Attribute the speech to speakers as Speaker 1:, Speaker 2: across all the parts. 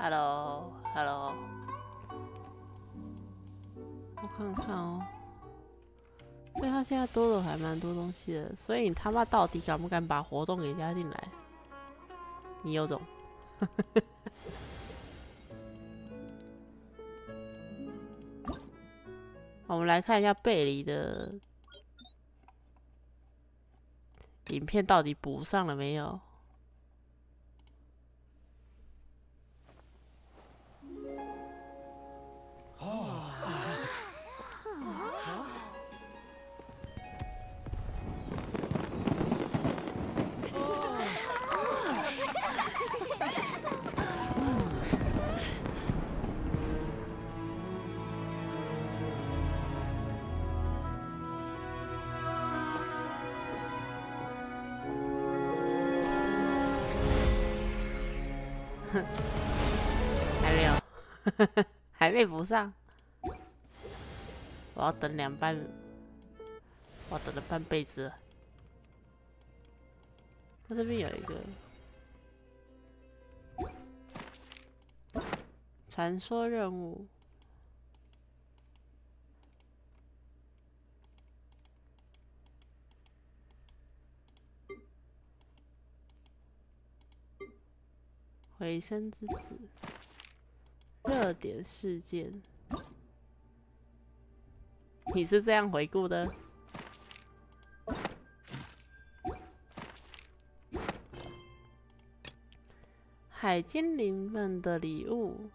Speaker 1: Hello，我看看哦。所以他现在多了还蛮多东西的，所以你他妈到底敢不敢把活动给加进来？你有种！我们来看一下贝里的影片到底补上了没有？还没有，还没补上。我要等我等了半辈子了。它这边有一个传说任务，回声之子，热点事件。你是这样回顾的？海精灵们的礼物，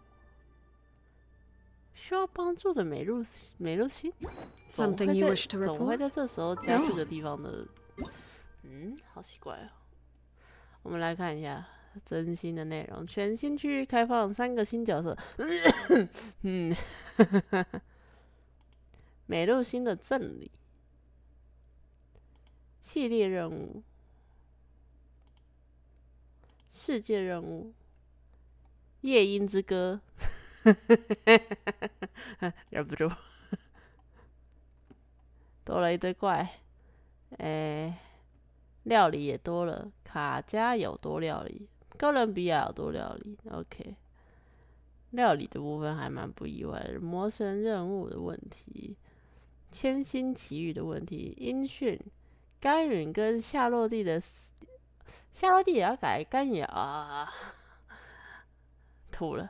Speaker 1: 需要帮助的美露心，总会在这时候加这个地方的。好奇怪哦。我们来看一下真心的内容，全新区域开放3个新角色。美露心的赠礼系列任务。世界任务，夜莺之歌，忍不住，多了一堆怪，料理也多了，卡加有多料理，哥伦比亚有多料理 ，OK， 料理的部分还蛮不意外的，魔神任务的问题，千星奇遇的问题，音讯，甘允跟夏洛蒂的。夏洛蒂也要改，甘允啊，吐了。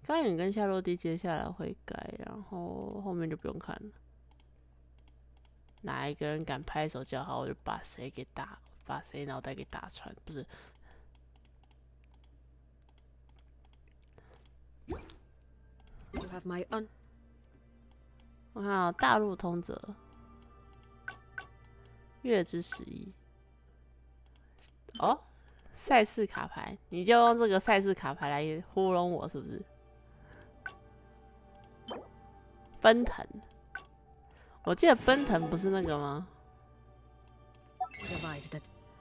Speaker 1: 甘允跟夏洛蒂接下来会改，然后后面就不用看了。哪一个人敢拍手叫好，我就把谁脑袋给打穿，不是。我看啊，大陆通则。月之11哦，赛事卡牌，你就用这个赛事卡牌来糊弄我是不是？奔腾，我记得奔腾不是那个吗？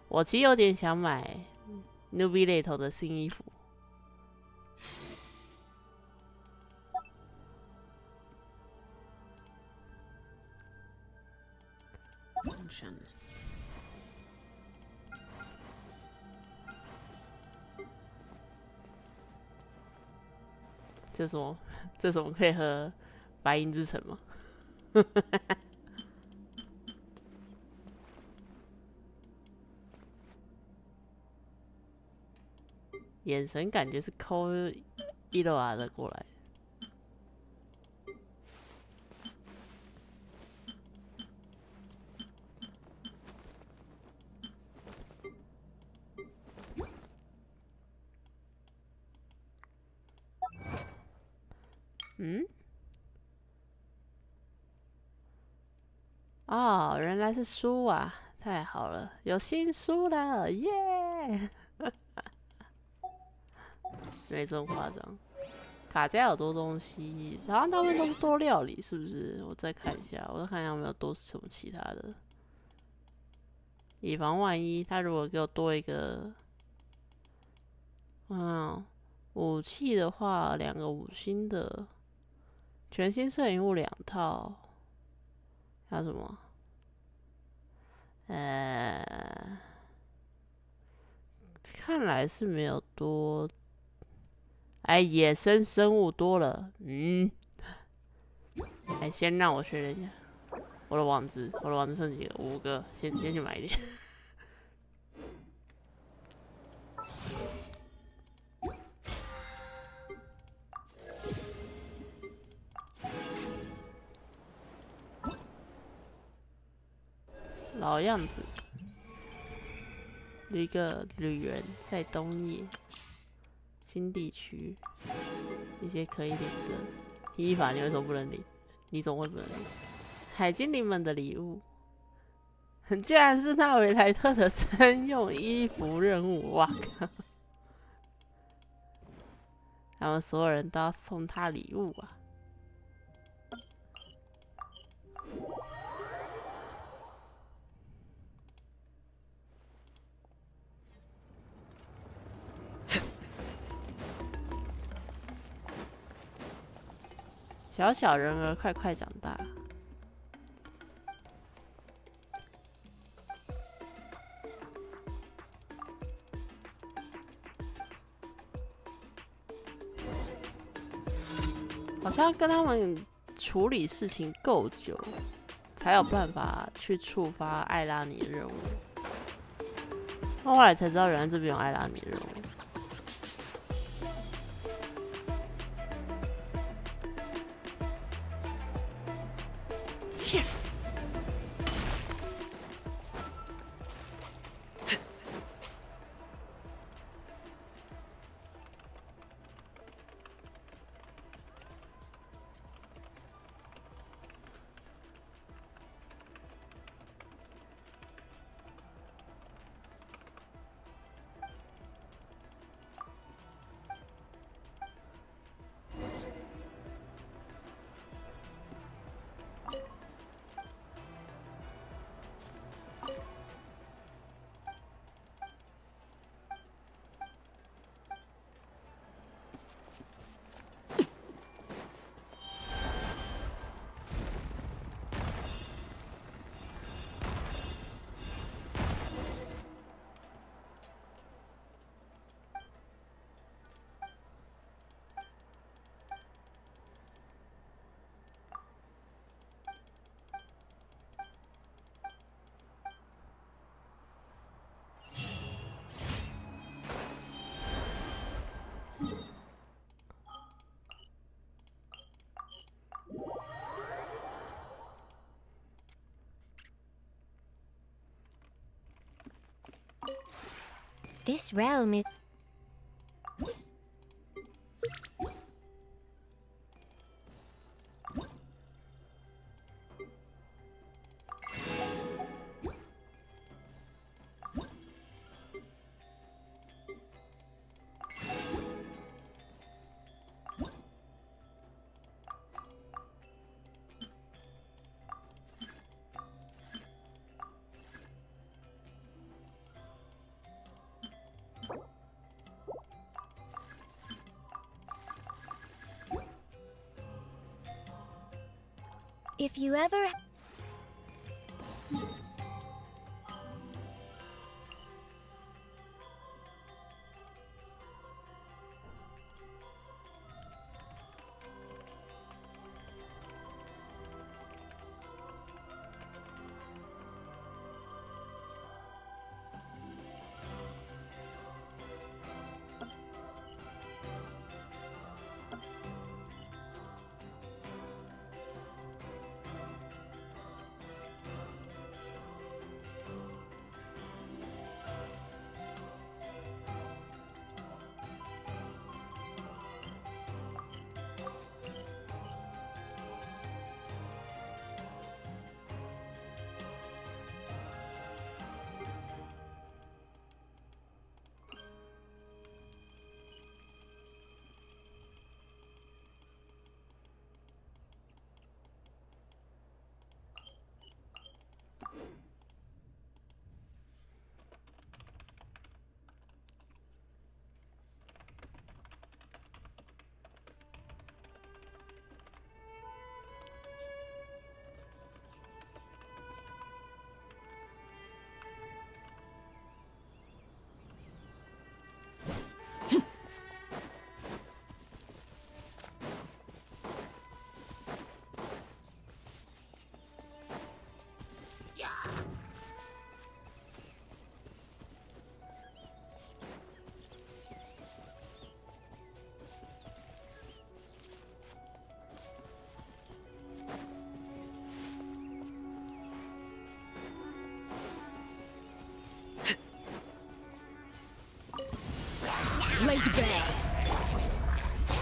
Speaker 1: 我其实有点想买 Nubilato 的新衣服。这什么？这什么可以喝白银之城吗？眼神感觉是抠伊洛阿的过来。哦，原来是书啊！太好了，有新书了，耶！没这么夸张。卡加有多东西，好像大部分都是多料理，是不是？我再看一下，我再看一下有没有多什么其他的。以防万一，他如果给我多一个，武器的话，2个5星的，全新摄影物2套，还有什么？看来是没有多。哎，野生生物多了。哎，先让我确认一下我的网子剩几个？5个，先去买一点。老样子，有一个旅人在东野新地区，一些可以领的依法，你为什么不能领？你总会不能领？海精灵们的礼物，居然是纳维莱特的专用衣服任务！哇靠！他们所有人都要送他礼物啊！小小人儿快快长大。好像跟他们处理事情够久，才有办法去触发艾拉尼的任务。后来才知道，原来这边有艾拉尼的任务。切！This
Speaker 2: realm is if you ever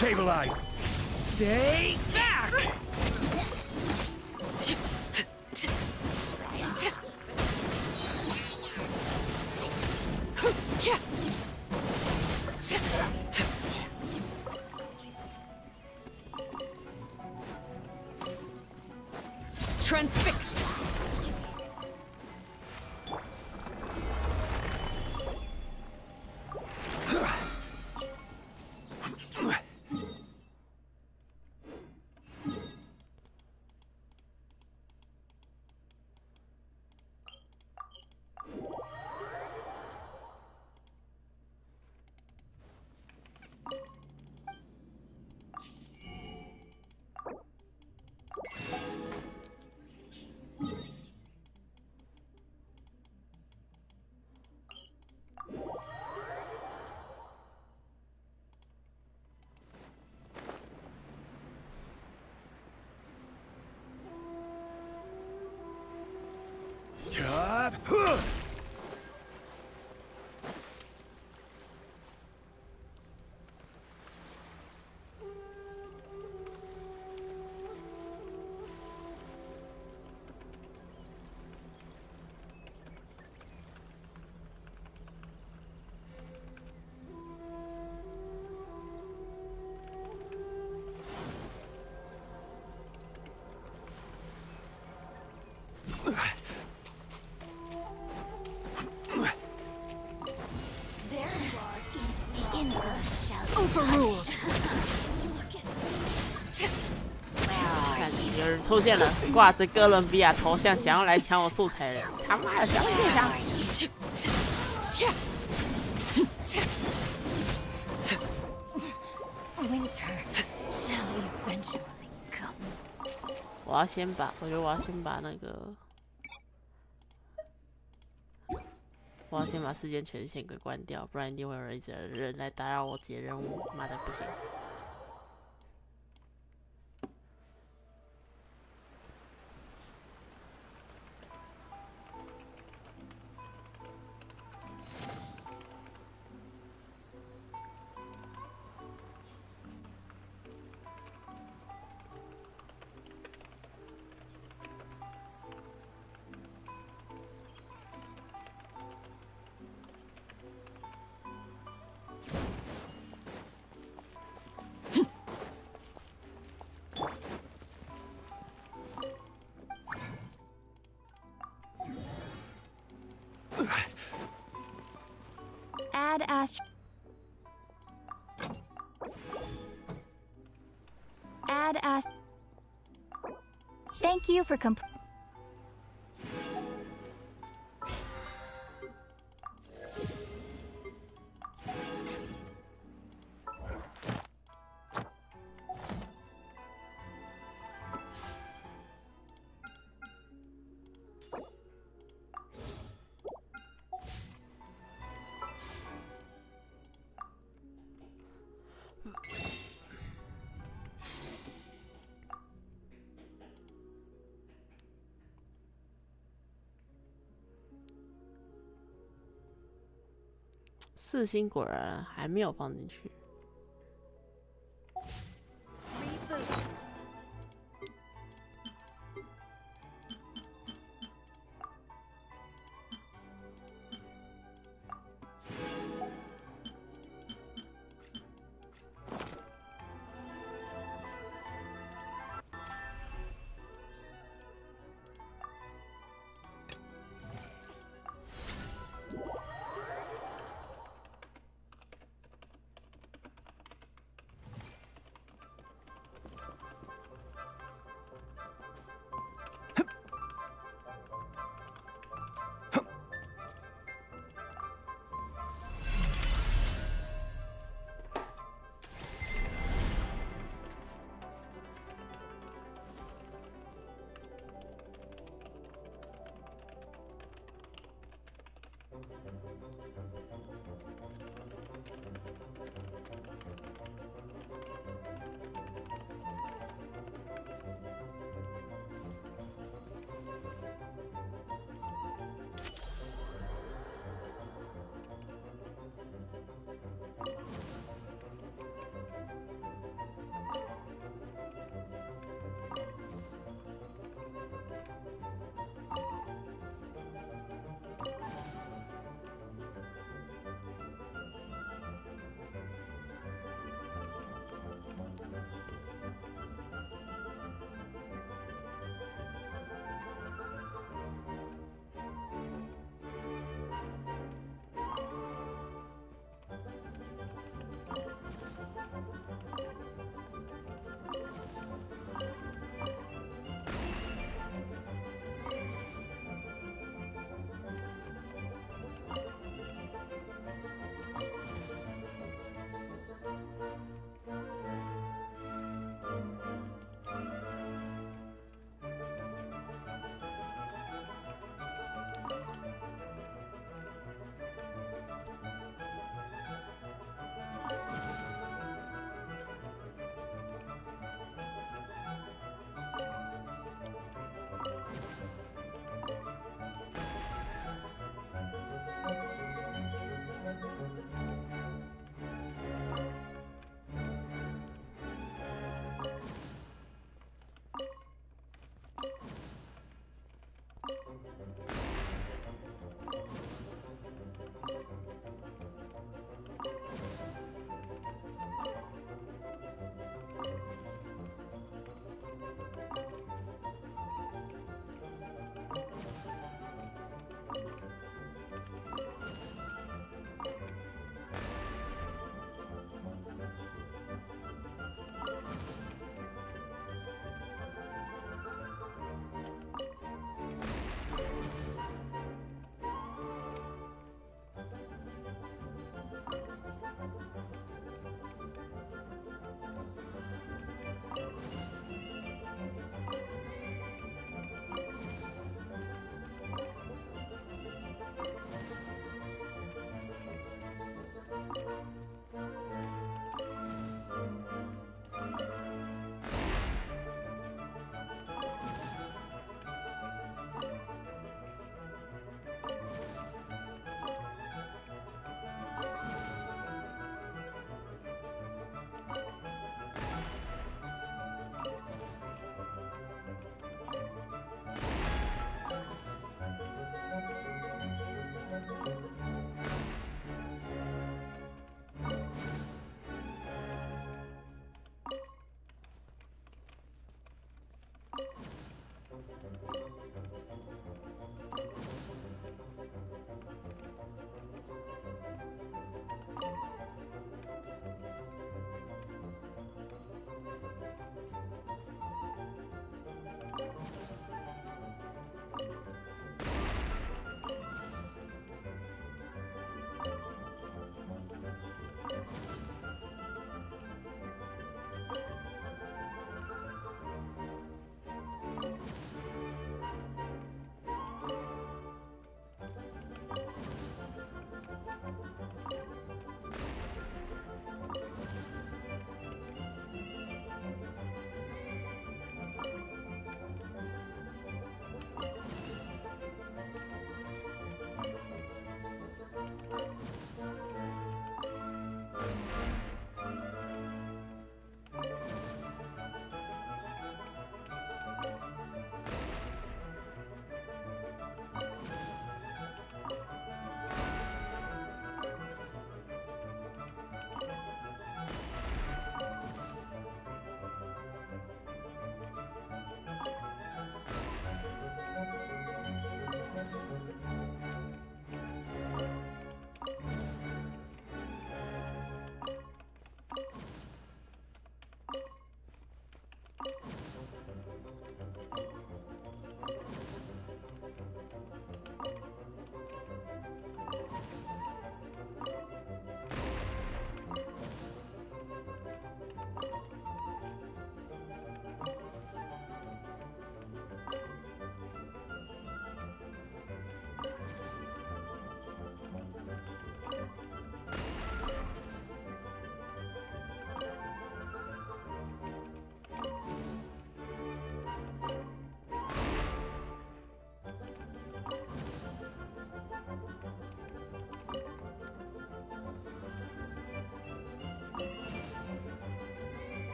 Speaker 3: Stabilize. Stay back.
Speaker 4: Transfixed.
Speaker 3: Chop.
Speaker 1: 看，有人出现了，挂着哥伦比亚头像，想要来抢我素材的人，他妈的，想不想？ 我要先把，我觉得我要先把那个，我要先把事件权限给关掉，不然一定会有一直人来打扰我解任务，妈的不行。
Speaker 2: Add Ast. Add Ast. Thank you for comp.4
Speaker 1: 星果然还没有放进去。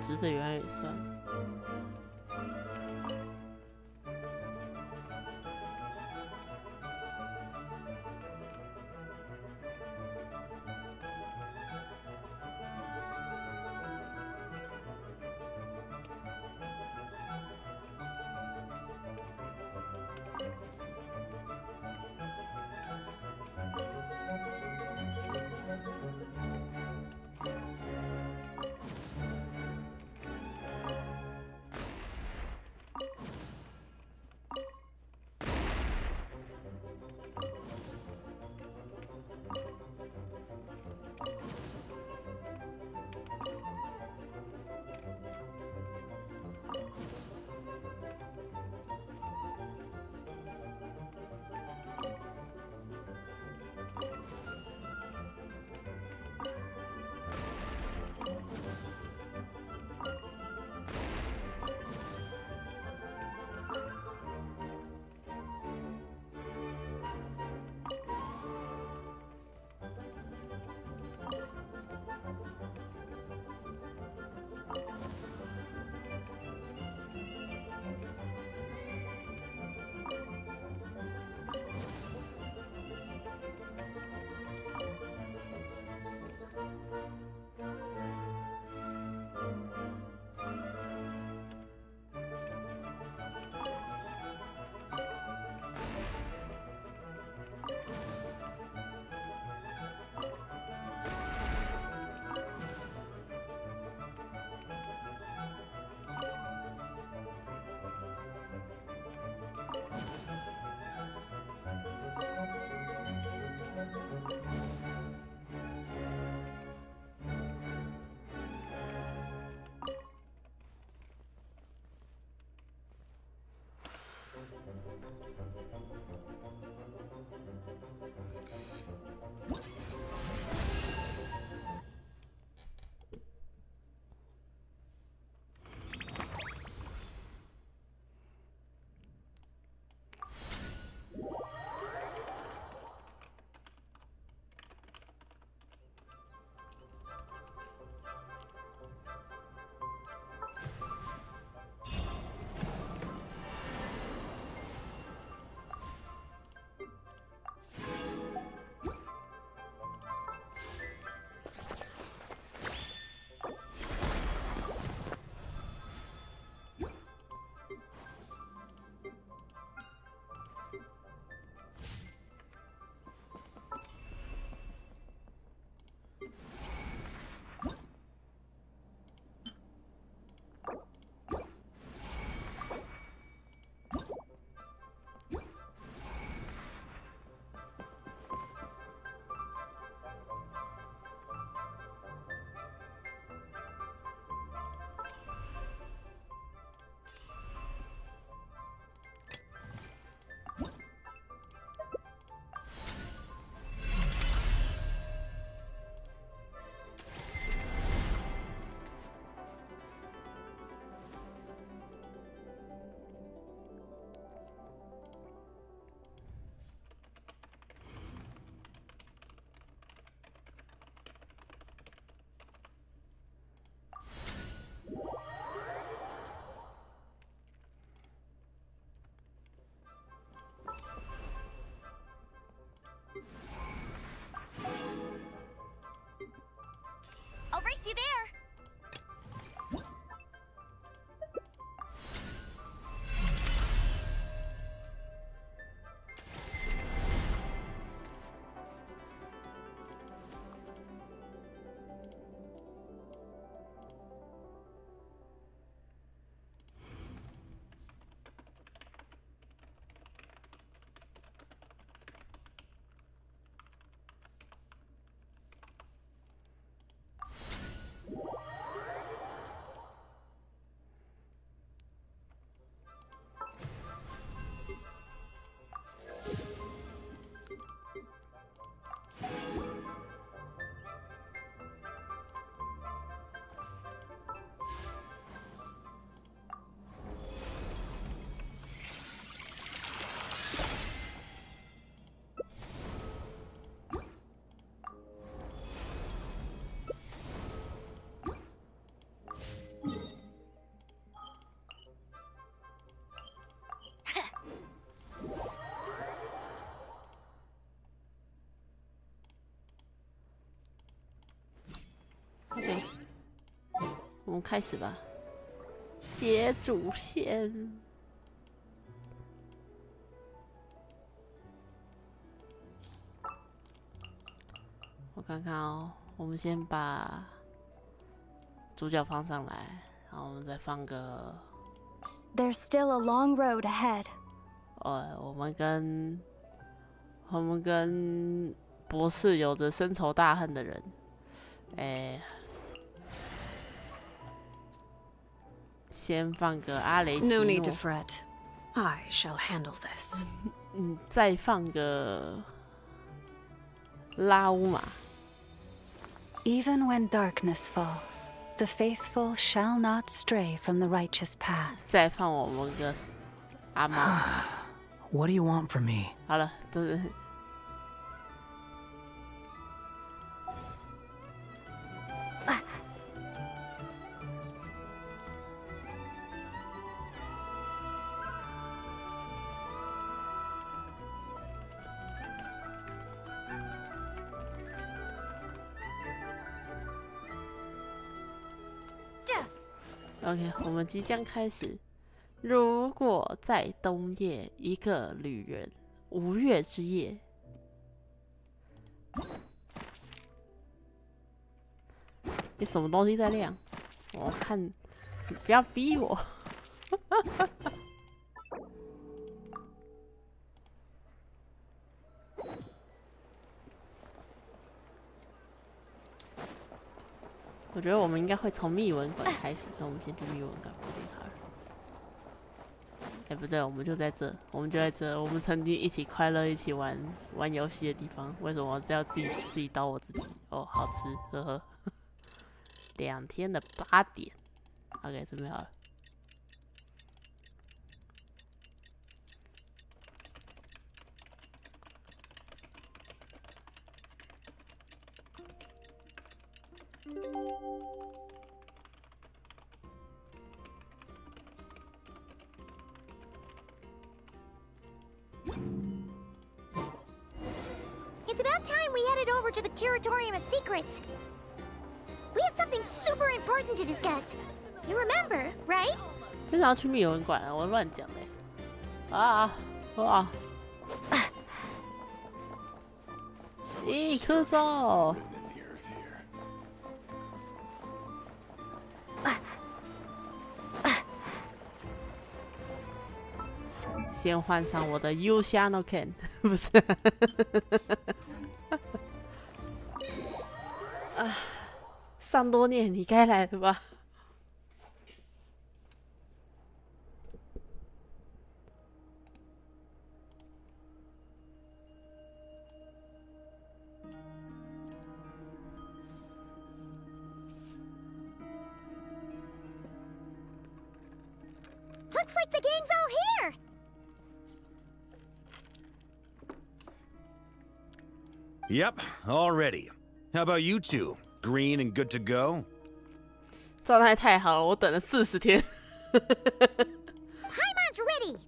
Speaker 1: 值的原来也算。们开始吧。接主线。我看看哦，我们先把主角放上来，然后我们再放个。
Speaker 2: There's still a long road ahead.
Speaker 1: 我们跟博士有着深仇大恨的人，先放个阿雷奇诺。
Speaker 4: No need to fret. I shall handle this.
Speaker 1: 再放个拉乌玛。
Speaker 5: Even when darkness falls, the faithful shall not stray from the righteous path.
Speaker 1: 再放我们个阿猫。
Speaker 3: What do you want from me?
Speaker 1: 好了，都是。OK， 我们即将开始。如果在冬夜，一个旅人，5月之夜。你什么东西在亮？我看，你不要逼我。我觉得我们应该会从密文馆开始，所以我们先去密文馆附近好了。不对，我们就在这，我们曾经一起快乐一起玩游戏的地方，为什么要自己刀我自己？哦，好吃，呵呵。2天的8点 ，OK， 准备好了。
Speaker 6: It's about time we headed over to the Curatorium of Secrets. We have something super important to discuss. You remember, right?
Speaker 1: 经常要去密文馆啊，我乱讲嘞。咦，科造。先换上我的 Ushano Ken， 不是。桑多涅，你该来了吧
Speaker 6: ？Looks like the gang's all here.
Speaker 3: Yep, all ready. How about you two? Green and good to go?
Speaker 1: 状态太好了，我等了40天。
Speaker 6: Haimon's ready.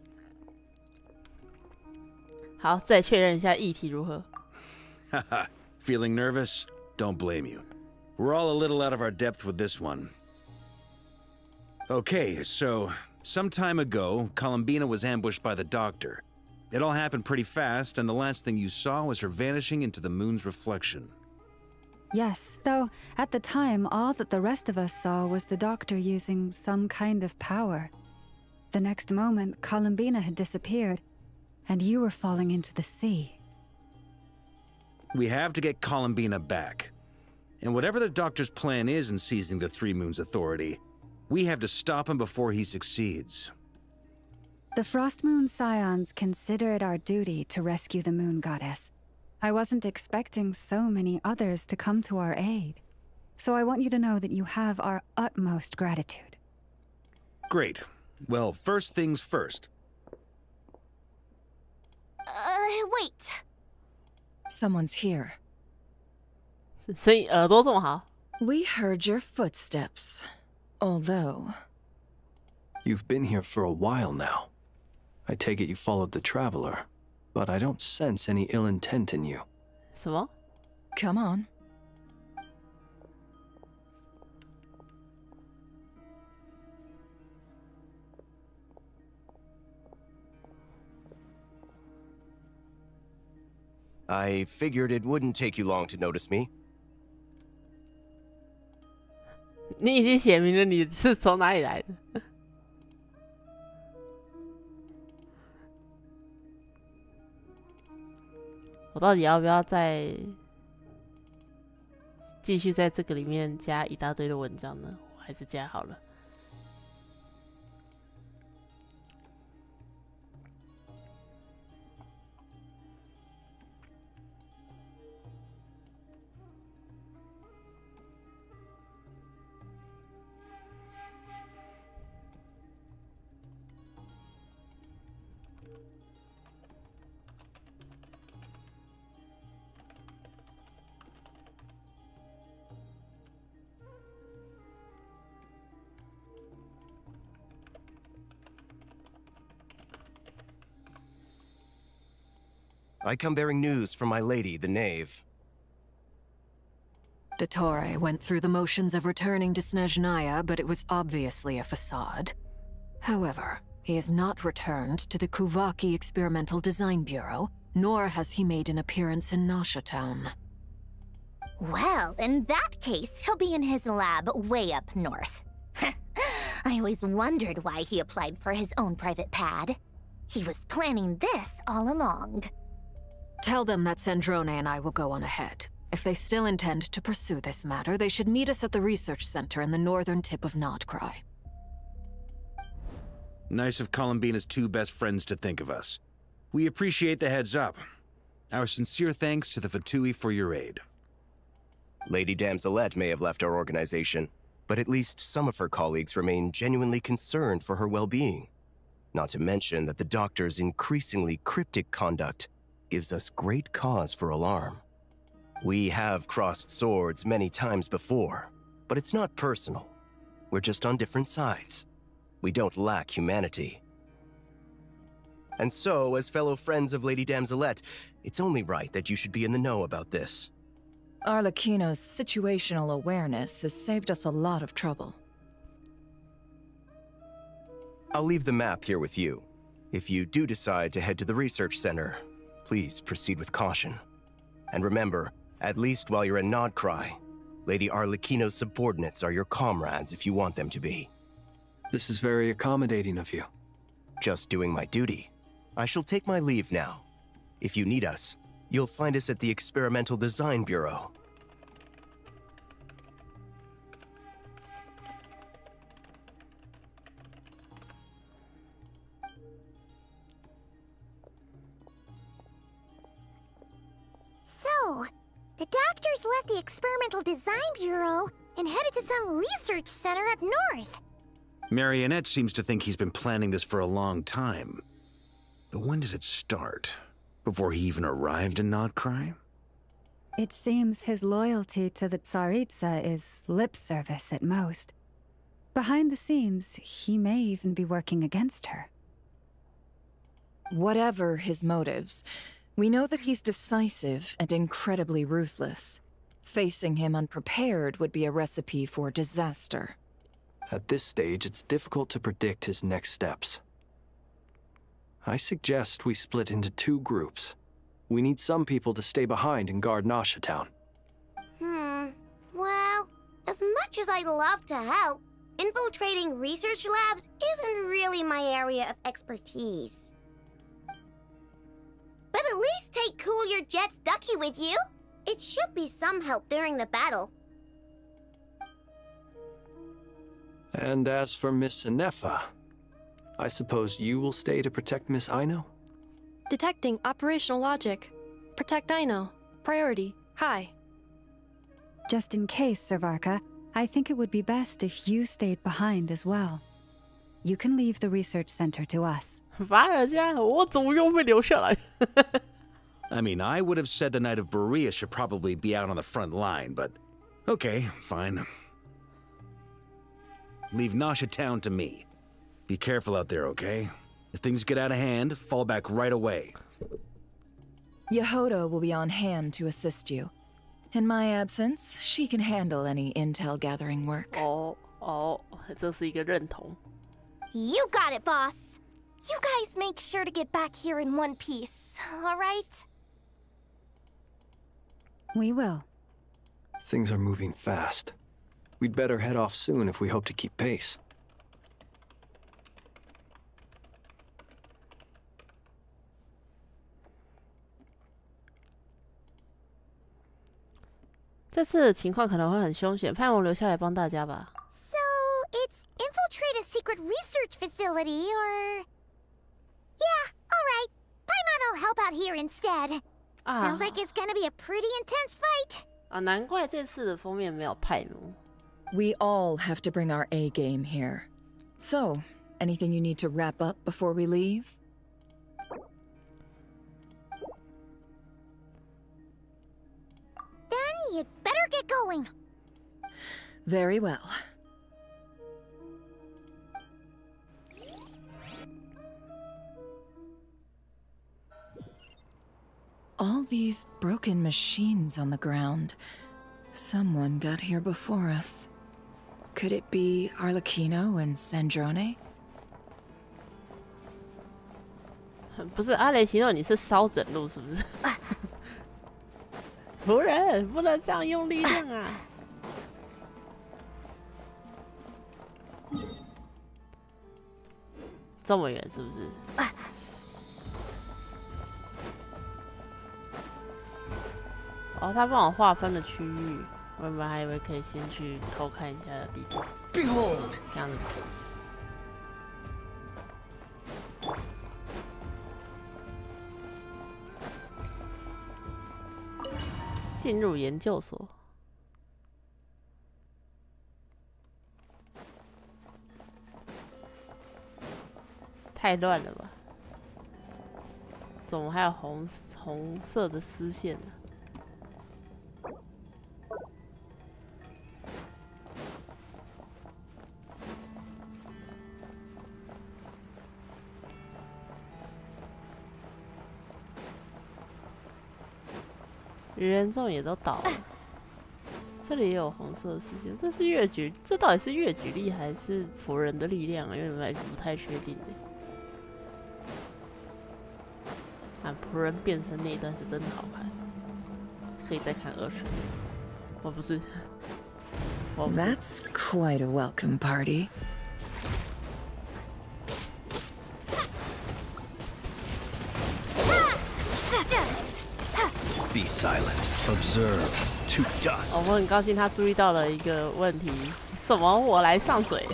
Speaker 1: 好，再确认一下议题如何。
Speaker 3: Haha, feeling nervous? Don't blame you. We're all a little out of our depth with this one. Okay, so some time ago, Columbina was ambushed by the Doctor. It all happened pretty fast, and the last thing you saw was her vanishing into the moon's reflection.
Speaker 5: Yes, though at the time, all that the rest of us saw was the Doctor using some kind of power. The next moment, Columbina had disappeared, and you were falling into the sea.
Speaker 3: We have to get Columbina back. And whatever the Doctor's plan is in seizing the Three Moons Authority, we have to stop him before he succeeds.
Speaker 5: The Frost Moon Scions consider it our duty to rescue the Moon Goddess. I wasn't expecting so many others to come to our aid. So I want you to know that you have our utmost gratitude.
Speaker 3: Great. Well, first things first.
Speaker 6: Wait.
Speaker 4: Someone's here.
Speaker 1: 所以耳朵这么好。
Speaker 4: We heard your footsteps. Although...
Speaker 7: You've been here for a while now. I take it you followed the Traveler, but I don't sense any ill intent in you.
Speaker 1: 什么？
Speaker 4: Come on.
Speaker 8: I figured it wouldn't take you long to notice me.
Speaker 1: 你已经写明了你是从哪里来的。我到底要不要再继续在这个里面加一大堆的文章呢？我还是加好了。
Speaker 8: I come bearing news from my lady, the knave.
Speaker 4: Dottore went through the motions of returning to Snezhnaya, but it was obviously a facade. However, he has not returned to the Kuvaki Experimental Design Bureau, nor has he made an appearance in Nasha Town.
Speaker 6: Well, in that case, he'll be in his lab way up north. I always wondered why he applied for his own private pad. He was planning this all along.
Speaker 4: Tell them that Sandrone and I will go on ahead. If they still intend to pursue this matter, they should meet us at the research center in the northern tip of Nodcry.
Speaker 3: Nice of Columbina's two best friends to think of us. We appreciate the heads up. Our sincere thanks to the Vtui for your aid.
Speaker 8: Lady Damselette may have left our organization, but at least some of her colleagues remain genuinely concerned for her well-being. Not to mention that the doctor's increasingly cryptic conduct gives us great cause for alarm. We have crossed swords many times before, but it's not personal. We're just on different sides. We don't lack humanity. And so, as fellow friends of Lady Damselette, it's only right that you should be in the know about this.
Speaker 9: Arlecchino's situational awareness has saved us a lot of trouble.
Speaker 8: I'll leave the map here with you. If you do decide to head to the research center, please proceed with caution. And remember, at least while you're in Nodcry, Lady Arlecchino's subordinates are your comrades if you want them to be.
Speaker 7: This is very accommodating of you.
Speaker 8: Just doing my duty. I shall take my leave now. If you need us, you'll find us at the Experimental Design Bureau.
Speaker 6: So, the doctors left the Experimental Design Bureau and headed to some research center up north.
Speaker 3: Marionette seems to think he's been planning this for a long time. But when did it start? Before he even arrived in Nodcry?
Speaker 5: It seems his loyalty to the Tsaritsa is lip service at most. Behind the scenes, he may even be working against her.
Speaker 9: Whatever his motives, we know that he's decisive and incredibly ruthless. Facing him unprepared would be a recipe for disaster.
Speaker 7: At this stage, it's difficult to predict his next steps. I suggest we split into two groups. We need some people to stay behind and guard Nasha Town.
Speaker 6: Well, as much as I'd love to help, infiltrating research labs isn't really my area of expertise. But at least take Cool Your Jet's Ducky with you. It should be some help during the battle.
Speaker 7: And as for Miss Inefa, I suppose you will stay to protect Miss Aino?
Speaker 10: Detecting operational logic. Protect Aino. Priority. High.
Speaker 5: Just in case, Servarka, I think it would be best if you stayed behind as well. You can leave the research center to us.
Speaker 1: 反而这样，我怎么又被留下来？
Speaker 3: I mean, I would have said the Knight of Berea should probably be out on the front line, but okay, fine. Leave Nasha Town to me. Be careful out there, okay? If things get out of hand, fall back right away.
Speaker 9: Yehoda will be on hand to assist you. In my absence, she can handle any intel gathering work.
Speaker 1: 这是一个认同。
Speaker 6: You got it, boss. You guys make sure to get back here in one piece, all right?
Speaker 5: We will.
Speaker 7: Things are moving fast. We'd better head off soon if we hope to keep pace.
Speaker 1: 这次的情况可能会很凶险，派我留下来帮大家吧。
Speaker 6: So it's infiltrate a secret research facility, or yeah, all right. Paimon'll help out here instead. Sounds like it's gonna be a pretty intense fight.
Speaker 1: 啊，难怪这次的封面没有派姆。
Speaker 9: We all have to bring our A game here. So, anything you need to wrap up before we leave?
Speaker 6: Then you'd better get going.
Speaker 9: Very well. All these broken machines on the ground. Someone got here before us. Could it be Arlecchino and Sandrone?
Speaker 1: 不是阿雷奇诺，你是烧整路是不是？仆人不能这样用力量啊！这么远是不是？哦，他帮我划分了区域，我原本还以为可以先去偷看一下地图。Behold， 这样子。进入研究所。太乱了吧？怎么还有红色的丝线呢？愚人众也都倒了，这里也有红色的丝线，这是越举，这到底是越举力还是仆人的力量啊？因为不太确定。啊，仆人变身那一段是真的好看，可以再看20遍。我不是。
Speaker 9: That's quite a welcome party.
Speaker 3: Be silent. Observe. To dust.
Speaker 1: 我很高兴他注意到了一个问题，什么我来上水，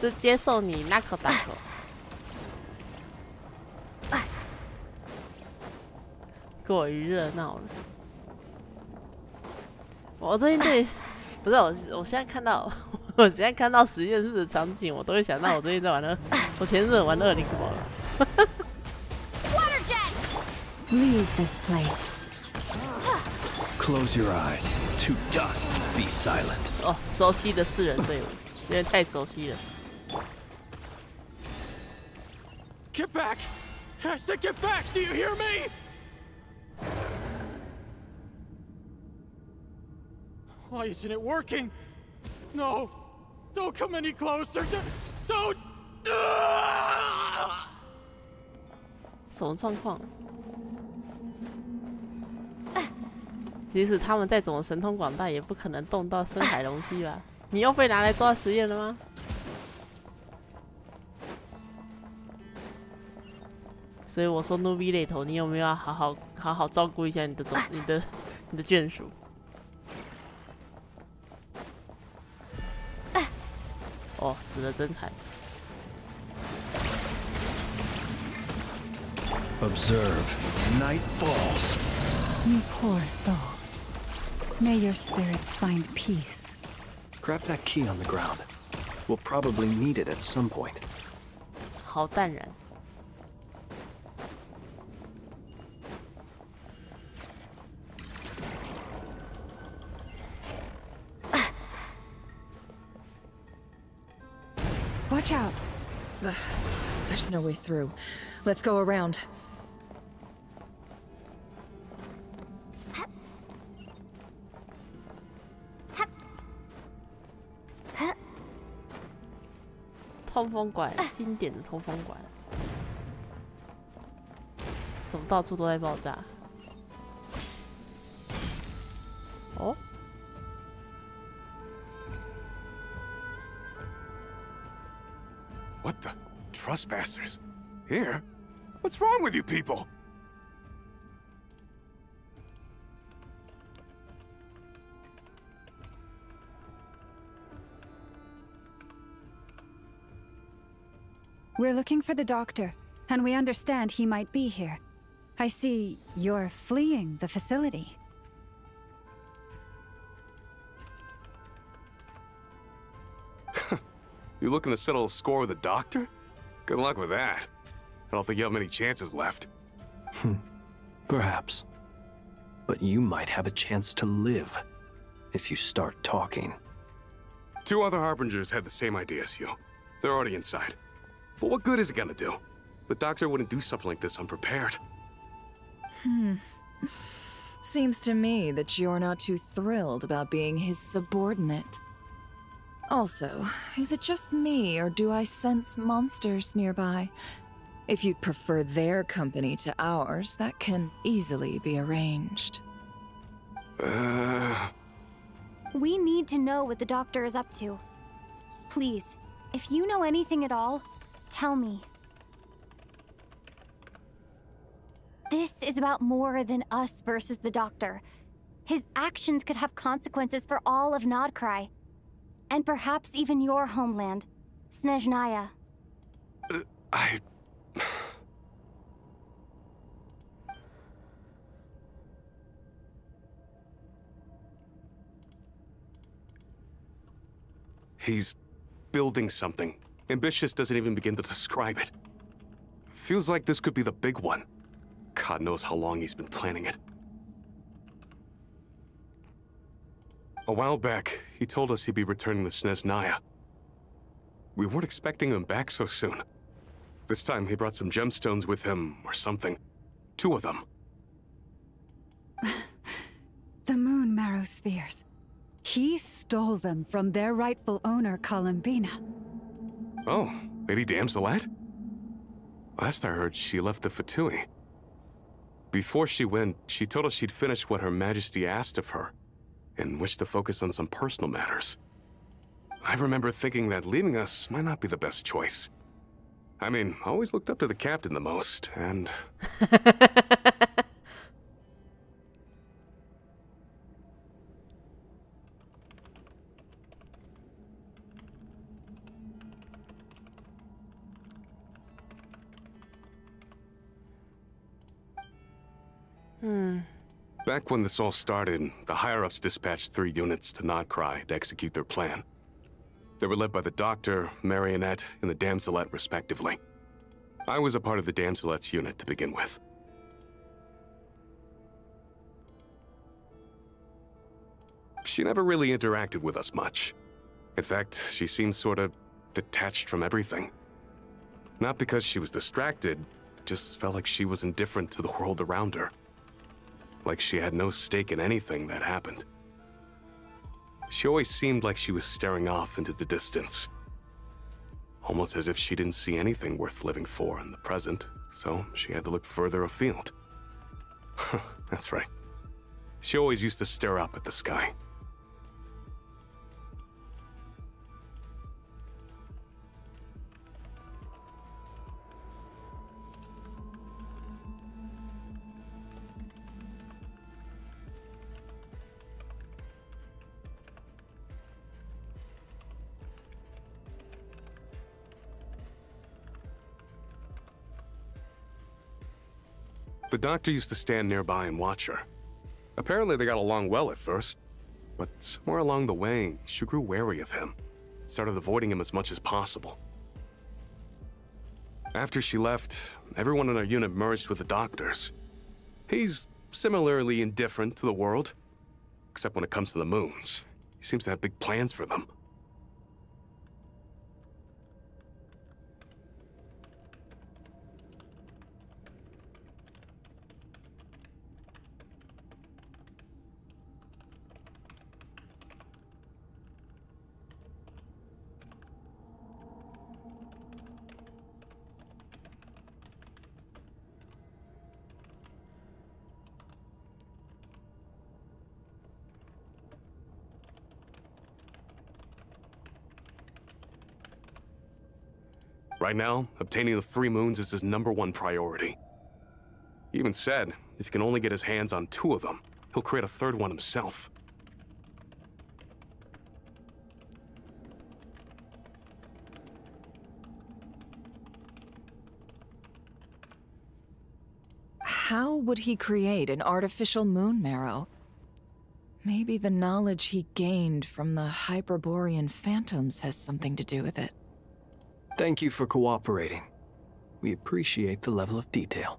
Speaker 1: 直接送你那口大口。过于热闹了。我最近对，不是我现在看到，我现在看到实验室的场景，我都会想到我最近在玩的，我前阵玩20国了。
Speaker 5: Leave this place.
Speaker 3: Close your eyes. To dust. Be silent.
Speaker 1: 哦，熟悉的4人队伍，有点太熟悉了。
Speaker 11: Get back! I said get back! Do you hear me? Why isn't it working? No! Don't come any closer! Don't!
Speaker 1: 什么状况？即使他们再怎么神通广大，也不可能动到深海龙蜥吧？你又被拿来做实验了吗？所以我说努比雷头，你有没有要好好照顾一下你的眷属？哦，死得真惨。
Speaker 3: Observe. Night falls.
Speaker 5: You poor souls. May your spirits find peace.
Speaker 7: Grab that key on the ground. We'll probably need it at some point.
Speaker 1: 好淡然。
Speaker 9: Watch out! Ugh, there's no way through. Let's go around.
Speaker 1: 通风管，经典的通风管，怎么到处都在爆炸？
Speaker 12: trespassers. Here? What's wrong with you people?
Speaker 5: We're looking for the doctor, and we understand he might be here. I see you're fleeing the facility.
Speaker 12: You looking to settle a score with the doctor? Good luck with that. I don't think you have many chances left.
Speaker 7: Perhaps. But you might have a chance to live if you start talking.
Speaker 12: 2 other Harbingers had the same idea as you. They're already inside. But what good is it gonna do? The doctor wouldn't do something like this unprepared.
Speaker 9: Seems to me that you're not too thrilled about being his subordinate. Also, is it just me, or do I sense monsters nearby? If you'd prefer their company to ours, that can easily be arranged.
Speaker 2: We need to know what the doctor is up to. Please, if you know anything at all, tell me. This is about more than us versus the doctor. His actions could have consequences for all of Nodcry. And perhaps even your homeland, Snezhnaya.
Speaker 12: He's building something. Ambitious doesn't even begin to describe it. Feels like this could be the big one. God knows how long he's been planning it. A while back, he told us he'd be returning to Snezhnaya. We weren't expecting him back so soon. This time he brought some gemstones with him, or something. 2 of them.
Speaker 5: The moon marrow spheres. He stole them from their rightful owner, Columbina.
Speaker 12: Oh, Lady Damselette? Last I heard, she left the Fatui. Before she went, she told us she'd finished what Her Majesty asked of her, and wished to focus on some personal matters. I remember thinking that leaving us might not be the best choice. I mean, I always looked up to the captain the most, and... Back when this all started, the higher-ups dispatched 3 units to Nodcry to execute their plan. They were led by the Doctor, Marionette, and the Damselette, respectively. I was a part of the Damselette's unit to begin with. She never really interacted with us much. In fact, she seemed sort of detached from everything. Not because she was distracted, just felt like she was indifferent to the world around her. Like she had no stake in anything that happened. She always seemed like she was staring off into the distance. Almost as if she didn't see anything worth living for in the present, so she had to look further afield. That's right. She always used to stare up at the sky. The Doctor used to stand nearby and watch her. Apparently they got along well at first, but somewhere along the way, she grew wary of him, started avoiding him as much as possible. After she left, everyone in our unit merged with the Doctor's. He's similarly indifferent to the world, except when it comes to the moons. He seems to have big plans for them. Right now, obtaining the 3 moons is his #1 priority. He even said if he can only get his hands on 2 of them, he'll create a 3rd one himself.
Speaker 9: How would he create an artificial moon marrow? Maybe the knowledge he gained from the Hyperborean phantoms has something to do with it.
Speaker 7: Thank you for cooperating. We appreciate the level of detail.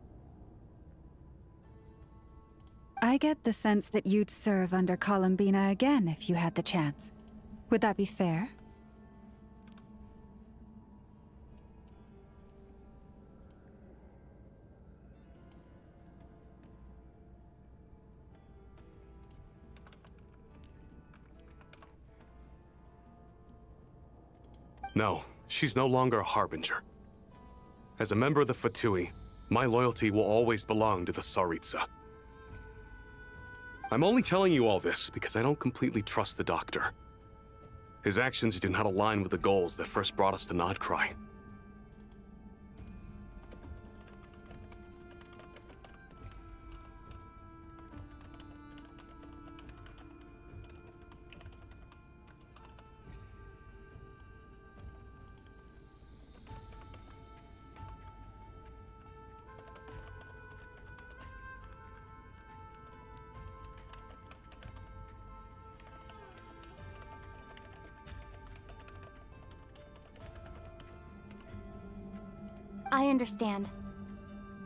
Speaker 5: I get the sense that you'd serve under Columbina again if you had the chance. Would that be fair?
Speaker 12: No, she's no longer a Harbinger. As a member of the Fatui, my loyalty will always belong to the Tsaritsa. I'm only telling you all this because I don't completely trust the Doctor. His actions do not align with the goals that first brought us to Nodcry.
Speaker 2: I understand.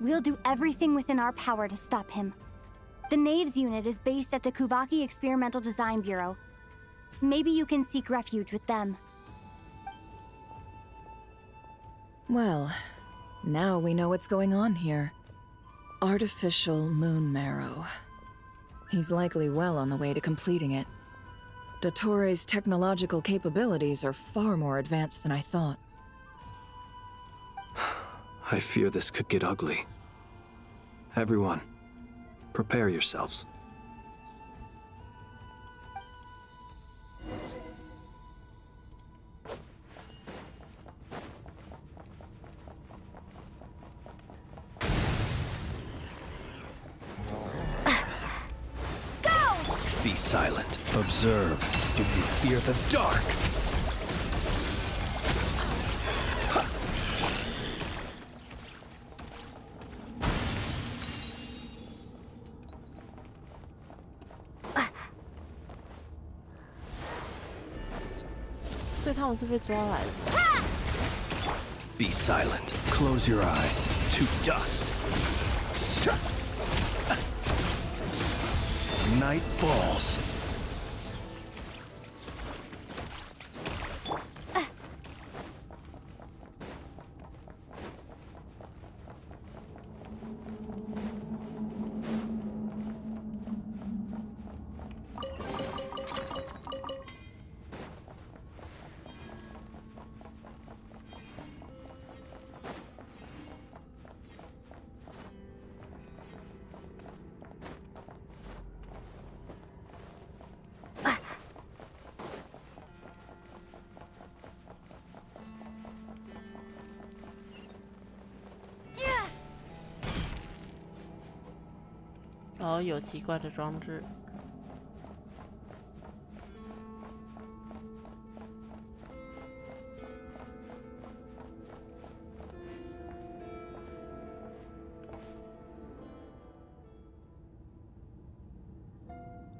Speaker 2: We'll do everything within our power to stop him. The Knaves unit is based at the Kuvaki Experimental Design Bureau. Maybe you can seek refuge with them.
Speaker 9: Well, now we know what's going on here. Artificial moon marrow. He's likely well on the way to completing it. Dottore's technological capabilities are far more advanced than I thought.
Speaker 7: I fear this could get ugly. Everyone, prepare yourselves.
Speaker 2: Go!
Speaker 3: Be silent. Observe. Do you fear the dark? Be silent. Close your eyes. To dust. Night falls.
Speaker 1: 哦，有奇怪的装置。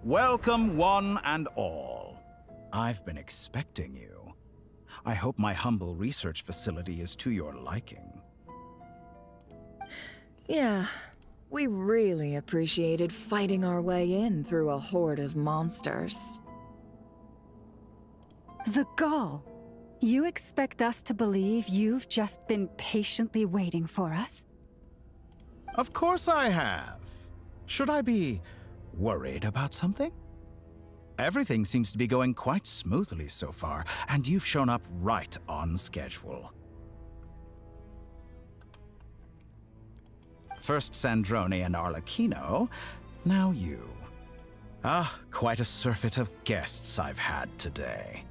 Speaker 13: Welcome, one and all. I've been expecting you. I hope my humble research facility is to your liking.
Speaker 9: Yeah. We really appreciated fighting our way in through a horde of monsters.
Speaker 5: The gall! You expect us to believe you've just been patiently waiting for us?
Speaker 13: Of course I have. Should I be worried about something? Everything seems to be going quite smoothly so far, and you've shown up right on schedule. First Sandrone and Arlecchino, now you. Ah, quite a surfeit of guests I've had today.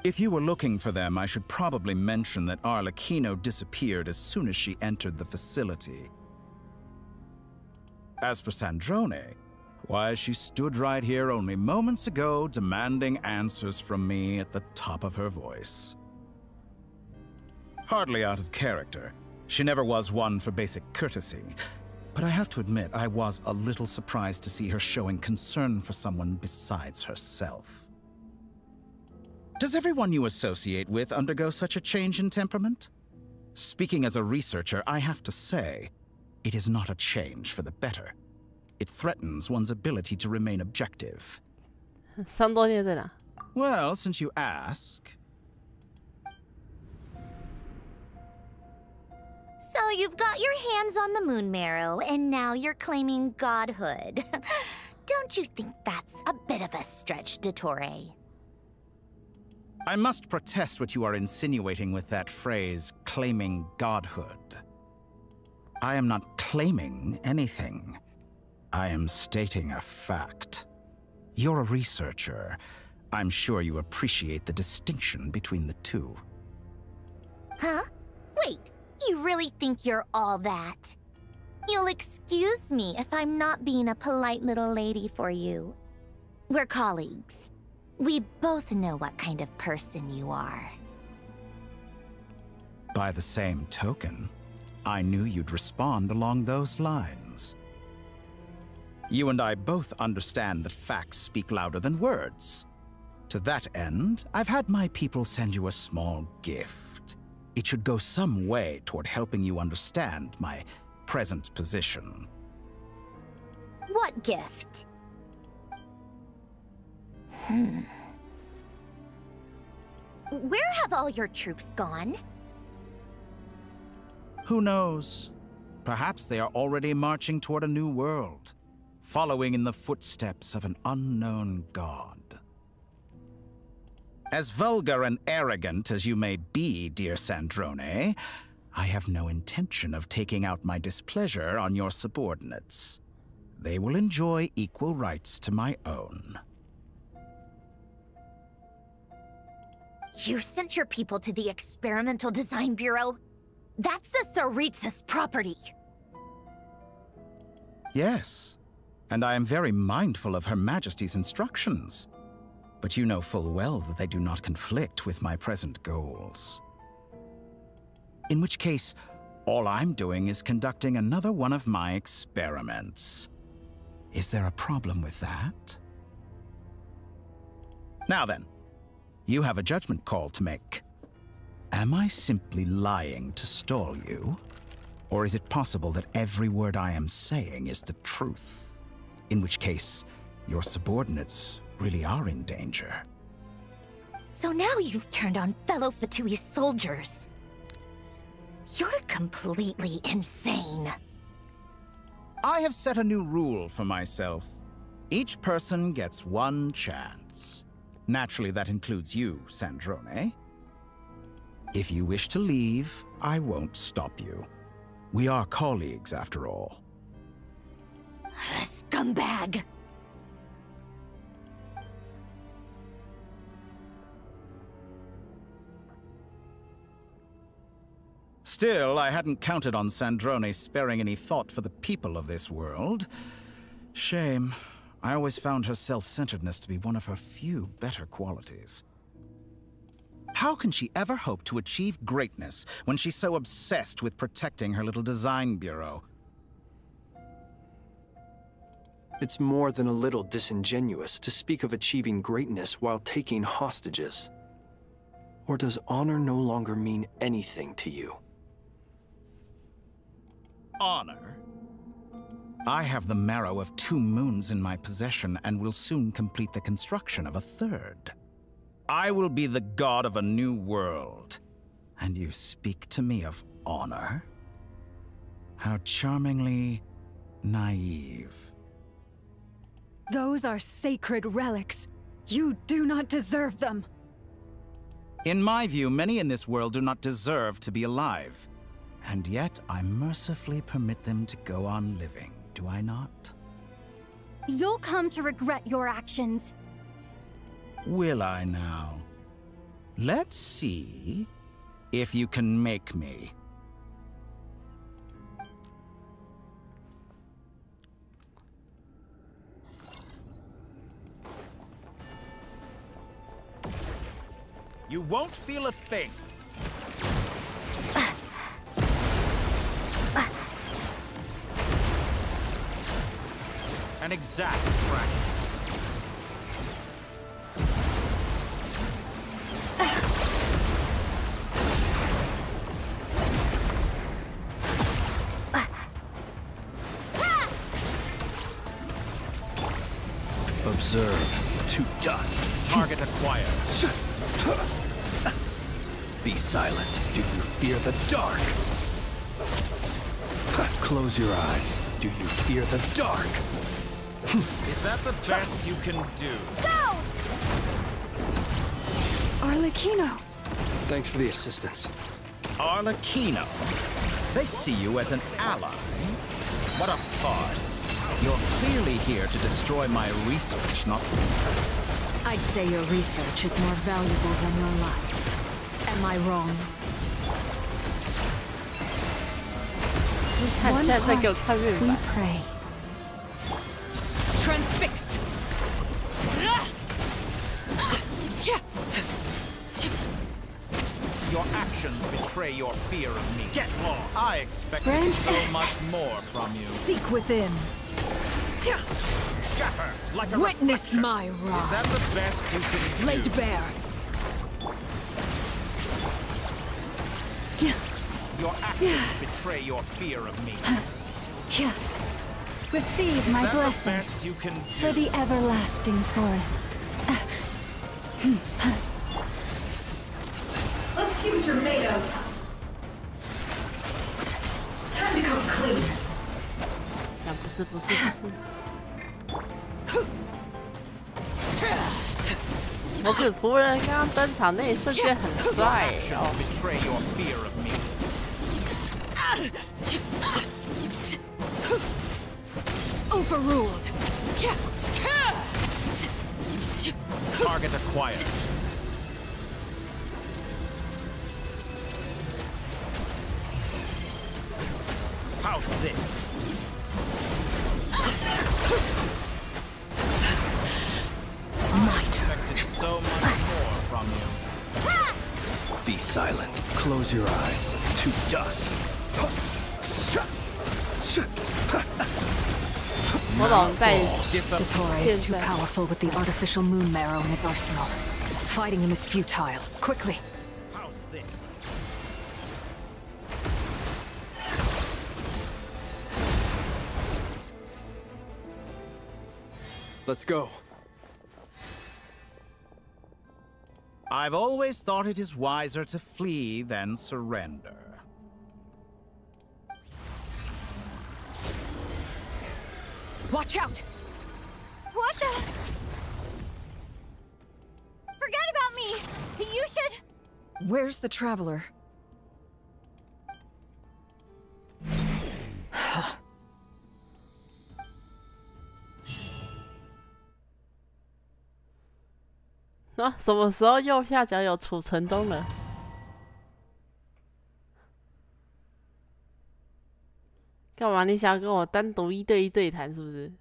Speaker 13: If you were looking for them, I should probably mention that Arlecchino disappeared as soon as she entered the facility. As for Sandrone, why, she stood right here only moments ago demanding answers from me at the top of her voice. Hardly out of character. She never was one for basic courtesy. But I have to admit, I was a little surprised to see her showing concern for someone besides herself. Does everyone you associate with undergo such a change in temperament? Speaking as a researcher, I have to say, it is not a change for the better. It threatens one's ability to remain objective.
Speaker 1: 桑多涅在哪？
Speaker 13: Well, since you ask...
Speaker 6: So you've got your hands on the moon marrow, and now you're claiming godhood. Don't you think that's a bit of a stretch, Dottore?
Speaker 13: I must protest what you are insinuating with that phrase, claiming godhood. I am not claiming anything. I am stating a fact. You're a researcher. I'm sure you appreciate the distinction between the two.
Speaker 6: Huh? Wait, you really think you're all that? You'll excuse me if I'm not being a polite little lady for you. We're colleagues. We both know what kind of person you are.
Speaker 13: By the same token, I knew you'd respond along those lines. You and I both understand that facts speak louder than words. To that end, I've had my people send you a small gift. It should go some way toward helping you understand my present position.
Speaker 6: What gift? Where have all your troops gone?
Speaker 13: Who knows? Perhaps they are already marching toward a new world, following in the footsteps of an unknown god. As vulgar and arrogant as you may be, dear Sandrone, I have no intention of taking out my displeasure on your subordinates. They will enjoy equal rights to my own.
Speaker 6: You sent your people to the Experimental Design Bureau? That's the Tsaritsa's property.
Speaker 13: Yes, and I am very mindful of Her Majesty's instructions. But you know full well that they do not conflict with my present goals. In which case, all I'm doing is conducting another one of my experiments. Is there a problem with that? Now then, you have a judgment call to make. Am I simply lying to stall you? Or is it possible that every word I am saying is the truth? In which case, your subordinates really are in danger.
Speaker 6: So now you've turned on fellow Fatui soldiers. You're completely insane.
Speaker 13: I have set a new rule for myself. Each person gets one chance. Naturally, that includes you, Sandrone. If you wish to leave, I won't stop you. We are colleagues, after all.
Speaker 6: Scumbag!
Speaker 13: Still, I hadn't counted on Sandrone sparing any thought for the people of this world. Shame. I always found her self-centeredness to be one of her few better qualities. How can she ever hope to achieve greatness when she's so obsessed with protecting her little design bureau?
Speaker 7: It's more than a little disingenuous to speak of achieving greatness while taking hostages. Or does honor no longer mean anything to you?
Speaker 13: Honor? I have the marrow of 2 moons in my possession and will soon complete the construction of a 3rd. I will be the god of a new world. And you speak to me of honor? How charmingly naive.
Speaker 5: Those are sacred relics. You do not deserve them.
Speaker 13: In my view, many in this world do not deserve to be alive. And yet, I mercifully permit them to go on living, do I not?
Speaker 2: You'll come to regret your actions.
Speaker 13: Will I now? Let's see if you can make me. You won't feel a thing. An exact practice.
Speaker 7: Observe to dust.
Speaker 13: Target acquired.
Speaker 7: Be silent. Do you fear the dark? Close your eyes. Do you fear the dark?
Speaker 13: Is that the best you can do?
Speaker 2: Go!
Speaker 5: Arlecchino!
Speaker 7: Thanks for the assistance.
Speaker 13: Arlecchino. They see you as an ally. What a farce. You're clearly here to destroy my research, not...
Speaker 4: I'd say your research is more valuable than your life. Am I wrong?
Speaker 5: One heart, we pray.
Speaker 9: Transfixed!
Speaker 13: Your actions betray your fear of me. Get lost! I expected
Speaker 5: Brand
Speaker 13: so much more from you.
Speaker 9: Seek within.
Speaker 13: Shatter like a
Speaker 9: Witness
Speaker 13: reflection.
Speaker 9: my rise.
Speaker 13: Is that the best you can do?
Speaker 9: Laid bare.
Speaker 13: Your actions betray your fear of me.
Speaker 5: Receive my
Speaker 13: Is that the
Speaker 5: blessing
Speaker 13: best you can do?
Speaker 5: for the everlasting forest.
Speaker 9: Let's see what you're made of. Time to come clean.
Speaker 1: 不是。我子仆人刚刚登场那一瞬间很帅哦。
Speaker 13: Betray your fear of me.
Speaker 9: Overruled.
Speaker 13: Target acquired. How's this? I expected so much more from you.
Speaker 7: Be silent. Close your eyes. To dust.
Speaker 1: 我懂在
Speaker 4: Dottore is too powerful with the artificial moon marrow in his arsenal. Fighting him is futile. Quickly.
Speaker 13: How's this?
Speaker 7: Let's go.
Speaker 13: I've always thought it is wiser to flee than surrender.
Speaker 4: Watch out!
Speaker 2: What the? Forget about me! You should...
Speaker 9: Where's the traveler?
Speaker 1: 啊，什么时候右下角有储存中了？干嘛？你想要跟我单独1对1对谈是不是？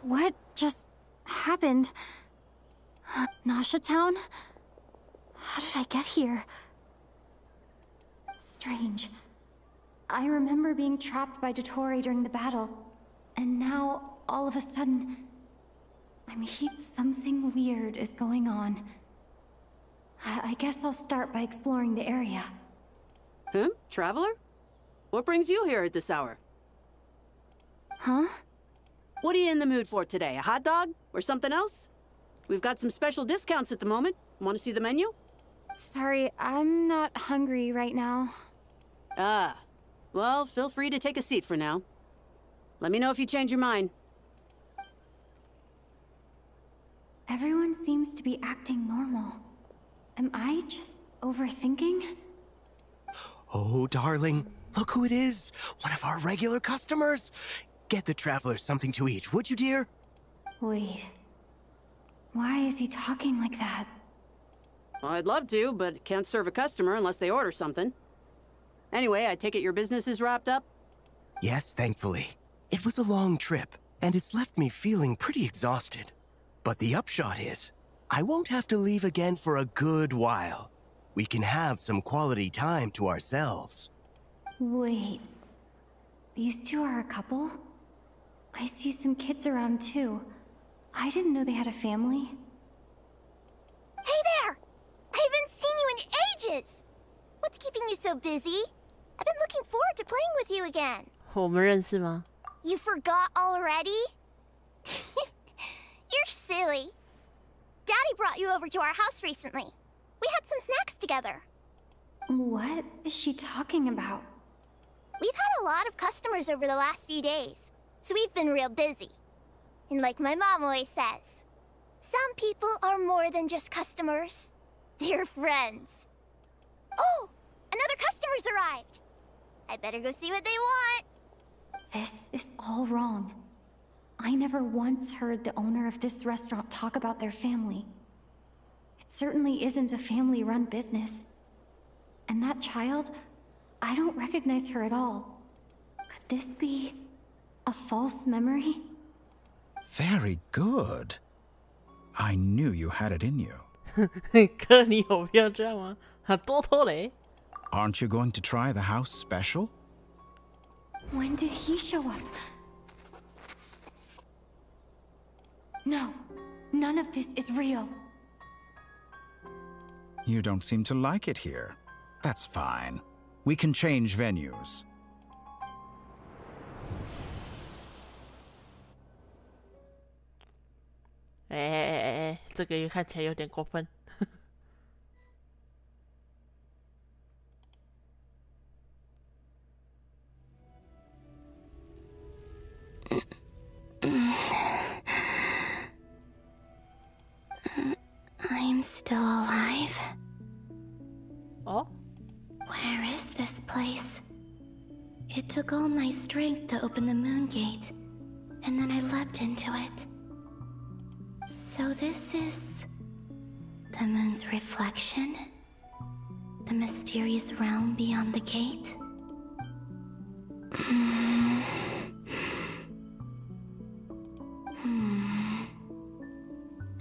Speaker 2: What just happened? Nasha Town? How did I get here? Strange. I remember being trapped by Dottore during the battle, and now, all of a sudden, I'm here. Something weird is going on. I guess I'll start by exploring the area.
Speaker 14: Huh? Traveler? What brings you here at this hour?
Speaker 2: Huh?
Speaker 14: What are you in the mood for today? A hot dog? Or something else? We've got some special discounts at the moment. Want to see the menu?
Speaker 2: Sorry, I'm not hungry right now.
Speaker 14: Ah. Well, feel free to take a seat for now. Let me know if you change your mind.
Speaker 2: Everyone seems to be acting normal. Am I just overthinking?
Speaker 8: Oh, darling, Look who it is. One of our regular customers. Get the travelers something to eat, would you, dear?
Speaker 2: Wait. Why is he talking like that?
Speaker 14: Well, I'd love to, but can't serve a customer unless they order something. Anyway, I take it your business is wrapped up?
Speaker 8: Yes, thankfully. It was a long trip, and it's left me feeling pretty exhausted. But the upshot is, I won't have to leave again for a good while. We can have some quality time to ourselves.
Speaker 2: Wait. These two are a couple? I see some kids around too. I didn't know they had a family.
Speaker 6: Hey there! I haven't seen you in ages! What's keeping you so busy? I've been looking forward to playing with you again.
Speaker 1: 我们认识吗？
Speaker 6: You forgot already? You're silly. Daddy brought you over to our house recently. We had some snacks together.
Speaker 2: What is she talking about?
Speaker 6: We've had a lot of customers over the last few days, so we've been real busy. And like my mom always says, some people are more than just customers. They're friends. Oh, another customer's arrived. I better go see what they want.
Speaker 2: This is all wrong. I never once heard the owner of this restaurant talk about their family. It certainly isn't a family-run business. And that child, I don't recognize her at all. Could this be a false memory?
Speaker 13: Very good. I knew you had it in you.
Speaker 1: 哥，你有必要这样吗？多偷嘞！
Speaker 13: Aren't you going to try the house special?
Speaker 2: When did he show up? No, none of this is real.
Speaker 13: You don't seem to like it here. That's fine. We can change venues.
Speaker 1: 哎，这个看起来有点过分。
Speaker 6: I'm still alive.
Speaker 1: Oh?
Speaker 6: Where is this place? It took all my strength to open the moon gate, and then I leapt into it. So this is the moon's reflection? The mysterious realm beyond the gate?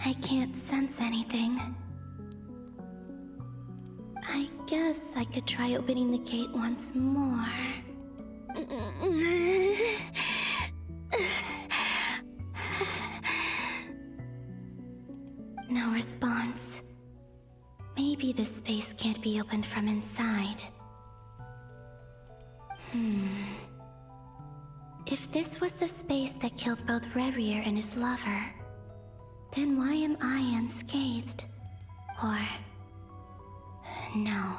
Speaker 6: I can't sense anything. I guess I could try opening the gate once more. No response. Maybe this space can't be opened from inside. If this was the space that killed both Revier and his lover, then why am I unscathed? Or... no,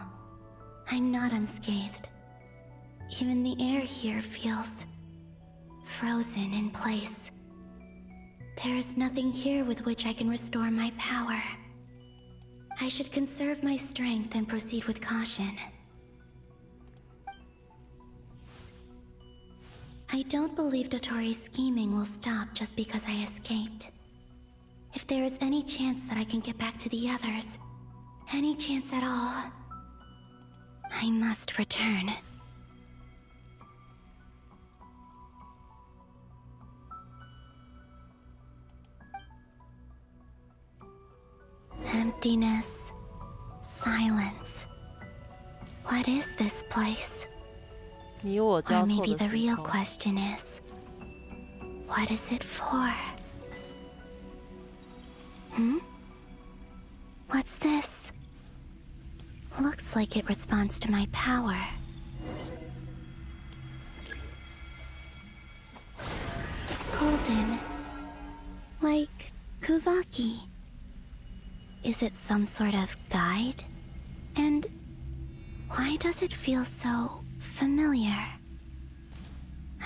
Speaker 6: I'm not unscathed. Even the air here feels... frozen in place. There is nothing here with which I can restore my power. I should conserve my strength and proceed with caution. I don't believe Dotori's scheming will stop just because I escaped. If there is any chance that I can get back to the others, any chance at all, I must return. Emptiness, silence. What is this place? Or maybe the real question is, what is it for? What's this? Looks like it responds to my power. Golden. Like Kuvaki. Is it some sort of guide? And why does it feel so familiar?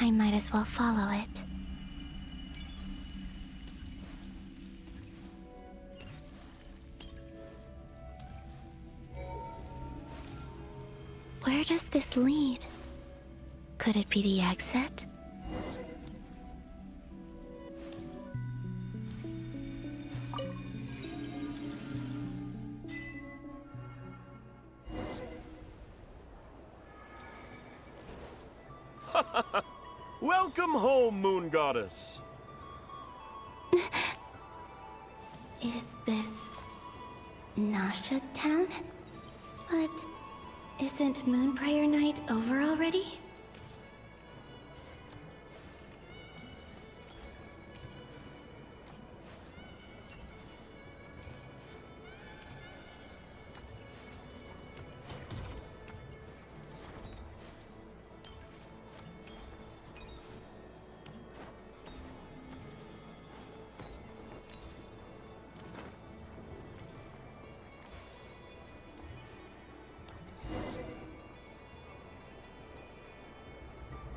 Speaker 6: I might as well follow it. Where does this lead? Could it be the exit?
Speaker 15: Welcome home, Moon Goddess.
Speaker 6: Is this Nasha Town? But isn't Moon Prayer Night over already?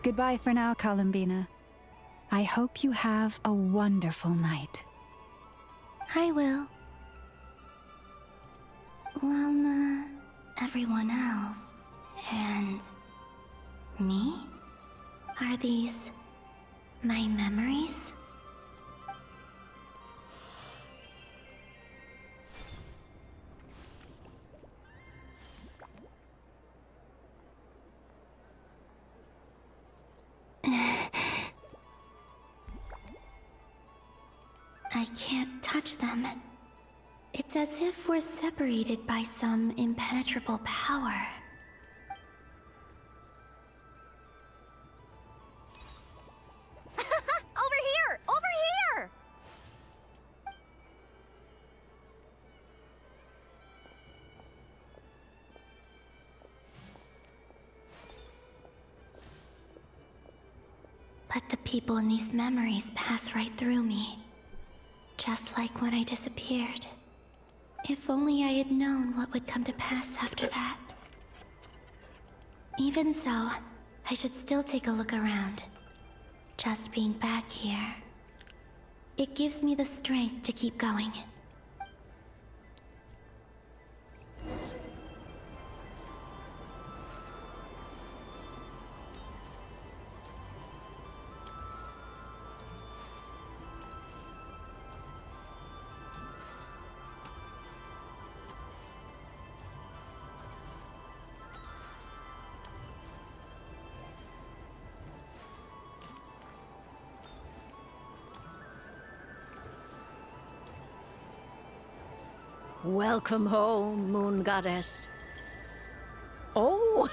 Speaker 5: Goodbye for now, Columbina. I hope you have a wonderful night.
Speaker 6: I will. Lama, everyone else, and me? Are these my memories? I can't touch them. It's as if we're separated by some impenetrable power.
Speaker 16: Over here! Over here!
Speaker 6: But the people in these memories pass right through me. Just like when I disappeared. If only I had known what would come to pass after that. Even so, I should still take a look around. Just being back here, it gives me the strength to keep going.
Speaker 17: Welcome home, Moon Goddess. Oh,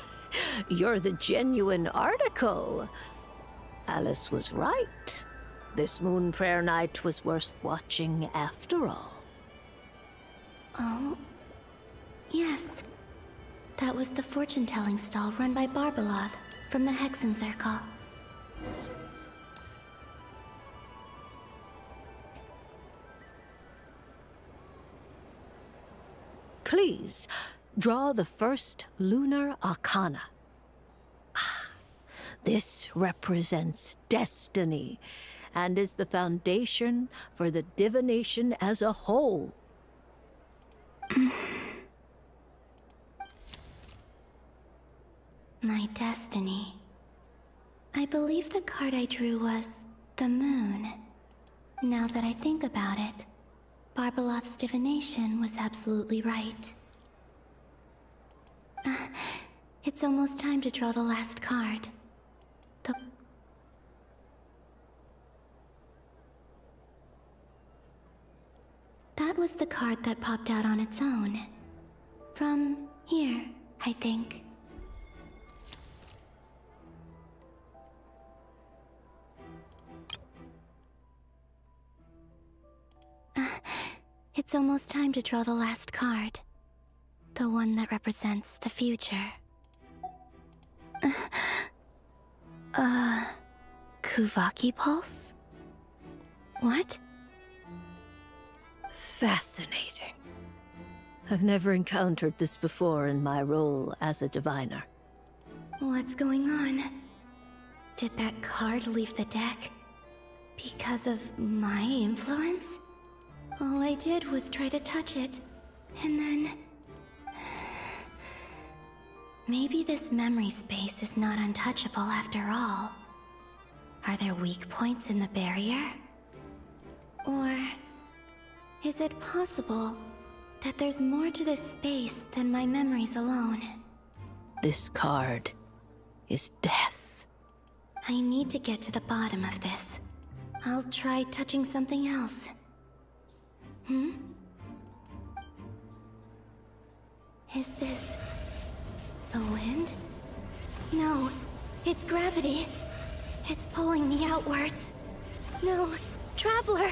Speaker 17: you're the genuine article. Alice was right. This Moon Prayer Night was worth watching after all.
Speaker 6: Oh, yes. That was the fortune-telling stall run by Barbeloth from the Hexen Circle.
Speaker 17: Please, draw the first lunar arcana. This represents destiny and is the foundation for the divination as a whole.
Speaker 6: My destiny. I believe the card I drew was the moon. Now that I think about it, Barbeloth's divination was absolutely right. It's almost time to draw the last card. That was the card that popped out on its own. From here, I think. It's almost time to draw the last card. The one that represents the future. Kuvaki Pulse? What?
Speaker 17: Fascinating. I've never encountered this before in my role as a diviner.
Speaker 6: What's going on? Did that card leave the deck? Because of my influence? All I did was try to touch it, and then...
Speaker 2: Maybe this memory space is not untouchable after all. Are there weak points in the barrier? Or is it possible that there's more to this space than my memories alone?
Speaker 17: This card is death.
Speaker 2: I need to get to the bottom of this. I'll try touching something else. Is this the wind? No, it's gravity. It's pulling me outwards. No, Traveler!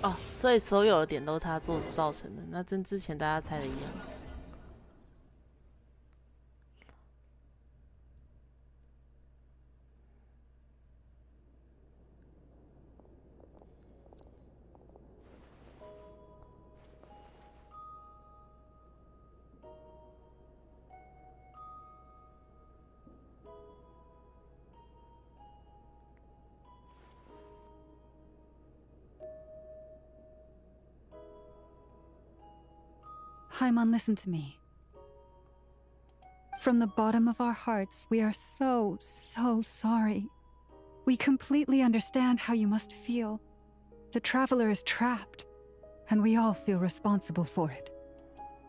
Speaker 1: 哦，所以所有的点都是他造成的，那跟之前大家猜的一样。
Speaker 5: Haimon, listen to me. From the bottom of our hearts, we are so sorry. We completely understand how you must feel. The Traveler is trapped, and we all feel responsible for it.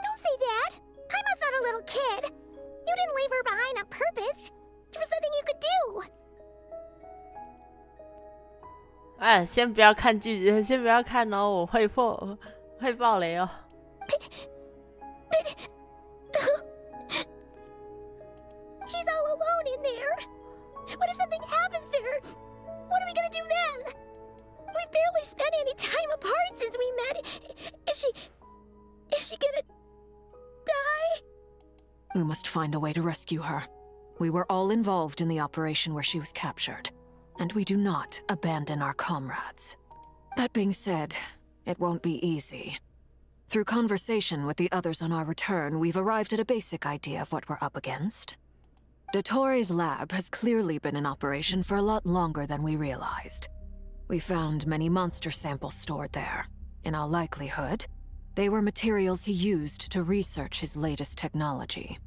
Speaker 6: Don't say that! Haimon's not a little kid! You didn't leave her behind on purpose! There was nothing you could do!
Speaker 1: 哎，先不要看剧，先不要看哦，我会爆雷哦。
Speaker 6: She's all alone in there. What if something happens to her? What are we gonna do then? We've barely spent any time apart since we met. Is she gonna die?
Speaker 4: We must find a way to rescue her. We were all involved in the operation where she was captured, and we do not abandon our comrades. That being said, it won't be easy. Through conversation with the others on our return, we've arrived at a basic idea of what we're up against. Dottore's lab has clearly been in operation for a lot longer than we realized. We found many monster samples stored there. In all likelihood, they were materials he used to research his latest technology.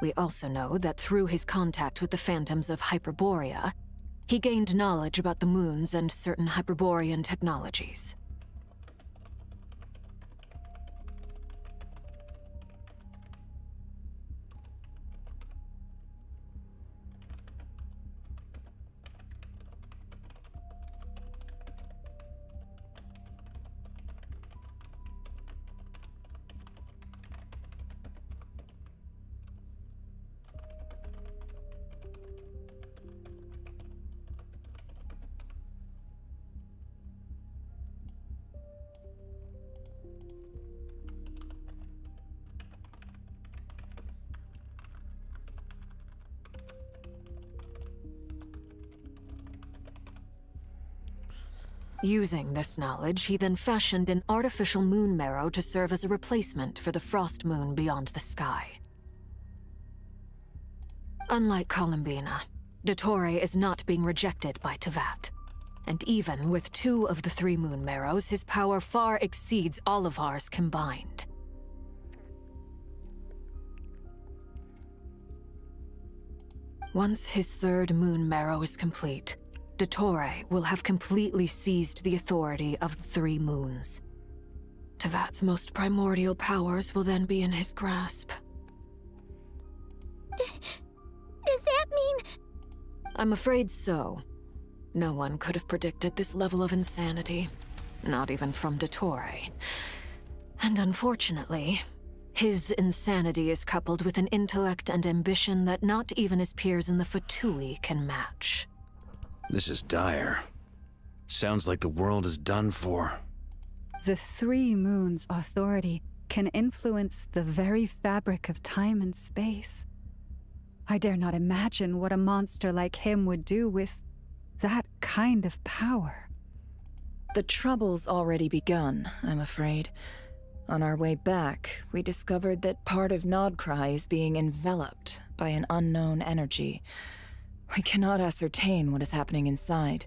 Speaker 4: We also know that through his contact with the phantoms of Hyperborea, he gained knowledge about the moons and certain Hyperborean technologies. Using this knowledge, he then fashioned an artificial moon marrow to serve as a replacement for the frost moon beyond the sky. Unlike Columbina, Dottore is not being rejected by Teyvat. And even with 2 of the 3 moon marrows, his power far exceeds all of ours combined. Once his 3rd moon marrow is complete, Dottore will have completely seized the authority of the 3 moons. Teyvat's most primordial powers will then be in his grasp.
Speaker 6: Does that mean...
Speaker 4: I'm afraid so. No one could have predicted this level of insanity. Not even from Dottore. And unfortunately, his insanity is coupled with an intellect and ambition that not even his peers in the Fatui can match.
Speaker 3: This is dire. Sounds like the world is done for.
Speaker 5: The 3 moons' authority can influence the very fabric of time and space. I dare not imagine what a monster like him would do with that kind of power.
Speaker 9: The trouble's already begun, I'm afraid. On our way back, we discovered that part of Nodcry is being enveloped by an unknown energy. We cannot ascertain what is happening inside.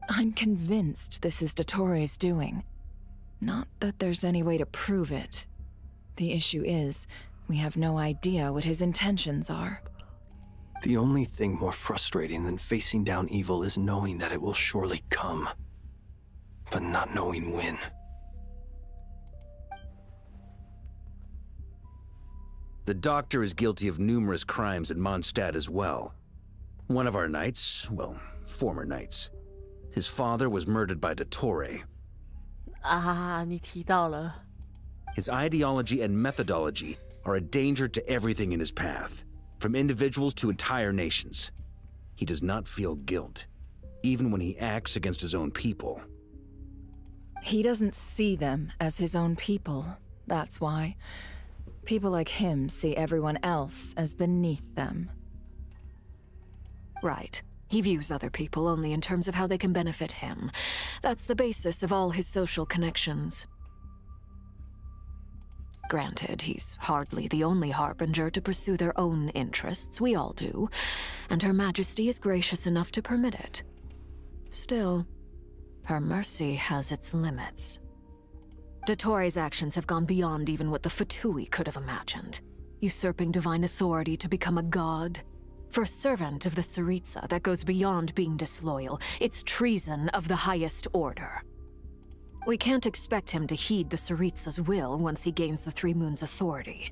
Speaker 9: I'm convinced this is Dottore doing. Not that there's any way to prove it. The issue is, we have no idea what his intentions are.
Speaker 7: The only thing more frustrating than facing down evil is knowing that it will surely come, but not knowing when.
Speaker 3: The doctor is guilty of numerous crimes in Mondstadt as well. One of our knights, well, former knights, his father was murdered by Dottore.
Speaker 1: 你提到了。
Speaker 3: His ideology and methodology are a danger to everything in his path, from individuals to entire nations. He does not feel guilt, even when he acts against his own people.
Speaker 9: He doesn't see them as his own people, that's why. People like him see everyone else as beneath them.
Speaker 4: Right. He views other people only in terms of how they can benefit him. That's the basis of all his social connections. Granted, he's hardly the only Harbinger to pursue their own interests. We all do. And Her Majesty is gracious enough to permit it. Still, her mercy has its limits. Dottore's actions have gone beyond even what the Fatui could have imagined. Usurping divine authority to become a god. For a servant of the Tsaritsa, that goes beyond being disloyal. It's treason of the highest order. We can't expect him to heed the Tsaritsa's will once he gains the Three Moons' authority.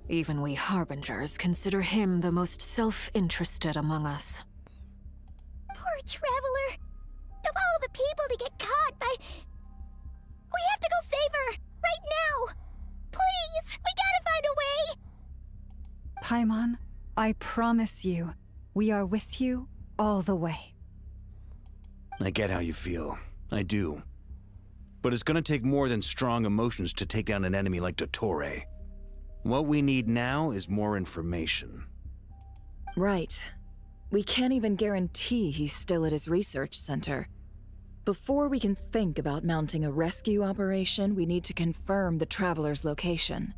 Speaker 4: Even we Harbingers consider him the most self-interested among us.
Speaker 6: Poor Traveler. Of all the people to get caught by... We have to go save her! Right now! Please! We gotta find a way!
Speaker 5: Paimon, I promise you, we are with you all the way.
Speaker 3: I get how you feel. I do. But it's gonna take more than strong emotions to take down an enemy like Dottore. What we need now is more information.
Speaker 9: Right. We can't even guarantee he's still at his research center. Before we can think about mounting a rescue operation, we need to confirm the Traveler's location.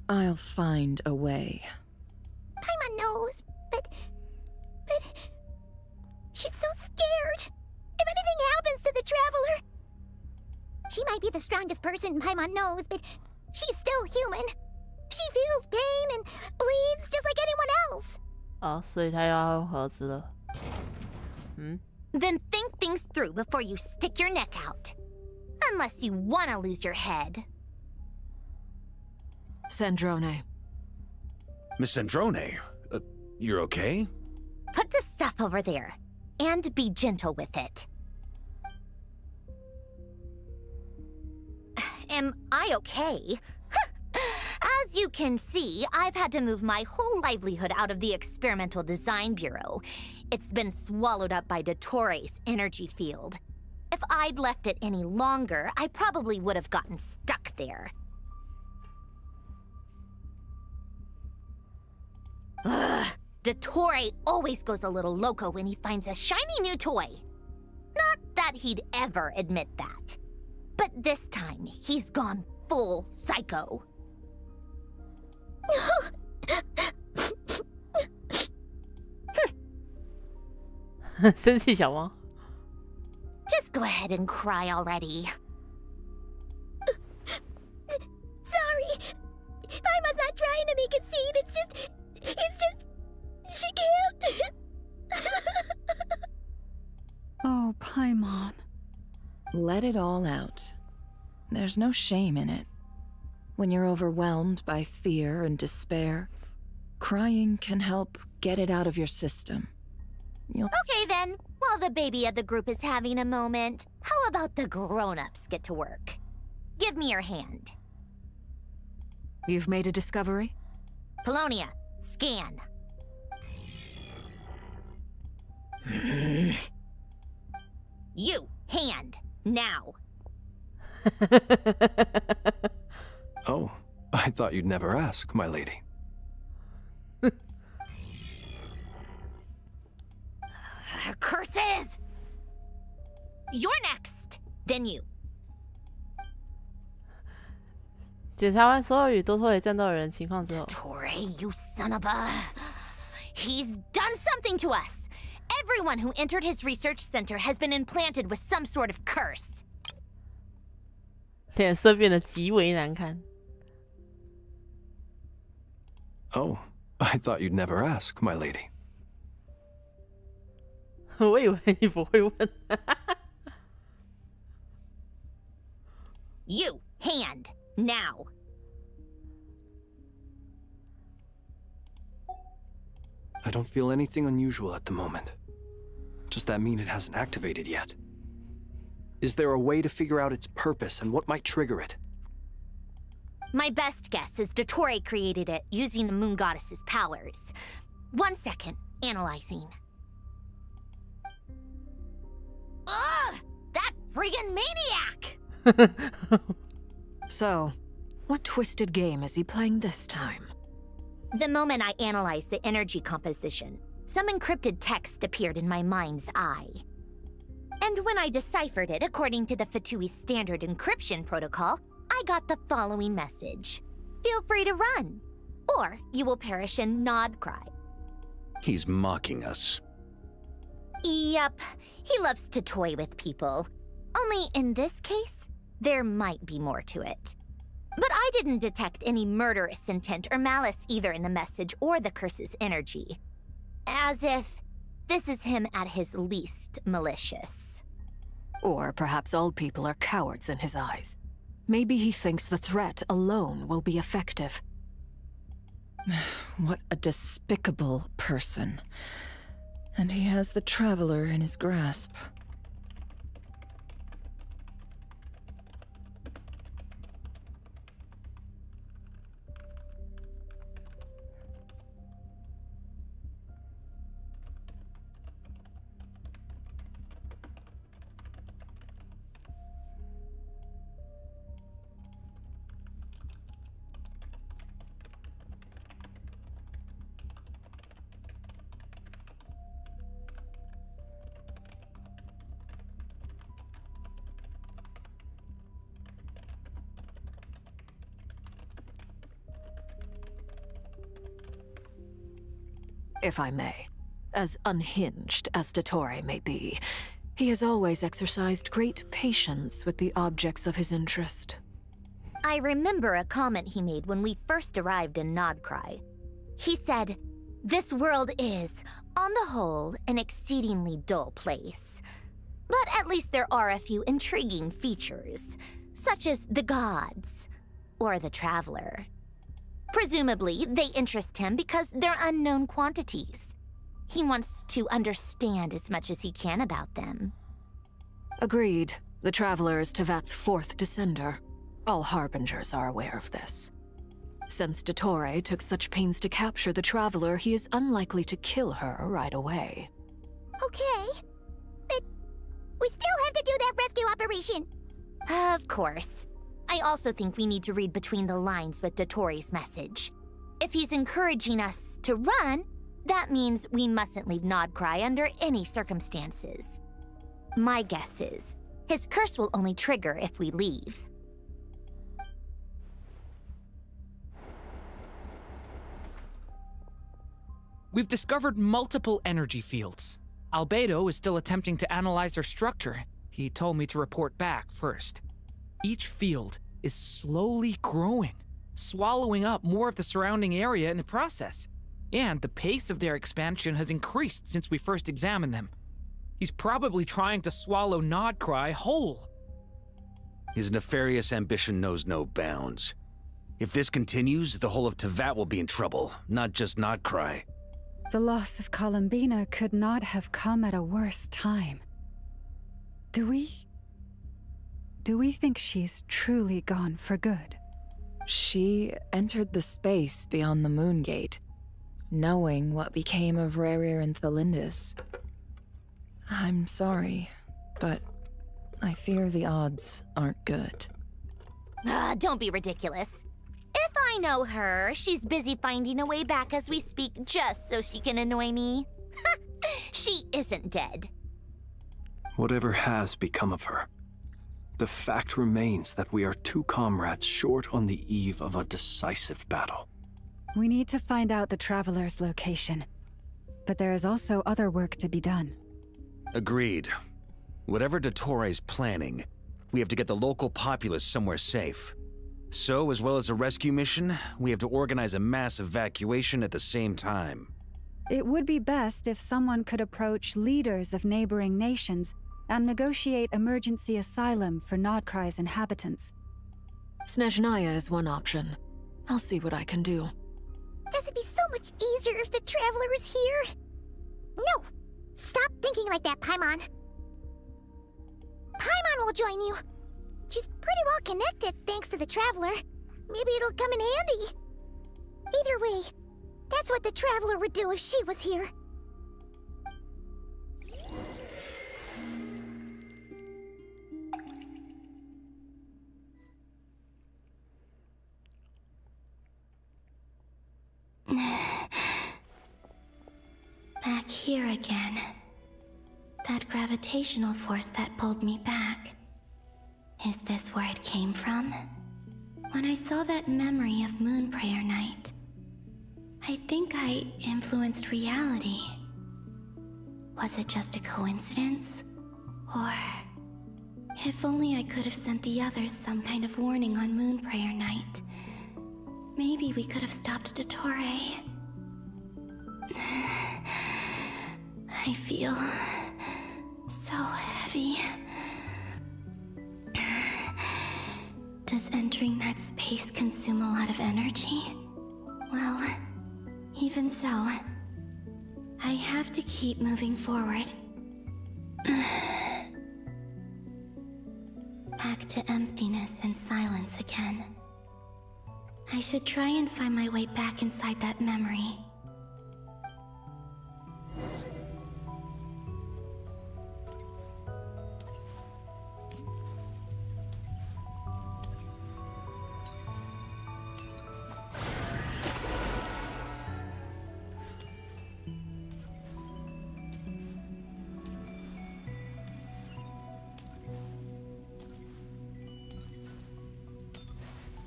Speaker 9: I'll find a way.
Speaker 6: Paimon knows, but... She's so scared. If anything happens to the Traveler... She might be the strongest person Paimon knows, but she's still human. She feels pain and bleeds just like anyone else.
Speaker 1: 所以他要盒子了。
Speaker 6: Then think things through before you stick your neck out. Unless you want to lose your head.
Speaker 4: Sandrone.
Speaker 3: Miss Sandrone, you're okay?
Speaker 6: Put the stuff over there. And be gentle with it. Am I okay? As you can see, I've had to move my whole livelihood out of the Experimental Design Bureau. It's been swallowed up by Dottore's energy field. If I'd left it any longer, I probably would have gotten stuck there. Ugh, Dottore always goes a little loco when he finds a shiny new toy. Not that he'd ever admit that. But this time, he's gone full psycho.
Speaker 1: 生气小猫。
Speaker 6: Just go ahead and cry already. Sorry. Paimon's not trying to make it seem. It's just... She can't.
Speaker 5: Oh, Paimon.
Speaker 9: Let it all out. There's no shame in it. When you're overwhelmed by fear and despair, crying can help get it out of your system.
Speaker 6: Okay then, while the baby of the group is having a moment, how about the grown-ups get to work? Give me your hand.
Speaker 4: You've made a discovery?
Speaker 6: Polonia, scan. You, hand, now.
Speaker 7: Oh, I thought you'd never ask, my lady.
Speaker 6: Curses! You're next, then you.
Speaker 1: 检查完所有与多托雷战斗的人情况之后
Speaker 6: Torre, you son of a... He's done something to us! Everyone who entered his research center has been implanted with some sort of curse.
Speaker 1: 脸色变得极为难看。
Speaker 7: Oh, I thought you'd never ask, my lady.
Speaker 1: 我以为你不会问。
Speaker 6: You, hand, now.
Speaker 7: I don't feel anything unusual at the moment. Does that mean it hasn't activated yet? Is there a way to figure out its purpose and what might trigger it?
Speaker 6: My best guess is Dottore created it using the Moon Goddess's powers. 1 second, analyzing. Ugh! That friggin' maniac!
Speaker 4: So, what twisted game is he playing this time?
Speaker 6: The moment I analyzed the energy composition, some encrypted text appeared in my mind's eye. And when I deciphered it according to the Fatui standard encryption protocol, I got the following message. Feel free to run, or you will perish in nod cry.
Speaker 3: He's mocking us.
Speaker 6: Yep, he loves to toy with people. Only in this case, there might be more to it. But I didn't detect any murderous intent or malice either in the message or the curse's energy. As if this is him at his least malicious.
Speaker 4: Or perhaps all people are cowards in his eyes. Maybe he thinks the threat alone will be effective.
Speaker 9: What a despicable person. And he has the Traveler in his grasp.
Speaker 4: If I may. As unhinged as Dottore may be, he has always exercised great patience with the objects of his interest.
Speaker 6: I remember a comment he made when we first arrived in Nodcry. He said, "This world is, on the whole, an exceedingly dull place. But at least there are a few intriguing features, such as the gods, or the Traveler. Presumably, they interest him because they're unknown quantities. He wants to understand as much as he can about them."
Speaker 4: Agreed. The Traveler is Tevat's 4th descender. All Harbingers are aware of this. Since Dottore took such pains to capture the Traveler, he is unlikely to kill her right away.
Speaker 6: Okay. But we still have to do that rescue operation. Of course. I also think we need to read between the lines with Dottore's message. If he's encouraging us to run, that means we mustn't leave Nodcry under any circumstances. My guess is, his curse will only trigger if we leave.
Speaker 18: We've discovered multiple energy fields. Albedo is still attempting to analyze their structure. He told me to report back first. Each field is slowly growing, swallowing up more of the surrounding area in the process. And the pace of their expansion has increased since we first examined them. He's probably trying to swallow Nodcry whole.
Speaker 3: His nefarious ambition knows no bounds. If this continues, the whole of Tevat will be in trouble, not just Nodcry.
Speaker 5: The loss of Columbina could not have come at a worse time. Do we think she's truly gone for good?
Speaker 9: She entered the space beyond the Moon Gate, knowing what became of Rerir and Thelindis. I'm sorry, but I fear the odds aren't good.
Speaker 6: Don't be ridiculous. If I know her, she's busy finding a way back as we speak just so she can annoy me. She isn't dead.
Speaker 7: Whatever has become of her, the fact remains that we are two comrades short on the eve of a decisive battle.
Speaker 5: We need to find out the Traveler's location. But there is also other work to be done.
Speaker 3: Agreed. Whatever Dottore planning, we have to get the local populace somewhere safe. So, as well as a rescue mission, we have to organize a mass evacuation at the same time.
Speaker 5: It would be best if someone could approach leaders of neighboring nations and negotiate emergency asylum for Nodcry's inhabitants.
Speaker 4: Snezhnaya is one option. I'll see what I can do.
Speaker 6: This would be so much easier if the Traveler was here. No! Stop thinking like that, Paimon. Paimon will join you. She's pretty well connected thanks to the Traveler. Maybe it'll come in handy. Either way, that's what the Traveler would do if she was here.
Speaker 19: Back here again. That gravitational force that pulled me back. Is this where it came from? When I saw that memory of Moon Prayer Night, I think I influenced reality. Was it just a coincidence? Or... if only I could have sent the others some kind of warning on Moon Prayer Night. Maybe we could have stopped Dottore. I feel so heavy. Does entering that space consume a lot of energy? Well, even so, I have to keep moving forward. Back to emptiness and silence again. I should try and find my way back inside that memory.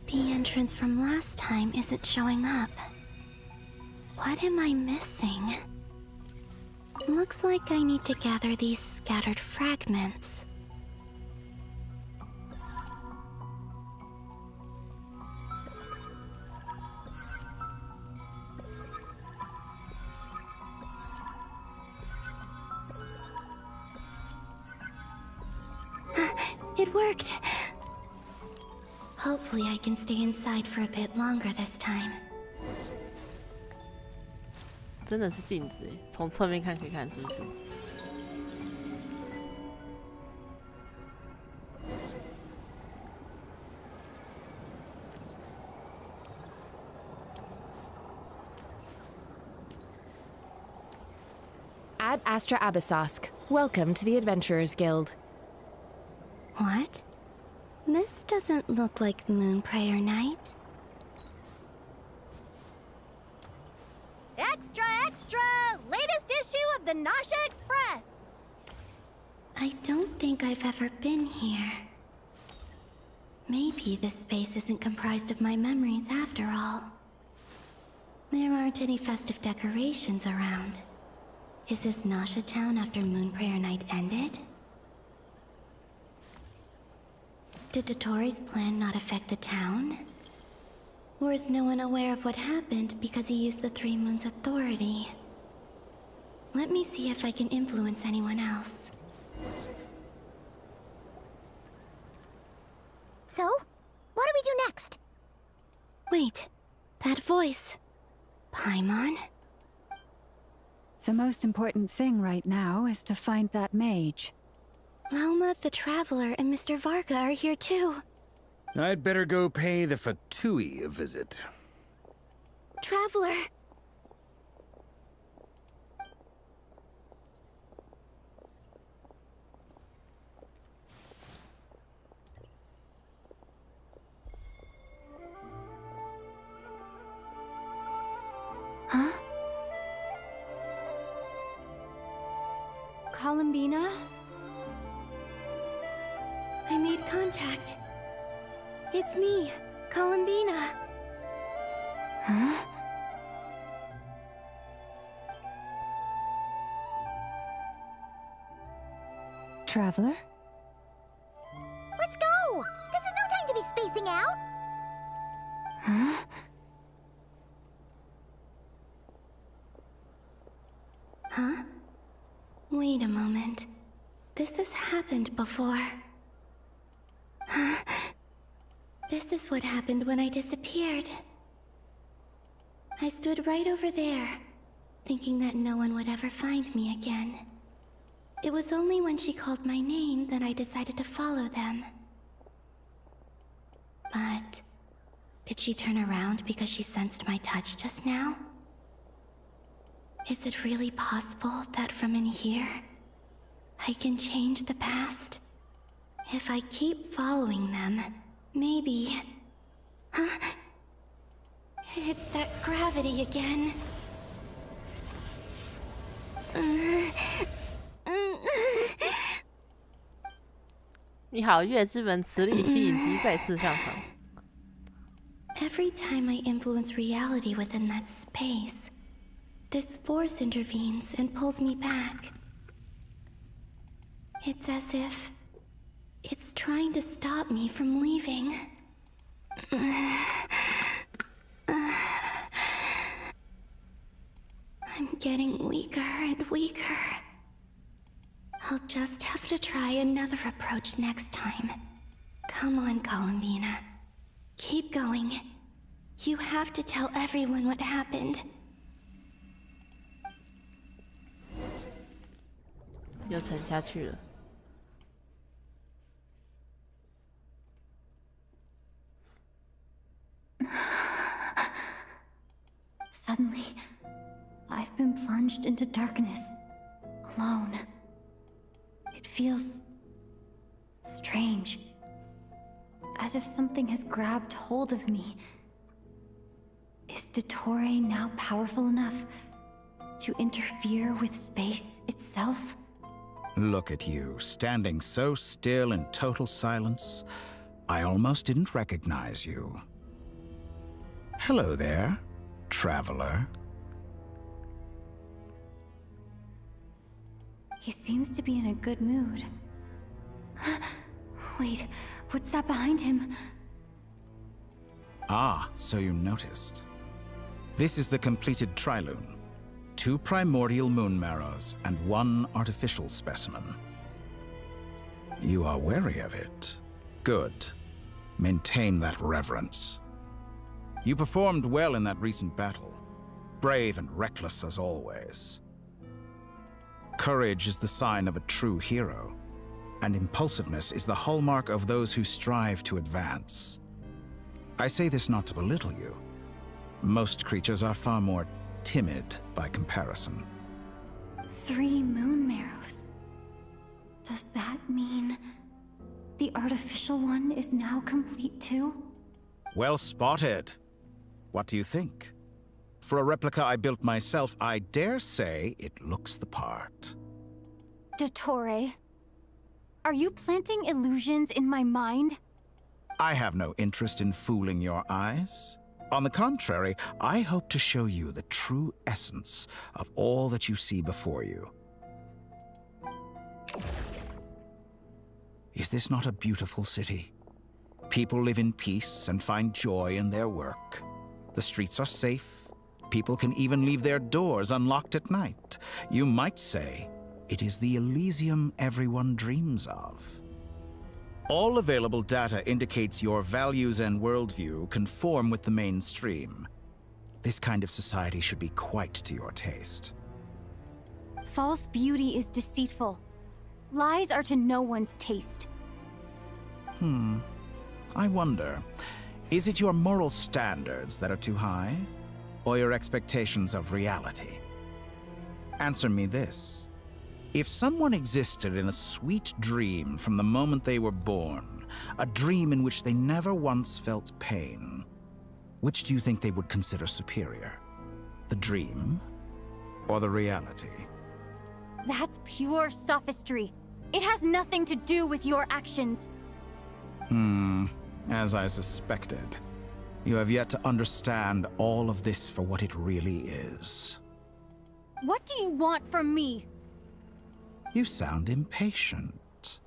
Speaker 19: The entrance from last time isn't showing up. What am I missing? Looks like I need to gather these scattered fragments. It worked! Hopefully I can stay inside for a bit longer this time.
Speaker 1: 真的是镜子耶，从侧面看可以看出是镜子。
Speaker 20: Ad Astra Abyssosk, welcome to the Adventurers Guild.
Speaker 19: What? This doesn't look like Moon Prayer Night.
Speaker 16: Extra, extra! Latest issue of the Nasha Express!
Speaker 19: I don't think I've ever been here. Maybe this space isn't comprised of my memories after all. There aren't any festive decorations around. Is this Nasha town after Moon Prayer Night ended? Did Dottore's plan not affect the town? Or is no one aware of what happened because he used the Three Moons' authority? Let me see if I can influence anyone else.
Speaker 6: So, what do we do next?
Speaker 19: Wait, that voice. Paimon?
Speaker 5: The most important thing right now is to find that mage.
Speaker 19: Lauma the Traveler and Mr. Varga are here too.
Speaker 3: I'd better go pay the Fatui a visit.
Speaker 19: Traveler!
Speaker 2: Huh? Columbina?
Speaker 19: I made contact. It's me, Columbina.
Speaker 5: Huh? Traveler?
Speaker 16: Let's go! This is no time to be spacing out!
Speaker 5: Huh?
Speaker 19: Huh? Wait a moment. This has happened before. Huh? This is what happened when I disappeared. I stood right over there, thinking that no one would ever find me again. It was only when she called my name that I decided to follow them. But did she turn around because she sensed my touch just now? Is it really possible that from in here, I can change the past? If I keep following them, maybe... Huh? It's that gravity again.
Speaker 1: 你好，月之门磁力吸引机再次上场。
Speaker 19: Every time I influence reality within that space, this force intervenes and pulls me back. It's as if it's trying to stop me from leaving. I'm getting weaker and weaker. I'll just have to try another approach next time. Come on, Columbina. Keep going. You have to tell everyone what happened.
Speaker 1: 又沉下去了。
Speaker 2: Suddenly, I've been plunged into darkness, alone. It feels strange, as if something has grabbed hold of me. Is Dottore now powerful enough to interfere with space itself?
Speaker 13: Look at you, standing so still in total silence. I almost didn't recognize you. Hello there, traveler.
Speaker 2: He seems to be in a good mood. Wait, what's that behind him?
Speaker 13: Ah, so you noticed. This is the completed trilune. 2 primordial moon marrows and 1 artificial specimen. You are wary of it. Good. Maintain that reverence. You performed well in that recent battle. Brave and reckless as always. Courage is the sign of a true hero, and impulsiveness is the hallmark of those who strive to advance. I say this not to belittle you. Most creatures are far more timid by comparison.
Speaker 2: 3 moon marrows. Does that mean the artificial one is now complete too?
Speaker 13: Well spotted. What do you think? For a replica I built myself, I dare say it looks the part.
Speaker 2: Dottore, are you planting illusions in my mind?
Speaker 13: I have no interest in fooling your eyes. On the contrary, I hope to show you the true essence of all that you see before you. Is this not a beautiful city? People live in peace and find joy in their work. The streets are safe. People can even leave their doors unlocked at night. You might say it is the Elysium everyone dreams of. All available data indicates your values and worldview conform with the mainstream. This kind of society should be quite to your taste.
Speaker 2: False beauty is deceitful. Lies are to no one's taste.
Speaker 13: I wonder, is it your moral standards that are too high, or your expectations of reality? Answer me this. If someone existed in a sweet dream from the moment they were born, a dream in which they never once felt pain, which do you think they would consider superior? The dream or the reality?
Speaker 2: That's pure sophistry. It has nothing to do with your actions.
Speaker 13: As I suspected. You have yet to understand all of this for what it really is.
Speaker 2: What do you want from me?
Speaker 13: You sound impatient.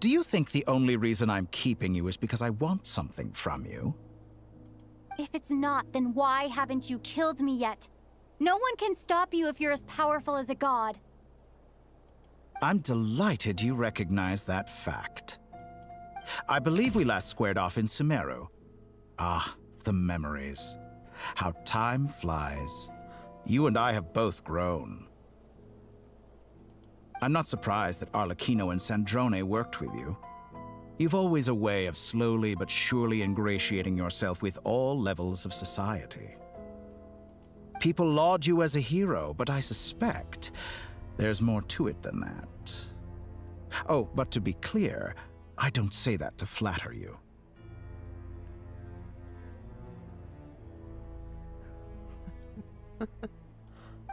Speaker 13: Do you think the only reason I'm keeping you is because I want something from you?
Speaker 2: If it's not, then why haven't you killed me yet? No one can stop you if you're as powerful as a god.
Speaker 13: I'm delighted you recognize that fact. I believe we last squared off in Sumeru. Ah, the memories. How time flies. You and I have both grown. I'm not surprised that Arlecchino and Sandrone worked with you. You've always a way of slowly but surely ingratiating yourself with all levels of society. People laud you as a hero, but I suspect there's more to it than that. Oh, but to be clear, I don't say that to flatter you.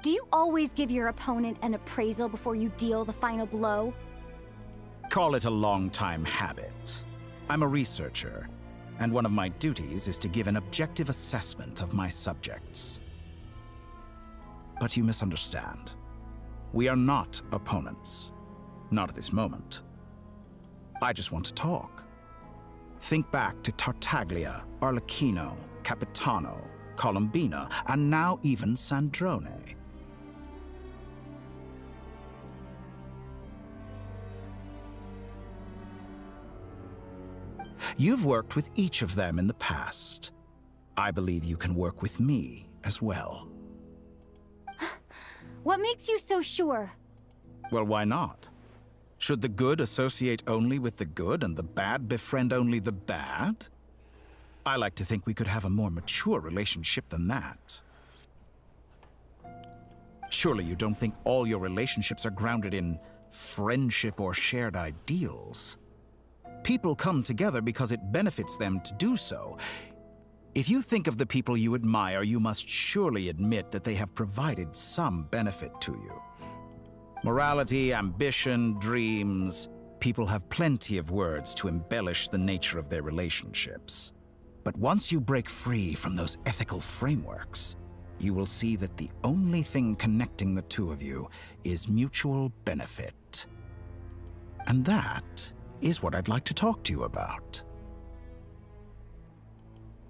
Speaker 2: Do you always give your opponent an appraisal before you deal the final blow?
Speaker 13: Call it a long-time habit. I'm a researcher, and one of my duties is to give an objective assessment of my subjects. But you misunderstand. We are not opponents. Not at this moment. I just want to talk. Think back to Tartaglia, Arlecchino, Capitano, Colombina, and now even Sandrone. You've worked with each of them in the past. I believe you can work with me as well.
Speaker 2: What makes you so sure?
Speaker 13: Well, why not? Should the good associate only with the good and the bad befriend only the bad? I like to think we could have a more mature relationship than that. Surely you don't think all your relationships are grounded in friendship or shared ideals? People come together because it benefits them to do so. If you think of the people you admire, you must surely admit that they have provided some benefit to you. Morality, ambition, dreams. People have plenty of words to embellish the nature of their relationships. But once you break free from those ethical frameworks, you will see that the only thing connecting the two of you is mutual benefit. And that is what I'd like to talk to you about.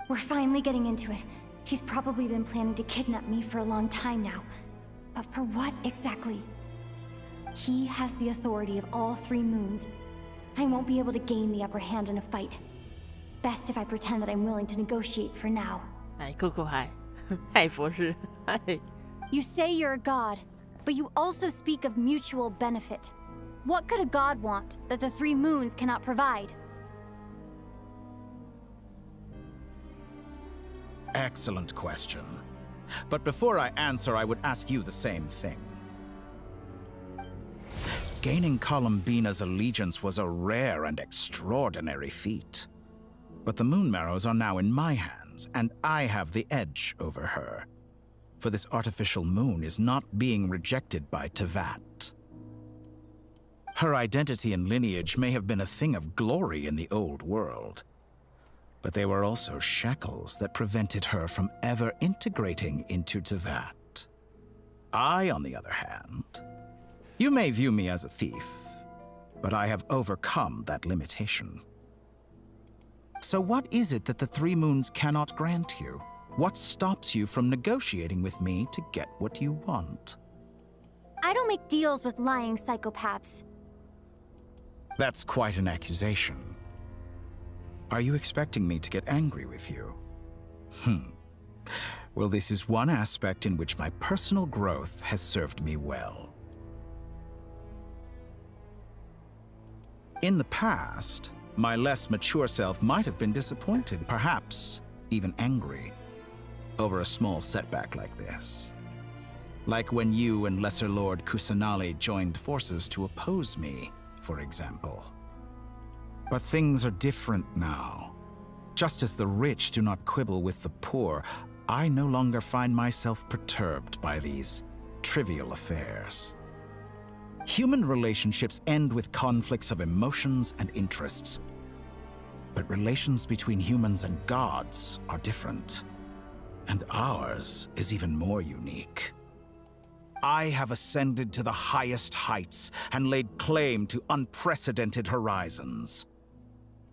Speaker 2: We're finally getting into it. He's probably been planning to kidnap me for a long time now. But for what exactly? He has the authority of all three moons. I won't be able to gain the upper hand in a fight. Best if I pretend that I'm willing to negotiate for now.
Speaker 1: Hi, Coco, hi. Hi, 博士. Hi.
Speaker 2: You say you're a god, but you also speak of mutual benefit. What could a god want that the three moons cannot provide?
Speaker 13: Excellent question. But before I answer, I would ask you the same thing. Gaining Colombina's allegiance was a rare and extraordinary feat. But the Moon Marrows are now in my hands, and I have the edge over her. For this artificial moon is not being rejected by Teyvat. Her identity and lineage may have been a thing of glory in the old world, but they were also shackles that prevented her from ever integrating into Teyvat. I, on the other hand, you may view me as a thief, but I have overcome that limitation. So what is it that the Three Moons cannot grant you? What stops you from negotiating with me to get what you want?
Speaker 2: I don't make deals with lying psychopaths.
Speaker 13: That's quite an accusation. Are you expecting me to get angry with you? Well, this is one aspect in which my personal growth has served me well. In the past, my less mature self might have been disappointed, perhaps even angry, over a small setback like this. Like when you and Lesser Lord Kusanali joined forces to oppose me, for example. But things are different now. Just as the rich do not quibble with the poor, I no longer find myself perturbed by these trivial affairs. Human relationships end with conflicts of emotions and interests. But relations between humans and gods are different. And ours is even more unique. I have ascended to the highest heights and laid claim to unprecedented horizons.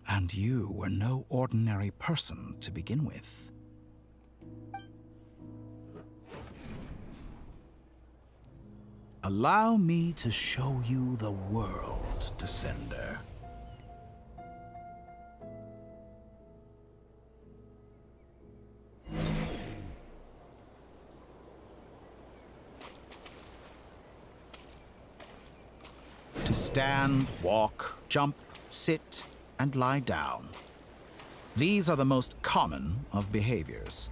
Speaker 13: And you were no ordinary person to begin with. Allow me to show you the world, Descender. To stand, walk, jump, sit, and lie down. These are the most common of behaviors.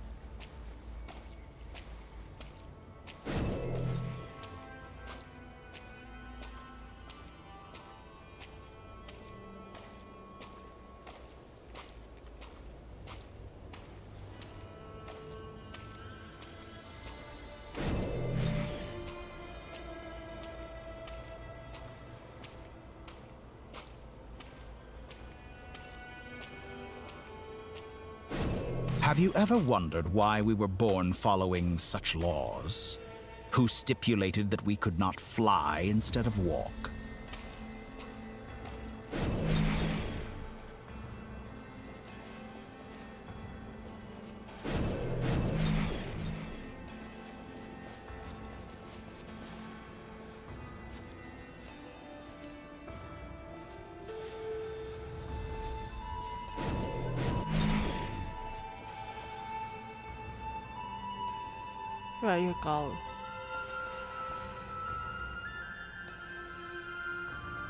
Speaker 13: Have you ever wondered why we were born following such laws? Who stipulated that we could not fly instead of walk?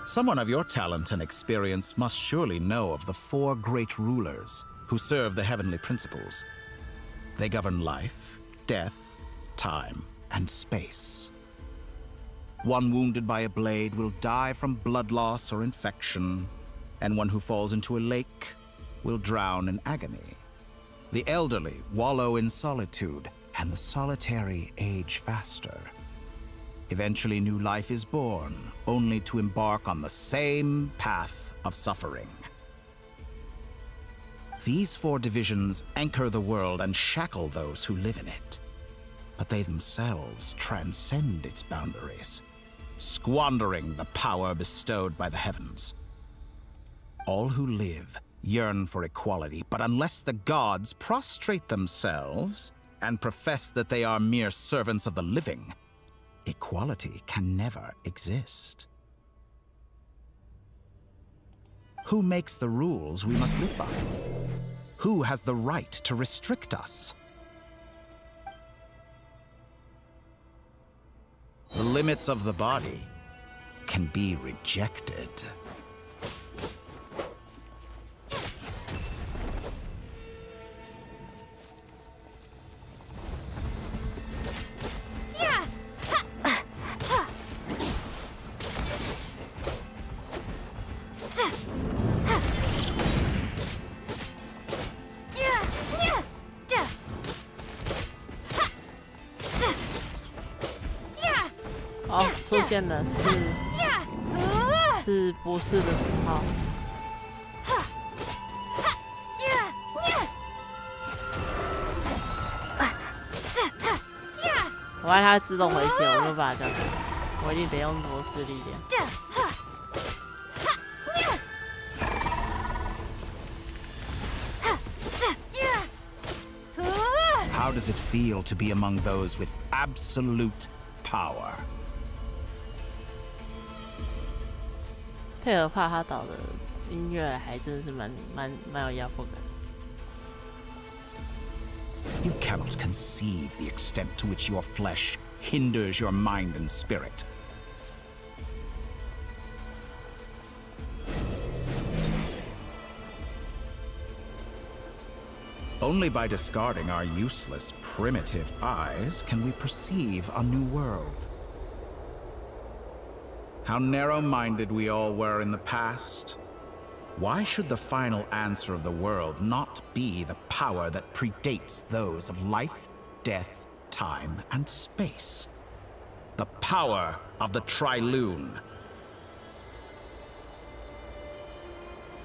Speaker 13: Someone of your talent and experience must surely know of the 4 great rulers who serve the heavenly principles. They govern life, death, time, and space. One wounded by a blade will die from blood loss or infection, and one who falls into a lake will drown in agony. The elderly wallow in solitude, and the solitary age faster. Eventually, new life is born, only to embark on the same path of suffering. These 4 divisions anchor the world and shackle those who live in it. But they themselves transcend its boundaries, squandering the power bestowed by the heavens. All who live yearn for equality, but unless the gods prostrate themselves and profess that they are mere servants of the living, equality can never exist. Who makes the rules we must live by? Who has the right to restrict us? The limits of the body can be rejected.
Speaker 1: 现的是博士的符号。我发现它自动回血，我就把它叫出来。我一定得用博士力量。
Speaker 13: How does it feel to be among those with absolute power?
Speaker 1: 佩尔帕哈岛的音乐还真是蛮有压迫感。
Speaker 13: You cannot conceive the extent to which your flesh hinders your mind and spirit. Only by discarding our useless, primitive eyes can we perceive a new world. How narrow-minded we all were in the past. Why should the final answer of the world not be the power that predates those of life, death, time, and space? The power of the Trilune.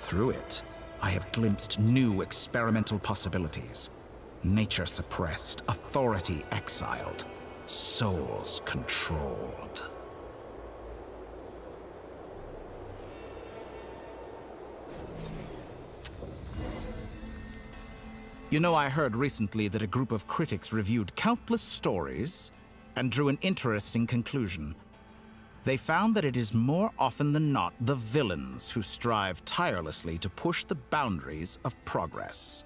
Speaker 13: Through it, I have glimpsed new experimental possibilities. Nature suppressed, authority exiled, souls controlled. You know, I heard recently that a group of critics reviewed countless stories and drew an interesting conclusion. They found that it is more often than not the villains who strive tirelessly to push the boundaries of progress.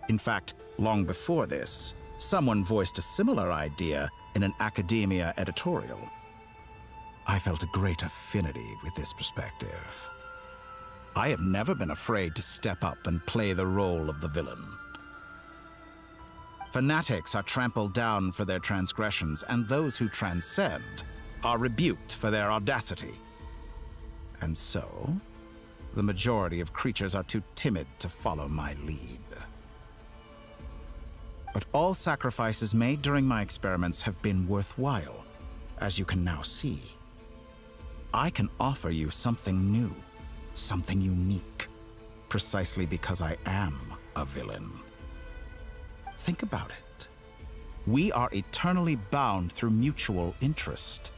Speaker 13: In fact, long before this, someone voiced a similar idea in an academia editorial. I felt a great affinity with this perspective. I have never been afraid to step up and play the role of the villain. Fanatics are trampled down for their transgressions, and those who transcend are rebuked for their audacity. And so, the majority of creatures are too timid to follow my lead. But all sacrifices made during my experiments have been worthwhile, as you can now see. I can offer you something new, something unique, precisely because I am a villain. Think about it. We are eternally bound through mutual interest.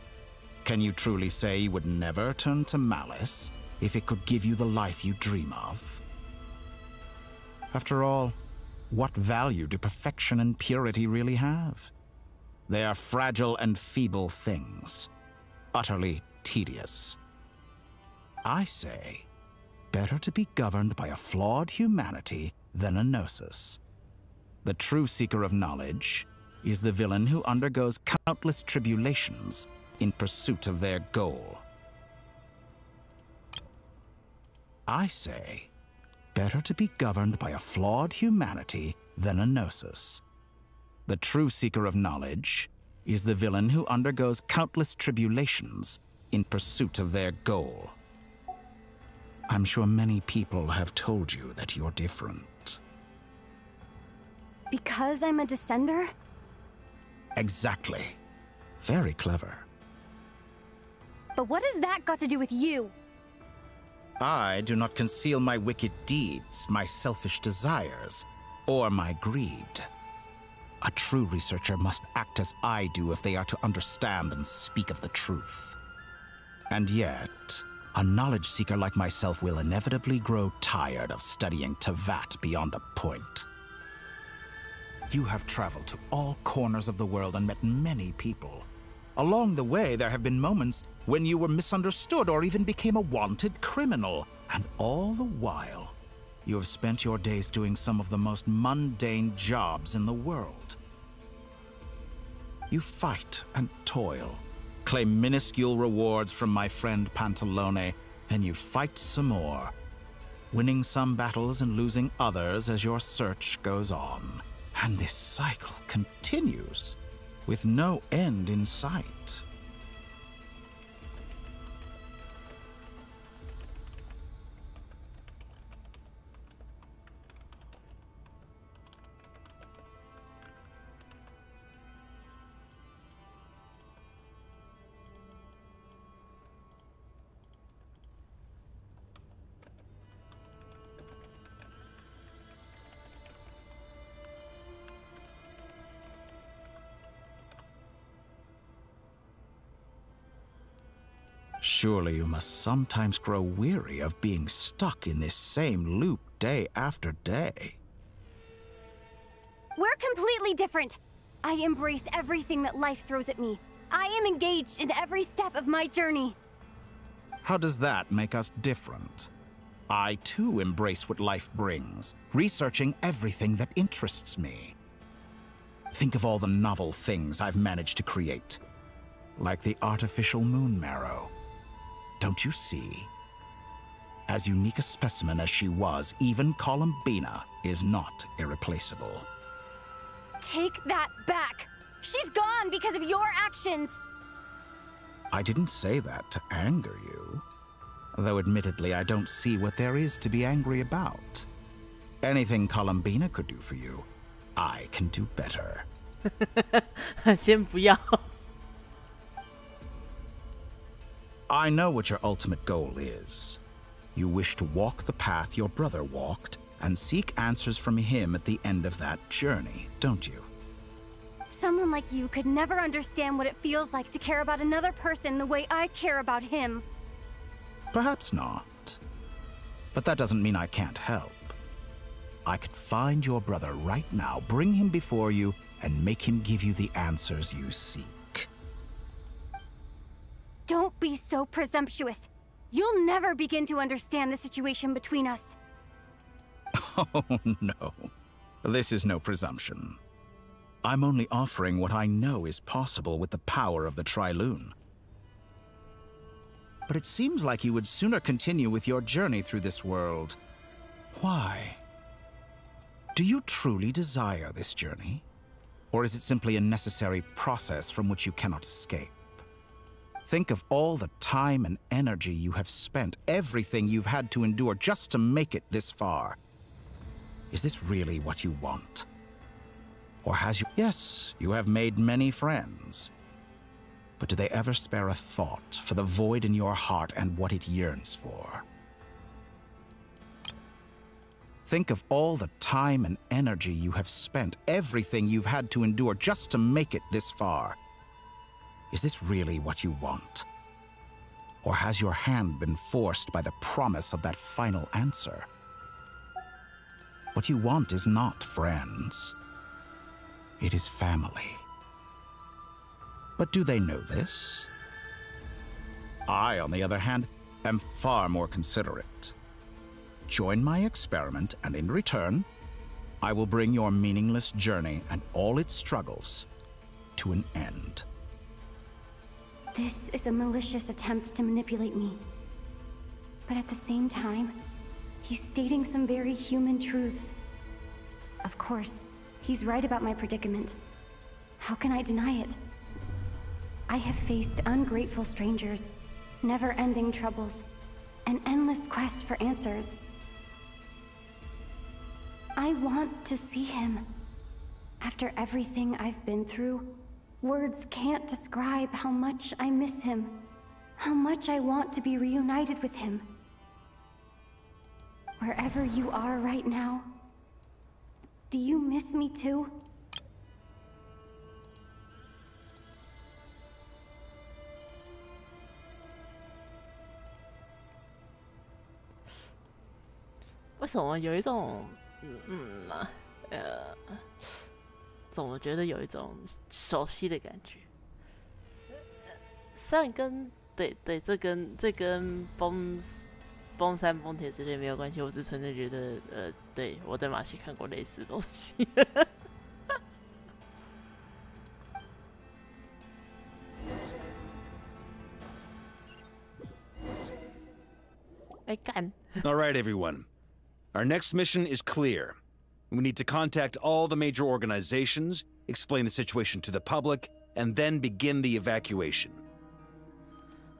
Speaker 13: Can you truly say you would never turn to malice if it could give you the life you dream of? After all, what value do perfection and purity really have? They are fragile and feeble things, utterly tedious. I say, better to be governed by a flawed humanity than a gnosis. The true seeker of knowledge is the villain who undergoes countless tribulations in pursuit of their goal. I say, better to be governed by a flawed humanity than a gnosis. The true seeker of knowledge is the villain who undergoes countless tribulations in pursuit of their goal. I'm sure many people have told you that you're different.
Speaker 2: Because I'm a descender?
Speaker 13: Exactly. Very clever.
Speaker 2: But what has that got to do with you?
Speaker 13: I do not conceal my wicked deeds, my selfish desires, or my greed. A true researcher must act as I do if they are to understand and speak of the truth. And yet, a knowledge seeker like myself will inevitably grow tired of studying Teyvat beyond a point. You have traveled to all corners of the world and met many people. Along the way, there have been moments when you were misunderstood or even became a wanted criminal. And all the while, you have spent your days doing some of the most mundane jobs in the world. You fight and toil, claim minuscule rewards from my friend Pantalone, then you fight some more, winning some battles and losing others as your search goes on. And this cycle continues, with no end in sight. Surely you must sometimes grow weary of being stuck in this same loop day after day.
Speaker 2: We're completely different. I embrace everything that life throws at me. I am engaged in every step of my journey.
Speaker 13: How does that make us different? I too embrace what life brings, researching everything that interests me. Think of all the novel things I've managed to create, like the artificial moon marrow. Don't you see? As unique a specimen as she was, even Columbina is not irreplaceable.
Speaker 2: Take that back! She's gone because of your actions!
Speaker 13: I didn't say that to anger you. Though admittedly, I don't see what there is to be angry about. Anything Columbina could do for you, I can do better.
Speaker 1: 先不要。
Speaker 13: I know what your ultimate goal is. You wish to walk the path your brother walked and seek answers from him at the end of that journey, don't you?
Speaker 2: Someone like you could never understand what it feels like to care about another person the way I care about him.
Speaker 13: Perhaps not. But that doesn't mean I can't help. I could find your brother right now, bring him before you, and make him give you the answers you seek.
Speaker 2: Don't be so presumptuous. You'll never begin to understand the situation between us.
Speaker 13: Oh, no. This is no presumption. I'm only offering what I know is possible with the power of the Trilune. But it seems like you would sooner continue with your journey through this world. Why? Do you truly desire this journey? Or is it simply a necessary process from which you cannot escape? Think of all the time and energy you have spent, everything you've had to endure just to make it this far. Is this really what you want? Or has you... Yes, you have made many friends. But do they ever spare a thought for the void in your heart and what it yearns for? Think of all the time and energy you have spent, everything you've had to endure just to make it this far. Is this really what you want? Or has your hand been forced by the promise of that final answer? What you want is not friends. It is family. But do they know this? I, on the other hand, am far more considerate. Join my experiment, and in return, I will bring your meaningless journey and all its struggles to an end.
Speaker 2: This is a malicious attempt to manipulate me. But at the same time, he's stating some very human truths. Of course, he's right about my predicament. How can I deny it? I have faced ungrateful strangers, never-ending troubles, an endless quest for answers. I want to see him. After everything I've been through, words can't describe how much I miss him, how much I want to be reunited with him. Wherever you are right now, do you miss me too?
Speaker 1: 为什么有一种总觉得有一种熟悉的感觉？虽然跟这跟崩山崩铁之类没有关系，我是纯粹觉得对，我在马戏看过类似的东西。哎干！
Speaker 3: All right, everyone. Our next mission is clear. We need to contact all the major organizations, explain the situation to the public, and then begin the evacuation.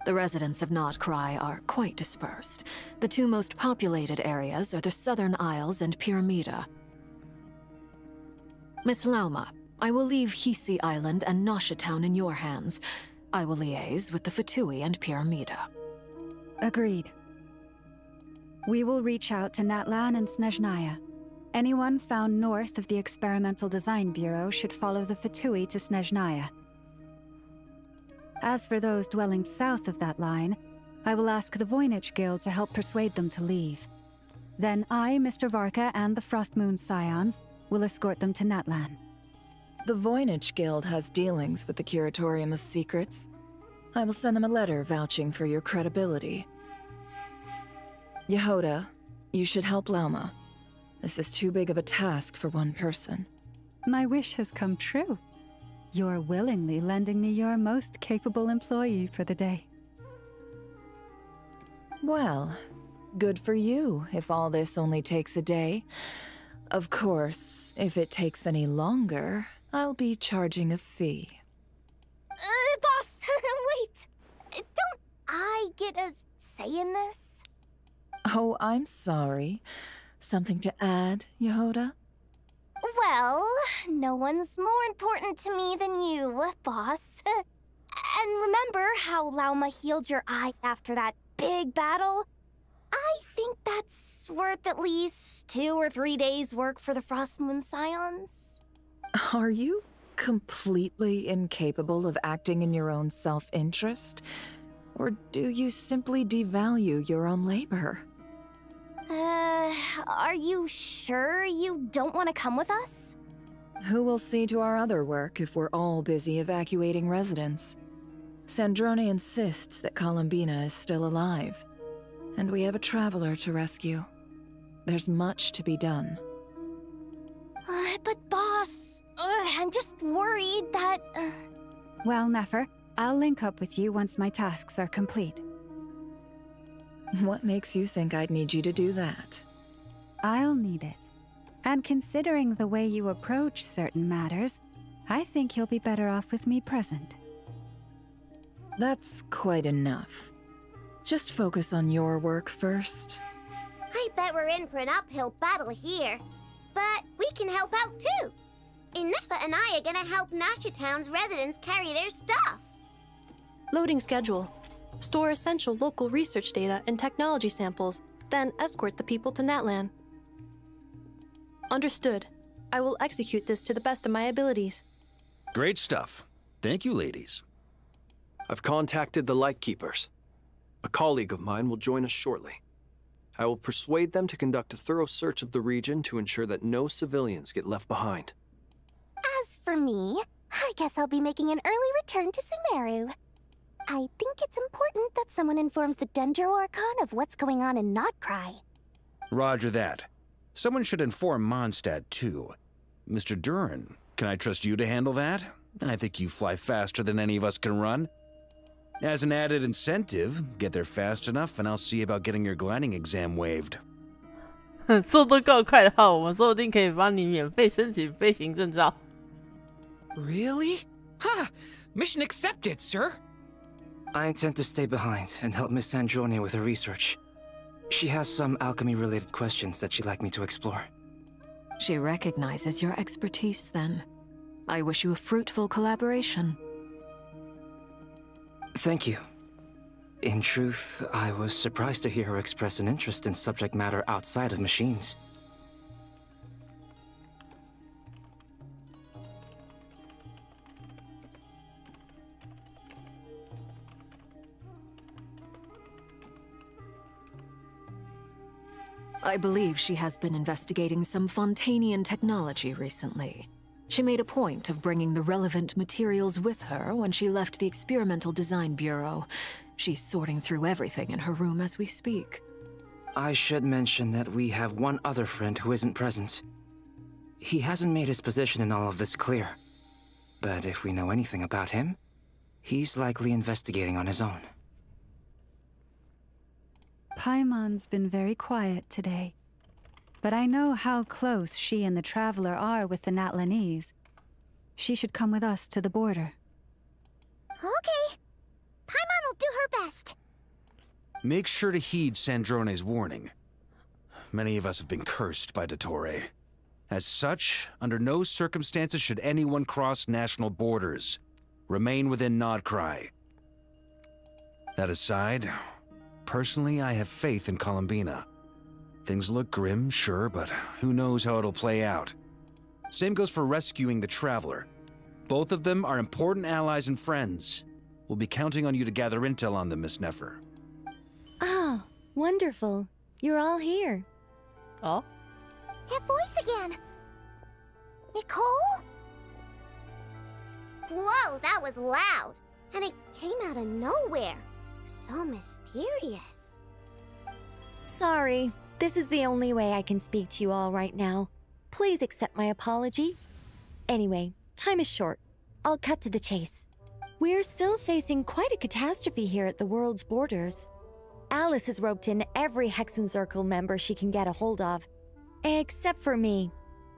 Speaker 4: The residents of Notcry are quite dispersed. The two most populated areas are the Southern Isles and Pyramida. Miss Lauma, I will leave Hisi Island and Nasha Town in your hands. I will liaise with the Fatui and Pyramida.
Speaker 5: Agreed. We will reach out to Natlan and Snezhnaya. Anyone found north of the Experimental Design Bureau should follow the Fatui to Snezhnaya. As for those dwelling south of that line, I will ask the Voynich Guild to help persuade them to leave. Then I, Mr. Varka, and the Frostmoon Scions will escort them to Natlan.
Speaker 9: The Voynich Guild has dealings with the Curatorium of Secrets. I will send them a letter vouching for your credibility. Yehoda, you should help Lauma. This is too big of a task for one person.
Speaker 5: My wish has come true. You're willingly lending me your most capable employee for the day.
Speaker 9: Well, good for you if all this only takes a day. Of course, if it takes any longer, I'll be charging a fee.
Speaker 16: Boss, wait! Don't I get a say in this?
Speaker 9: Oh, I'm sorry. Something to add, Yehoda?
Speaker 16: Well, no one's more important to me than you, boss. And remember how Lauma healed your eyes after that big battle? I worth at least 2 or 3 days' work for the Frost Moon Scions.
Speaker 9: Are you completely incapable of acting in your own self-interest? Or do you simply devalue your own labor?
Speaker 16: Are you sure you don't want to come with us?
Speaker 9: Who will see to our other work if we're all busy evacuating residents? Sandrone insists that Columbina is still alive, and we have a traveler to rescue. There's much to be done.
Speaker 16: But boss, I'm just worried that...
Speaker 5: Well, Nefer, I'll link up with you once my tasks are complete.
Speaker 9: What makes you think I'd need you to do that?
Speaker 5: I'll need it. And considering the way you approach certain matters, I think you'll be better off with me present.
Speaker 9: That's quite enough. Just focus on your work first.
Speaker 16: I bet we're in for an uphill battle here. But we can help out too. Inefa and I are gonna help Nasha Town's residents carry their stuff.
Speaker 10: Loading schedule. Store essential local research data and technology samples, then escort the people to Natlan. Understood. I will execute this to the best of my abilities.
Speaker 3: Great stuff. Thank you, ladies.
Speaker 7: I've contacted the Lightkeepers. A colleague of mine will join us shortly. I will persuade them to conduct a thorough search of the region to ensure that no civilians get left behind.
Speaker 16: As for me, I guess I'll be making an early return to Sumeru. I think it's important that someone informs the Dendro Archon of what's going on in Notcry.
Speaker 3: Roger that. Someone should inform Mondstadt, too. Mr. Duran, can I trust you to handle that? I think you fly faster than any of us can run. As an added incentive, get there fast enough and I'll see about getting your gliding exam waived.
Speaker 1: 速度够快的话，我们说不定可以帮你免费申请飞行证照。
Speaker 18: Really? Ha! Mission accepted, sir.
Speaker 21: I intend to stay behind and help Miss Sandrone with her research. She has some alchemy-related questions that she'd like me to explore.
Speaker 4: She recognizes your expertise, then. I wish you a fruitful collaboration.
Speaker 21: Thank you. In truth, I was surprised to hear her express an interest in subject matter outside of machines.
Speaker 4: I believe she has been investigating some Fontanian technology recently. She made a point of bringing the relevant materials with her when she left the Experimental Design Bureau. She's sorting through everything in her room as we speak.
Speaker 21: I should mention that we have one other friend who isn't present. He hasn't made his position in all of this clear. But if we know anything about him, he's likely investigating on his own.
Speaker 5: Paimon's been very quiet today. But I know how close she and the Traveler are with the Natlanese. She should come with us to the border.
Speaker 16: Okay. Paimon will do her best.
Speaker 3: Make sure to heed Sandrone's warning. Many of us have been cursed by Dottore. As such, under no circumstances should anyone cross national borders. Remain within Nodcry. That aside, personally, I have faith in Columbina. Things look grim, sure, but who knows how it'll play out. Same goes for rescuing the Traveler. Both of them are important allies and friends. We'll be counting on you to gather intel on them, Miss Nefer.
Speaker 22: Oh, wonderful. You're all here.
Speaker 1: Oh?
Speaker 16: That voice again! Nicole? Whoa, that was loud! And it came out of nowhere. So mysterious.
Speaker 22: Sorry. This is the only way I can speak to you all right now. Please accept my apology. Anyway, time is short. I'll cut to the chase. We're still facing quite a catastrophe here at the world's borders. Alice has roped in every Hexenzirkel member she can get a hold of. Except for me.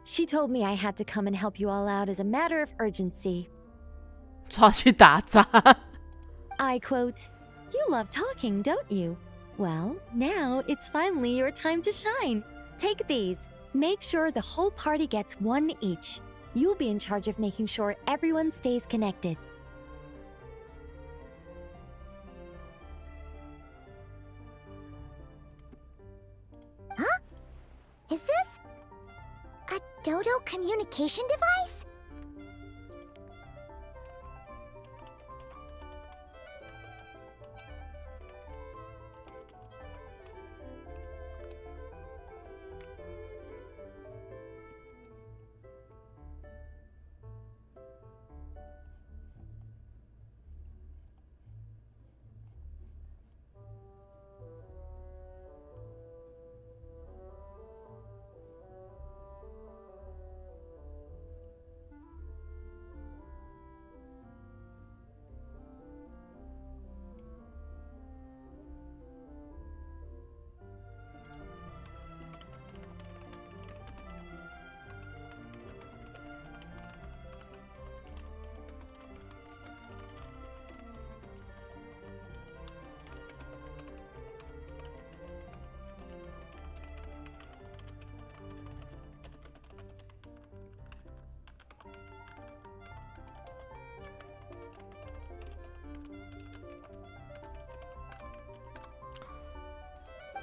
Speaker 22: She told me I had to come and help you all out as a matter of urgency.
Speaker 1: 抓去打杂
Speaker 22: I quote, "You love talking, don't you? Well, now it's finally your time to shine. Take these. Make sure the whole party gets one each. You'll be in charge of making sure everyone stays connected."
Speaker 16: Huh? Dodo communication device?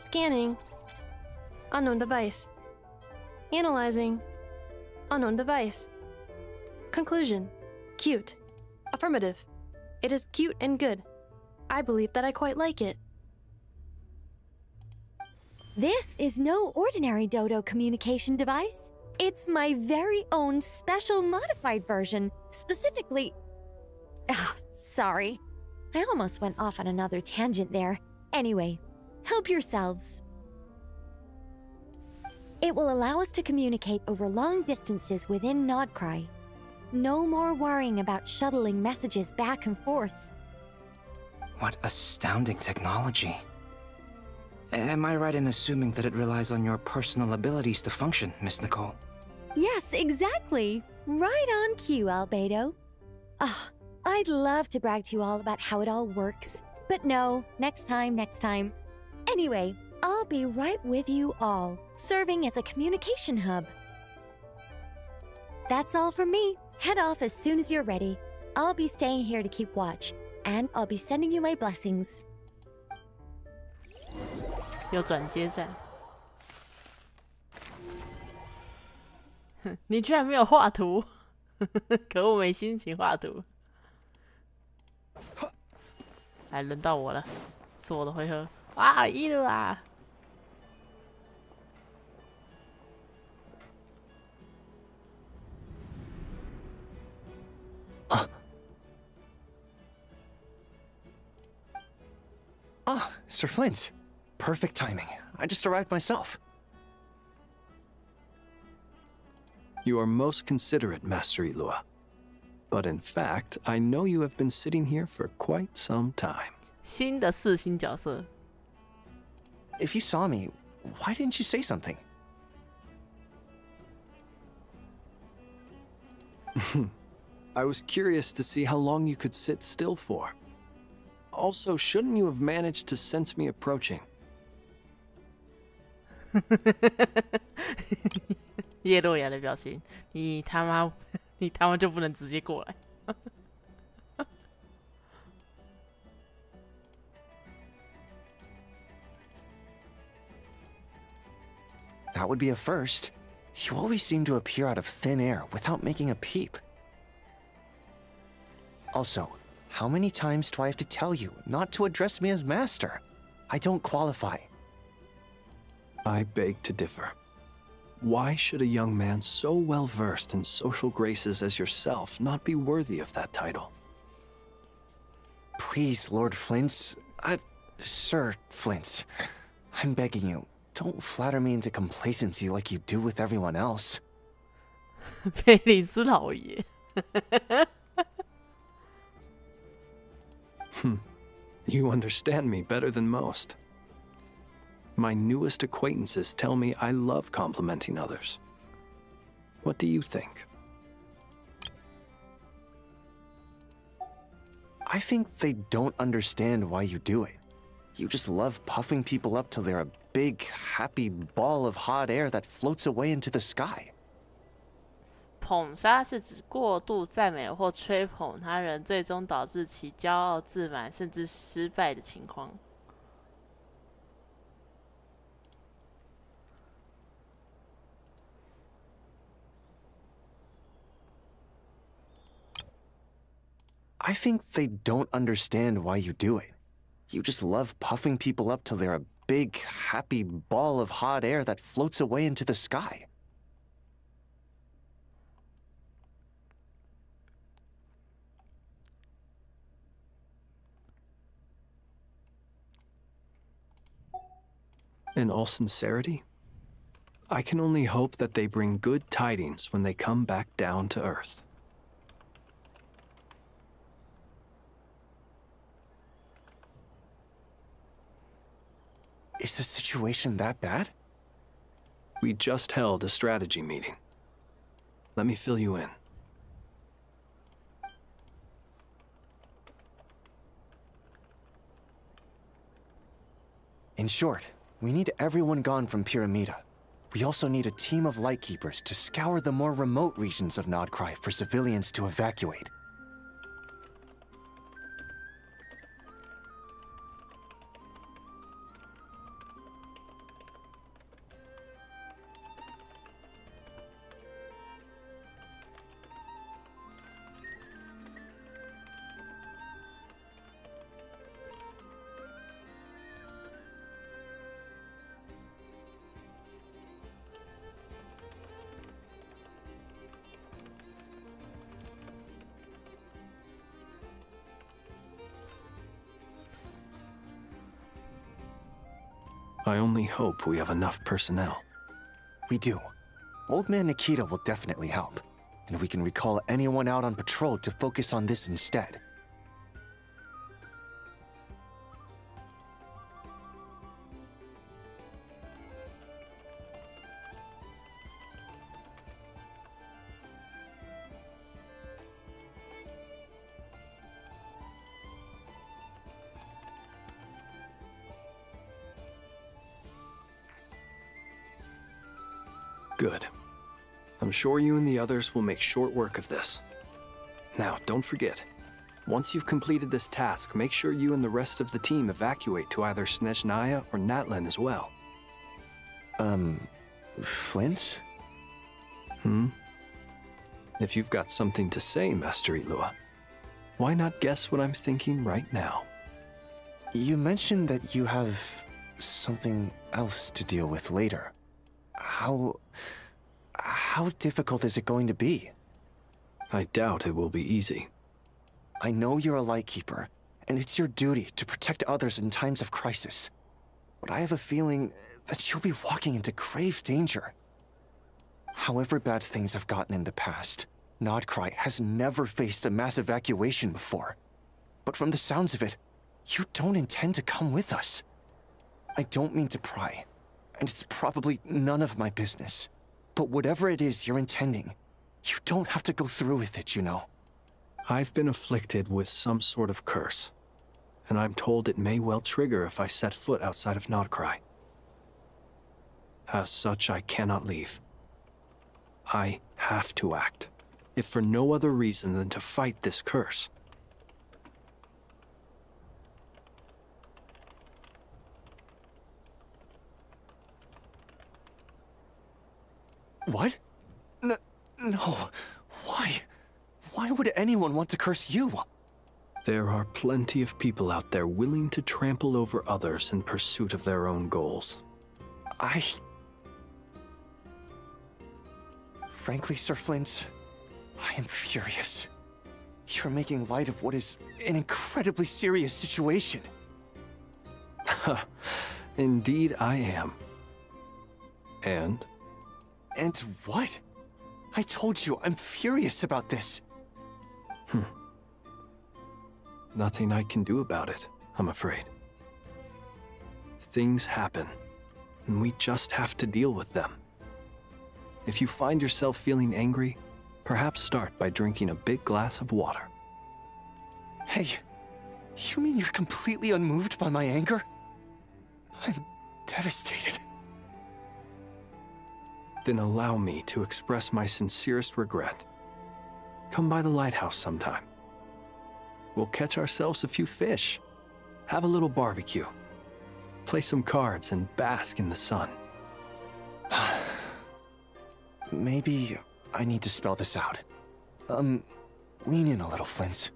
Speaker 10: Scanning. Unknown device. Analyzing. Unknown device. Conclusion. Cute. Affirmative. It is cute and good. I believe that I quite like it.
Speaker 22: This is no ordinary Dodo communication device. It's my very own special modified version, specifically... sorry. I almost went off on another tangent there. Anyway, help yourselves. It will allow us to communicate over long distances within Nodcry. No more worrying about shuttling messages back and forth.
Speaker 21: What astounding technology. Am I right in assuming that it relies on your personal abilities to function, Miss Nicole?
Speaker 22: Yes, exactly. Right on cue, Albedo. I'd love to brag to you all about how it all works. But no, next time. Anyway, I'll be right with you all, serving as a communication hub. That's all from me. Head off as soon as you're ready. I'll be staying here to keep watch, and I'll be sending you my blessings.
Speaker 1: 有转接站。你居然没有画图，可恶，没心情画图。来，轮到我了，是我的回合。啊，赢了啊！Sir
Speaker 7: Flint. Perfect timing. I just arrived myself. You are most considerate, Master Ilua. But in fact, I know you have been sitting here for quite some time.
Speaker 1: 新的4星角色。
Speaker 7: If you saw me, why didn't you say something? I was curious to see how long you could sit still for. Also, shouldn't you have managed to sense me approaching?
Speaker 1: 叶洛雅的表情，你他妈就不能直接过来？
Speaker 8: That would be a first. You always seem to appear out of thin air without making a peep. Also, how many times do I have to tell you not to address me as master? I don't qualify.
Speaker 7: I beg to differ. Why should a young man so well versed in social graces as yourself not be worthy of that title?
Speaker 8: Please, Lord Flint's... Sir Flint's. I'm begging you, don't flatter me into complacency like you do with everyone else.
Speaker 1: 菲利斯老爷。
Speaker 7: You understand me better than most. My newest acquaintances tell me I love complimenting others. What do you think?
Speaker 8: I think they don't understand why you do it. You just love puffing people up till they're a big, happy ball of hot air that floats away into the sky.
Speaker 1: 捧杀是指过度赞美或吹捧他人，最终导致其骄傲自满甚至失败的情况。
Speaker 11: I think they don't understand why you do it. You just love puffing people up till they're a big, happy ball of hot air that floats away into the sky.
Speaker 7: In all sincerity, I can only hope that they bring good tidings when they come back down to Earth.
Speaker 11: Is the situation that bad?
Speaker 7: We just held a strategy meeting. Let me fill you in.
Speaker 11: In short, we need everyone gone from Pyramida. We also need a team of Lightkeepers to scour the more remote regions of Nodcry for civilians to evacuate.
Speaker 7: I only hope we have enough personnel.
Speaker 11: We do. Old Man Nikita will definitely help, and we can recall anyone out on patrol to focus on this instead.
Speaker 7: Good. I'm sure you and the others will make short work of this. Now, don't forget, once you've completed this task, make sure you and the rest of the team evacuate to either Snezhnaya or Natlan as well.
Speaker 11: Flint?
Speaker 7: If you've got something to say, Master Ilua, why not guess what I'm thinking right now?
Speaker 11: You mentioned that you have something else to deal with later. How difficult is it going to be?
Speaker 7: I doubt it will be easy.
Speaker 11: I know you're a Lightkeeper, and it's your duty to protect others in times of crisis. But I have a feeling that you'll be walking into grave danger. However bad things have gotten in the past, Nodcry has never faced a mass evacuation before. But from the sounds of it, you don't intend to come with us. I don't mean to pry, and it's probably none of my business. But whatever it is you're intending, you don't have to go through with it, you know.
Speaker 7: I've been afflicted with some sort of curse, and I'm told it may well trigger if I set foot outside of Nodcry. As such, I cannot leave. I have to act, if for no other reason than to fight this curse.
Speaker 11: What? No. Why? Why would anyone want to curse you?
Speaker 7: There are plenty of people out there willing to trample over others in pursuit of their own goals.
Speaker 11: Frankly, Sir Flint, I am furious. You're making light of what is an incredibly serious situation.
Speaker 7: Indeed I am. And?
Speaker 11: And what? I told you, I'm furious about this.
Speaker 7: Nothing I can do about it, I'm afraid. Things happen, and we just have to deal with them. If you find yourself feeling angry, perhaps start by drinking a big glass of water.
Speaker 11: Hey, you mean you're completely unmoved by my anger? I'm devastated.
Speaker 7: Then allow me to express my sincerest regret. Come by the lighthouse sometime. We'll catch ourselves a few fish, have a little barbecue, play some cards, and bask in the sun.
Speaker 11: Maybe I need to spell this out. Lean in a little, Flint.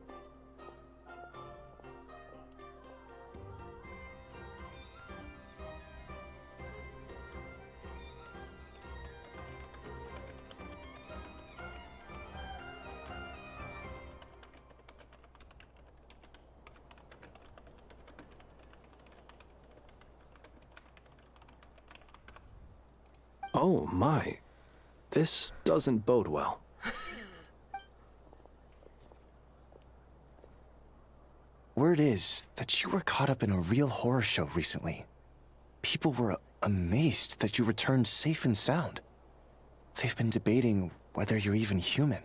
Speaker 7: Oh my. This doesn't bode well.
Speaker 11: Word is that you were caught up in a real horror show recently. People were amazed that you returned safe and sound. They've been debating whether you're even human.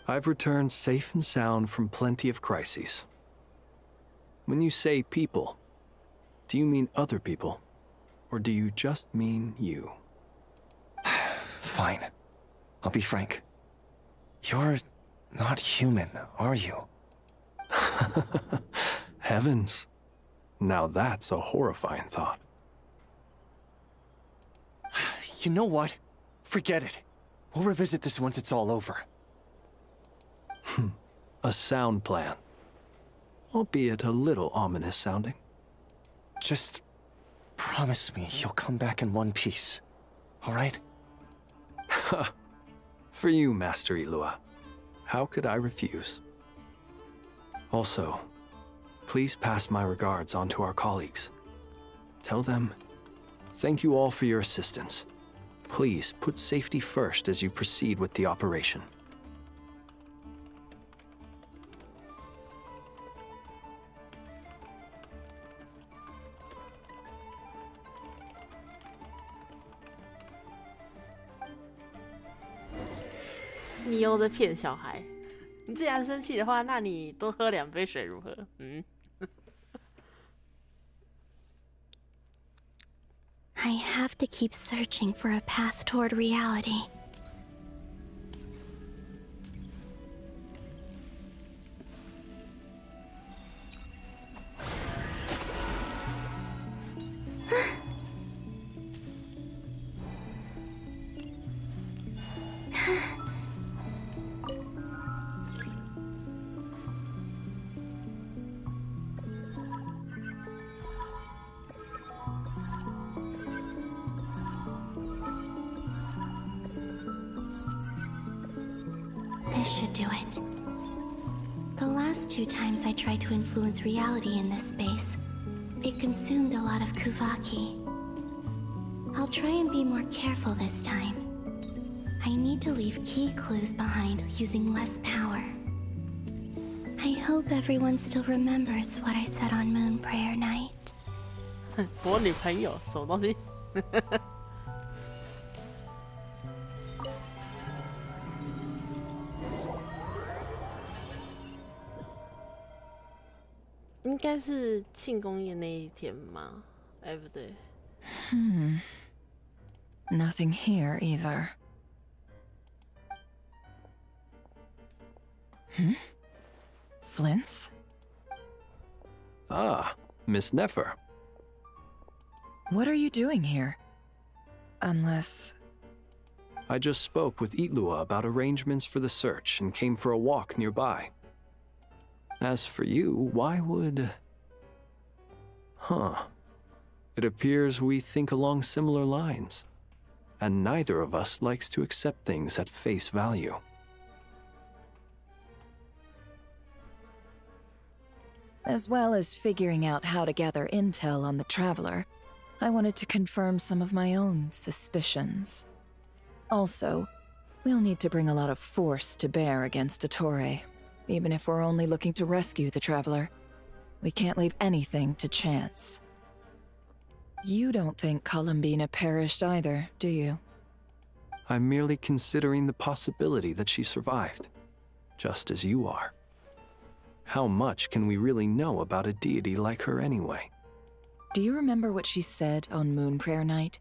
Speaker 7: I've returned safe and sound from plenty of crises. When you say people, do you mean other people? Or do you just mean you?
Speaker 11: Fine. I'll be frank. You're not human, are you?
Speaker 7: Heavens. Now that's a horrifying thought.
Speaker 11: You know what? Forget it. We'll revisit this once it's all over.
Speaker 7: A sound plan. Albeit a little ominous sounding.
Speaker 11: Just promise me you'll come back in one piece, all right?
Speaker 7: For you, Master Ilua. How could I refuse? Also, please pass my regards on to our colleagues. Tell them, thank you all for your assistance. Please put safety first as you proceed with the operation.
Speaker 1: 你又在骗小孩。你既然生气的话，那你多喝2杯水如何？I
Speaker 19: have to keep searching for a path toward reality. This should do it. The last 2 times I tried to influence reality in this space, it consumed a lot of Kuvaki. I'll try and be more careful this time. I need to leave key clues behind using less power. I hope everyone still remembers what I said on Moon Prayer Night.
Speaker 1: 我女朋友什么东西？应该是庆功宴那一天吗？哎，不对。
Speaker 9: Nothing here either. Flint's?
Speaker 7: Ah, Miss Nefer.
Speaker 9: What are you doing here? Unless...
Speaker 7: I just spoke with Ilua about arrangements for the search and came for a walk nearby. As for you, why would... It appears we think along similar lines, and neither of us likes to accept things at face value.
Speaker 9: As well as figuring out how to gather intel on the Traveler, I wanted to confirm some of my own suspicions. Also, we'll need to bring a lot of force to bear against Ettore, even if we're only looking to rescue the Traveler. We can't leave anything to chance. You don't think Columbina perished either, do you?
Speaker 7: I'm merely considering the possibility that she survived, just as you are. How much can we really know about a deity like her anyway?
Speaker 9: Do you remember what she said on Moon Prayer Night?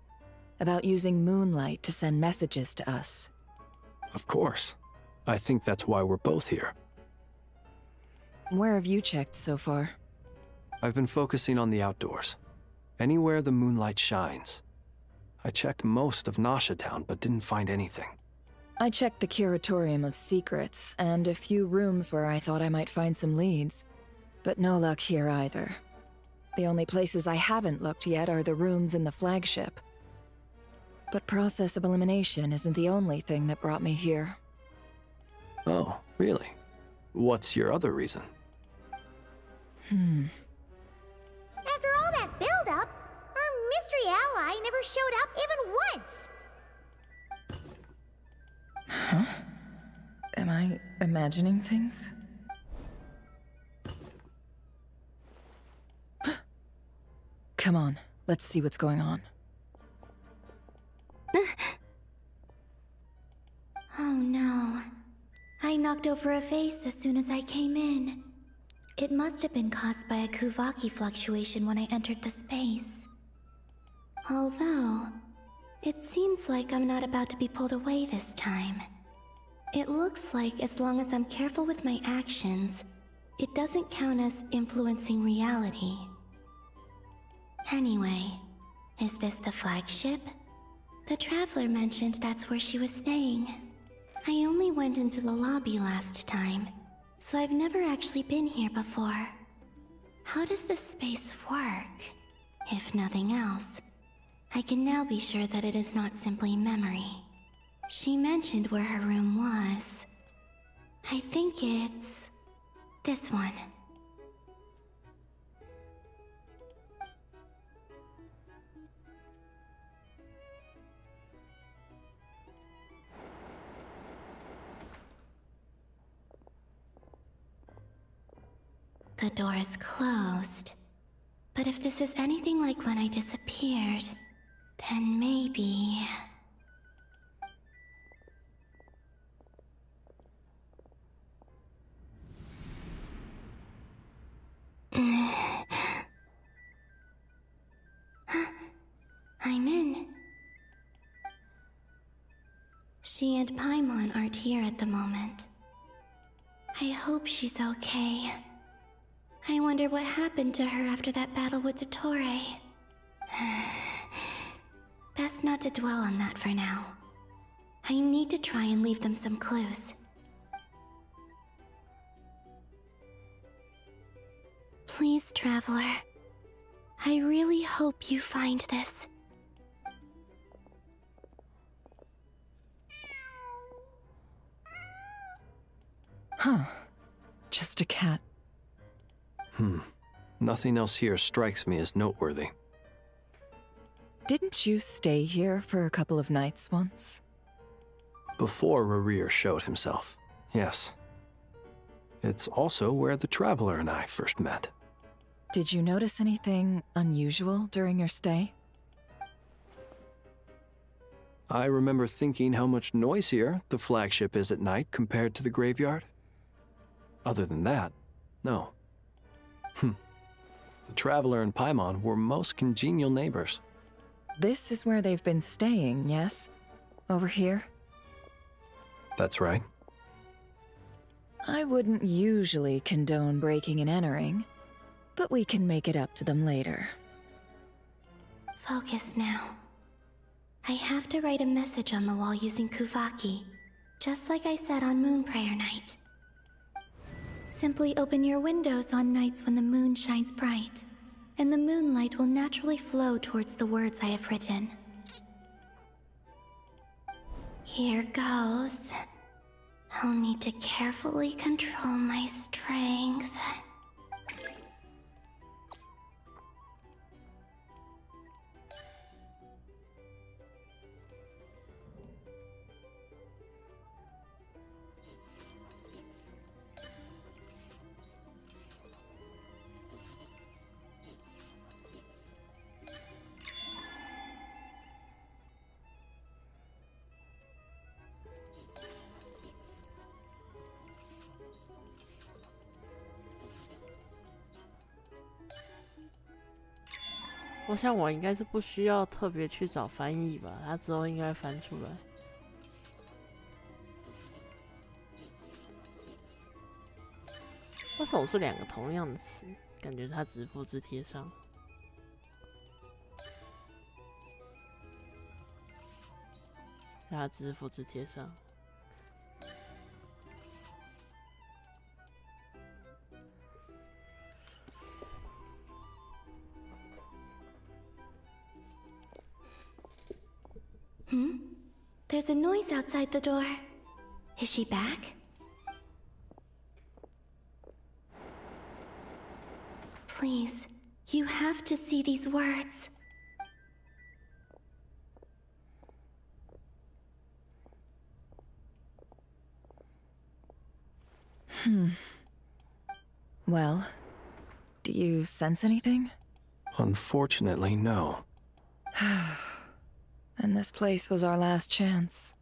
Speaker 9: About using moonlight to send messages to us?
Speaker 7: Of course. I think that's why we're both here.
Speaker 9: Where have you checked so far?
Speaker 7: I've been focusing on the outdoors. Anywhere the moonlight shines. I checked most of Nasha Town, but didn't find anything.
Speaker 9: I checked the Curatorium of Secrets, and a few rooms where I thought I might find some leads. But no luck here either. The only places I haven't looked yet are the rooms in the flagship. But process of elimination isn't the only thing that brought me here.
Speaker 7: Oh, really? What's your other reason?
Speaker 16: After all that build-up, our mystery ally never showed
Speaker 6: up even once!
Speaker 9: Huh? Am I imagining things? Come on, let's see what's going on.
Speaker 19: Oh no. I knocked over a vase as soon as I came in. It must have been caused by a Kuvaki fluctuation when I entered the space. Although, it seems like I'm not about to be pulled away this time. It looks like as long as I'm careful with my actions, it doesn't count as influencing reality. Anyway, is this the flagship? The Traveler mentioned that's where she was staying. I only went into the lobby last time, so I've never actually been here before. How does this space work? If nothing else, I can now be sure that it is not simply memory. She mentioned where her room was. I think it's this one. The door is closed. But if this is anything like when I disappeared, then maybe... I'm in. She and Paimon aren't here at the moment. I hope she's okay. I wonder what happened to her after that battle with Dottore. Best not to dwell on that for now. I need to try and leave them some clues. Please, Traveler. I really hope you find this.
Speaker 9: Huh. Just a cat.
Speaker 7: Nothing else here strikes me as noteworthy.
Speaker 9: Didn't you stay here for a couple of nights once?
Speaker 7: Before Rerir showed himself, yes. It's also where the Traveler and I first met.
Speaker 9: Did you notice anything unusual during your stay?
Speaker 7: I remember thinking how much noisier the flagship is at night compared to the graveyard. Other than that, no. The Traveler and Paimon were most congenial neighbors.
Speaker 9: This is where they've been staying, yes? Over here?
Speaker 7: That's right.
Speaker 9: I wouldn't usually condone breaking and entering, but we can make it up to them later.
Speaker 19: Focus now. I have to write a message on the wall using Kuvaki, just like I said on Moon Prayer Night. Simply open your windows on nights when the moon shines bright, and the moonlight will naturally flow towards the words I have written. Here goes. I'll need to carefully control my strength.
Speaker 1: 我想我应该是不需要特别去找翻译吧，他之后应该翻出来。为什么是两个同样的词？感觉它只复制贴上。它只是复制贴上。
Speaker 19: There's a noise outside the door. Is she back? Please, you have to see these words.
Speaker 9: Well, do you sense anything?
Speaker 7: Unfortunately, no.
Speaker 9: And this place was our last chance.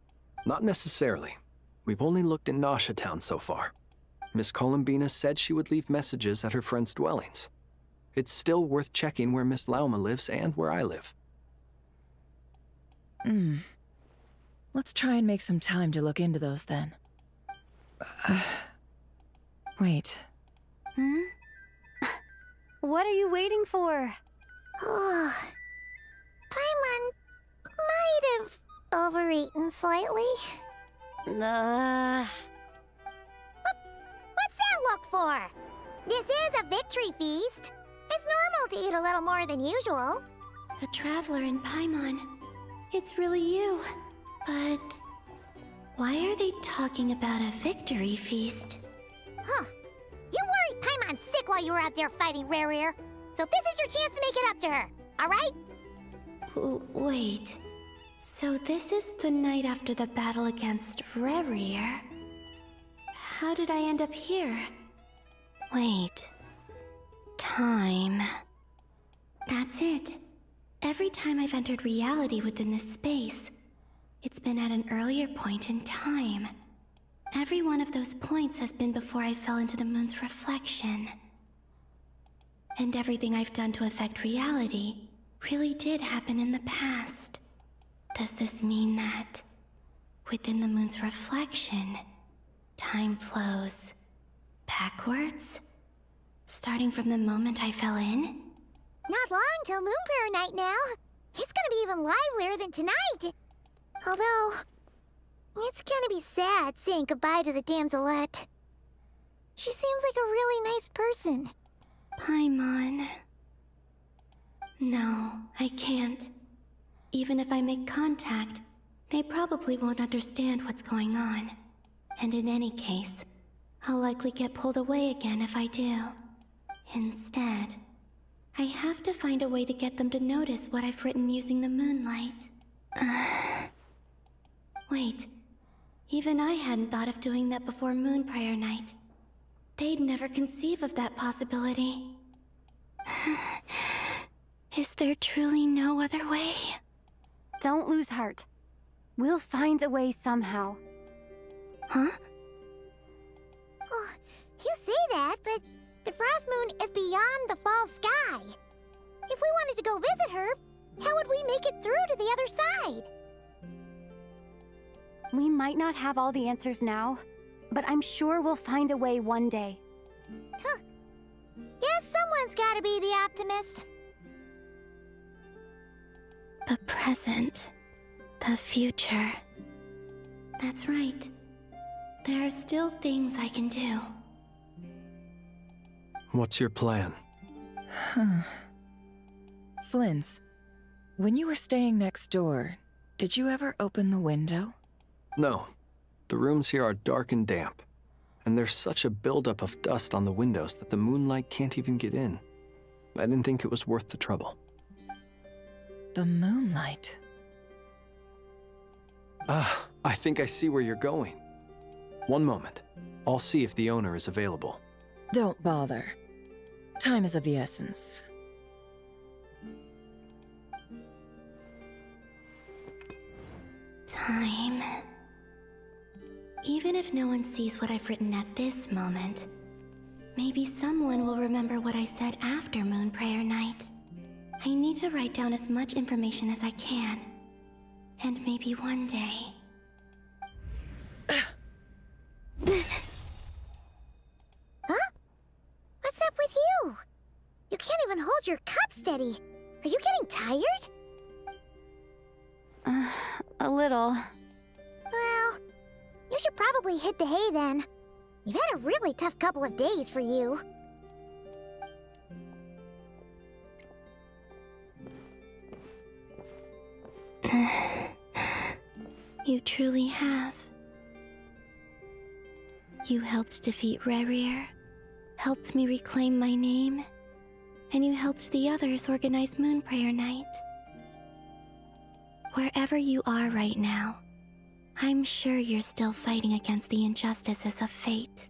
Speaker 7: Not necessarily. We've only looked in Nasha Town so far. Miss Columbina said she would leave messages at her friends' dwellings. It's still worth checking where Miss Lauma lives and where I live.
Speaker 9: Let's try and make some time to look into those then. Wait.
Speaker 2: What are you waiting for?
Speaker 16: Paimon might have overeaten slightly. What's that look for? This is a victory feast. It's normal to eat a little more than usual.
Speaker 19: The Traveler in Paimon. It's really you. But why are they talking about a victory feast?
Speaker 16: Huh. You worried Paimon sick while you were out there fighting Rare, so this is your chance to make it up to her, alright?
Speaker 19: Wait. So this is the night after the battle against Rare. How did I end up here? Wait. Time. That's it. Every time I've entered reality within this space, it's been at an earlier point in time. Every one of those points has been before I fell into the moon's reflection. And everything I've done to affect reality really did happen in the past. Does this mean that, within the moon's reflection, time flows backwards? Starting from the moment I fell in?
Speaker 16: Not long till Moon Prayer Night now. It's gonna be even livelier than tonight. Although, it's gonna be sad saying goodbye to the damselette. She seems like a really nice person.
Speaker 19: Paimon. No, I can't. Even if I make contact, they probably won't understand what's going on. And in any case, I'll likely get pulled away again if I do. Instead, I have to find a way to get them to notice what I've written using the moonlight. Wait, even I hadn't thought of doing that before Moon Prayer Night. They'd never conceive of that possibility. Is there truly no other way?
Speaker 2: Don't lose heart. We'll find a way somehow.
Speaker 19: Huh?
Speaker 16: Oh, you say that, but the Frost Moon is beyond the fall sky. If we wanted to go visit her, how would we make it through to the other side?
Speaker 2: We might not have all the answers now, but I'm sure we'll find a way one day.
Speaker 16: Huh. Guess someone's gotta be the optimist.
Speaker 19: The present. The future. That's right. There are still things I can do.
Speaker 7: What's your plan?
Speaker 9: Flint's, when you were staying next door, did you ever open the window?
Speaker 7: No. The rooms here are dark and damp. And there's such a buildup of dust on the windows that the moonlight can't even get in. I didn't think it was worth the trouble.
Speaker 9: The moonlight?
Speaker 7: Ah, I think I see where you're going. One moment. I'll see if the owner is available.
Speaker 9: Don't bother. Time is of the essence.
Speaker 19: Time. Even if no one sees what I've written at this moment, maybe someone will remember what I said after Moon Prayer Night. I need to write down as much information as I can. And maybe one day...
Speaker 16: Huh? What's up with you? You can't even hold your cup steady. Are you getting tired?
Speaker 2: A little.
Speaker 16: Well, you should probably hit the hay then. You've had a really tough couple of days for you.
Speaker 19: You truly have. You helped defeat Rare, helped me reclaim my name, and you helped the others organize Moon Prayer Night. Wherever you are right now, I'm sure you're still fighting against the injustices of fate.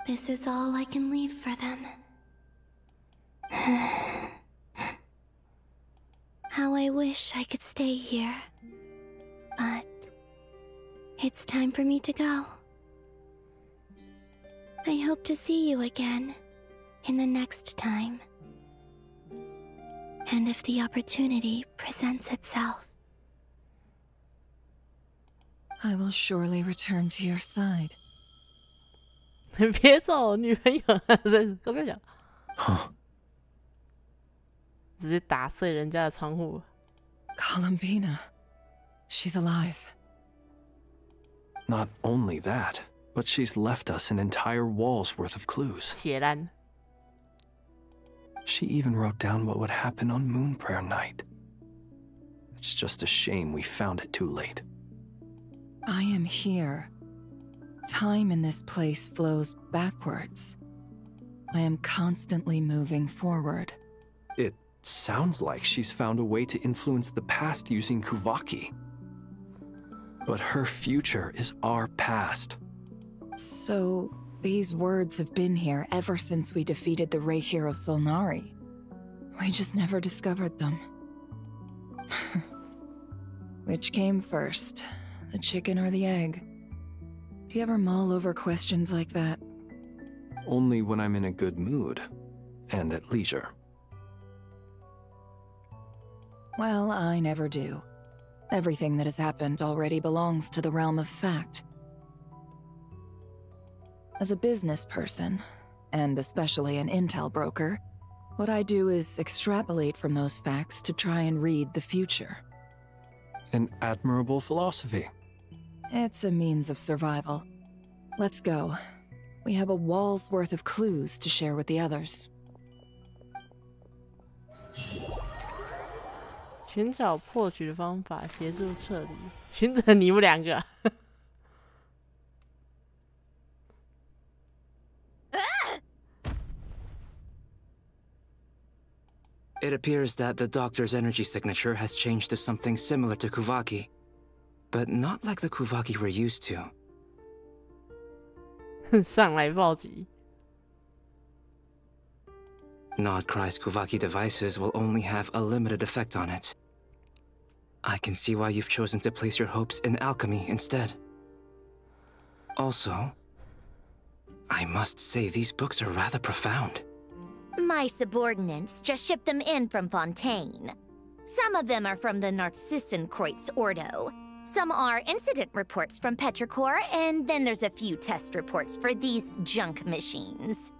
Speaker 19: This is all I can leave for them. How I wish I could stay here. But it's time for me to go. I hope to see you again in the next time. And if the opportunity presents itself.
Speaker 9: I will surely return to your side.
Speaker 1: 别走，女朋友刚才讲，直接打碎人家的窗户。
Speaker 9: Columbina, she's alive.
Speaker 7: Not only that, but she's left us an entire wall's worth of clues.
Speaker 1: 血烂。
Speaker 7: She even wrote down what would happen on Moon Prayer Night. It's just a shame we found it too late.
Speaker 9: I am here. Time in this place flows backwards. I am constantly moving forward.
Speaker 7: It sounds like she's found a way to influence the past using Kuvaki. But her future is our past.
Speaker 9: So, these words have been here ever since we defeated the Ray Hero Solnari. We just never discovered them. Which came first, the chicken or the egg? Do you ever mull over questions like that?
Speaker 7: Only when I'm in a good mood, and at leisure.
Speaker 9: Well, I never do. Everything that has happened already belongs to the realm of fact. As a business person, and especially an intel broker, what I do is extrapolate from those facts to try and read the future.
Speaker 7: An admirable philosophy.
Speaker 9: It's a means of survival. Let's go. We have a wall's worth of clues to share with the others.
Speaker 1: 寻找破局的方法，协助撤离。寻找你们两个。
Speaker 21: It appears that the doctor's energy signature has changed to something similar to Kuvaki, but not like the Kuvaki we're used to.
Speaker 1: 上来暴击。
Speaker 21: Nodcry's Kuvaki devices will only have a limited effect on it. I can see why you've chosen to place your hopes in alchemy instead. Also, I must say these books are rather profound.
Speaker 6: My subordinates just shipped them in from Fontaine. Some of them are from the Narcissenkreuz Ordo. Some are incident reports from Petrichor, and then there's a few test reports for these junk machines.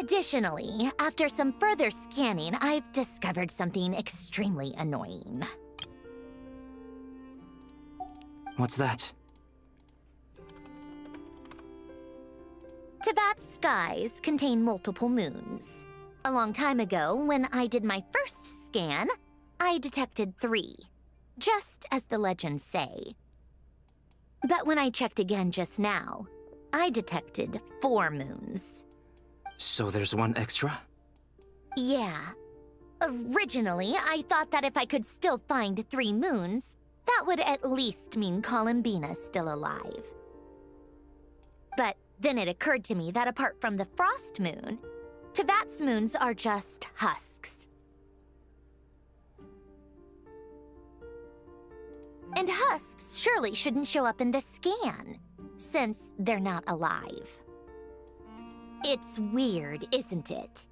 Speaker 6: Additionally, after some further scanning, I've discovered something extremely annoying.
Speaker 21: What's that?
Speaker 6: Teyvat's skies contain multiple moons. A long time ago, when I did my first scan, I detected 3, just as the legends say. But when I checked again just now, I detected 4 moons.
Speaker 21: So there's one extra?
Speaker 6: Yeah. Originally, I thought that if I could still find 3 moons, that would at least mean Columbina's still alive. But then it occurred to me that apart from the Frost Moon, Teyvat's moons are just husks. And husks surely shouldn't show up in the scan, since they're not alive. It's weird, isn't it?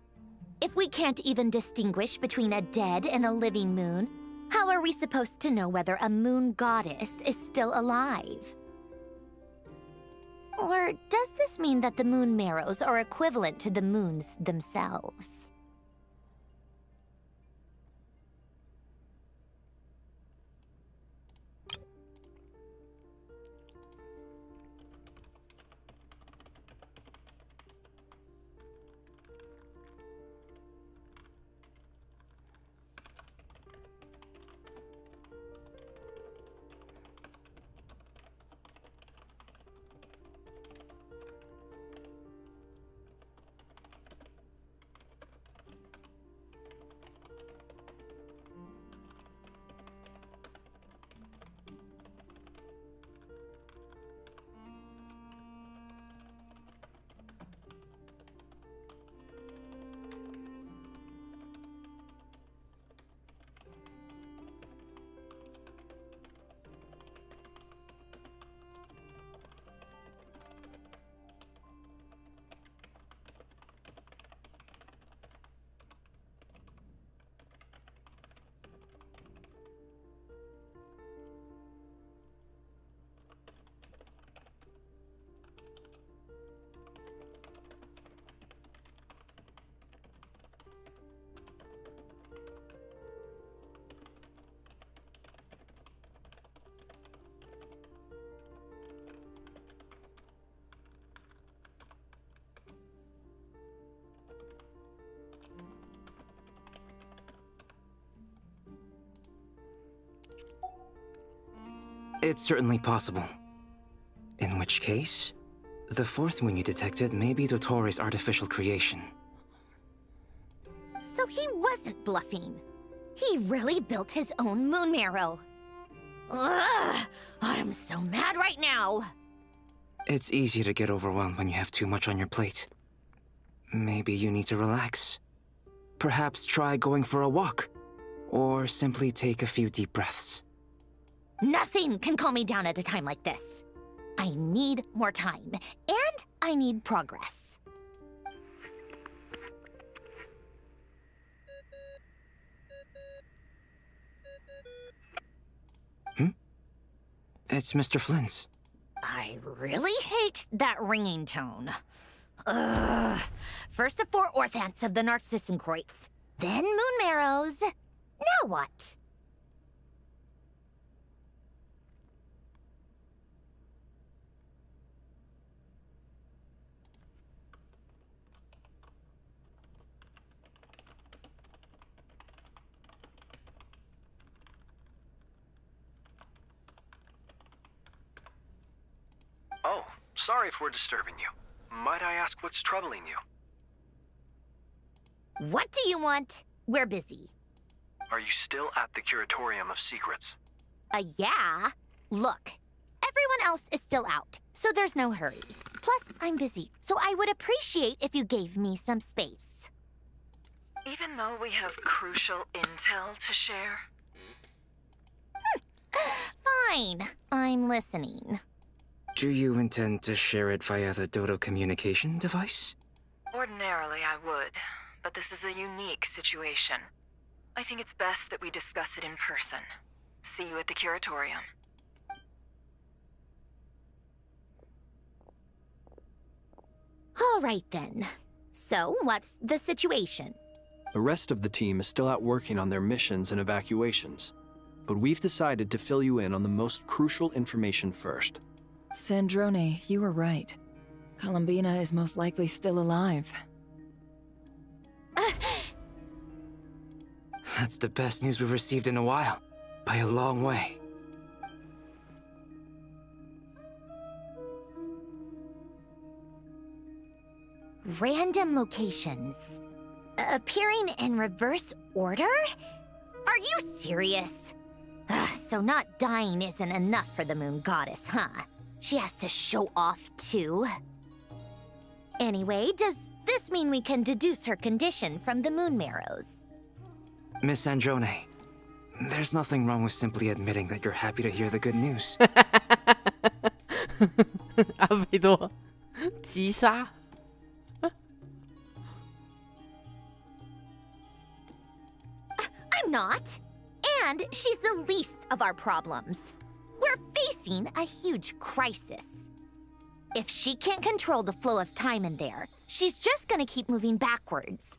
Speaker 6: If we can't even distinguish between a dead and a living moon, how are we supposed to know whether a moon goddess is still alive? Or does this mean that the moon marrows are equivalent to the moons themselves?
Speaker 21: It's certainly possible. In which case, the fourth moon you detected may be Dottores' artificial creation.
Speaker 6: So he wasn't bluffing. He really built his own moon marrow. Ugh! I'm so mad right now!
Speaker 21: It's easy to get overwhelmed when you have too much on your plate. Maybe you need to relax. Perhaps try going for a walk. Or simply take a few deep breaths.
Speaker 6: Nothing can calm me down at a time like this. I need more time, and I need progress.
Speaker 21: It's Mr. Flynn's.
Speaker 6: I really hate that ringing tone. Ugh. First the 4 orthants of the Narcissenkreuz, then moon marrows. Now what?
Speaker 7: Oh, sorry if we're disturbing you. Might I ask what's troubling you?
Speaker 6: What do you want? We're busy.
Speaker 7: Are you still at the Curatorium of Secrets?
Speaker 6: Yeah. Look, everyone else is still out, so there's no hurry. Plus, I'm busy, so I would appreciate if you gave me some space.
Speaker 9: Even though we have crucial intel to share?
Speaker 6: Fine. I'm listening.
Speaker 21: Do you intend to share it via the Dodo communication device?
Speaker 9: Ordinarily, I would, but this is a unique situation. I think it's best that we discuss it in person. See you at the Curatorium.
Speaker 6: All right, then. So, what's the situation?
Speaker 7: The rest of the team is still out working on their missions and evacuations, but we've decided to fill you in on the most crucial information first.
Speaker 9: Sandrone, you were right. Columbina is most likely still alive.
Speaker 21: That's the best news we've received in a while, by a long way.
Speaker 6: Random locations. Appearing in reverse order? Are you serious? So not dying isn't enough for the moon goddess, huh? She has to show off too. Anyway, does this mean we can deduce her condition from the moon marrows?
Speaker 21: Miss Androne, there's nothing wrong with simply admitting that you're happy to hear the good news.
Speaker 1: Haivender.D.Jaschta.
Speaker 6: I'm not. And she's the least of our problems. We're facing a huge crisis. If she can't control the flow of time in there, she's just gonna keep moving backwards.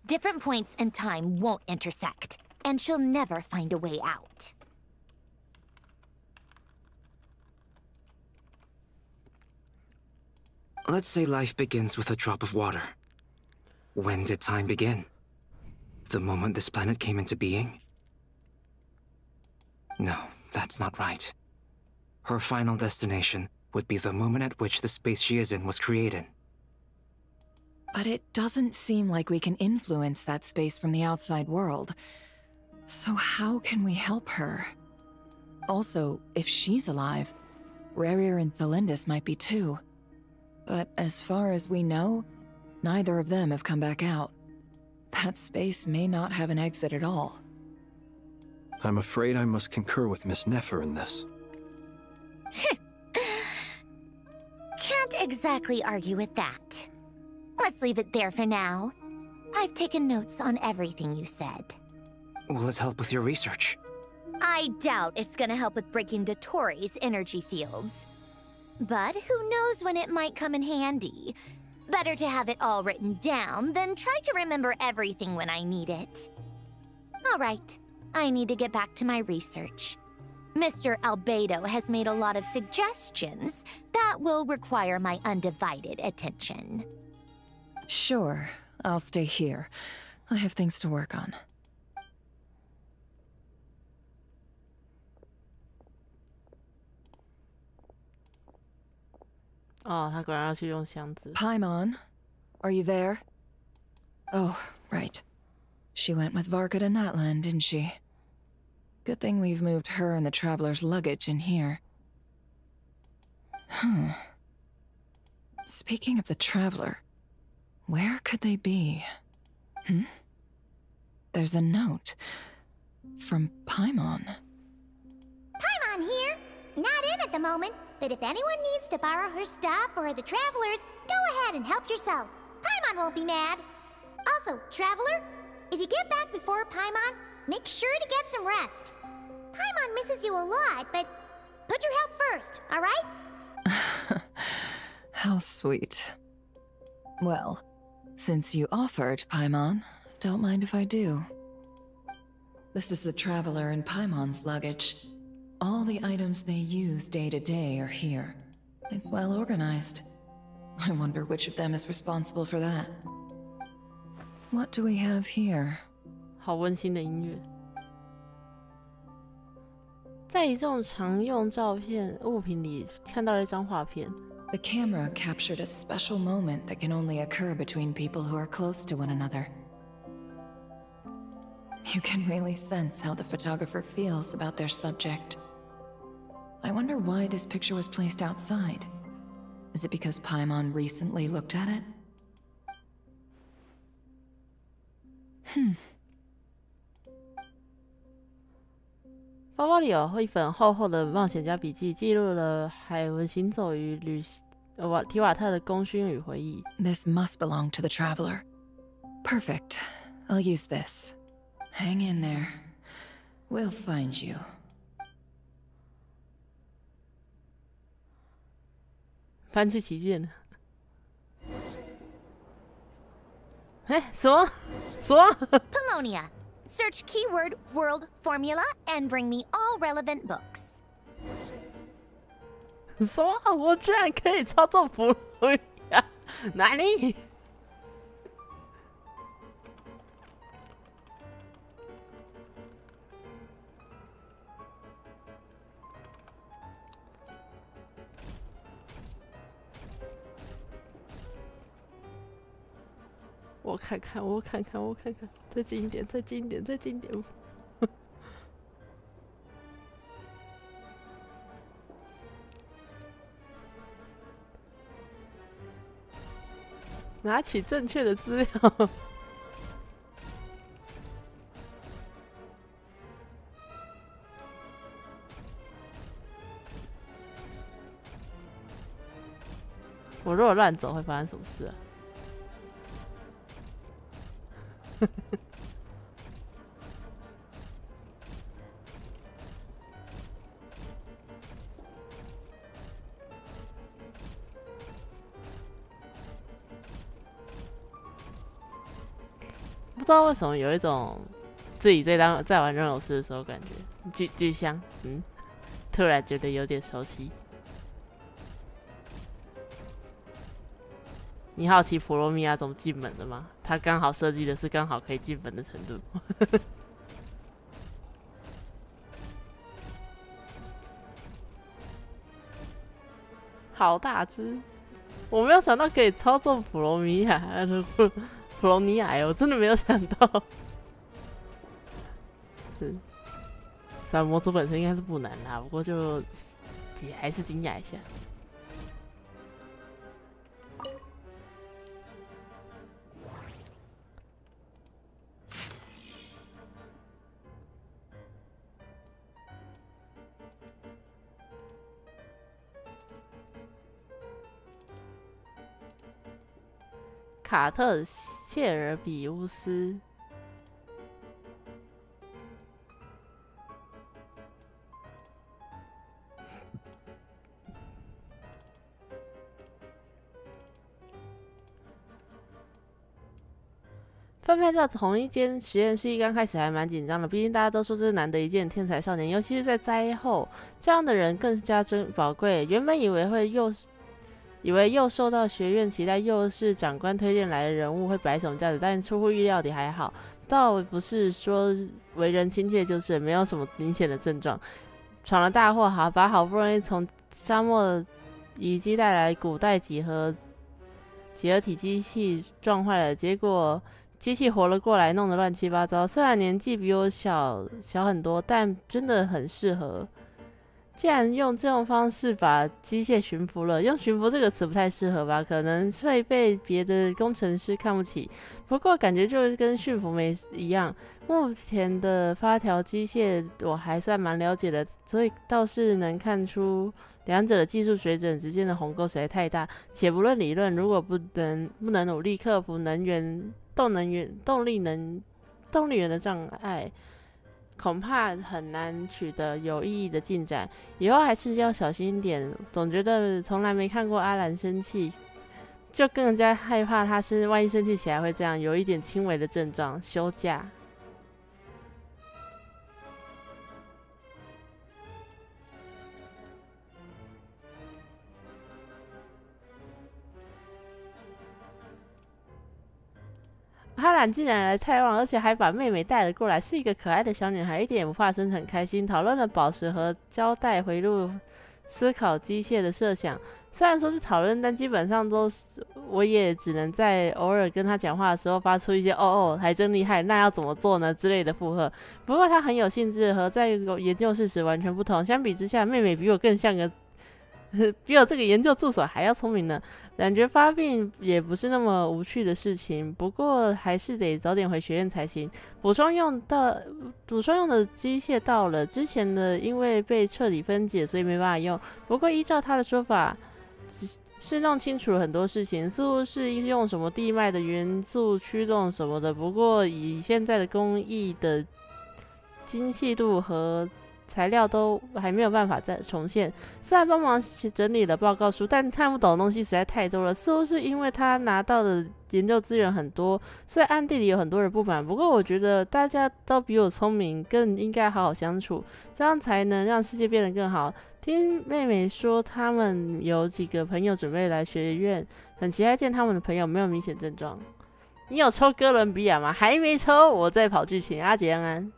Speaker 6: Different points in time won't intersect, and she'll never find a way out.
Speaker 21: Let's say life begins with a drop of water. When did time begin? The moment this planet came into being? No, that's not right. Her final destination would be the moment at which the space she is in was created.
Speaker 9: But it doesn't seem like we can influence that space from the outside world. So how can we help her? Also, if she's alive, Rerir and Thelindis might be too. But as far as we know, neither of them have come back out. That space may not have an exit at all.
Speaker 7: I'm afraid I must concur with Miss Nefer in this.
Speaker 6: Can't exactly argue with that. Let's leave it there for now. I've taken notes on everything you said.
Speaker 21: Will it help with your research?
Speaker 6: I doubt it's gonna help with breaking Dottoro's energy fields. But who knows when it might come in handy. Better to have it all written down than try to remember everything when I need it. All right, I need to get back to my research. Mr. Albedo has made a lot of suggestions that will require my undivided attention.
Speaker 9: Sure, I'll stay here. I have things to work on. Paimon, are you there? Oh, right. She went with Varka to Natlan, didn't she? Good thing we've moved her and the Traveler's luggage in here. Speaking of the Traveler, where could they be? There's a note from Paimon.
Speaker 16: Paimon here. Not in at the moment, but if anyone needs to borrow her stuff or the Travelers, go ahead and help yourself. Paimon won't be mad. Also, Traveler, if you get back before Paimon, make sure to get some rest. Paimon misses you a lot, but put your health first, all right?
Speaker 9: How sweet. Well, since you offered, Paimon, don't mind if I do. This is the Traveler and Paimon's luggage. All the items they use day to day are here. It's well organized. I wonder which of them is responsible for that. What do we have here?
Speaker 1: 好温馨的音乐。在一众常用照片物品里看到了一张画片。
Speaker 9: The camera captured a special moment that can only occur between people who are close to one another. You can really sense how the photographer feels about their subject. I wonder why this picture was placed outside. Is it because Paimon recently looked at it?
Speaker 1: 包包里有一本厚厚的冒险家笔记，记录了海文行走于提瓦特的功勋与回忆。
Speaker 9: This must belong to the Traveler. Perfect. I'll use this. Hang in there. We'll find you.
Speaker 1: 搬去旗舰。哎，什么？什么
Speaker 6: Polonia. Search keyword world formula and bring me all relevant books.
Speaker 1: 什么？我居然可以操纵普罗亚？哪里？我看看，我看看，我看看，再近一点，再近一点，再近一点。拿取正确的资料。我如果乱走，会发生什么事啊？不知道为什么有一种自己在玩任务事的时候感觉巨香，突然觉得有点熟悉。你好奇普罗米亚怎么进门的吗？它刚好设计的是刚好可以进门的程度。好大只！我没有想到可以操纵普罗米亚，普罗尼亚，我真的没有想到。是，虽然模组本身应该是不难啦，不过就也还是惊讶一下。卡特谢尔比乌斯，分配到同一间实验室，一刚开始还蛮紧张的，毕竟大家都说这是难得一见的天才少年，尤其是在灾后，这样的人更加宝贵。原本以为又受到学院期待，又是长官推荐来的人物会白手架子，但出乎意料的还好，倒不是说为人亲切，就是没有什么明显的症状。闯了大祸，把好不容易从沙漠遗迹带来古代几何体机器撞坏了，结果机器活了过来，弄得乱七八糟。虽然年纪比我小很多，但真的很适合。既然用这种方式把机械驯服了，用驯服这个词不太适合吧，可能会被别的工程师看不起。不过感觉就跟驯服没一样。目前的发条机械我还算蛮了解的，所以倒是能看出两者的技术水准之间的鸿沟实在太大。且不论理论，如果不能努力克服动力源的障碍，恐怕很难取得有意义的进展。以后还是要小心一点。总觉得从来没看过阿兰生气，就更加害怕他万一生气起来会这样，有一点轻微的症状。休假。哈兰竟然来泰望，而且还把妹妹带了过来，是一个可爱的小女孩，一点也不怕生，很开心。讨论了宝石和胶带回路思考机械的设想，虽然说是讨论，但基本上都是我也只能在偶尔跟她讲话的时候发出一些哦还真厉害，那要怎么做呢之类的附和。不过她很有兴致，和在研究室时完全不同。相比之下，妹妹比我更像个比我这个研究助手还要聪明呢。感觉发病也不是那么无趣的事情，不过还是得早点回学院才行。补充用的机械到了，之前的因为被彻底分解，所以没办法用。不过依照他的说法，是弄清楚了很多事情，似乎是用什么地脉的元素驱动什么的。不过以现在的工艺的精细度和材料都还没有办法再重现。虽然帮忙整理了报告书，但看不懂的东西实在太多了。似乎是因为他拿到的研究资源很多，所以暗地里有很多人不满。不过我觉得大家都比我聪明，更应该好好相处，这样才能让世界变得更好。听妹妹说，他们有几个朋友准备来学院，很期待见他们的朋友，没有明显症状。你有抽哥伦比亚吗？还没抽，我在跑剧情。阿杰安安。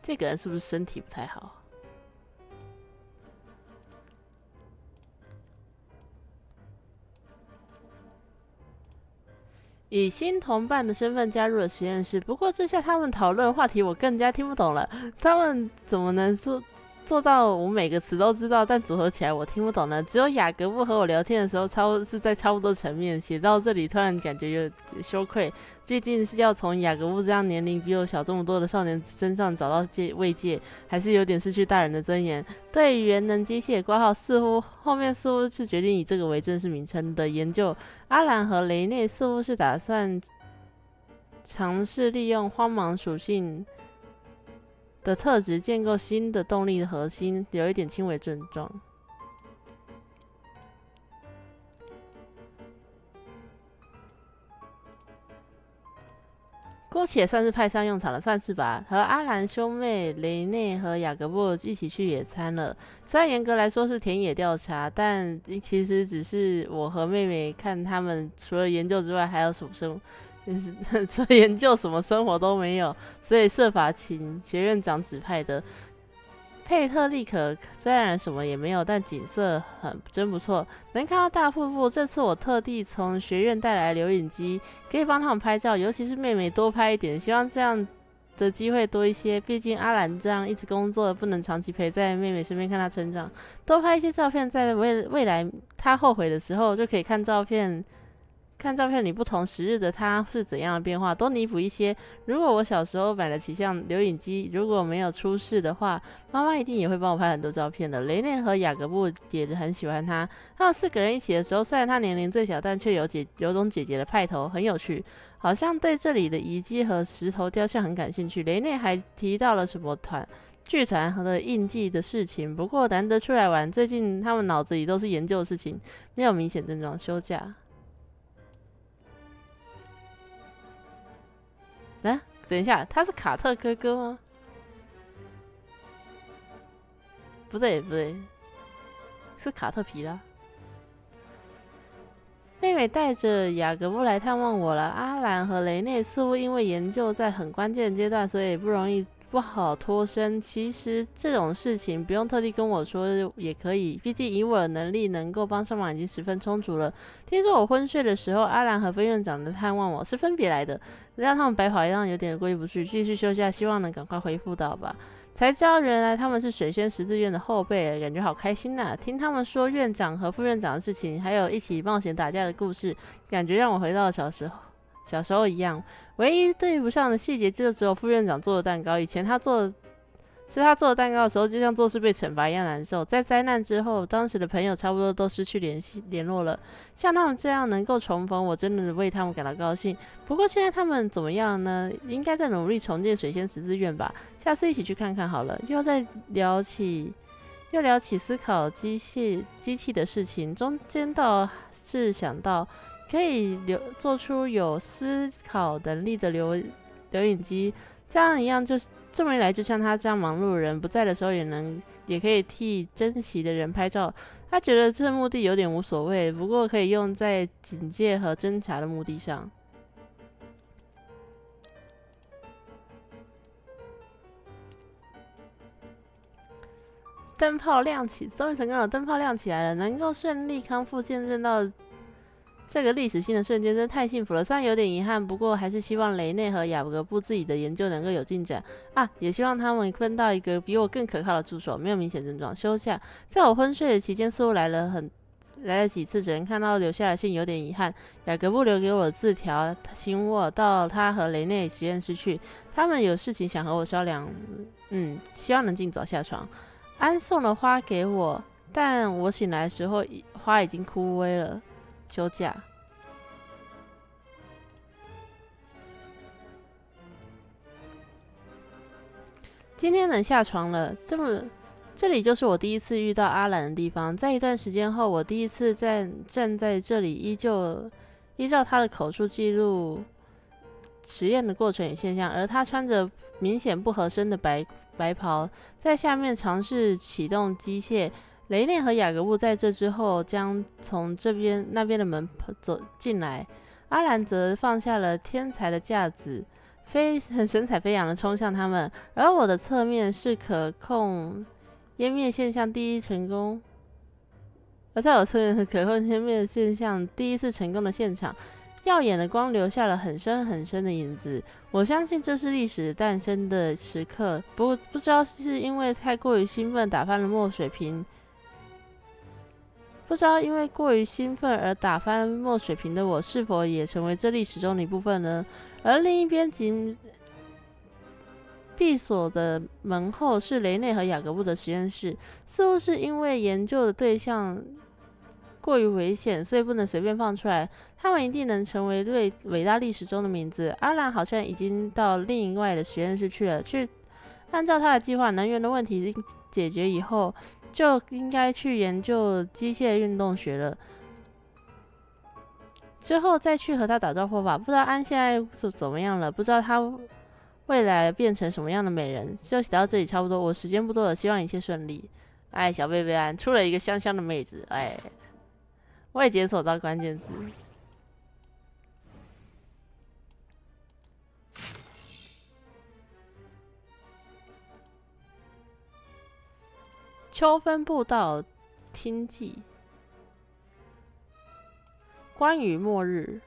Speaker 1: 这个人是不是身体不太好？以新同伴的身份加入了实验室，不过这下他们讨论话题我更加听不懂了。他们怎么能做到我每个词都知道，但组合起来我听不懂呢？只有雅各布和我聊天的时候是在差不多层面。写到这里突然感觉有羞愧，最近是要从雅各布这样年龄比我小这么多的少年身上找到慰藉，还是有点失去大人的尊严。对于元能机械挂号，后面似乎是决定以这个为正式名称的研究。阿兰和雷内似乎是打算尝试利用荒芒属性的特质建构新的动力的核心，有一点轻微症状。姑且算是派上用场了，算是吧。和阿兰兄妹雷内和雅各布一起去野餐了。虽然严格来说是田野调查，但其实只是我和妹妹看他们除了研究之外还有什么生活，除了研究什么生活都没有，所以设法请学院长指派的。佩特利可虽然什么也没有，但景色真不错，能看到大瀑布。这次我特地从学院带来留影机，可以帮他们拍照，尤其是妹妹多拍一点，希望这样的机会多一些。毕竟阿兰这样一直工作，不能长期陪在妹妹身边看她成长，多拍一些照片，在未来她后悔的时候，就可以看照片里不同时日的他是怎样的变化，多弥补一些。如果我小时候买了起像留影机，如果没有出事的话，妈妈一定也会帮我拍很多照片的。雷内和雅各布也很喜欢他，他们4个人一起的时候，虽然他年龄最小，但却有种姐姐的派头，很有趣。好像对这里的遗迹和石头雕像很感兴趣。雷内还提到了什么剧团和的印记的事情，不过难得出来玩，最近他们脑子里都是研究的事情，没有明显症状，休假。等一下，他是卡特哥哥吗？不对，是卡特皮拉。妹妹带着雅各布来探望我了。阿兰和雷内似乎因为研究在很关键的阶段，所以不好脱身。其实这种事情不用特地跟我说也可以，毕竟以我的能力能够帮上忙已经十分充足了。听说我昏睡的时候，阿兰和分院长的探望我是分别来的，让他们白跑一趟有点过意不去，继续休假，希望能赶快恢复到吧。才知道原来他们是水仙十字院的后辈，感觉好开心啊！听他们说院长和副院长的事情，还有一起冒险打架的故事，感觉让我回到小时候一样。唯一对不上的细节就只有副院长做的蛋糕，以前他做的蛋糕的时候，就像做事被惩罚一样难受。在灾难之后，当时的朋友差不多都失去联络了。像他们这样能够重逢，我真的为他们感到高兴。不过现在他们怎么样呢？应该在努力重建水仙十字院吧。下次一起去看看好了。又聊起思考机器的事情，中间倒是想到可以做出有思考能力的留影机，这么一来，就像他这样忙碌的人不在的时候，也可以替珍惜的人拍照。他觉得这目的有点无所谓，不过可以用在警戒和侦查的目的上。灯泡亮起，终于成功了！灯泡亮起来了，能够顺利康复，见证到这个历史性的瞬间，真太幸福了。虽然有点遗憾，不过还是希望雷内和雅各布自己的研究能够有进展啊！也希望他们分到一个比我更可靠的助手。没有明显症状，休假。在我昏睡的期间，似乎来了几次，只能看到留下的信，有点遗憾。雅各布留给我的字条，请我到他和雷内实验室去，他们有事情想和我商量。希望能尽早下床。安送了花给我，但我醒来的时候，花已经枯萎了。休假。今天能下床了，这里就是我第一次遇到阿兰的地方。在一段时间后，我第一次站在这里，依照他的口述记录实验的过程与现象，而他穿着明显不合身的白袍，在下面尝试启动机械。雷内和雅各布在这之后将从那边的门走进来，阿兰则放下了天才的架子，神采飞扬的冲向他们。而我的侧面是可控湮灭现象第一成功，而在我侧面是可控湮灭现象第一次成功的现场。耀眼的光留下了很深很深的影子，我相信这是历史诞生的时刻。不知道是因为太过于兴奋打翻了墨水瓶。不知道因为过于兴奋而打翻墨水瓶的我，是否也成为这历史中的一部分呢？而另一边闭锁的门后是雷内和雅各布的实验室，似乎是因为研究的对象过于危险，所以不能随便放出来。他们一定能成为伟大历史中的名字。阿兰好像已经到另一外的实验室去了，按照他的计划，能源的问题解决以后，就应该去研究机械运动学了。之后再去和他打招呼吧。不知道安现在怎么样了，不知道他未来变成什么样的美人。就写到这里差不多，我时间不多了，希望一切顺利。哎，小贝贝安出了一个香香的妹子，哎，我也检索到关键字。秋分步道听记，关于末日。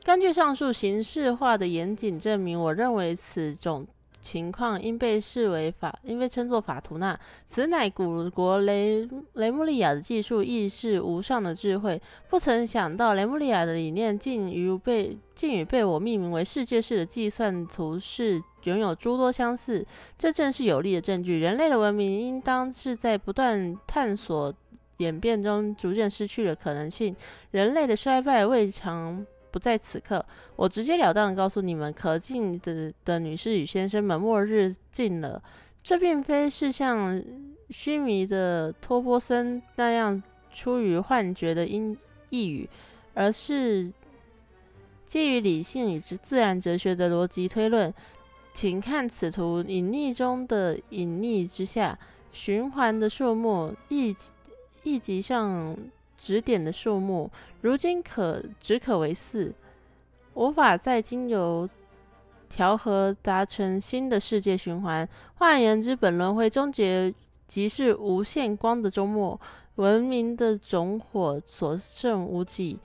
Speaker 1: 根据上述形式化的严谨证明，我认为此种情况应被称作法图纳。此乃古国雷穆利亚的技术，亦是无上的智慧。不曾想到雷穆利亚的理念竟与被我命名为世界式的计算图式拥有诸多相似，这正是有力的证据。人类的文明应当是在不断探索演变中逐渐失去了可能性。人类的衰败未尝不在此刻。我直截了当的告诉你们，可敬的女士与先生们，末日近了。这并非是像须弥的托波森那样出于幻觉的呓语，而是基于理性与自然哲学的逻辑推论。请看此图，隐匿中的隐匿之下，循环的数目，一级上指点的数目，如今只可为4，无法再经由调和达成新的世界循环。换言之，本轮回终结即是无限光的周末，文明的种火所剩无几。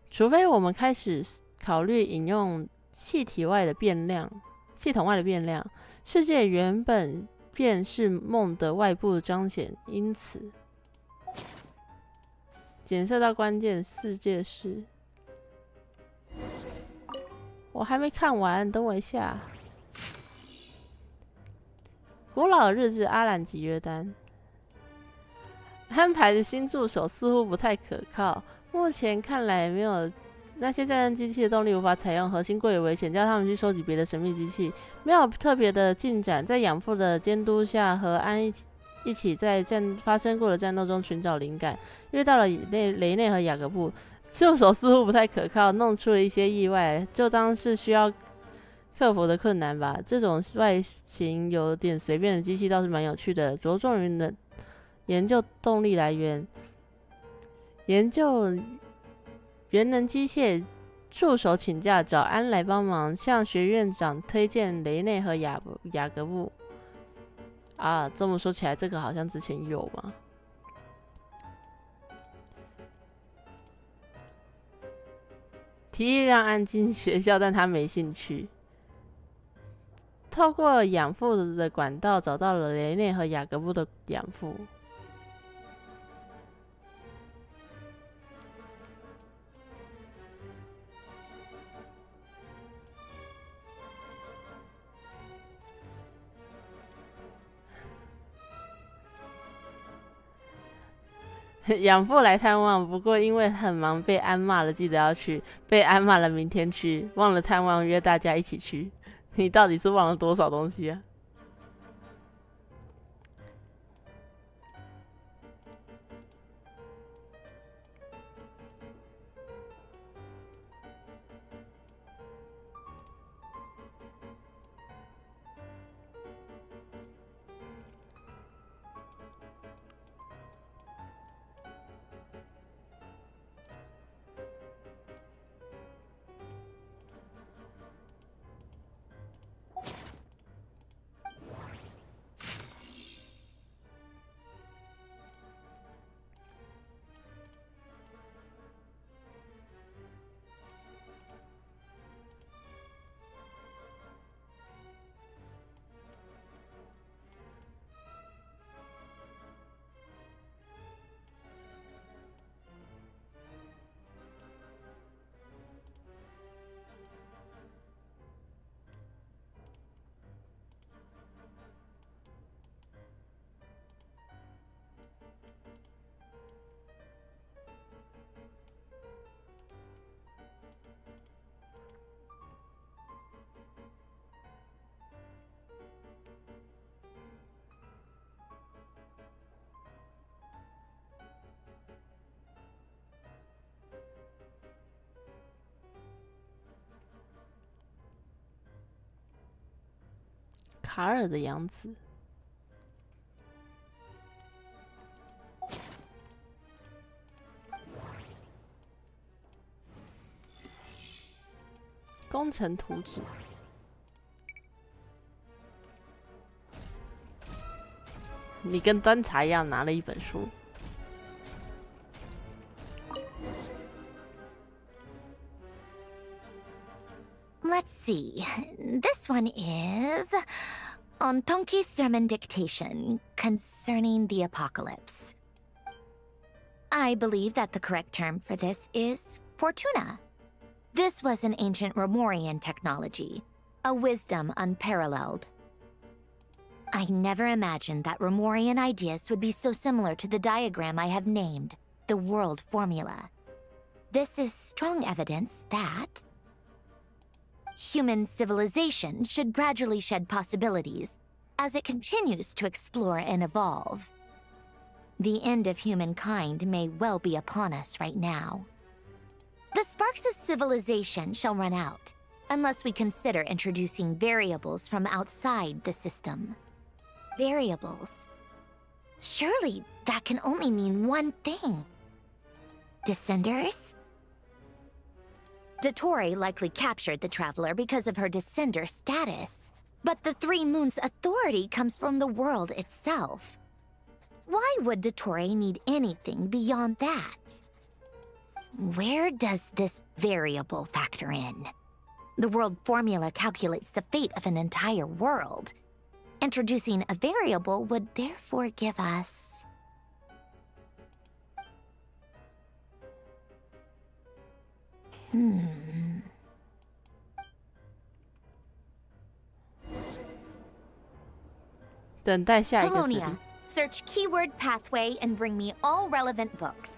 Speaker 1: 除非我们开始考虑引用系统外的变量，世界原本便是梦的外部彰显。因此检测到关键世界是，我还没看完，等我一下。古老的日志，阿兰及约丹安排的新助手似乎不太可靠，目前看来没有那些战争机器的动力无法采用，核心过于危险，叫他们去收集别的神秘机器。没有特别的进展，在养父的监督下，和安一起在发生过的战斗中寻找灵感，约到了雷内和雅各布。助手似乎不太可靠，弄出了一些意外，就当是需要克服的困难吧。这种外形有点随便的机器倒是蛮有趣的，着重于研究动力来源，研究原能机械。助手请假找安来帮忙，向学院长推荐雷内和雅各布。啊，这么说起来，这个好像之前有吗？提议让安进学校，但他没兴趣。透过养父的管道找到了雷内和雅各布的养父。养父来探望，不过因为很忙被安骂了，记得要去。被安骂了，明天去。忘了探望，约大家一起去。你到底是忘了多少东西啊？卡尔的养子。工程图纸。你跟端茶一样拿了一本书。
Speaker 6: Let's see. This one is on Tonki's sermon dictation concerning the apocalypse. I believe that the correct term for this is Fortuna. This was an ancient Romorian technology, a wisdom unparalleled. I never imagined that Romorian ideas would be so similar to the diagram I have named, the World Formula. This is strong evidence that human civilization should gradually shed possibilities as it continues to explore and evolve. The end of humankind may well be upon us right now. The sparks of civilization shall run out, unless we consider introducing variables from outside the system. Variables. Surely that can only mean one thing. Descenders? Dottore likely captured the Traveler because of her descender status. But the Three Moons' authority comes from the world itself. Why would Dottore need anything beyond that? Where does this variable factor in? The world formula calculates the fate of an entire world. Introducing a variable would therefore give us... Polonia, search keyword pathway and bring me all relevant books.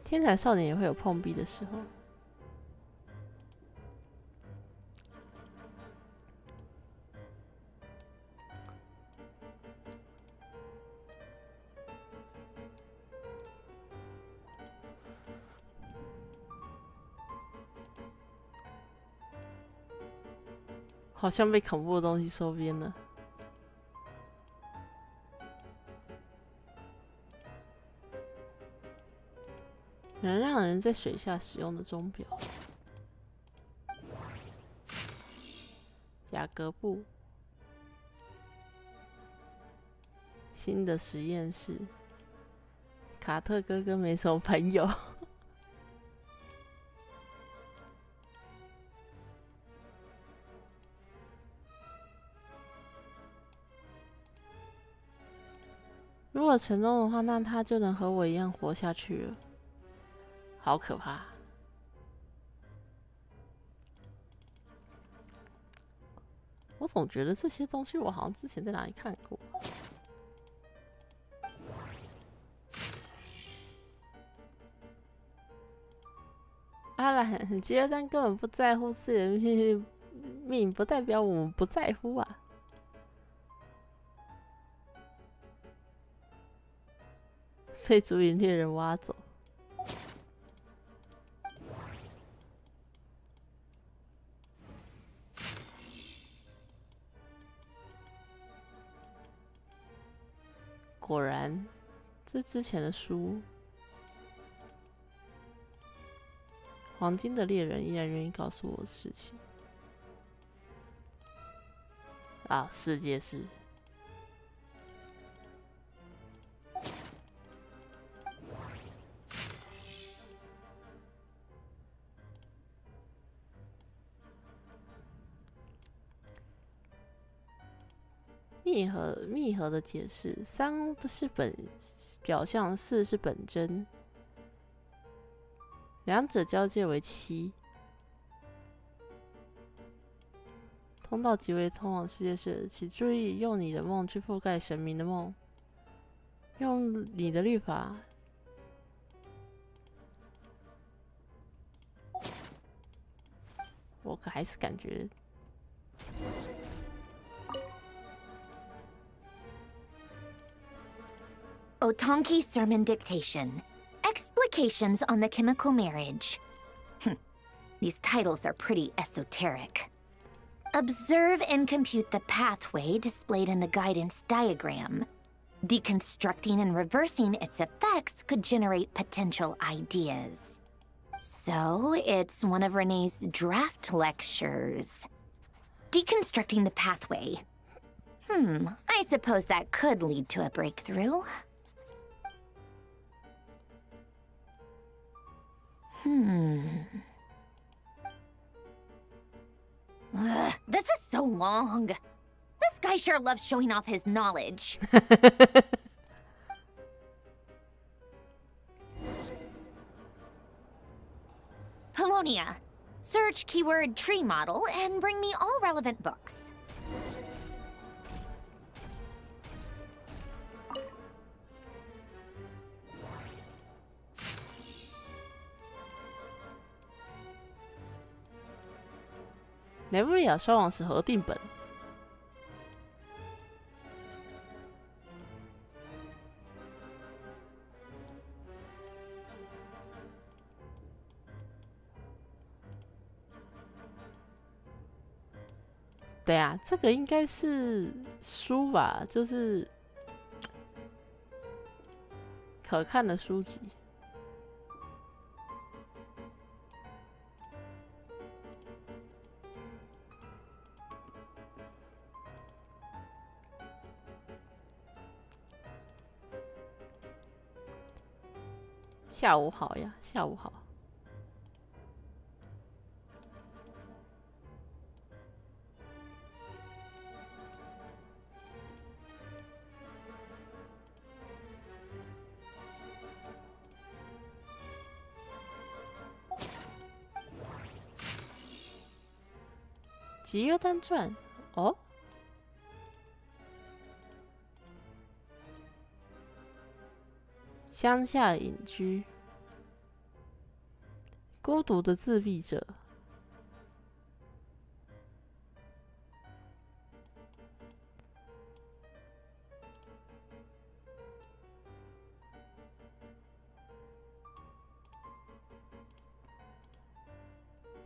Speaker 1: 天才少年也会有碰壁的时候。好像被恐怖的东西收编了。能让人在水下使用的钟表。雅各布。新的实验室。卡特哥哥没什么朋友。如果成功的话，那他就能和我一样活下去了。好可怕！我总觉得这些东西我好像之前在哪里看过。阿兰，吉尔丹根本不在乎自己的命，不代表我们不在乎啊。被竹影猎人挖走。果然，这之前的书，黄金的猎人依然愿意告诉我的事情。啊，世界是。密合的解释，3是表象，4是本真，两者交界为7。通道即为通往世界时，请注意用你的梦去覆盖神明的梦，用你的律法。我还是感觉
Speaker 6: Otonki Sermon Dictation. Explications on the Chemical Marriage. These titles are pretty esoteric. Observe and compute the pathway displayed in the guidance diagram. Deconstructing and reversing its effects could generate potential ideas. So, it's one of Renee's draft lectures. Deconstructing the pathway. I suppose that could lead to a breakthrough. This is so long. This guy sure loves showing off his knowledge. Polonia. Search keyword tree model and bring me all relevant books.
Speaker 1: 雷布利亚双王石核定本。对啊，这个应该是书吧，就是可看的书籍。下午好呀，下午好。集约单传哦，乡下隐居，孤独的自闭者。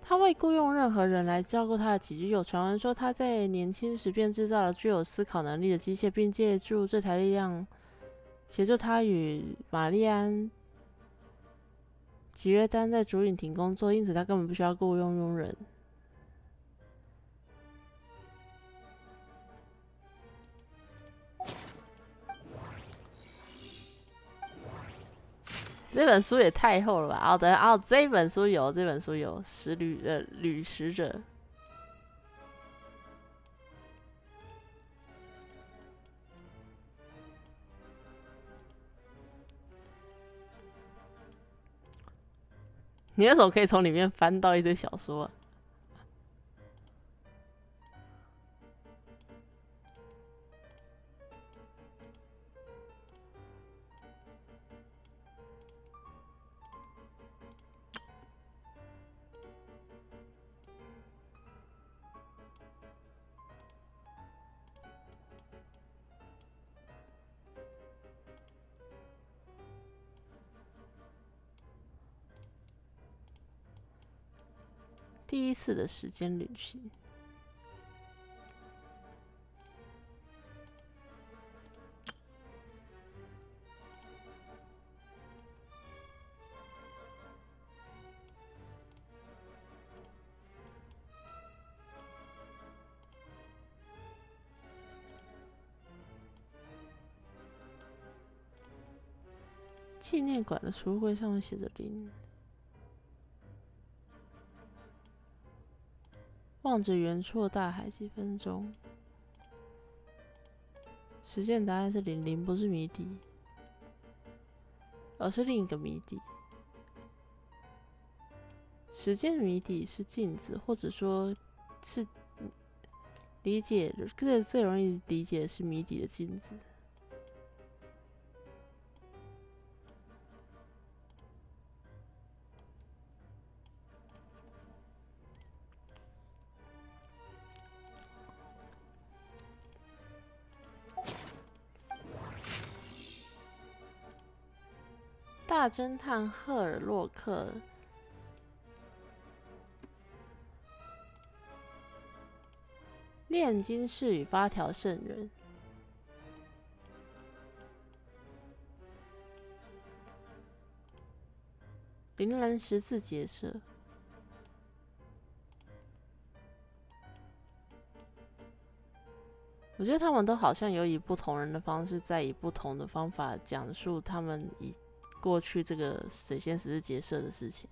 Speaker 1: 他未雇佣任何人来照顾他的起居。有传闻说他在年轻时便制造了具有思考能力的机械，并借助这台力量协助他与玛丽安·吉约丹在竹影亭工作，因此他根本不需要雇佣佣人。这本书也太厚了吧！等下这本书有旅使者。你为什么可以从里面翻到一堆小说啊？第一次的时间旅行。纪念馆的橱柜上面写着0。望着远处的大海几分钟，实践答案是00，不是谜底，而是另一个谜底。时间的谜底是镜子，或者说是理解最容易理解的是谜底的镜子。大侦探赫尔洛克。炼金士与发条圣人。铃兰十字结社。我觉得他们都好像有以不同人的方式，在以不同的方法讲述他们以过去这个水仙十字结社的事情。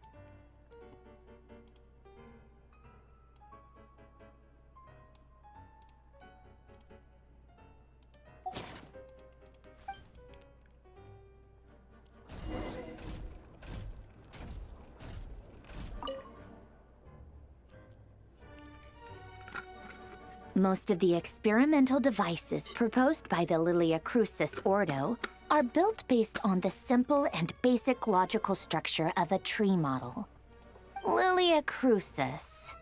Speaker 6: Most of the experimental devices proposed by the Lilia Crucis Ordo are built based on the simple and basic logical structure of a tree model. Lilia Crucis.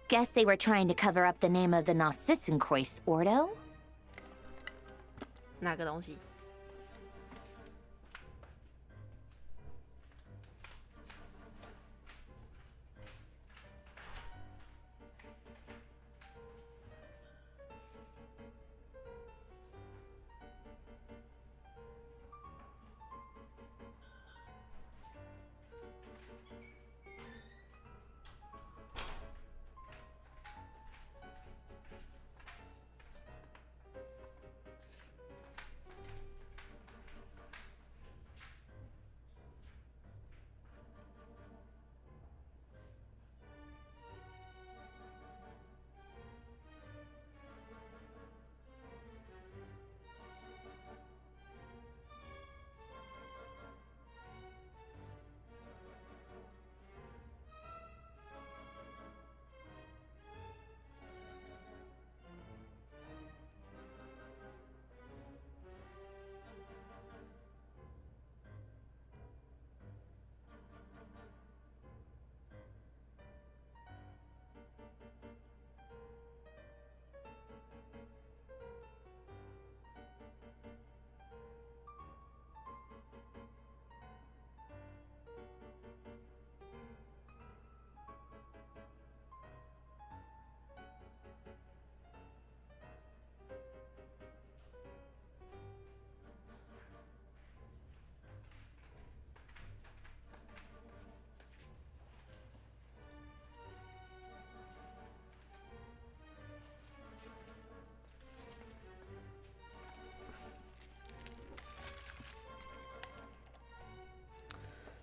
Speaker 6: Guess they were trying to cover up the name of the Narcissenkreuz Ordo?
Speaker 1: 哪个东西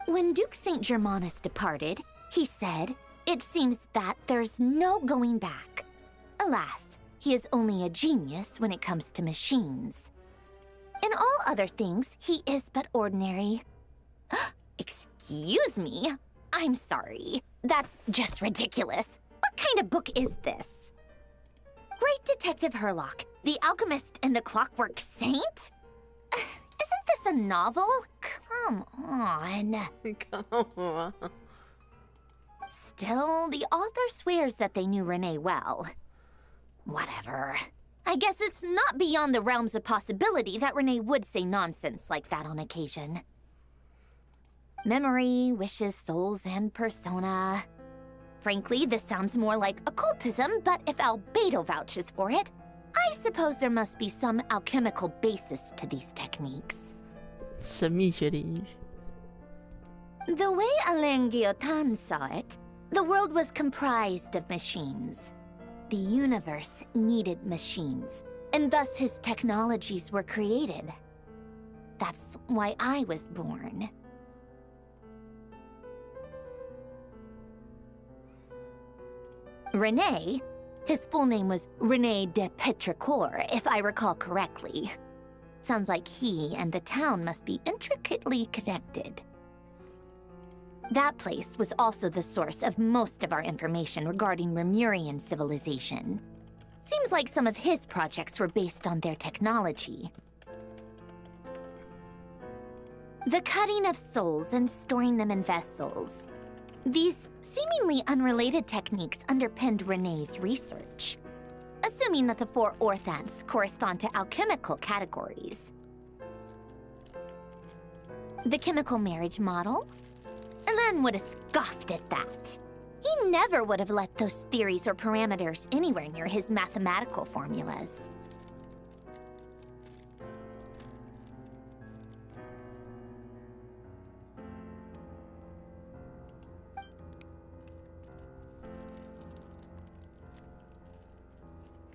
Speaker 1: ？When
Speaker 6: Duke St. Germanus departed, he said, "It seems that there's no going back." Alas, he is only a genius when it comes to machines. In all other things, he is but ordinary. Excuse me? I'm sorry. That's just ridiculous. What kind of book is this? Great Detective Herlock, the Alchemist and the Clockwork Saint? Isn't this a novel? Come on.
Speaker 1: Come on.
Speaker 6: Still, the author swears that they knew Renee well. Whatever. I guess it's not beyond the realms of possibility that Renee would say nonsense like that on occasion. Memory, wishes, souls, and persona. Frankly, this sounds more like occultism, but if Albedo vouches for it, I suppose there must be some alchemical basis to these techniques.
Speaker 1: 神秘学领域。
Speaker 6: The way Alain Guillotin saw it, the world was comprised of machines. The universe needed machines, and thus his technologies were created. That's why I was born. René, his full name was René de Petrichor, if I recall correctly. Sounds like he and the town must be intricately connected. That place was also the source of most of our information regarding Remurian civilization. Seems like some of his projects were based on their technology. The cutting of souls and storing them in vessels. These seemingly unrelated techniques underpinned René's research, assuming that the 4 orthants correspond to alchemical categories. The chemical marriage model? Alen would have scoffed at that. He never would have let those theories or parameters anywhere near his mathematical formulas.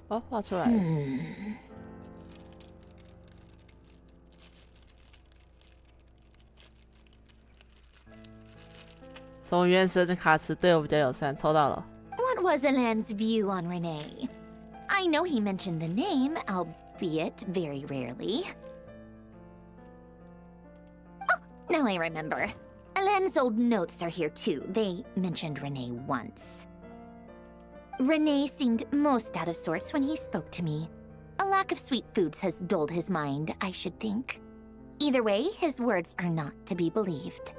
Speaker 1: Oh, 画出来了。从原神的卡池对我比较友善，抽到了。
Speaker 6: What was Alan's view on Renee? I know he mentioned the name, albeit very rarely. Oh, now I remember. Alan's old notes are here too. They mentioned Renee once. Renee seemed most out of sorts when he spoke to me. A lack of sweet foods has dulled his mind, I should think. Either way, his words are not to be believed.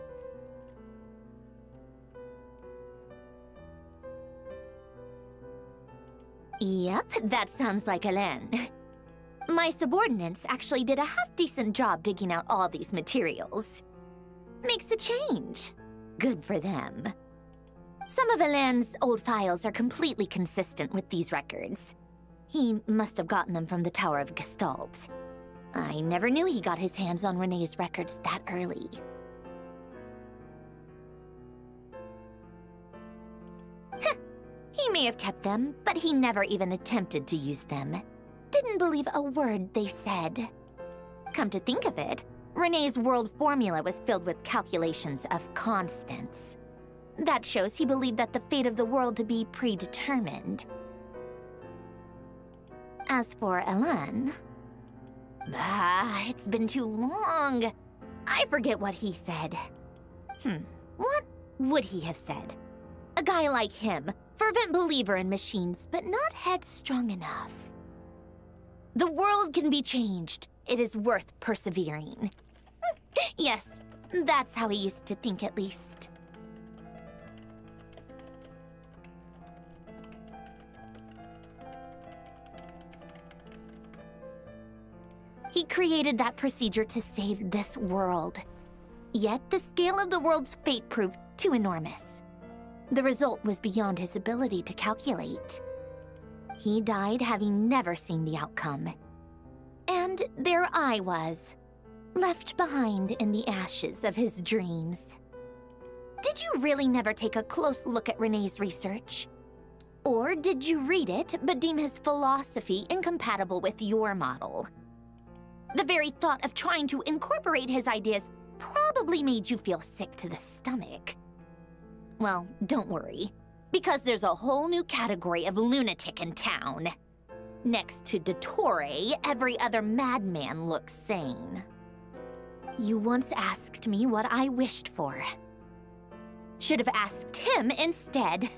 Speaker 6: Yep, that sounds like Alan. My subordinates actually did a half-decent job digging out all these materials. Makes a change. Good for them. Some of Alan's old files are completely consistent with these records. He must have gotten them from the Tower of Gestalt. I never knew he got his hands on Renee's records that early. He may have kept them, but he never even attempted to use them. Didn't believe a word they said. Come to think of it, Renee's world formula was filled with calculations of constants. That shows he believed that the fate of the world to be predetermined. As for Alan... it's been too long. I forget what he said. What would he have said? A guy like him, fervent believer in machines, but not headstrong enough. The world can be changed. It is worth persevering. Yes, that's how he used to think at least. He created that procedure to save this world. Yet the scale of the world's fate proved too enormous. The result was beyond his ability to calculate. He died having never seen the outcome. And there I was, left behind in the ashes of his dreams. Did you really never take a close look at Renee's research? Or did you read it but deem his philosophy incompatible with your model? The very thought of trying to incorporate his ideas probably made you feel sick to the stomach. Well, don't worry, because there's a whole new category of lunatic in town. Next to Dottore, every other madman looks sane. You once asked me what I wished for. Should have asked him instead.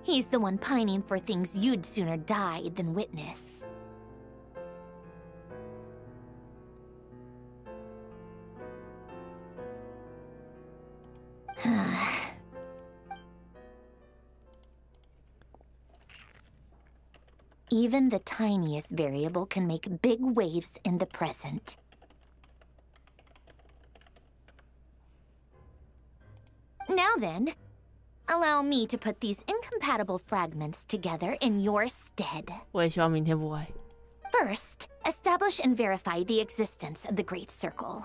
Speaker 6: He's the one pining for things you'd sooner die than witness. Even the tiniest variable can make big waves in the present. Now then, allow me to put these incompatible fragments together in your stead.
Speaker 1: 我也希望明天不会。
Speaker 6: First, establish and verify the existence of the Great Circle.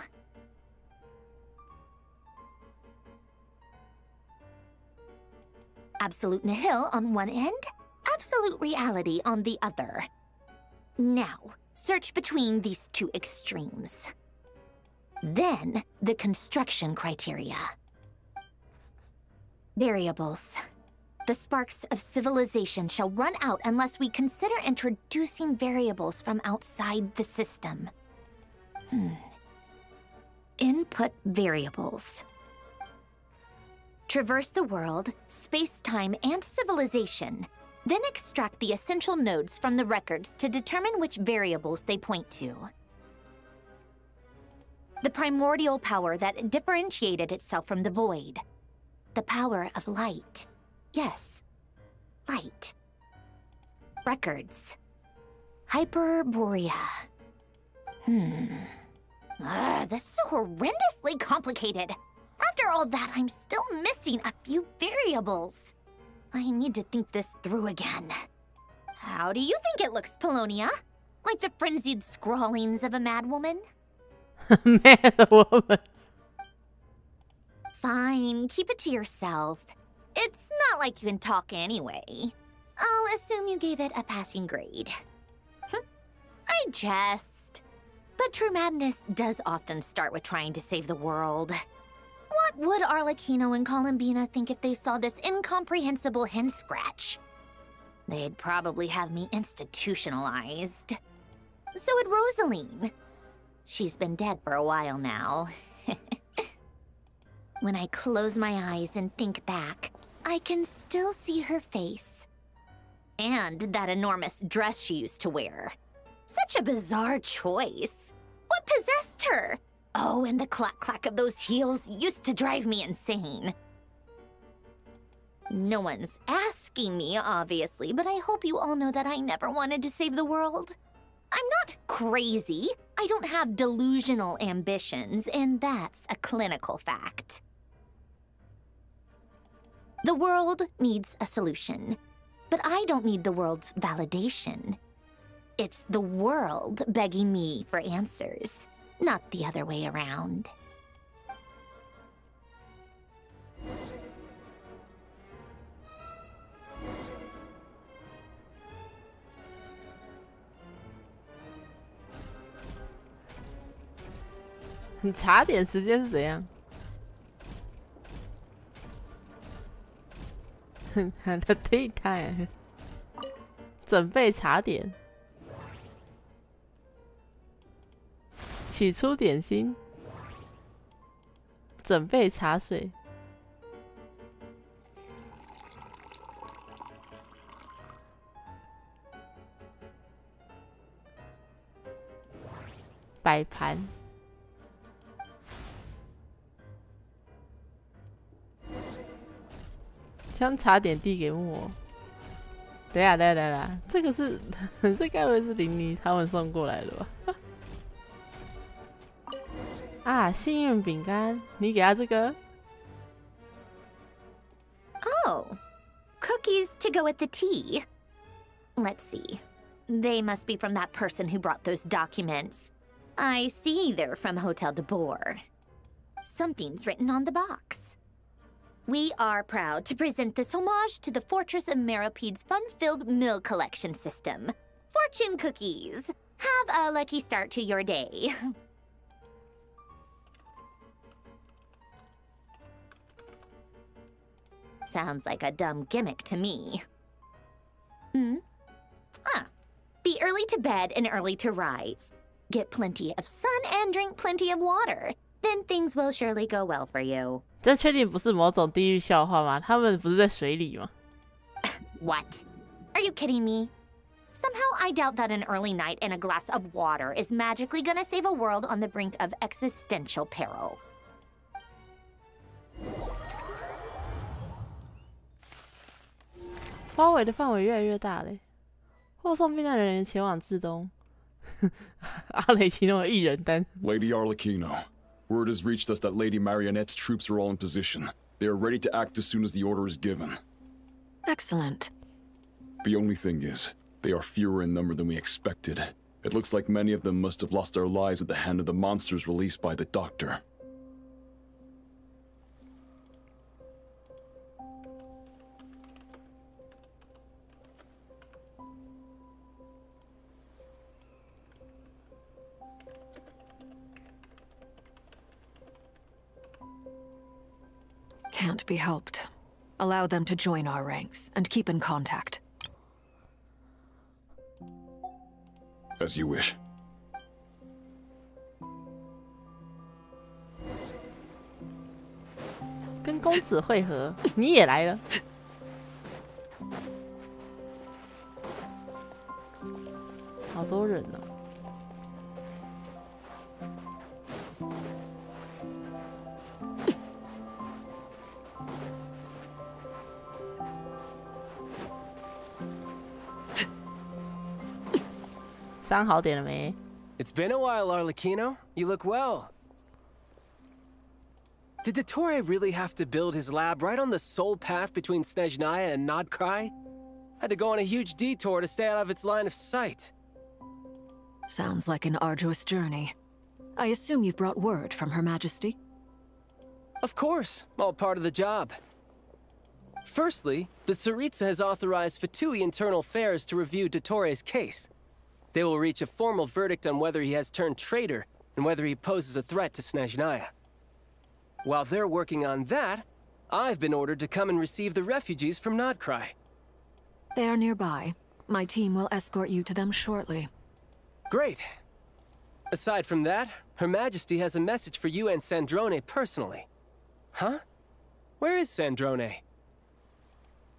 Speaker 6: Absolute nihil on one end, absolute reality on the other. Now, search between these two extremes. Then, the construction criteria. Variables. The sparks of civilization shall run out unless we consider introducing variables from outside the system. Input variables. Traverse the world, space-time, and civilization, then extract the essential nodes from the records to determine which variables they point to. The primordial power that differentiated itself from the void. The power of light. Yes, light. Records. Hyperborea. Ugh, this is horrendously complicated. After all that, I'm still missing a few variables. I need to think this through again. How do you think it looks, Polonia? Like the frenzied scrawlings of a madwoman?
Speaker 1: Madwoman.
Speaker 6: Fine, keep it to yourself. It's not like you can talk anyway. I'll assume you gave it a passing grade. I jest. But true madness does often start with trying to save the world. What would Arlecchino and Columbina think if they saw this incomprehensible hen scratch? They'd probably have me institutionalized. So would Rosaline. She's been dead for a while now. When I close my eyes and think back, I can still see her face. And that enormous dress she used to wear. Such a bizarre choice. What possessed her? Oh, and the clack-clack of those heels used to drive me insane. No one's asking me, obviously, but I hope you all know that I never wanted to save the world. I'm not crazy. I don't have delusional ambitions, and that's a clinical fact. The world needs a solution, but I don't need the world's validation. It's the world begging me for answers, not the other way around.
Speaker 1: 你茶点时间是怎样？的 tea time， 准备茶点，取出点心，准备茶水，摆盘。将茶点递给木偶。等一下，这个是，这该不会是琳妮他们送过来的吧？啊，幸运饼干，你给他这个。
Speaker 6: Oh, cookies to go with the tea. Let's see. They must be from that person who brought those documents. I see they're from Hotel de Boer. Something's written on the box. We are proud to present this homage to the Fortress of Meropede's fun-filled mill collection system. Fortune cookies! Have a lucky start to your day. Sounds like a dumb gimmick to me. Be early to bed and early to rise. Get plenty of sun and drink plenty of water. Then things will surely go well for you.
Speaker 1: 这确定不是某种地狱笑话吗？他们不是在水里吗？
Speaker 6: What? Are you kidding me? Somehow I doubt that an early night and a glass of water is magically gonna save a world on the brink of existential peril.
Speaker 1: 包围的范围越来越大嘞，护送避难人员前往至东。阿雷奇诺的一人单。
Speaker 15: Lady Arlecchino, word has reached us that Lady Marionette's troops are all in position. They are ready to act as soon as the order is given.
Speaker 4: Excellent.
Speaker 15: The only thing is, they are fewer in number than we expected. It looks like many of them must have lost their lives at the hand of the monsters released by the Doctor.
Speaker 4: Can't be helped. Allow them to join our ranks and keep in contact.
Speaker 15: As you wish.
Speaker 1: 跟公子会合，你也来了。好多人哦。伤好点了没？
Speaker 12: It's been a while, Arlecchino. You look well. Did Dottore really have to build his lab right on the sole path between Snezhnaya and Nodcry? Had to go on a huge detour to stay out of its line of sight.
Speaker 4: Sounds like an arduous journey. I assume you've brought word from Her Majesty?
Speaker 12: Of course, all part of the job. Firstly, the Tsaritsa has authorized Fatui Internal Affairs to review Dottore's case. They will reach a formal verdict on whether he has turned traitor and whether he poses a threat to Snezhnaya. While they're working on that, I've been ordered to come and receive the refugees from Nodcry.
Speaker 4: They are nearby. My team will escort you to them shortly.
Speaker 12: Great. Aside from that, Her Majesty has a message for you and Sandrone personally. Huh? Where is Sandrone?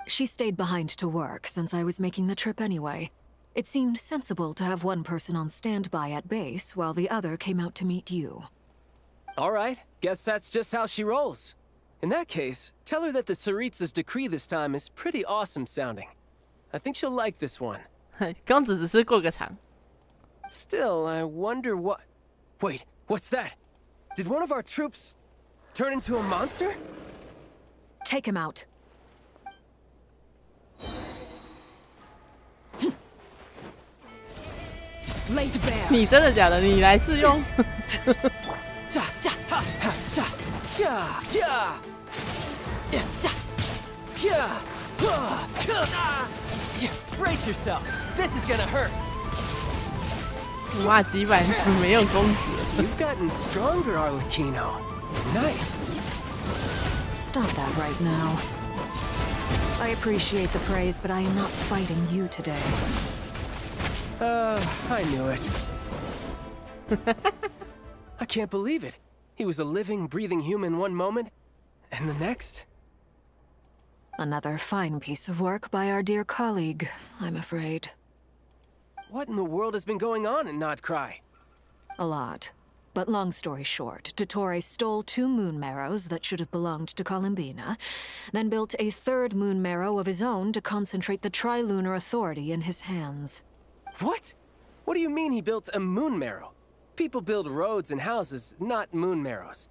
Speaker 4: She stayed behind to work since I was making the trip anyway. It seemed sensible to have one person on standby at base while the other came out to meet you.
Speaker 12: All right, guess that's just how she rolls. In that case, tell her that the Tsaritsa's decree this time is pretty awesome sounding. I think she'll like this one.
Speaker 1: 公子只是过个场。
Speaker 12: Still, I wonder what... Wait, what's that? Did one of our troops turn into a monster?
Speaker 4: Take him out.
Speaker 12: Laid bare.
Speaker 1: 你真的假的？你来试用。
Speaker 12: Brace yourself. This is gonna hurt.
Speaker 1: 哇，几百没有公子。
Speaker 12: You've gotten stronger, Arlecchino. Nice.
Speaker 4: Stop that right now. I appreciate the praise, but I am not fighting you today.
Speaker 12: I knew it. I can't believe it. He was a living, breathing human one moment, and the next...
Speaker 4: Another fine piece of work by our dear colleague, I'm afraid.
Speaker 12: What in the world has been going on in Nodcry?
Speaker 4: A lot. But long story short, Dottore stole 2 moon marrows that should have belonged to Columbina, then built a 3rd moon marrow of his own to concentrate the Trilunar Authority in his hands.
Speaker 12: What? What do you mean he built a moon marrow? People build roads and houses, not moon marrows.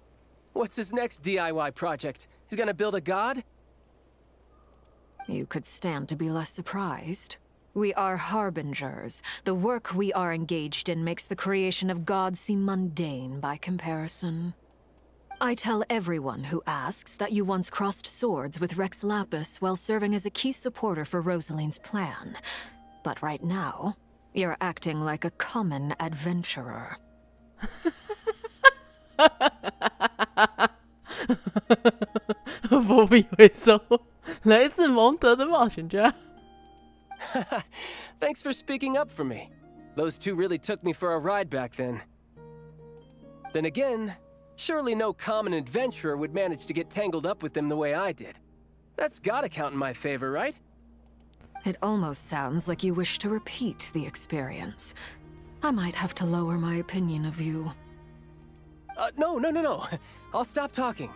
Speaker 12: What's his next DIY project? He's gonna build a god?
Speaker 4: You could stand to be less surprised. We are harbingers. The work we are engaged in makes the creation of gods seem mundane by comparison. I tell everyone who asks that you once crossed swords with Rex Lapis while serving as a key supporter for Rosaline's plan. But right now, you're acting like a common adventurer.
Speaker 1: 波比会说：“来自蒙德的冒险家。”
Speaker 12: Thanks for speaking up for me. Those 2 really took me for a ride back then. Then again, surely no common adventurer would manage to get tangled up with them the way I did. That's gotta count in my favor, right?
Speaker 4: It almost sounds like you wish to repeat the experience. I might have to lower my opinion of you.
Speaker 12: No. I'll stop talking.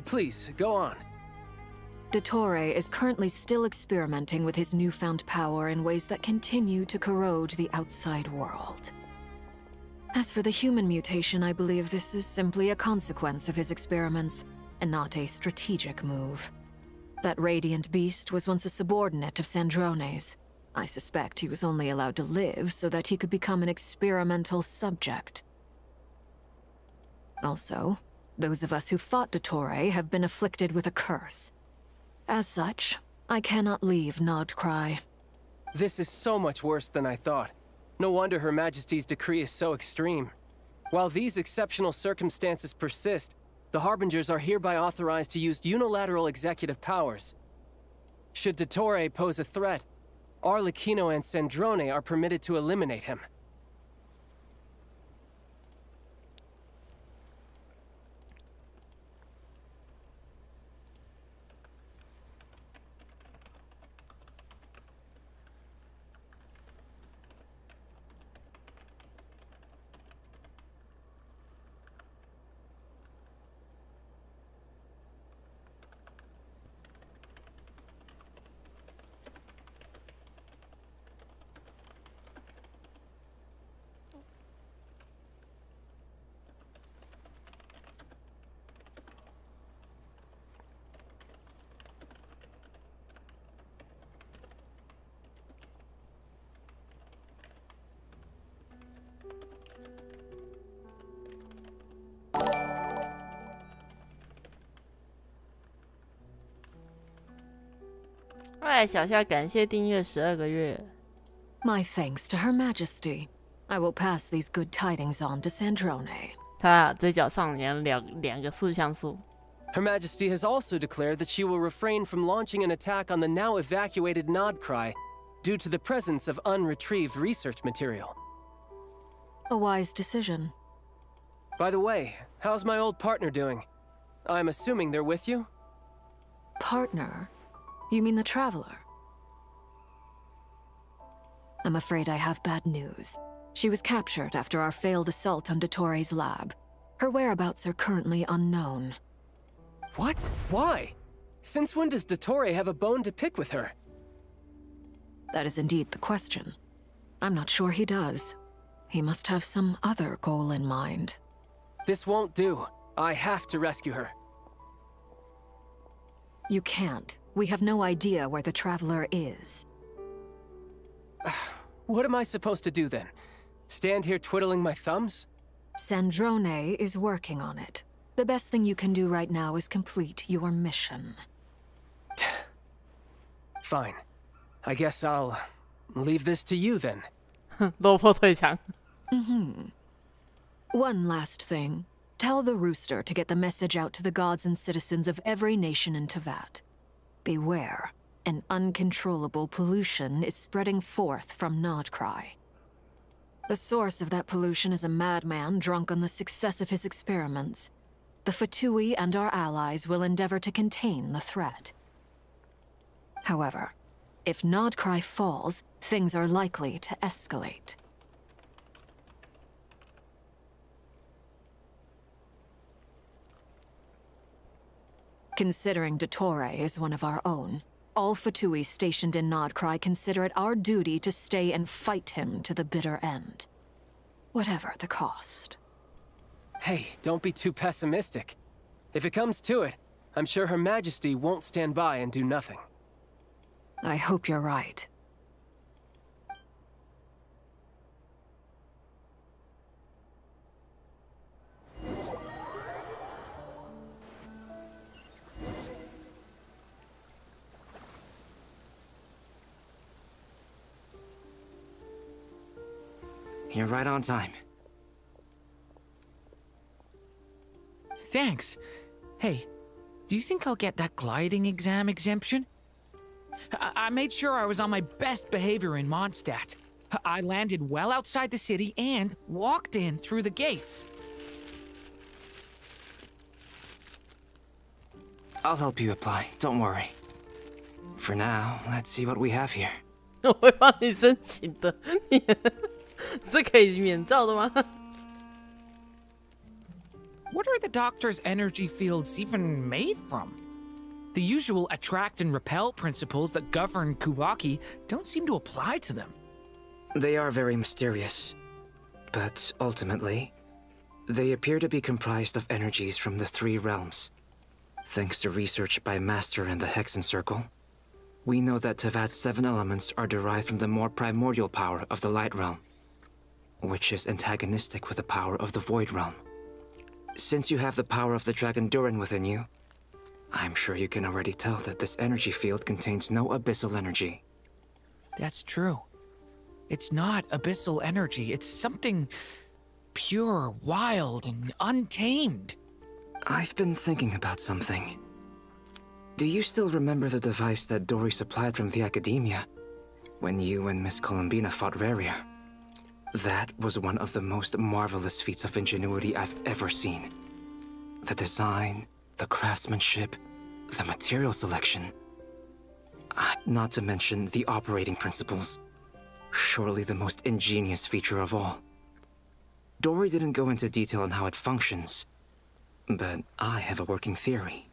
Speaker 12: Please, go on.
Speaker 4: Dottore is currently still experimenting with his newfound power in ways that continue to corrode the outside world. As for the human mutation, I believe this is simply a consequence of his experiments, and not a strategic move. That radiant beast was once a subordinate of Sandrone's. I suspect he was only allowed to live so that he could become an experimental subject. Also, those of us who fought Dottore have been afflicted with a curse. As such, I cannot leave Nodcry.
Speaker 12: This is so much worse than I thought. No wonder Her Majesty's decree is so extreme. While these exceptional circumstances persist, the Harbingers are hereby authorized to use unilateral executive powers. Should Dottore pose a threat, Arlecchino and Sandrone are permitted to eliminate him.
Speaker 1: 哎，小夏感谢订阅12个月。
Speaker 4: My thanks to Her Majesty. I will pass these good tidings on to Sandrone.
Speaker 1: 他嘴角上扬两个素像素。
Speaker 12: Her Majesty has also declared that she will refrain from launching an attack on the now evacuated Nodcry due to the presence of unretrieved research material.
Speaker 4: A wise decision.
Speaker 12: By the way, how's my old partner doing? I'm assuming they're with you?
Speaker 4: Partner? You mean the Traveler? I'm afraid I have bad news. She was captured after our failed assault on Dottore lab. Her whereabouts are currently unknown.
Speaker 12: What? Why? Since when does Dottore have a bone to pick with her?
Speaker 4: That is indeed the question. I'm not sure he does. He must have some other goal in mind.
Speaker 12: This won't do. I have to rescue her.
Speaker 4: You can't. We have no idea where the Traveler is.
Speaker 12: What am I supposed to do then? Stand here twiddling my thumbs?
Speaker 4: Sandrone is working on it. The best thing you can do right now is complete your mission.
Speaker 12: Fine. I guess I'll leave this to you then.
Speaker 1: 落魄退场。
Speaker 4: One last thing. Tell the Rooster to get the message out to the gods and citizens of every nation in Teyvat. Beware. An uncontrollable pollution is spreading forth from Nodcry. The source of that pollution is a madman drunk on the success of his experiments. The Fatui and our allies will endeavor to contain the threat. However, if Nodcry falls, things are likely to escalate. Considering Dottore is one of our own, all Fatui stationed in Nodcry consider it our duty to stay and fight him to the bitter end. Whatever the cost.
Speaker 12: Hey, don't be too pessimistic. If it comes to it, I'm sure Her Majesty won't stand by and do nothing.
Speaker 4: I hope you're right.
Speaker 21: You're right on time.
Speaker 18: Thanks. Hey, do you think I'll get that gliding exam exemption? I made sure I was on my best behavior in Mondstadt. I landed well outside the city and walked in through the gates.
Speaker 21: I'll help you apply, don't worry. For now, let's see what we have here.
Speaker 1: 我会帮你申请的。这可以免照的吗？
Speaker 18: What are the Doctor's energy fields even made from? The usual attract and repel principles that govern Kuvaki don't seem to apply to them.
Speaker 21: They are very mysterious, but ultimately, they appear to be comprised of energies from the three realms. Thanks to research by Master in the Hexen Circle, we know that Teyvat's 7 elements are derived from the more primordial power of the Light Realm, which is antagonistic with the power of the Void Realm. Since you have the power of the Dragon Durin within you, I'm sure you can already tell that this energy field contains no abyssal energy.
Speaker 18: That's true. It's not abyssal energy, it's something pure, wild, and untamed.
Speaker 21: I've been thinking about something. Do you still remember the device that Dory supplied from the Academia when you and Miss Columbina fought Raria? That was one of the most marvelous feats of ingenuity I've ever seen. The design, the craftsmanship, the material selection. Not to mention the operating principles. Surely the most ingenious feature of all. Dory didn't go into detail on how it functions, but I have a working theory.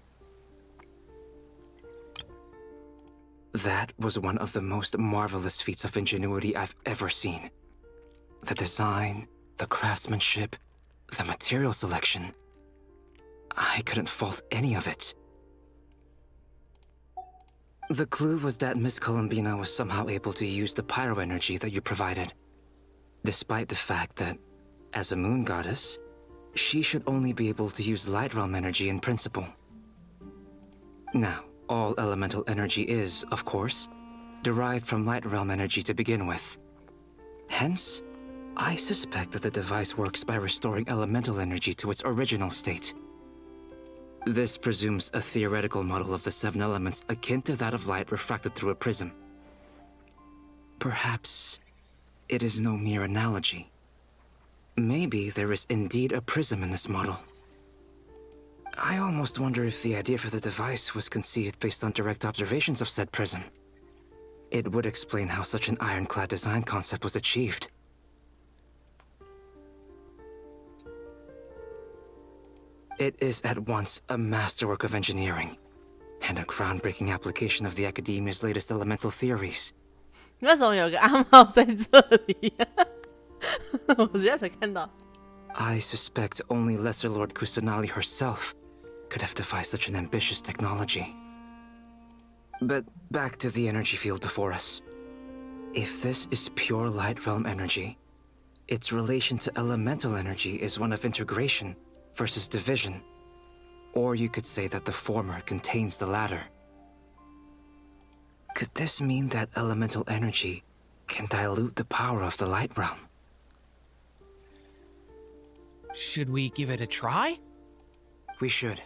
Speaker 21: That was one of the most marvelous feats of ingenuity I've ever seen. The design, the craftsmanship, the material selection. I couldn't fault any of it. The clue was that Miss Columbina was somehow able to use the pyro energy that you provided, despite the fact that, as a moon goddess, she should only be able to use Light Realm energy in principle. Now, all elemental energy is, of course, derived from light realm energy to begin with. Hence, I suspect that the device works by restoring elemental energy to its original state. This presumes a theoretical model of the 7 elements akin to that of light refracted through a prism. Perhaps it is no mere analogy. Maybe there is indeed a prism in this model. I almost wonder if the idea for the device was conceived based on direct observations of said prism. It would explain how such an ironclad design concept was achieved. It is at once a masterwork of engineering and a groundbreaking application of the Academia's latest elemental theories.
Speaker 1: 为什么有个阿茂在这里？我现在才看到。
Speaker 21: I suspect only Lesser Lord Kusanali herself could have devised such an ambitious technology. But back to the energy field before us. If this is pure light realm energy, its relation to elemental energy is one of integration versus division. Or you could say that the former contains the latter. Could this mean that elemental energy can dilute the power of the light realm?
Speaker 18: Should we give it a try?
Speaker 21: We should.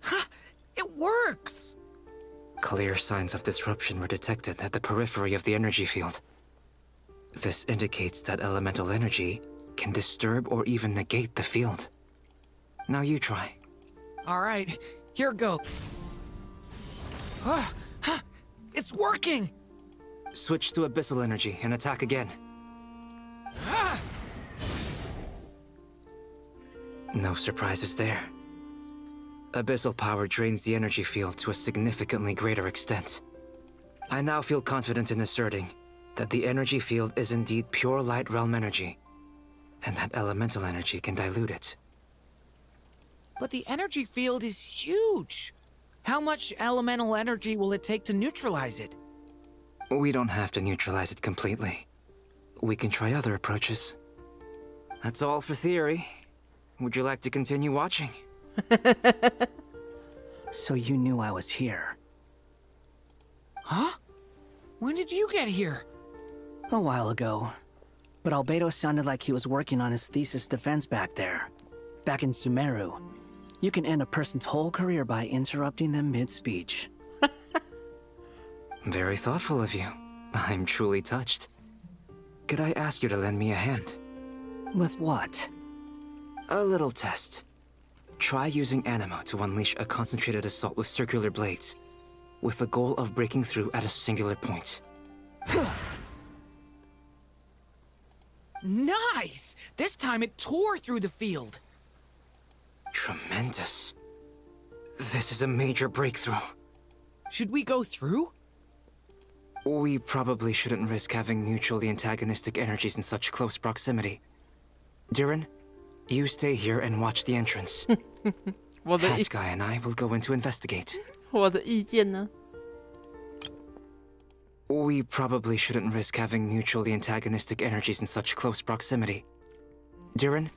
Speaker 18: Ha! It works!
Speaker 21: Clear signs of disruption were detected at the periphery of the energy field. This indicates that elemental energy can disturb or even negate the field. Now you try.
Speaker 18: All right, here goes. It's working!
Speaker 21: Switch to abyssal energy and attack again. No surprises there. Abyssal power drains the energy field to a significantly greater extent. I now feel confident in asserting that the energy field is indeed pure light realm energy, and that elemental energy can dilute it.
Speaker 18: But the energy field is huge. How much elemental energy will it take to neutralize it?
Speaker 21: We don't have to neutralize it completely. We can try other approaches. That's all for theory. Would you like to continue watching?
Speaker 14: So you knew I was here.
Speaker 18: Huh? When did you get here?
Speaker 14: A while ago. But Albedo sounded like he was working on his thesis defense back there. Back in Sumeru. You can end a person's whole career by interrupting them mid-speech.
Speaker 21: Very thoughtful of you. I'm truly touched. Could I ask you to lend me a hand?
Speaker 14: With what?
Speaker 21: A little test. Try using Animo to unleash a concentrated assault with circular blades, with the goal of breaking through at a singular point.
Speaker 18: Nice! This time it tore through the field.
Speaker 21: Tremendous. This is a major breakthrough.
Speaker 18: Should we go through?
Speaker 21: We probably shouldn't risk having mutually antagonistic energies in such close proximity. Durin, you stay here and watch the entrance. Hatch Guy and I will go in to investigate.
Speaker 1: 我的意见呢?
Speaker 21: We probably shouldn't risk having mutually antagonistic energies in such close proximity. Durin,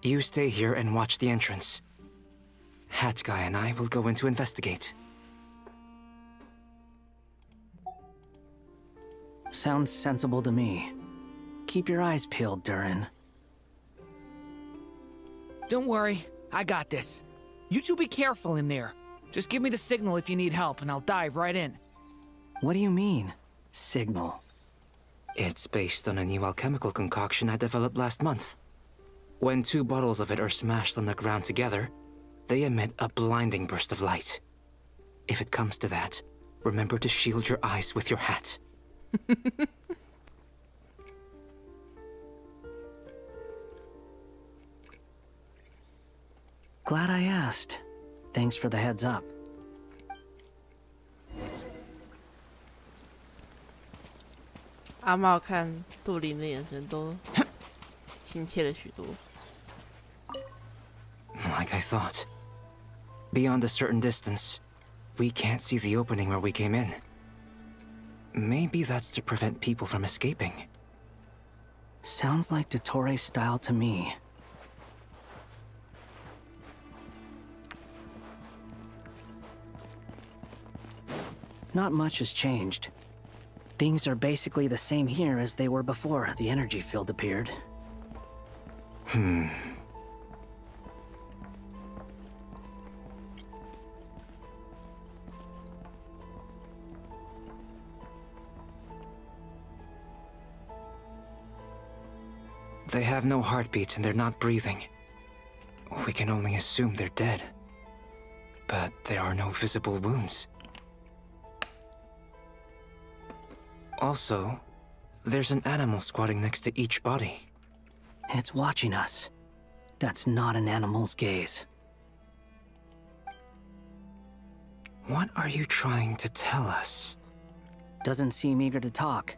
Speaker 21: you stay here and watch the entrance. Hatch Guy and I will go in to investigate.
Speaker 14: Sounds sensible to me. Keep your eyes peeled, Durin.
Speaker 18: Don't worry, I got this. You two be careful in there. Just give me the signal if you need help, and I'll dive right in.
Speaker 14: What do you mean, signal?
Speaker 21: It's based on a new alchemical concoction I developed last month. When 2 bottles of it are smashed on the ground together, they emit a blinding burst of light. If it comes to that, remember to shield your eyes with your hat.
Speaker 14: Glad I asked. Thanks for the heads up.
Speaker 1: 阿茂看杜林的眼神都亲切了许多。
Speaker 21: Like I thought. Beyond a certain distance, we can't see the opening where we came in. Maybe that's to prevent people from escaping.
Speaker 14: Sounds like Dottore style to me. not much has changed. Things are basically the same here as they were before the energy field appeared.
Speaker 21: They have no heartbeats and they're not breathing. We can only assume they're dead. But there are no visible wounds. Also, there's an animal squatting next to each body.
Speaker 14: It's watching us. That's not an animal's gaze.
Speaker 21: What are you trying to tell us?
Speaker 14: Doesn't seem eager to talk.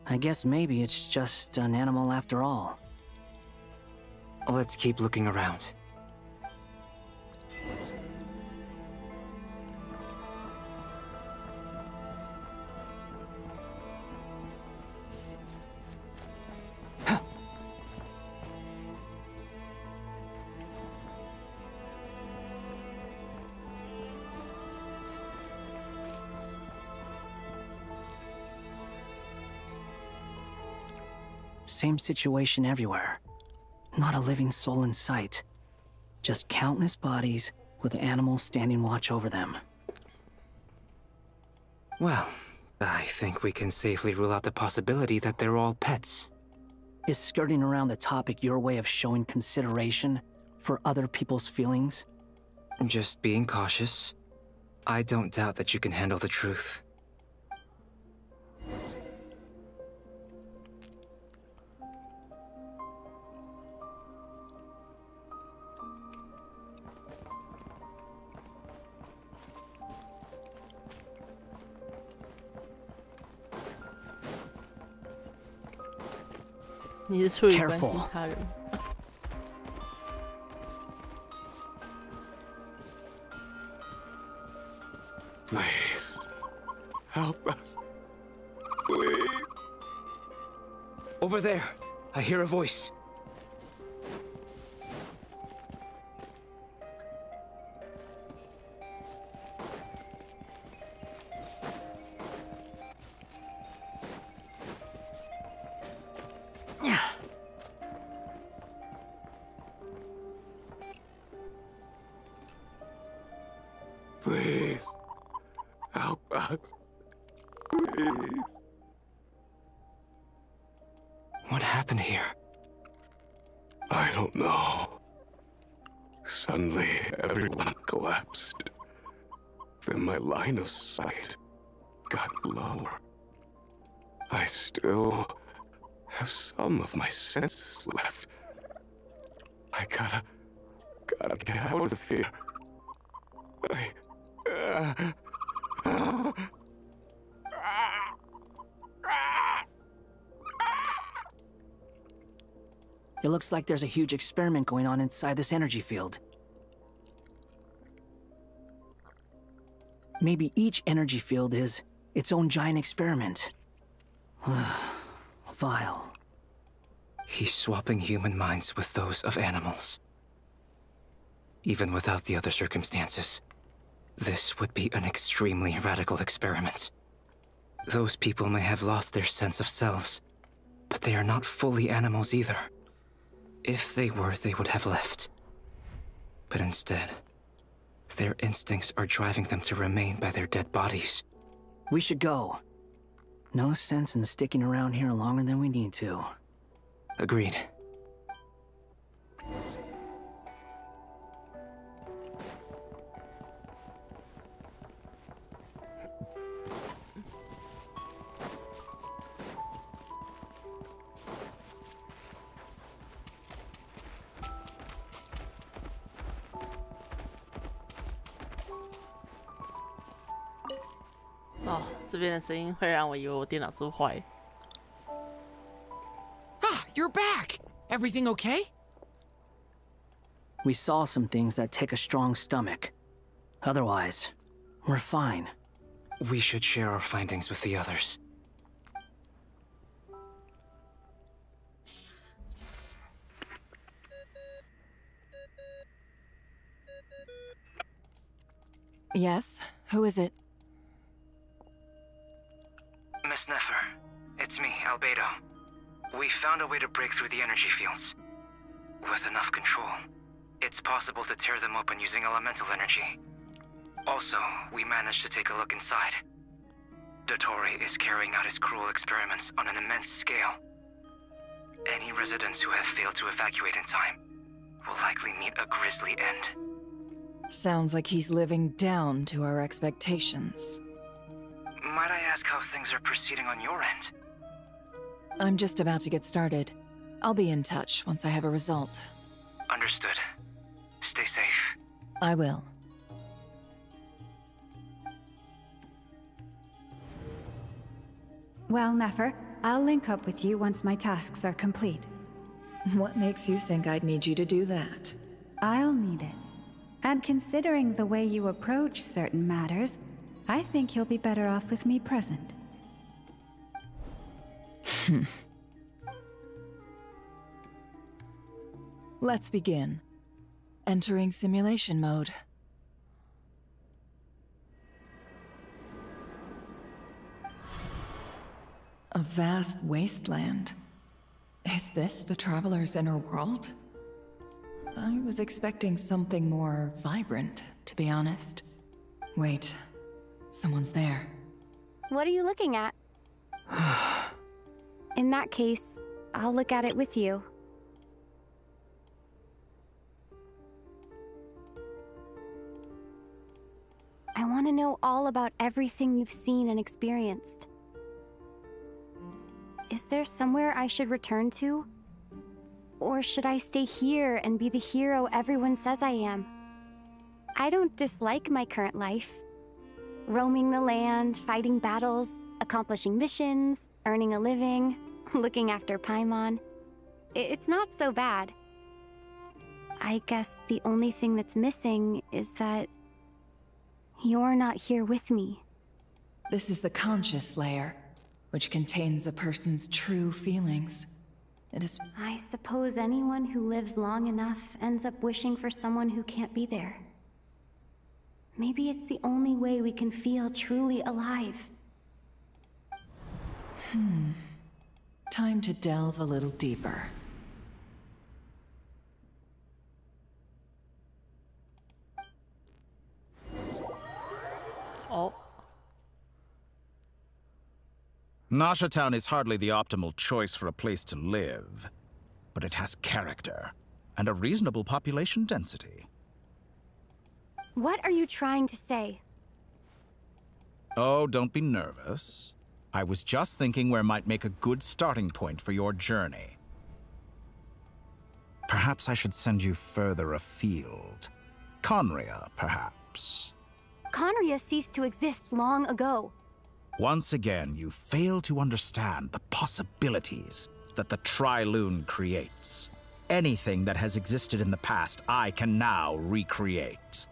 Speaker 14: I guess maybe it's just an animal after all.
Speaker 21: Let's keep looking around.
Speaker 14: Same situation everywhere. Not a living soul in sight. Just countless bodies with animals standing watch over them.
Speaker 21: Well, I think we can safely rule out the possibility that they're all pets.
Speaker 14: Is skirting around the topic your way of showing consideration for other people's feelings?
Speaker 21: Just being cautious. I don't doubt that you can handle the truth.
Speaker 14: Careful.
Speaker 15: Please, help us. Please.
Speaker 21: Over there, I hear a voice.
Speaker 15: Please, help us. Please.
Speaker 21: What happened here?
Speaker 15: I don't know. Suddenly, everyone collapsed. Then my line of sight got lower. I still have some of my senses left. I gotta get out of here.
Speaker 14: It looks like there's a huge experiment going on inside this energy field. Maybe each energy field is its own giant experiment. Vile.
Speaker 21: He's swapping human minds with those of animals. Even without the other circumstances, this would be an extremely radical experiment. Those people may have lost their sense of selves, but they are not fully animals either. If they were, they would have left. But instead, their instincts are driving them to remain by their dead bodies.
Speaker 14: We should go. No sense in sticking around here longer than we need to.
Speaker 21: Agreed.
Speaker 1: Oh, 这边的声音会让我以为我电脑是坏。
Speaker 18: Ah, you're back. Everything okay?
Speaker 14: We saw some things that take a strong stomach. Otherwise, we're fine.
Speaker 21: We should share our findings with the others.
Speaker 9: Yes? Who is it?
Speaker 21: Albedo, we found a way to break through the energy fields. With enough control, it's possible to tear them open using elemental energy. Also, we managed to take a look inside. Dottore is carrying out his cruel experiments on an immense scale. Any residents who have failed to evacuate in time will likely meet a grisly end.
Speaker 9: Sounds like he's living down to our expectations.
Speaker 21: Might I ask how things are proceeding on your end?
Speaker 9: I'm just about to get started. I'll be in touch once I have a result.
Speaker 21: Understood. Stay safe.
Speaker 9: I will.
Speaker 5: Well, Nefer, I'll link up with you once my tasks are complete.
Speaker 9: What makes you think I'd need you to do that?
Speaker 5: I'll need it. And considering the way you approach certain matters, I think you'll be better off with me present.
Speaker 9: Let's begin. Entering simulation mode. A vast wasteland. Is this the Traveler's inner world? I was expecting something more vibrant, to be honest. Wait, someone's there.
Speaker 2: What are you looking at? In that case, I'll look at it with you. I want to know all about everything you've seen and experienced. Is there somewhere I should return to? Or should I stay here and be the hero everyone says I am? I don't dislike my current life. Roaming the land, fighting battles, accomplishing missions, earning a living, looking after Paimon. It's not so bad. I guess the only thing that's missing is that you're not here with me.
Speaker 9: This is the conscious layer, which contains a person's true feelings. It is...
Speaker 2: I suppose anyone who lives long enough ends up wishing for someone who can't be there. Maybe it's the only way we can feel truly alive.
Speaker 9: Time to delve a little deeper.
Speaker 1: Oh.
Speaker 13: Nasha Town is hardly the optimal choice for a place to live, but it has character and a reasonable population density.
Speaker 2: What are you trying to say?
Speaker 13: Oh, don't be nervous. I was just thinking where might make a good starting point for your journey. Perhaps I should send you further afield. Conria, perhaps.
Speaker 2: Conria ceased to exist long ago.
Speaker 13: Once again, you fail to understand the possibilities that the Tri-Lune creates. Anything that has existed in the past, I can now recreate.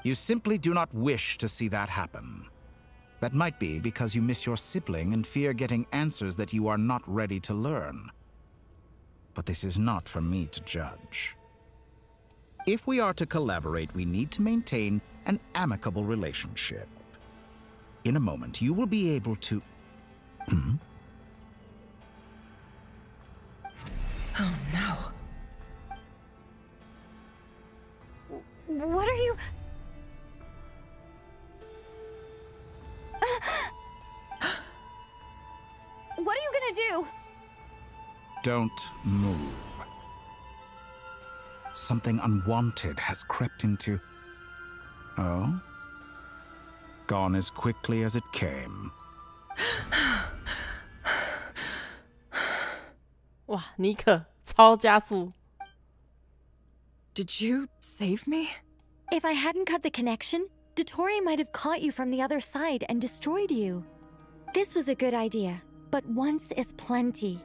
Speaker 13: You simply do not wish to see that happen. That might be because you miss your sibling and fear getting answers that you are not ready to learn. But this is not for me to judge. If we are to collaborate, we need to maintain an amicable relationship. In a moment, you will be able to...
Speaker 9: Oh no.
Speaker 2: What are you... What are you gonna do?
Speaker 13: Don't move. Something unwanted has crept into... Oh? Gone as quickly as it came.
Speaker 1: 哇，尼可超加速。
Speaker 9: Did you save me?
Speaker 22: If I hadn't cut the connection, Dottore might have caught you from the other side and destroyed you. This was a good idea, but once is plenty.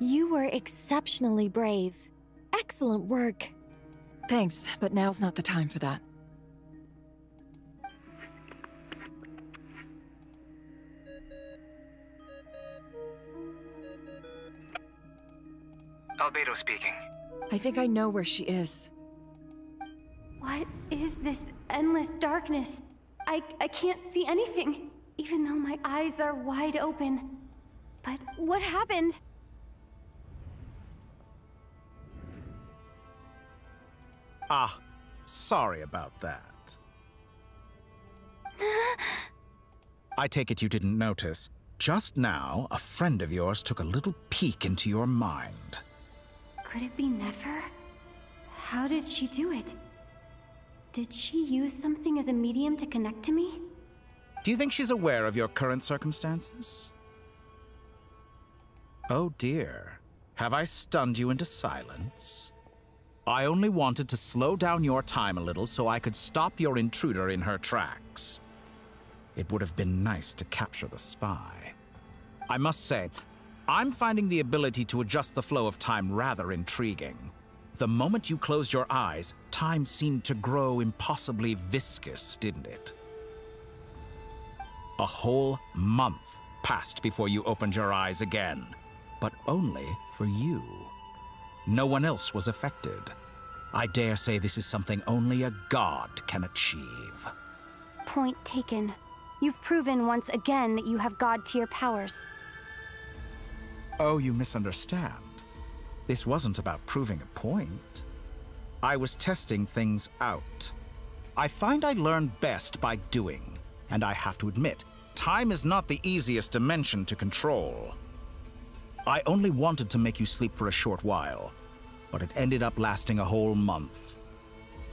Speaker 22: You were exceptionally brave. Excellent work.
Speaker 9: Thanks, but now's not the time for that.
Speaker 21: Albedo speaking.
Speaker 9: I think I know where she is.
Speaker 2: What is this endless darkness? I can't see anything, even though my eyes are wide open. But what happened?
Speaker 13: Ah, sorry about that. I take it you didn't notice. Just now, a friend of yours took a little peek into your mind.
Speaker 2: Could it be Nefer? How did she do it? Did she use something as a medium to connect to me?
Speaker 13: Do you think she's aware of your current circumstances? Oh dear. Have I stunned you into silence? I only wanted to slow down your time a little so I could stop your intruder in her tracks. It would have been nice to capture the spy. I must say, I'm finding the ability to adjust the flow of time rather intriguing. The moment you closed your eyes, time seemed to grow impossibly viscous, didn't it? A whole month passed before you opened your eyes again, but only for you. No one else was affected. I dare say this is something only a god can achieve.
Speaker 2: Point taken. You've proven once again that you have god-tier powers.
Speaker 13: Oh, you misunderstand. This wasn't about proving a point. I was testing things out. I find I learn best by doing, and I have to admit, time is not the easiest dimension to control. I only wanted to make you sleep for a short while, but it ended up lasting a whole month.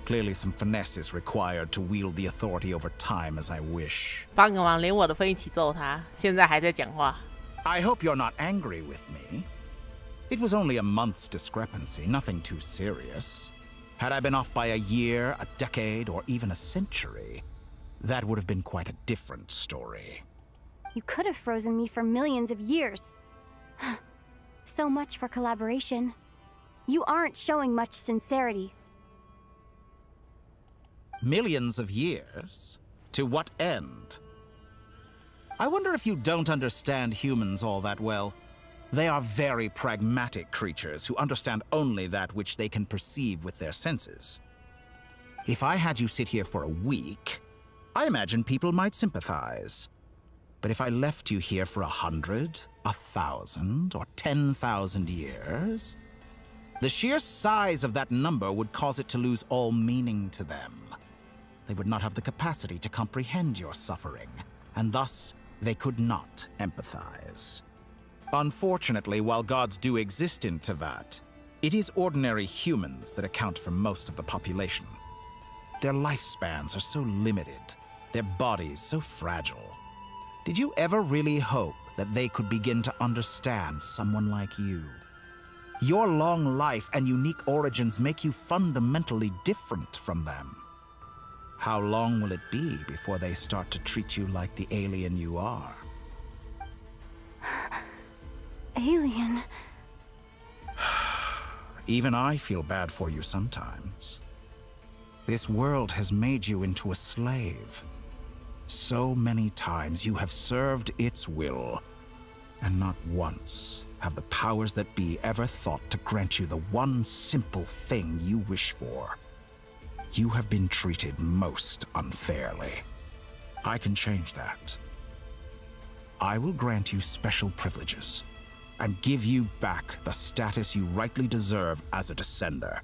Speaker 13: Clearly some finesse is required to wield the authority over time as I wish.
Speaker 1: 帮个忙，连我的分一起揍他，现在还在讲话。
Speaker 13: I hope you're not angry with me. It was only a month's discrepancy, nothing too serious. Had I been off by a year, a decade, or even a century, that would have been quite a different story.
Speaker 2: You could have frozen me for millions of years. So much for collaboration. You aren't showing much sincerity.
Speaker 13: Millions of years? To what end? I wonder if you don't understand humans all that well. They are very pragmatic creatures who understand only that which they can perceive with their senses. If I had you sit here for a week, I imagine people might sympathize. But if I left you here for 100, 1,000, or 10,000 years, the sheer size of that number would cause it to lose all meaning to them. They would not have the capacity to comprehend your suffering, and thus they could not empathize. Unfortunately, while gods do exist in Teyvat, it is ordinary humans that account for most of the population. Their lifespans are so limited, their bodies so fragile. Did you ever really hope that they could begin to understand someone like you? Your long life and unique origins make you fundamentally different from them. How long will it be before they start to treat you like the alien you are?
Speaker 2: Alien?
Speaker 13: Even I feel bad for you sometimes. This world has made you into a slave. So many times you have served its will, and not once have the powers that be ever thought to grant you the one simple thing you wish for. You have been treated most unfairly. I can change that. I will grant you special privileges, and give you back the status you rightly deserve as a descender.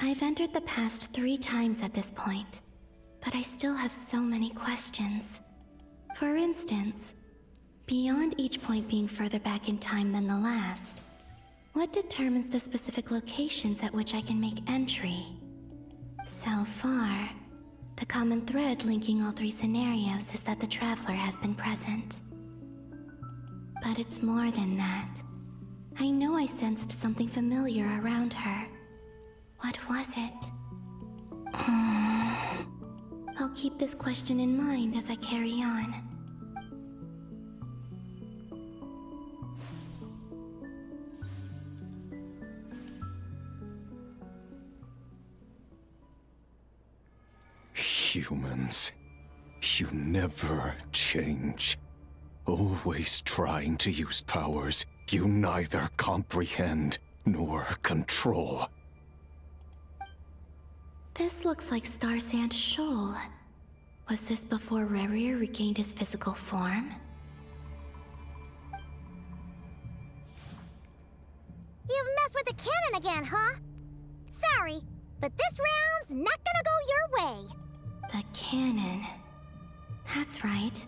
Speaker 19: I've entered the past 3 times at this point, but I still have so many questions. For instance, beyond each point being further back in time than the last, what determines the specific locations at which I can make entry? So far, the common thread linking all 3 scenarios is that the Traveler has been present. But it's more than that. I know I sensed something familiar around her. What was it? I'll keep this question in mind as I carry on.
Speaker 17: Humans, you never change. Always trying to use powers You neither comprehend nor control.
Speaker 19: This looks like Star Sand Shoal. Was this before Rerir regained his physical form?
Speaker 16: You've messed with the cannon again, huh? Sorry, but this round's not gonna go your way.
Speaker 19: The cannon. That's right.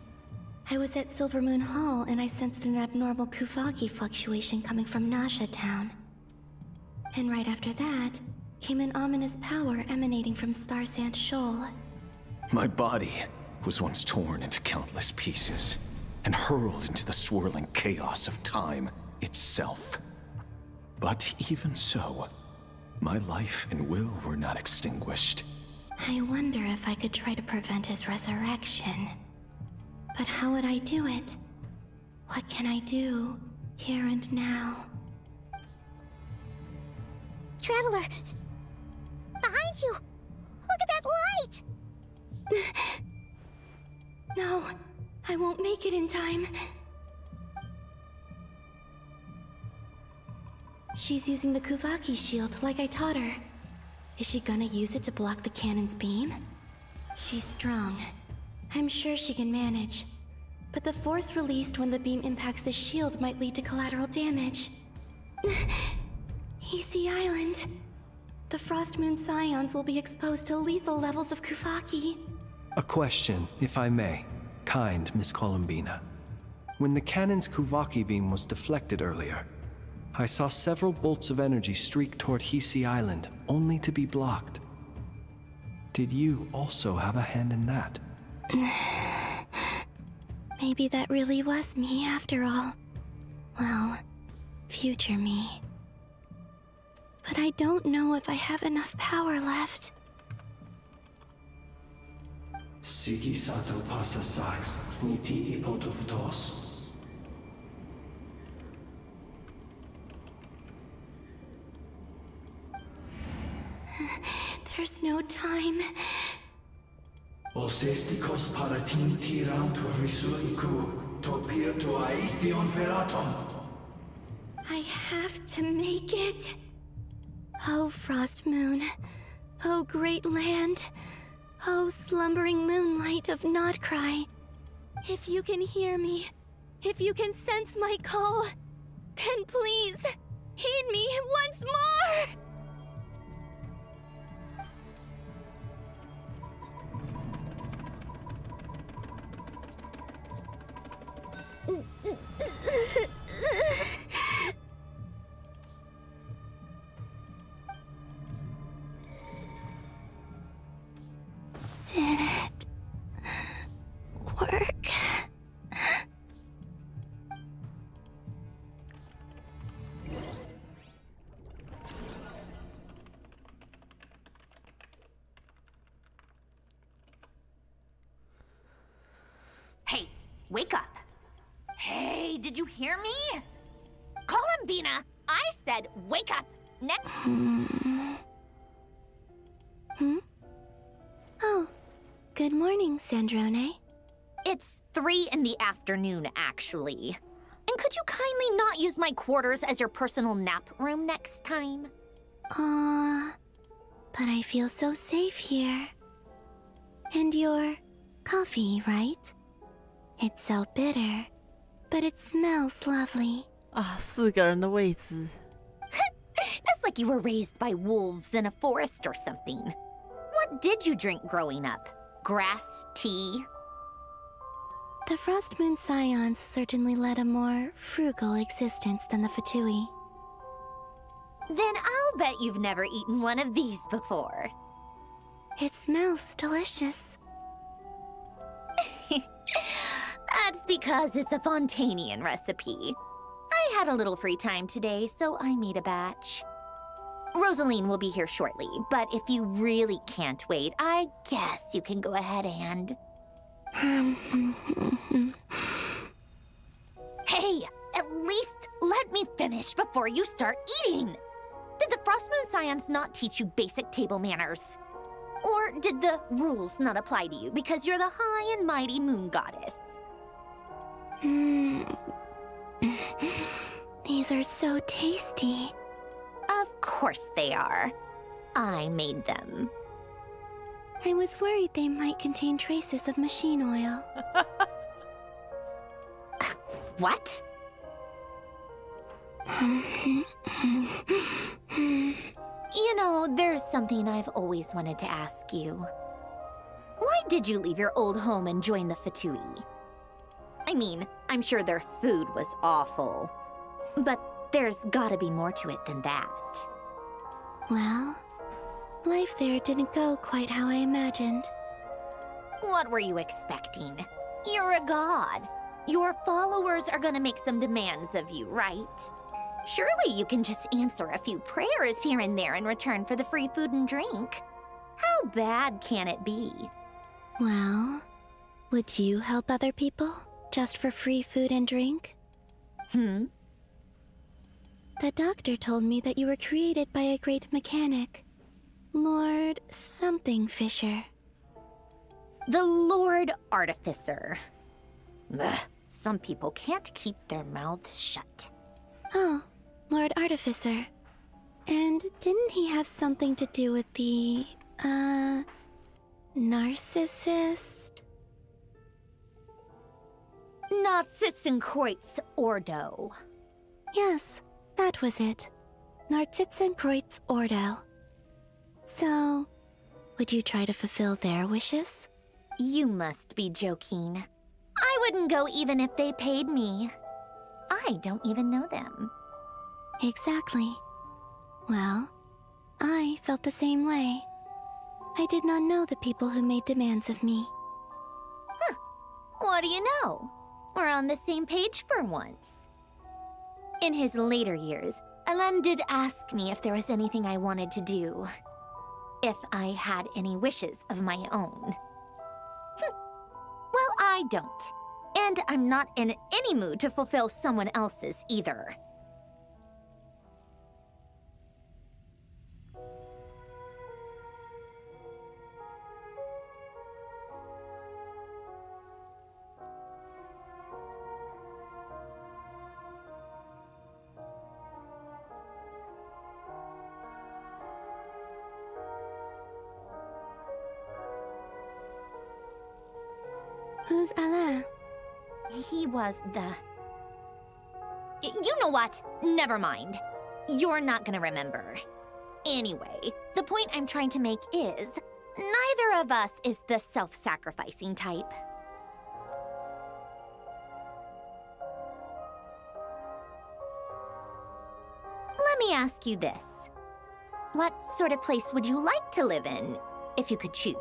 Speaker 19: I was at Silver Moon Hall and I sensed an abnormal Kuvaki fluctuation coming from Nasha Town. And right after that, came an ominous power emanating from Star Sand Shoal.
Speaker 17: My body was once torn into countless pieces and hurled into the swirling chaos of time itself. But even so, my life and will were not extinguished.
Speaker 19: I wonder if I could try to prevent his resurrection. But how would I do it? What can I do, here and now?
Speaker 16: Traveler! Behind you! Look at that light!
Speaker 19: No, I won't make it in time. She's using the Kuvaki shield like I taught her. Is she gonna use it to block the cannon's beam? She's strong. I'm sure she can manage. But the force released when the beam impacts the shield might lead to collateral damage. Easy Island. The Frost Moon Scions will be exposed to lethal levels of Kuvaki.
Speaker 7: A question, if I may. Kind Miss Columbina. When the cannon's Kuvaki beam was deflected earlier, I saw several bolts of energy streak toward Hisi Island, only to be blocked. Did you also have a hand in that?
Speaker 19: Maybe that really was me after all. Well, future me. But I don't know if I have enough power left.
Speaker 7: Siki sato pasa sax, sniti ipotuvtos.
Speaker 19: There's no time.
Speaker 7: Osestikos paratin tirantu risuiku, topirtu aithion veraton.
Speaker 19: I have to make it. Oh, Frost Moon. Oh, great land. Oh, slumbering moonlight of Nodcry. If you can hear me, if you can sense my call, then please, heed me once more! Did it work?
Speaker 6: Hey, wake up. Hey, did you hear me? Columbina, I said wake up.
Speaker 19: Oh, good morning, Sandrone.
Speaker 6: It's 3 in the afternoon, actually. And could you kindly not use my quarters as your personal nap room next time?
Speaker 19: But I feel so safe here. And your coffee, right? It's so bitter, but it smells lovely.
Speaker 1: 4个人的位置。
Speaker 6: That's like you were raised by wolves in a forest or something. What did you drink growing up? Grass tea?
Speaker 19: The Frost Moon Scions certainly led a more frugal existence than the Fatui.
Speaker 6: Then I'll bet you've never eaten one of these before.
Speaker 19: It smells delicious.
Speaker 6: That's because it's a Fontanian recipe. I had a little free time today, so I made a batch. Rosaline will be here shortly, but if you really can't wait, I guess you can go ahead and... Hey, at least let me finish before you start eating! Did the Frost Moon Scions not teach you basic table manners? Or did the rules not apply to you because you're the high and mighty moon goddess?
Speaker 19: These are so tasty.
Speaker 6: Of course they are. I made them.
Speaker 19: I was worried they might contain traces of machine oil.
Speaker 6: What? You know, there's something I've always wanted to ask you. Why did you leave your old home and join the Fatui? I mean, I'm sure their food was awful. But there's gotta be more to it than that.
Speaker 19: Well, life there didn't go quite how I imagined.
Speaker 6: What were you expecting? You're a god. Your followers are gonna make some demands of you, right? Surely you can just answer a few prayers here and there in return for the free food and drink. How bad can it be?
Speaker 19: Well, would you help other people just for free food and drink?
Speaker 6: Hmm?
Speaker 19: The doctor told me that you were created by a great mechanic, Lord something Fisher.
Speaker 6: The Lord Artificer. Ugh, some people can't keep their mouths shut.
Speaker 19: Oh, Lord Artificer. And didn't he have something to do with the, narcissist?
Speaker 6: Narcissenkreuz Ordo.
Speaker 19: Yes, that was it. Narcissenkreuz Ordo. So, would you try to fulfill their wishes?
Speaker 6: You must be joking. I wouldn't go even if they paid me. I don't even know them.
Speaker 19: Exactly. Well, I felt the same way. I did not know the people who made demands of me.
Speaker 6: Huh. What do you know? We're on the same page for once. In his later years, Alan did ask me if there was anything I wanted to do. If I had any wishes of my own. Well, I don't. And I'm not in any mood to fulfill someone else's either.
Speaker 19: Who's Alain?
Speaker 6: He was the... You know what? Never mind. You're not gonna remember. Anyway, the point I'm trying to make is, neither of us is the self-sacrificing type. Let me ask you this. What sort of place would you like to live in, if you could choose?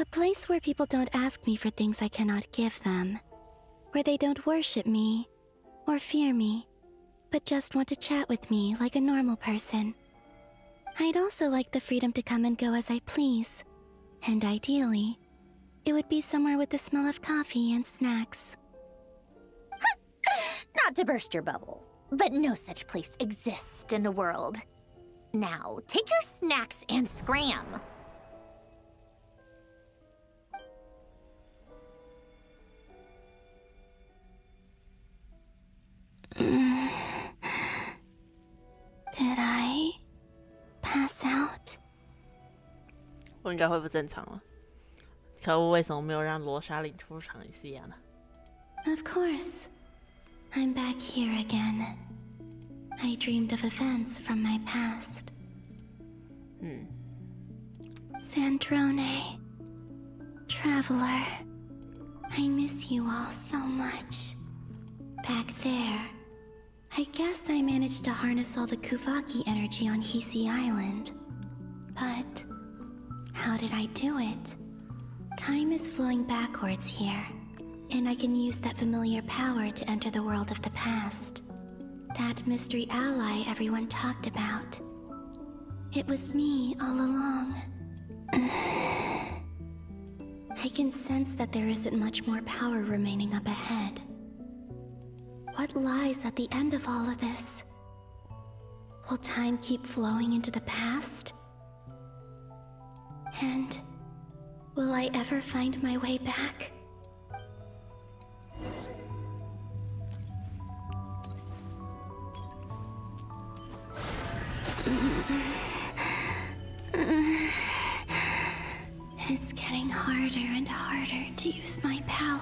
Speaker 19: A place where people don't ask me for things I cannot give them. Where they don't worship me, or fear me, but just want to chat with me like a normal person. I'd also like the freedom to come and go as I please. And ideally, it would be somewhere with the smell of coffee and snacks.
Speaker 6: Not to burst your bubble, but no such place exists in the world. Now, take your snacks and scram!
Speaker 19: Did I pass out?
Speaker 1: 我应该恢复正常了。可恶，为什么没有让罗莎琳出场一次呢？
Speaker 19: Of course. I'm back here again. I dreamed of events from my past. Sandrone. Traveler. I miss you all so much. Back there. I guess I managed to harness all the Kuvaki energy on Hisi Island. But how did I do it? Time is flowing backwards here. And I can use that familiar power to enter the world of the past. That mystery ally everyone talked about. It was me all along. I can sense that there isn't much more power remaining up ahead. What lies at the end of all of this? Will time keep flowing into the past? And will I ever find my way back? It's getting harder and harder to use my power.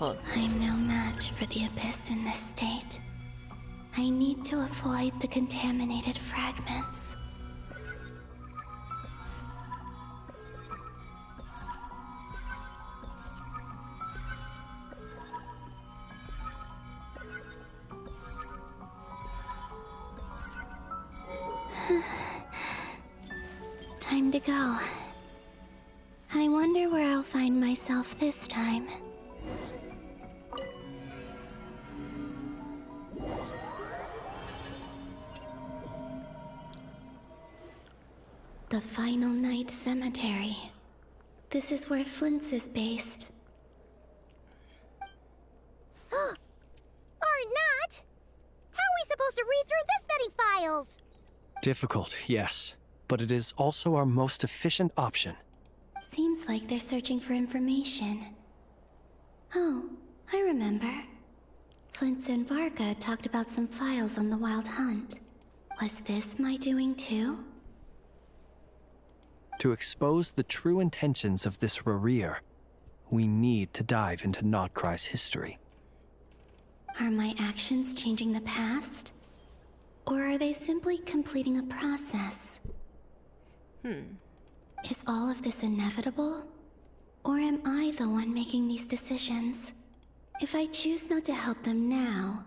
Speaker 19: I'm no match for the Abyss in this state. I need to avoid the contaminated fragments. Time to go. I wonder where I'll find myself this time. The Final Night Cemetery. This is where Flint's is based.
Speaker 16: Or not! How are we supposed to read through this many files?
Speaker 7: Difficult, yes. But it is also our most efficient option.
Speaker 19: Seems like they're searching for information. Oh, I remember. Flint's and Varga talked about some files on the Wild Hunt. Was this my doing too?
Speaker 7: To expose the true intentions of this Rereer, we need to dive into Nodcry's history.
Speaker 19: Are my actions changing the past? Or are they simply completing a process? Is all of this inevitable? Or am I the one making these decisions? If I choose not to help them now,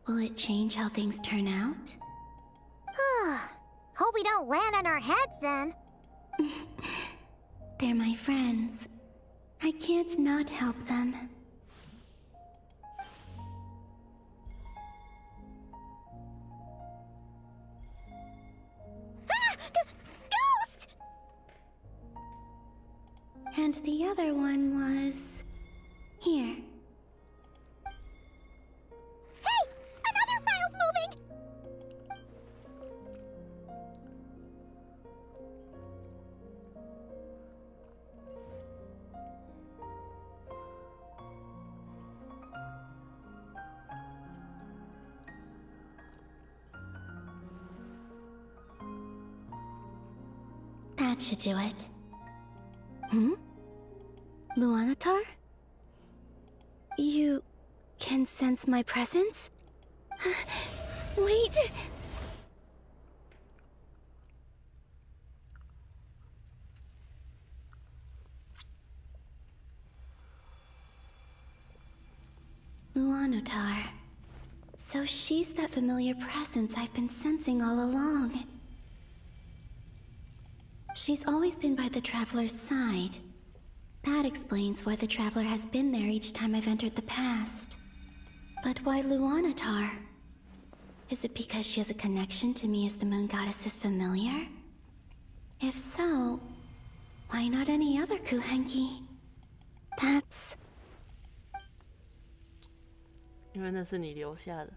Speaker 19: will it change how things turn out?
Speaker 16: Hope we don't land on our heads then.
Speaker 19: They're my friends. I can't not help them.
Speaker 16: Ghost!
Speaker 19: And the other one was... here.
Speaker 16: Hey! Another file's moving!
Speaker 19: That should do it. Luanatar? You can sense my presence? Wait! Luanatar. So she's that familiar presence I've been sensing all along. She's always been by the Traveler's side. That explains why the Traveler has been there each time I've entered the past. But why Luanatar? Is it because she has a connection to me as the Moon Goddess's familiar? If so, why not any other Kuhenki? That's...
Speaker 1: 因为那是你留下的。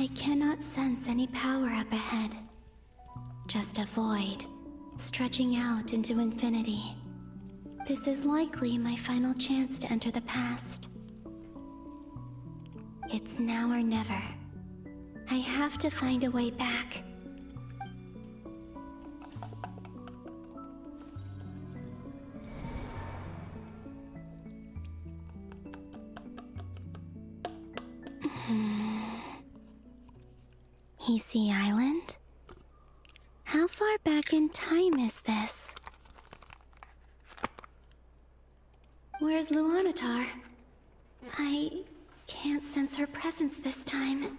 Speaker 19: I cannot sense any power up ahead. Just a void, stretching out into infinity. This is likely my final chance to enter the past. It's now or never. I have to find a way back. Easy Island? How far back in time is this? Where's Luanatar? I can't sense her presence this time.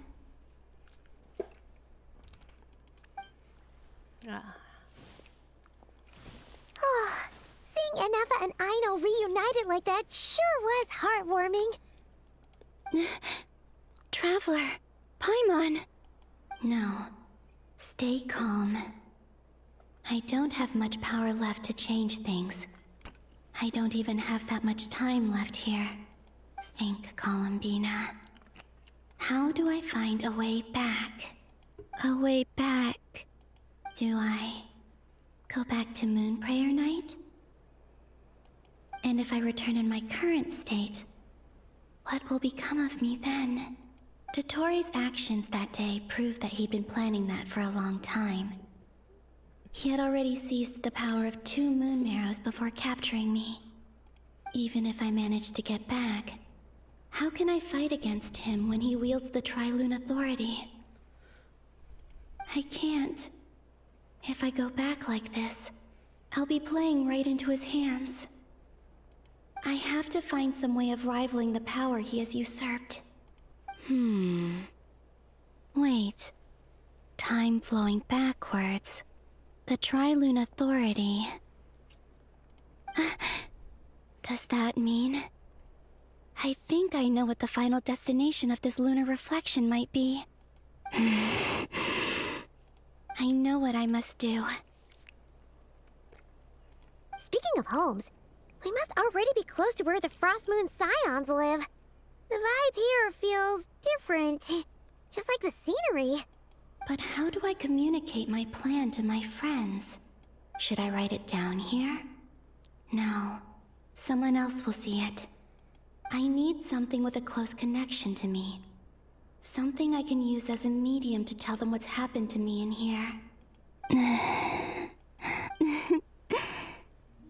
Speaker 16: Oh, seeing Anafa and Aino reunited like that sure was heartwarming.
Speaker 19: Traveler, Paimon. No, stay calm. I don't have much power left to change things. I don't even have that much time left here. Think, Columbina. How do I find a way back? A way back. Do I go back to Moonprayer Night? And if I return in my current state, what will become of me then? Dottoro's actions that day proved that he'd been planning that for a long time. He had already seized the power of 2 moon marrows before capturing me. Even if I managed to get back, how can I fight against him when he wields the Tri-Lune Authority? I can't. If I go back like this, I'll be playing right into his hands. I have to find some way of rivaling the power he has usurped. Wait. Time flowing backwards. The Tri-Lune Authority. Does that mean? I think I know what the final destination of this lunar reflection might be. I know what I must do.
Speaker 16: Speaking of homes, we must already be close to where the Frost Moon Scions live. The vibe here feels different, just like the scenery.
Speaker 19: But how do I communicate my plan to my friends? Should I write it down here? No. Someone else will see it. I need something with a close connection to me. Something I can use as a medium to tell them what's happened to me in here.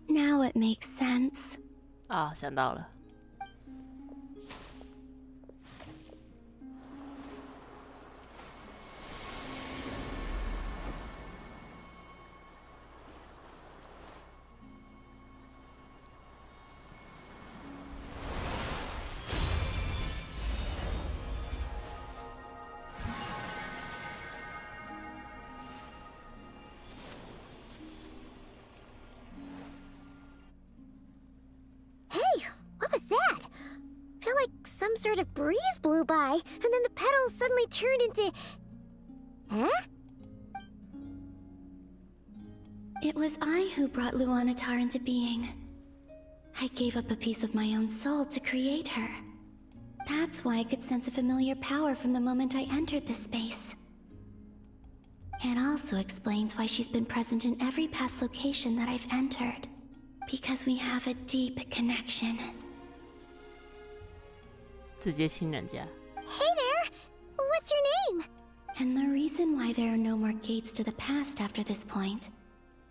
Speaker 19: Now it makes sense.
Speaker 1: 啊，想到了。
Speaker 16: Some sort of breeze blew by, and then the petals suddenly turned into... Huh?
Speaker 19: It was I who brought Luanatar into being. I gave up a piece of my own soul to create her. That's why I could sense a familiar power from the moment I entered this space. It also explains why she's been present in every past location that I've entered. Because we have a deep connection.
Speaker 1: 直接亲人家。
Speaker 16: Hey there! What's your name?
Speaker 19: And the reason why there are no more gates to the past after this point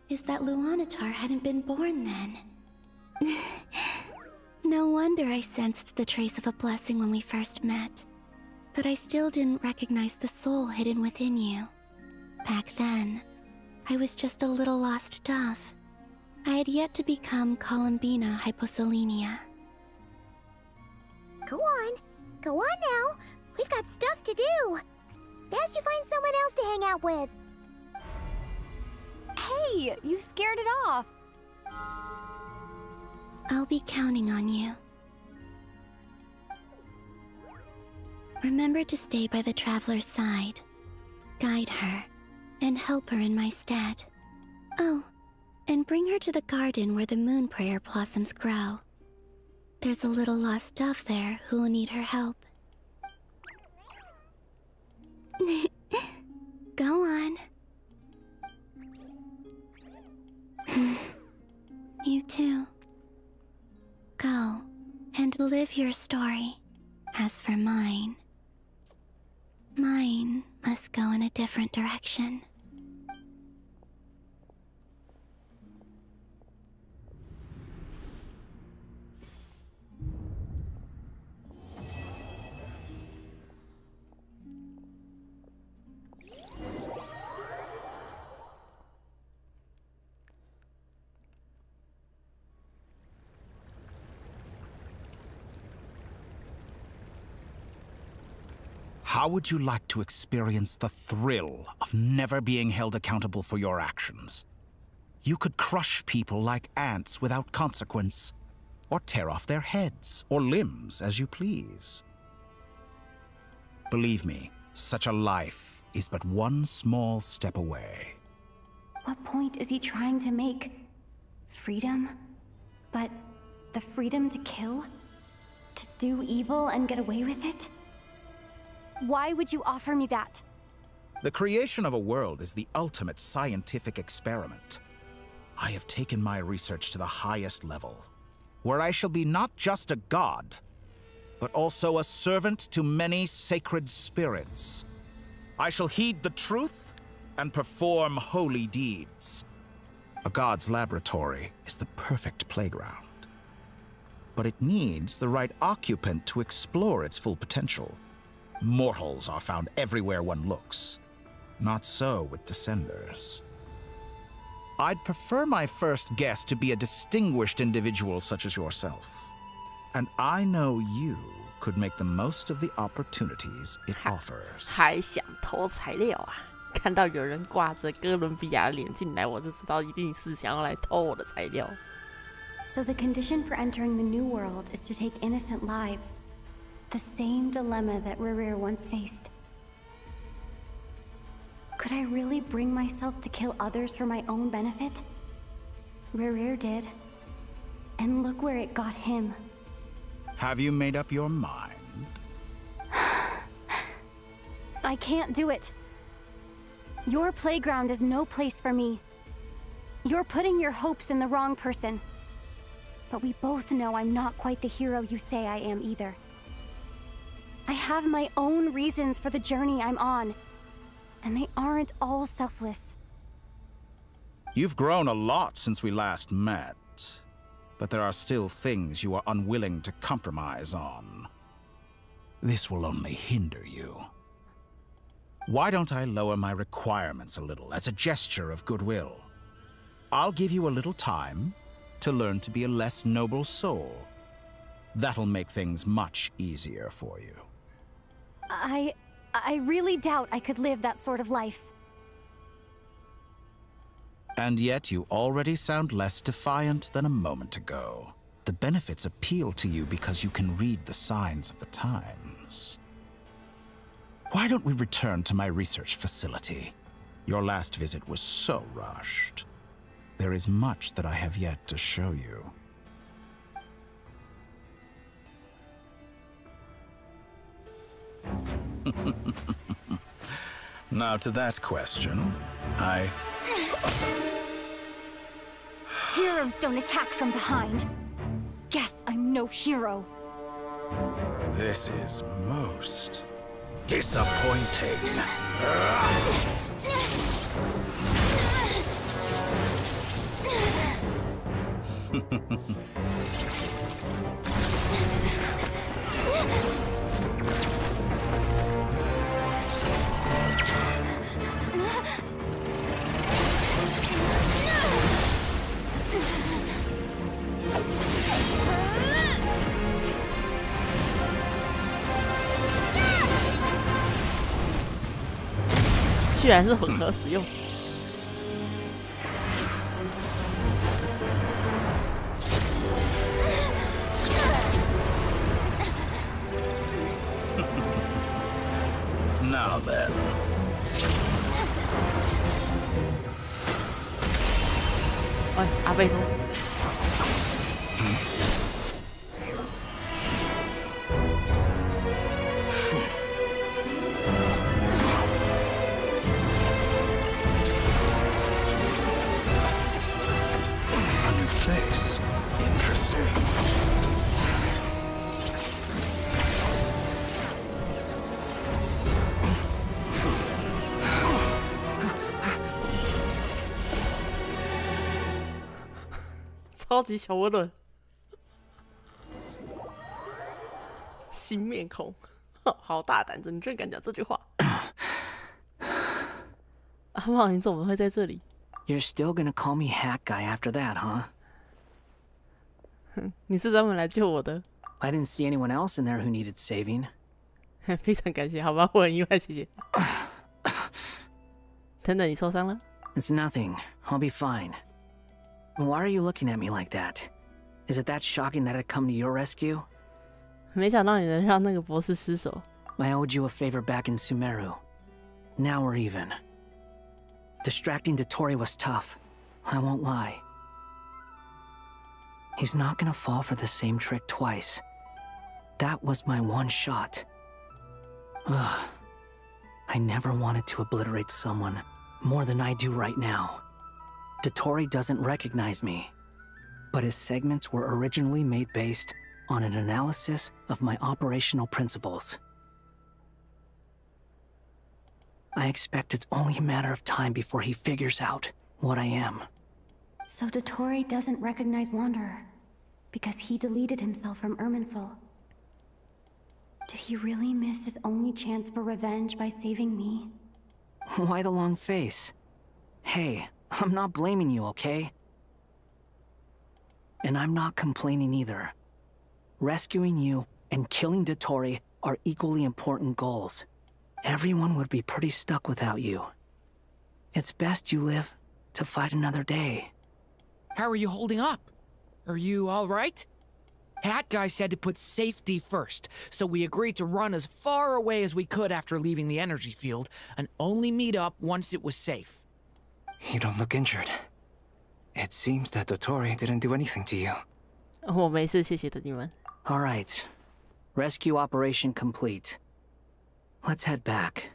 Speaker 19: is that Luanatar hadn't been born then. No wonder I sensed the trace of a blessing when we first met. But I still didn't recognize the soul hidden within you. Back then, I was just a little lost dove. I had yet to become Columbina Hyposelenia.
Speaker 16: Go on. Go on now. We've got stuff to do. Best you find someone else to hang out with.
Speaker 2: Hey, you scared it off.
Speaker 19: I'll be counting on you. Remember to stay by the traveler's side. Guide her, and help her in my stead. Oh, and bring her to the garden where the Moonprayer blossoms grow. There's a little lost dove there who will need her help. Go on. You too. Go and live your story. As for mine must go in a different direction.
Speaker 13: How would you like to experience the thrill of never being held accountable for your actions? You could crush people like ants without consequence, or tear off their heads or limbs as you please. Believe me, such a life is but one small step away.
Speaker 2: What point is he trying to make? Freedom? But the freedom to kill? To do evil and get away with it? Why would you offer me that?
Speaker 13: The creation of a world is the ultimate scientific experiment. I have taken my research to the highest level, where I shall be not just a god, but also a servant to many sacred spirits. I shall heed the truth and perform holy deeds. A god's laboratory is the perfect playground. But it needs the right occupant to explore its full potential. Mortals are found everywhere one looks. Not so with Descenders. I'd prefer my first guest to be a distinguished individual such as yourself. And I know you could make the most of the opportunities it offers.
Speaker 1: 还想偷材料啊？看到有人挂着哥伦比亚脸进来，我就知道一定是想要来偷我的材料。
Speaker 2: So the condition for entering the new world is to take innocent lives. The same dilemma that Rerir once faced. Could I really bring myself to kill others for my own benefit? Rerir did. And look where it got him.
Speaker 13: Have you made up your mind?
Speaker 2: I can't do it. Your playground is no place for me. You're putting your hopes in the wrong person. But we both know I'm not quite the hero you say I am either. I have my own reasons for the journey I'm on, and they aren't all selfless.
Speaker 13: You've grown a lot since we last met, but there are still things you are unwilling to compromise on. This will only hinder you. Why don't I lower my requirements a little as a gesture of goodwill? I'll give you a little time to learn to be a less noble soul. That'll make things much easier for you.
Speaker 2: I really doubt I could live that sort of life.
Speaker 13: And yet you already sound less defiant than a moment ago. The benefits appeal to you because you can read the signs of the times. Why don't we return to my research facility? Your last visit was so rushed. There is much that I have yet to show you. Now to that question,
Speaker 2: Heroes don't attack from behind. Guess I'm no hero.
Speaker 13: This is most disappointing.
Speaker 1: 居然是混合使用。
Speaker 13: Now then.
Speaker 1: Ôi, à vậy thôi.
Speaker 13: A new face. Interesting.
Speaker 1: "超级小涡轮，新面孔，好大胆，你居然敢讲这句话！阿茂，你怎么会在这里？
Speaker 14: You're still gonna call me Hack Guy after that, huh?
Speaker 1: 你是专门来救我的。
Speaker 14: I didn't see anyone else in there who needed saving.
Speaker 1: 非常感谢，好吧，我很意外，谢谢。等等，你受伤了？
Speaker 14: It's nothing. I'll be fine. Why are you looking at me like that? Is it that shocking that I'd come to your rescue?
Speaker 1: 没想到你能让那个博士失手。
Speaker 14: I owed you a favor back in Sumeru. Now we're even. Distracting Dotori was tough. I won't lie. He's not gonna fall for the same trick twice. That was my one shot. Ugh. I never wanted to obliterate someone more than I do right now. Dotori doesn't recognize me, but his segments were originally made based on an analysis of my operational principles. I expect it's only a matter of time before he figures out what I am.
Speaker 2: So Dotori doesn't recognize Wanderer because he deleted himself from Irminsul. Did he really miss his only chance for revenge by saving me?
Speaker 14: Why the long face? Hey, I'm not blaming you, okay? And I'm not complaining either. Rescuing you and killing Dotori are equally important goals. Everyone would be pretty stuck without you. It's best you live to fight another day.
Speaker 18: How are you holding up? Are you all right? Hat Guy said to put safety first, so we agreed to run as far away as we could after leaving the energy field, and only meet up once it was safe.
Speaker 21: You don't look injured. It seems that Dotori didn't do anything to you.
Speaker 1: 我没事，谢谢的你们。
Speaker 14: All right. Rescue operation complete. Let's head back.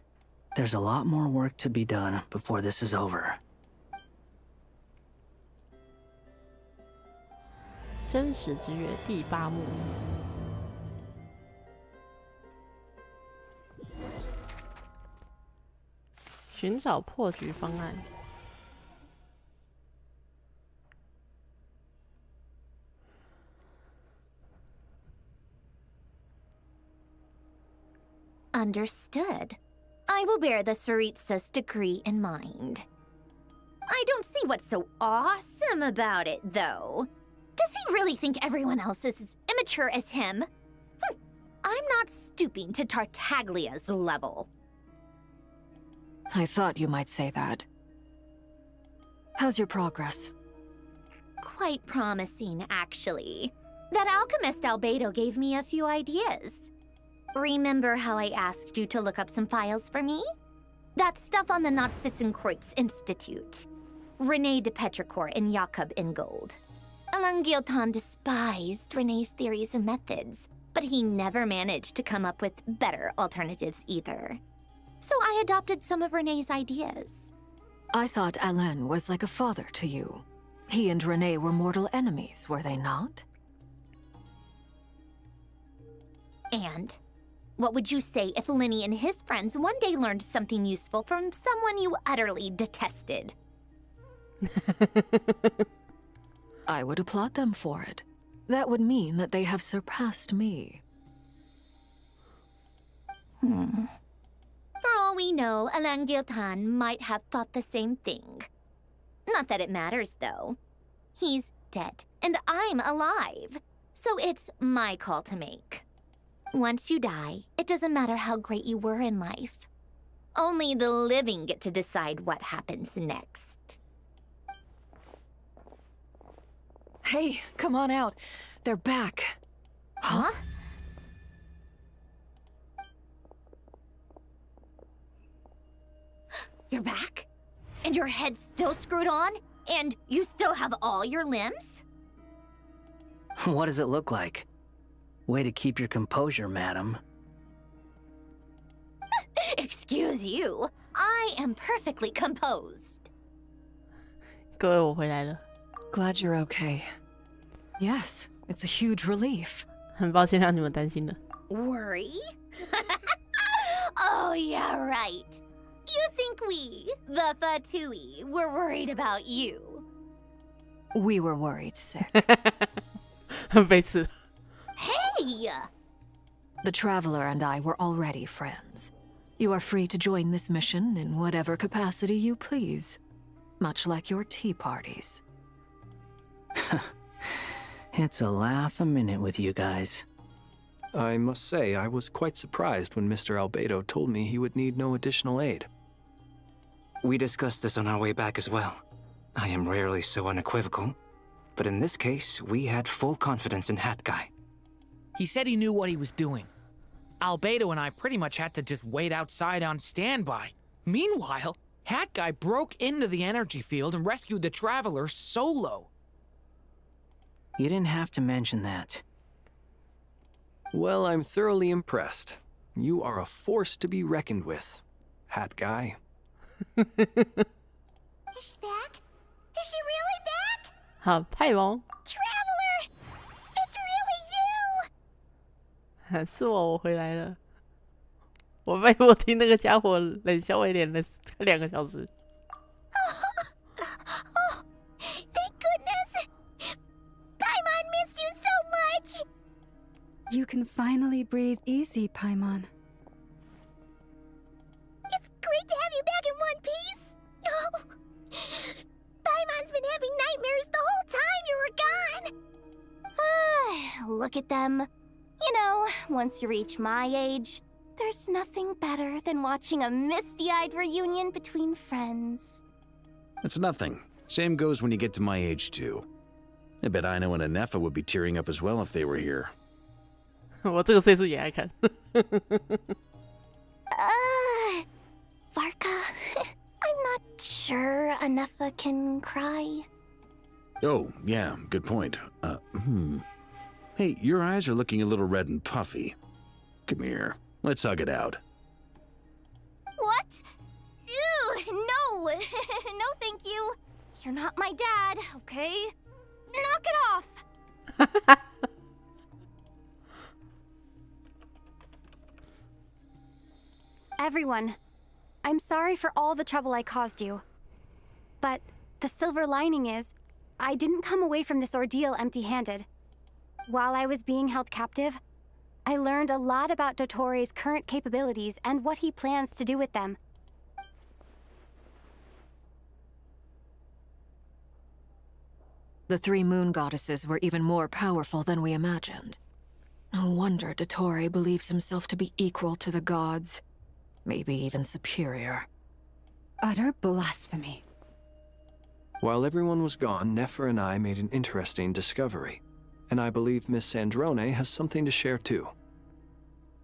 Speaker 14: There's a lot more work to be done before this is over.
Speaker 1: 真实之约第8幕。寻找破局方案。
Speaker 6: Understood. I will bear the Tsaritsa's decree in mind. I don't see what's so awesome about it, though. Does he really think everyone else is as immature as him? I'm not stooping to Tartaglia's level.
Speaker 4: I thought you might say that. How's your progress?
Speaker 6: Quite promising, actually. That alchemist Albedo gave me a few ideas. Remember how I asked you to look up some files for me? That stuff on the Nazi-Kreuz Institute. René de Petrichor and Jakob Ingold. Alain Guillotin despised René's theories and methods, but he never managed to come up with better alternatives either. So I adopted some of René's ideas.
Speaker 4: I thought Alain was like a father to you. He and René were mortal enemies, were they not?
Speaker 6: And what would you say if Linny and his friends one day learned something useful from someone you utterly detested?
Speaker 4: I would applaud them for it. That would mean that they have surpassed me.
Speaker 6: For all we know, Alain Guillotin might have thought the same thing. Not that it matters, though. He's dead, and I'm alive. So it's my call to make. Once you die, it doesn't matter how great you were in life. Only the living get to decide what happens next.
Speaker 9: Hey, come on out. They're back.
Speaker 6: Huh? You're back? And your head's still screwed on? And you still have all your limbs?
Speaker 14: What does it look like? Way to keep your composure, madam.
Speaker 6: Excuse you. I am perfectly composed.
Speaker 1: 各位，我回来了。
Speaker 9: Glad you're okay.
Speaker 4: Yes, it's a huge relief.
Speaker 1: 很抱歉让你们担心了。
Speaker 6: Worry? Oh, yeah, right. You think we, the Fatui, were worried about you?
Speaker 4: We were worried sick.
Speaker 1: 很背刺。
Speaker 6: Hey!
Speaker 4: The Traveler and I were already friends. You are free to join this mission in whatever capacity you please. Much like your tea parties.
Speaker 14: It's a laugh a minute with you guys.
Speaker 7: I must say, I was quite surprised when Mr. Albedo told me he would need no additional aid.
Speaker 21: We discussed this on our way back as well. I am rarely so unequivocal, but in this case, we had full confidence in Hat Guy.
Speaker 18: He said he knew what he was doing. Albedo and I pretty much had to just wait outside on standby. Meanwhile, Hat Guy broke into the energy field and rescued the Traveler solo.
Speaker 14: You didn't have to mention that.
Speaker 7: Well, I'm thoroughly impressed. You are a force to be reckoned with, Hat Guy.
Speaker 16: Is she back? Is she really back?
Speaker 1: 好，派王，
Speaker 16: Traveler! It's really you!
Speaker 1: 是我回来了。我被我听那个家伙冷笑话脸了2个小时。
Speaker 16: Oh, thank goodness! Paimon missed you so much!
Speaker 5: You can finally breathe easy, Paimon.
Speaker 16: It's great to have you back in one piece! Oh, Paimon's been having nightmares the whole time you were gone!
Speaker 2: Look at them. You know, once you reach my age, there's nothing better than watching a misty-eyed reunion between friends.
Speaker 3: It's nothing. Same goes when you get to my age, too. I bet Ino and Anefa would be tearing up as well if they were here.
Speaker 1: 我这个岁数也爱看。
Speaker 2: Varka, I'm not sure Anefa can cry.
Speaker 3: Oh, yeah, good point. Hey, your eyes are looking a little red and puffy. Come here, let's hug it out.
Speaker 2: What? Ew, no! No, thank you. You're not my dad, okay? Knock it off! Everyone, I'm sorry for all the trouble I caused you. But the silver lining is, I didn't come away from this ordeal empty-handed. While I was being held captive, I learned a lot about Dottoro's current capabilities and what he plans to do with them.
Speaker 4: The 3 moon goddesses were even more powerful than we imagined. No wonder Dottore believes himself to be equal to the gods. Maybe even superior.
Speaker 5: Utter blasphemy.
Speaker 7: While everyone was gone, Nefer and I made an interesting discovery. And I believe Miss Sandrone has something to share too.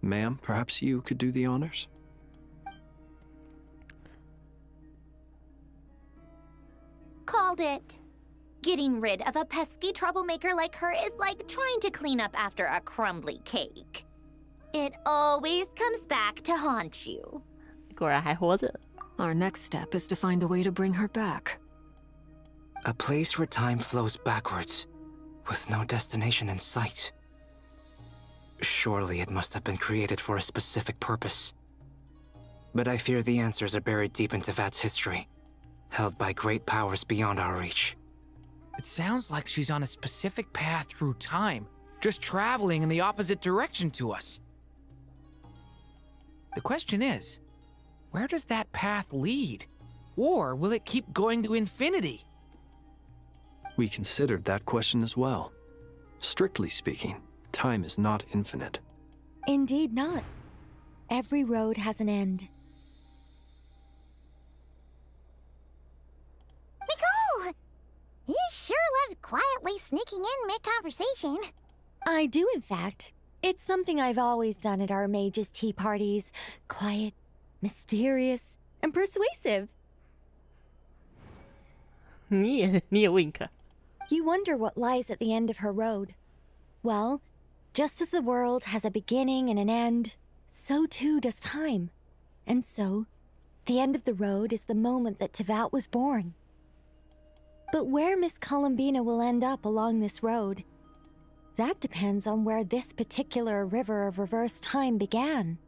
Speaker 7: Ma'am, perhaps you could do the honors?
Speaker 6: Called it. Getting rid of a pesky troublemaker like her is like trying to clean up after a crumbly cake. It always comes back to haunt you.
Speaker 1: 果然还活着。
Speaker 4: Our next step is to find a way to bring her back.
Speaker 21: A place where time flows backwards, with no destination in sight. Surely it must have been created for a specific purpose. But I fear the answers are buried deep into Vat's history, held by great powers beyond our reach.
Speaker 18: It sounds like she's on a specific path through time, just traveling in the opposite direction to us. The question is, where does that path lead? Or will it keep going to infinity?
Speaker 7: We considered that question as well. Strictly speaking, time is not infinite.
Speaker 22: Indeed not. Every road has an end.
Speaker 16: Nicole! You sure loved quietly sneaking in mid-conversation.
Speaker 22: I do, in fact. It's something I've always done at our mages' tea parties. Quiet, mysterious, and persuasive.
Speaker 1: 你也 wink.
Speaker 22: You wonder what lies at the end of her road. Well, just as the world has a beginning and an end, so too does time. And so, the end of the road is the moment that Tevat was born. But where Miss Columbina will end up along this road, that depends on where this particular river of reverse time began.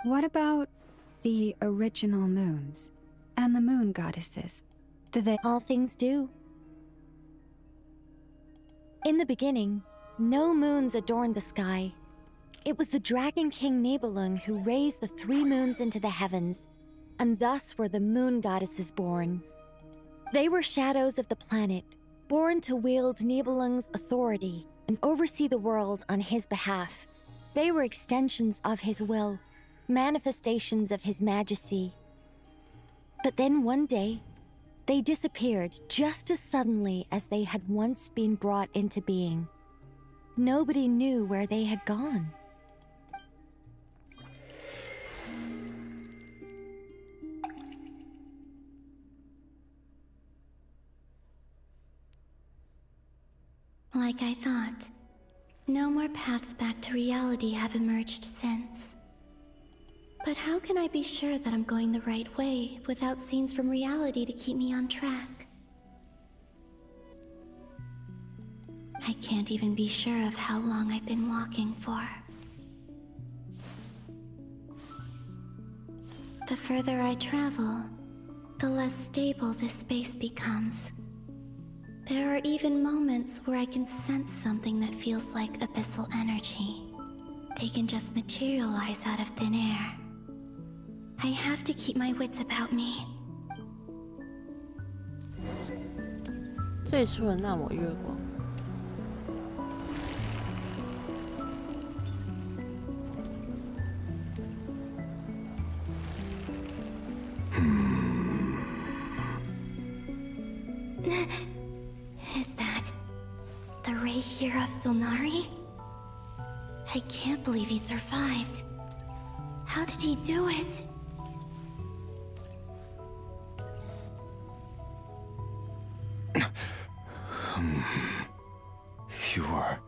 Speaker 5: What about the original moons and the moon goddesses? Do they—
Speaker 22: All things do. In the beginning, no moons adorned the sky. It was the Dragon King Nibelung who raised the 3 moons into the heavens, and thus were the moon goddesses born. They were shadows of the planet, born to wield Nibelung's authority and oversee the world on his behalf. They were extensions of his will, manifestations of his majesty. But then one day, they disappeared just as suddenly as they had once been brought into being. Nobody knew where they had gone.
Speaker 19: Like I thought, no more paths back to reality have emerged since. But how can I be sure that I'm going the right way without scenes from reality to keep me on track? I can't even be sure of how long I've been walking for. The further I travel, the less stable this space becomes. There are even moments where I can sense something that feels like abyssal energy. They can just materialize out of thin air. I have to keep my wits about me.
Speaker 1: 最初的那抹月光。
Speaker 19: Is that the ray here of Solnari? I can't believe he survived. How did he do it?
Speaker 17: You are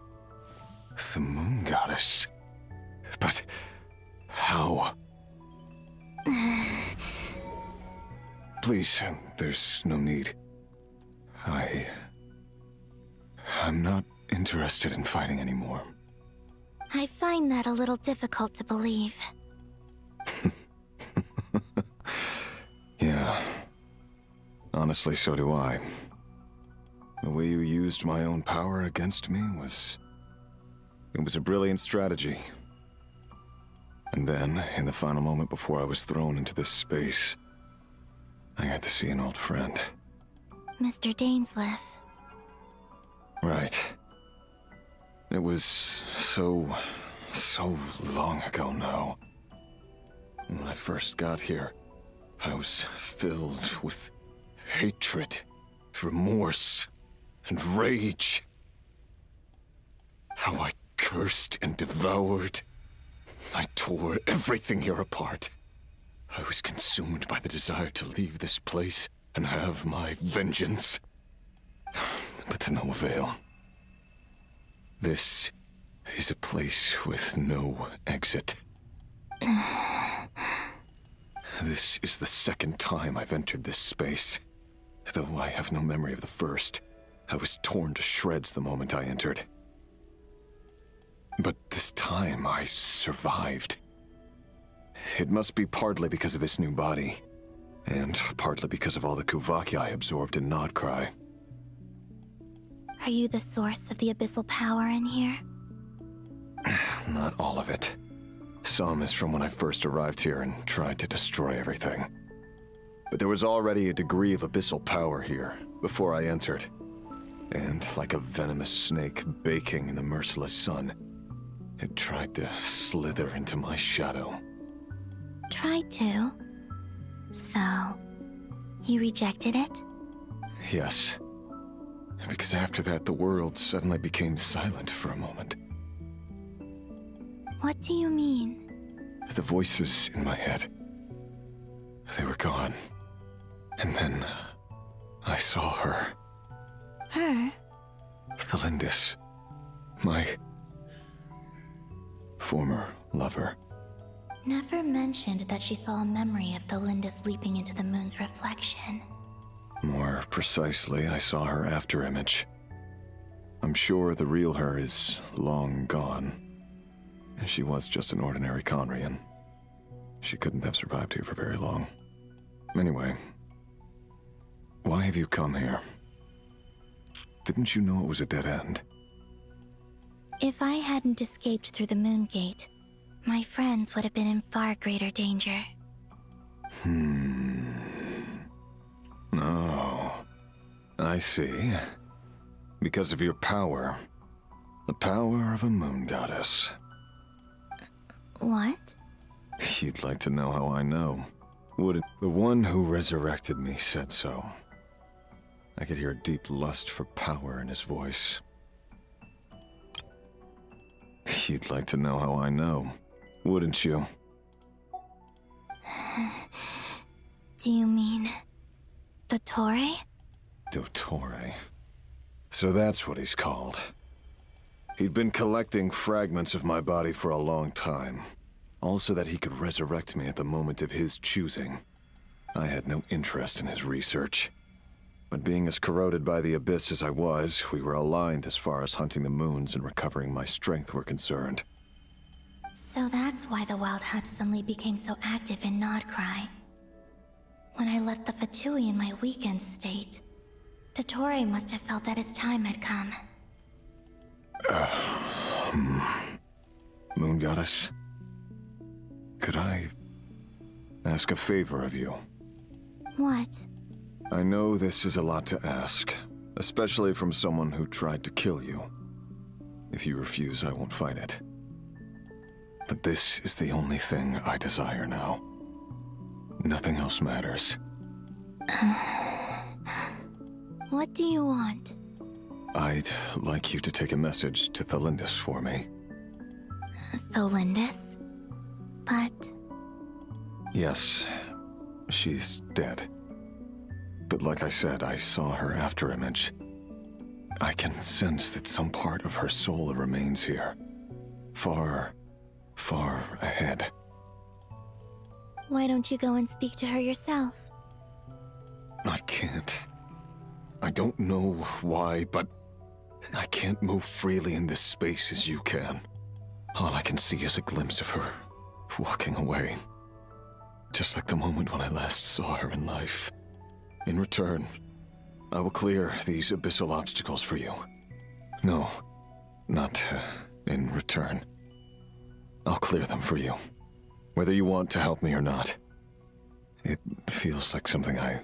Speaker 17: the moon goddess. But how? Please, there's no need. I'm not interested in fighting anymore.
Speaker 19: I find that a little difficult to believe.
Speaker 17: Yeah. Honestly, so do I. The way you used my own power against me was... It was a brilliant strategy. And then, in the final moment before I was thrown into this space, I got to see an old friend.
Speaker 19: Mr. Dainsleif.
Speaker 17: Right. It was so long ago now. When I first got here, I was filled with hatred, remorse, and rage. How I cursed and devoured. I tore everything here apart. I was consumed by the desire to leave this place and have my vengeance. But to no avail. This is a place with no exit. This is the second time I've entered this space. Though I have no memory of the first. I was torn to shreds the moment I entered. But this time I survived. It must be partly because of this new body. And partly because of all the Kuvaki I absorbed in Nodcry.
Speaker 19: Are you the source of the abyssal power in here?
Speaker 17: Not all of it. Some is from when I first arrived here and tried to destroy everything. But there was already a degree of abyssal power here, before I entered. And like a venomous snake baking in the merciless sun, it tried to slither into my shadow.
Speaker 19: Tried to? So, you rejected it?
Speaker 17: Yes. Because after that, the world suddenly became silent for a moment.
Speaker 19: What do you mean?
Speaker 17: The voices in my head, they were gone. And then, I saw her.
Speaker 19: Her?
Speaker 17: Thelindis. My... former lover.
Speaker 19: Never mentioned that she saw a memory of Thelindis leaping into the moon's reflection.
Speaker 17: More precisely, I saw her afterimage. I'm sure the real her is long gone. She was just an ordinary Conrian. She couldn't have survived here for very long. Anyway, why have you come here? Didn't you know it was a dead end?
Speaker 19: If I hadn't escaped through the moon gate, my friends would have been in far greater danger.
Speaker 17: Oh, I see. Because of your power. The power of a moon goddess.
Speaker 19: What?
Speaker 17: You'd like to know how I know. Wouldn't the one who resurrected me said so? I could hear a deep lust for power in his voice. You'd like to know how I know, wouldn't you?
Speaker 19: Do you mean... Dottore?
Speaker 17: Dottore. So that's what he's called. He'd been collecting fragments of my body for a long time. All so that he could resurrect me at the moment of his choosing. I had no interest in his research. But being as corroded by the Abyss as I was, we were aligned as far as hunting the moons and recovering my strength were concerned.
Speaker 19: So that's why the Wild Hunt suddenly became so active in Nodcry. When I left the Fatui in my weakened state, Dottore must have felt that his time had come.
Speaker 17: Moon Goddess? Could I ask a favor of you?
Speaker 19: What?
Speaker 17: I know this is a lot to ask, especially from someone who tried to kill you. If you refuse, I won't fight it. But this is the only thing I desire now. Nothing else matters.
Speaker 19: What do you want?
Speaker 17: I'd like you to take a message to Thelindis for me.
Speaker 19: Thelindis? But...
Speaker 17: Yes, she's dead. But like I said, I saw her afterimage. I can sense that some part of her soul remains here. Far, far ahead.
Speaker 19: Why don't you go and speak to her yourself?
Speaker 17: I can't. I don't know why, but I can't move freely in this space as you can. All I can see is a glimpse of her walking away. Just like the moment when I last saw her in life. In return, I will clear these abyssal obstacles for you. No, not in return. I'll clear them for you. Whether you want to help me or not. It feels like something I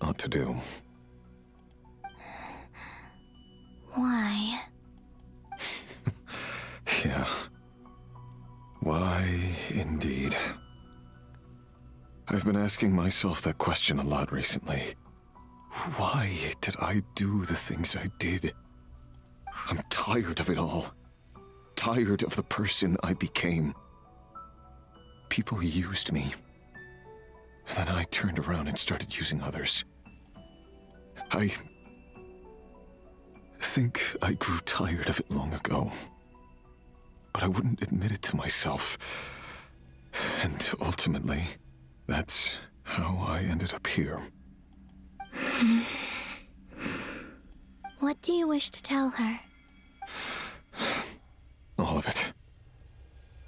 Speaker 17: ought to do.
Speaker 19: Why?
Speaker 17: Yeah. Why, indeed. I've been asking myself that question a lot recently. Why did I do the things I did? I'm tired of it all. Tired of the person I became. People used me. And then I turned around and started using others. I think I grew tired of it long ago. But I wouldn't admit it to myself. And ultimately, that's how I ended up here.
Speaker 19: What do you wish to tell her?
Speaker 17: All of it.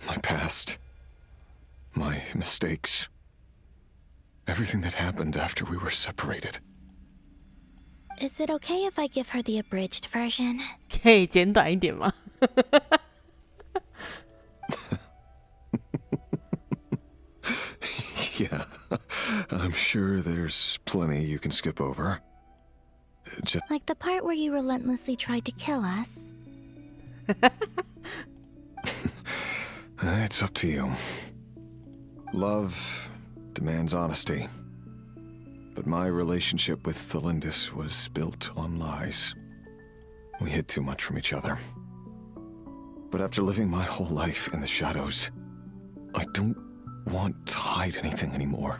Speaker 17: My past. My mistakes. Everything that happened after we were separated.
Speaker 19: Is it okay if I give her the abridged version?
Speaker 1: 可以简短一点吗？
Speaker 17: Yeah, I'm sure there's plenty you can skip over. Just...
Speaker 19: Like the part where you relentlessly tried to kill us.
Speaker 17: It's up to you. Love demands honesty. But my relationship with Thelindis was built on lies. We hid too much from each other. But after living my whole life in the shadows, I don't want to hide anything anymore.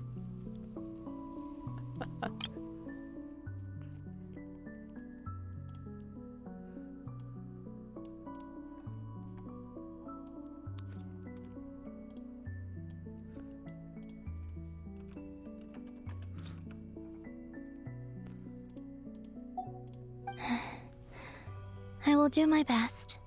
Speaker 19: I will do my best.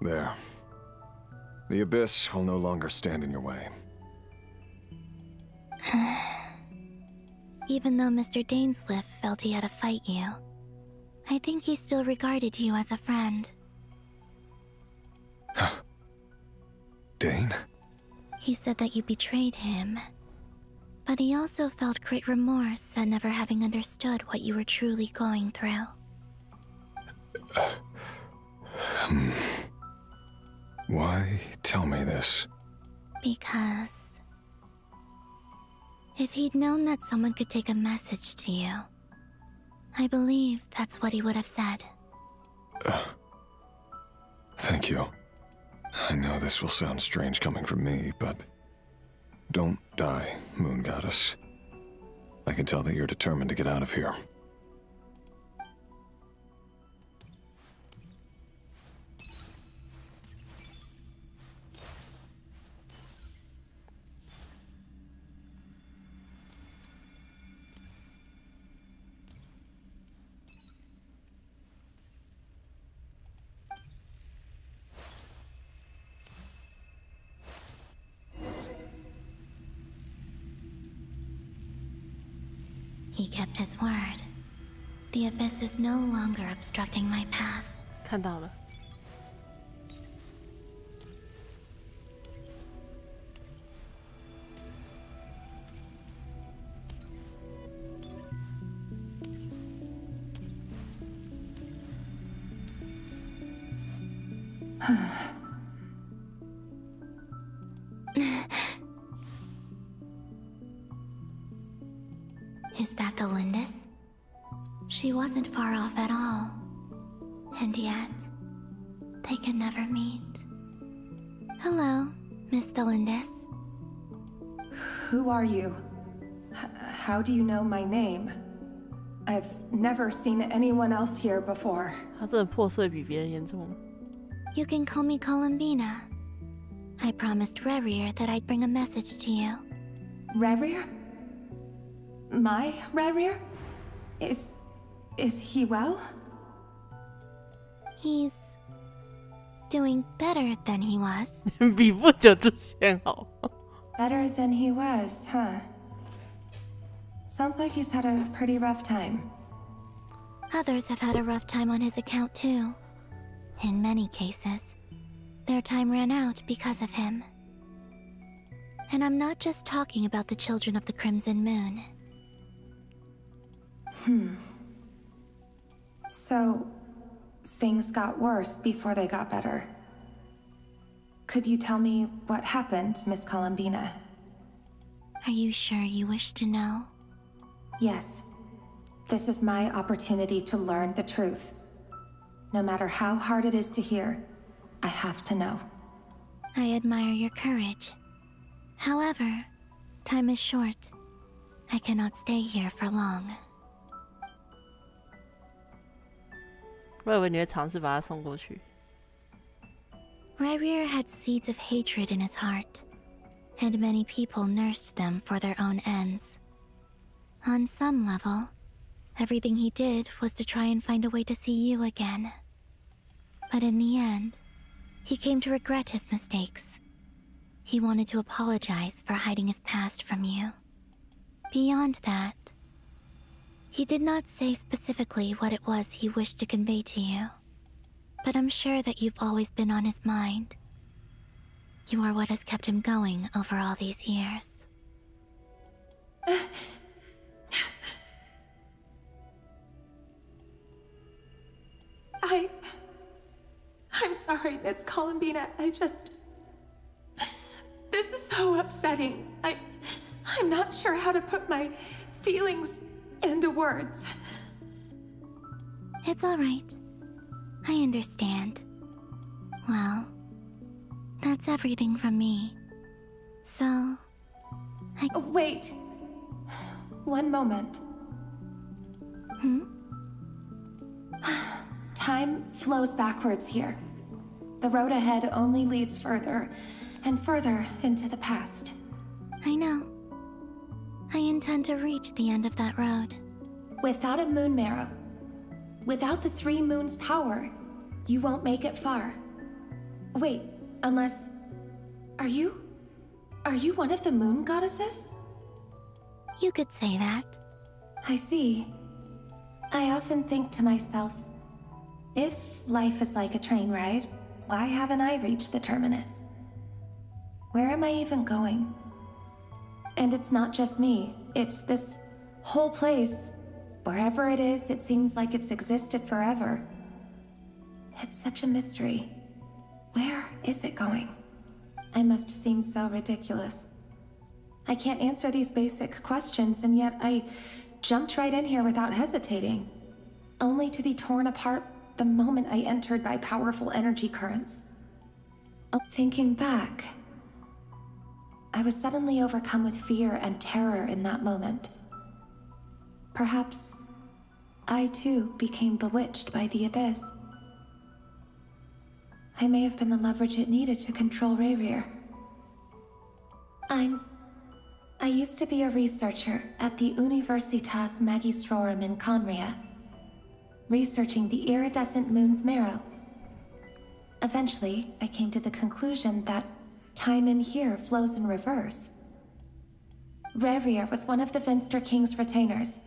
Speaker 17: There. The Abyss will no longer stand in your way.
Speaker 19: Even though Mr. Dainsliff felt he had to fight you, I think he still regarded you as a friend.
Speaker 17: Dane?
Speaker 19: He said that you betrayed him. But he also felt great remorse at never having understood what you were truly going through.
Speaker 15: Why tell me this?
Speaker 19: Because if he'd known that someone could take a message to you, I believe that's what he would have said.
Speaker 15: Thank you. I know this will sound strange coming from me, but don't die, Moon Goddess. I can tell that you're determined to get out of here.
Speaker 19: He kept his word. The abyss is no longer obstructing my path.
Speaker 1: 看到了。
Speaker 19: Is that the Lindis? She wasn't far off at all. And yet, they can never meet. Hello, Miss Lindis.
Speaker 10: Who are you? How do you know my name? I've never seen anyone else here before.
Speaker 1: 他真的破碎比别人严重。
Speaker 19: You can call me Columbina. I promised Rerir that I'd bring a message to you.
Speaker 10: Rerir? My Rerir? Is he well?
Speaker 19: He's doing better than he was.
Speaker 1: 比不久之前好。
Speaker 10: Better than he was, huh? Sounds like he's had a pretty rough time.
Speaker 19: Others have had a rough time on his account too. In many cases, their time ran out because of him. And I'm not just talking about the children of the Crimson Moon.
Speaker 10: So, things got worse before they got better. Could you tell me what happened, Miss Columbina?
Speaker 19: Are you sure you wish to know?
Speaker 10: Yes. This is my opportunity to learn the truth. No matter how hard it is to hear, I have to know.
Speaker 19: I admire your courage. However, time is short. I cannot stay here for long.
Speaker 1: 我以为你会尝试把他送过去。
Speaker 19: Rerir had seeds of hatred in his heart, and many people nursed them for their own ends. On some level, everything he did was to try and find a way to see you again. But in the end, he came to regret his mistakes. He wanted to apologize for hiding his past from you. Beyond that, he did not say specifically what it was he wished to convey to you. But I'm sure that you've always been on his mind. You are what has kept him going over all these years.
Speaker 10: I'm sorry, Miss Columbina. This is so upsetting. I'm not sure how to put my feelings into words.
Speaker 19: It's all right. I understand. Well, that's everything from me. So,
Speaker 10: Wait. One moment. Time flows backwards here. The road ahead only leads further and further into the past.
Speaker 19: I know. I intend to reach the end of that road.
Speaker 10: Without a moon marrow, without the 3 moons' power, you won't make it far. Wait, unless... Are you one of the moon goddesses?
Speaker 19: You could say that.
Speaker 10: I see. I often think to myself, if life is like a train ride, why haven't I reached the terminus? Where am I even going? And it's not just me, it's this whole place. Wherever it is, it seems like it's existed forever. It's such a mystery. Where is it going? I must seem so ridiculous. I can't answer these basic questions, and yet I jumped right in here without hesitating, only to be torn apart the moment I entered by powerful energy currents. Thinking back, I was suddenly overcome with fear and terror in that moment. Perhaps I too became bewitched by the abyss. I may have been the leverage it needed to control Rayrir. I used to be a researcher at the Universitas Magistrorum in Conria, researching the iridescent moon's marrow. Eventually, I came to the conclusion that time in here flows in reverse. Rayrir was one of the Vinster King's retainers.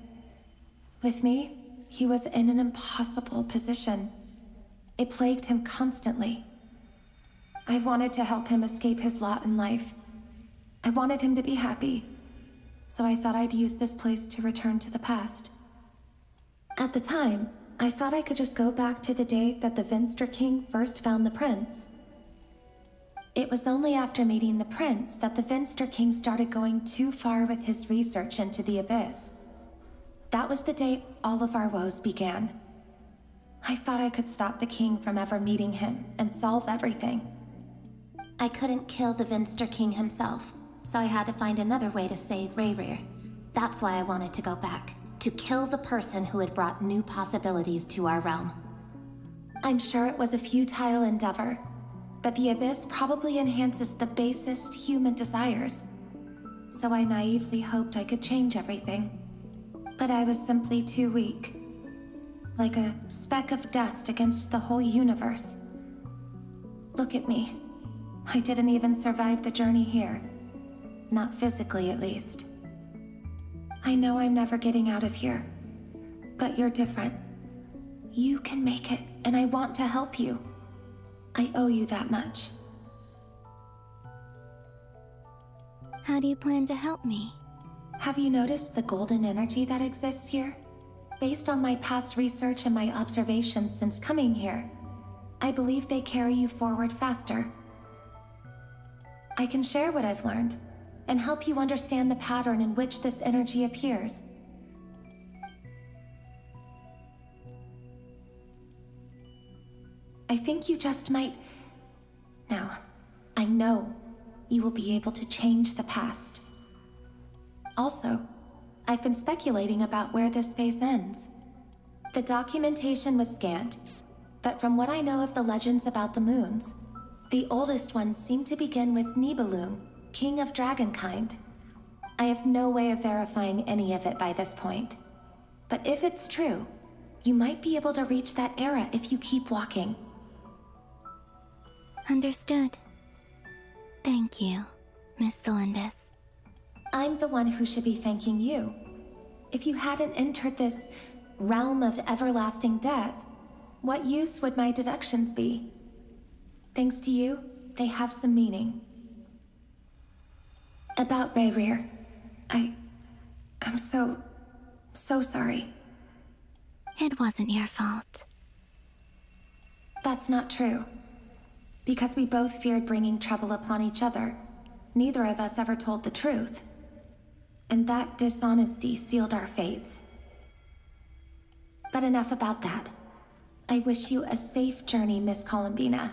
Speaker 10: With me, he was in an impossible position. It plagued him constantly. I wanted to help him escape his lot in life. I wanted him to be happy, so I thought I'd use this place to return to the past. At the time, I thought I could just go back to the day that the Vinster King first found the prince. It was only after meeting the prince that the Vinster King started going too far with his research into the abyss. That was the day all of our woes began. I thought I could stop the king from ever meeting him and solve everything.
Speaker 8: I couldn't kill the Vinster King himself, so I had to find another way to save Rayrir. That's why I wanted to go back, to kill the person who had brought new possibilities to our realm.
Speaker 10: I'm sure it was a futile endeavor, but the abyss probably enhances the basest human desires. So I naively hoped I could change everything. But I was simply too weak. Like a speck of dust against the whole universe. Look at me. I didn't even survive the journey here. Not physically, at least. I know I'm never getting out of here. But you're different. You can make it, and I want to help you. I owe you that much.
Speaker 8: How do you plan to help me?
Speaker 10: Have you noticed the golden energy that exists here? Based on my past research and my observations since coming here, I believe they carry you forward faster. I can share what I've learned, and help you understand the pattern in which this energy appears. I think you just might... Now, I know you will be able to change the past. Also, I've been speculating about where this phase ends. The documentation was scanned, but from what I know of the legends about the moons, the oldest ones seem to begin with Nibelung, king of dragonkind. I have no way of verifying any of it by this point. But if it's true, you might be able to reach that era if you keep walking.
Speaker 8: Understood. Thank you, Miss Thelindis.
Speaker 10: I'm the one who should be thanking you. If you hadn't entered this realm of everlasting death, what use would my deductions be? Thanks to you, they have some meaning. About Rayrir, I'm so sorry.
Speaker 8: It wasn't your fault.
Speaker 10: That's not true. Because we both feared bringing trouble upon each other, neither of us ever told the truth. And that dishonesty sealed our fates. But enough about that. I wish you a safe journey, Miss Columbina.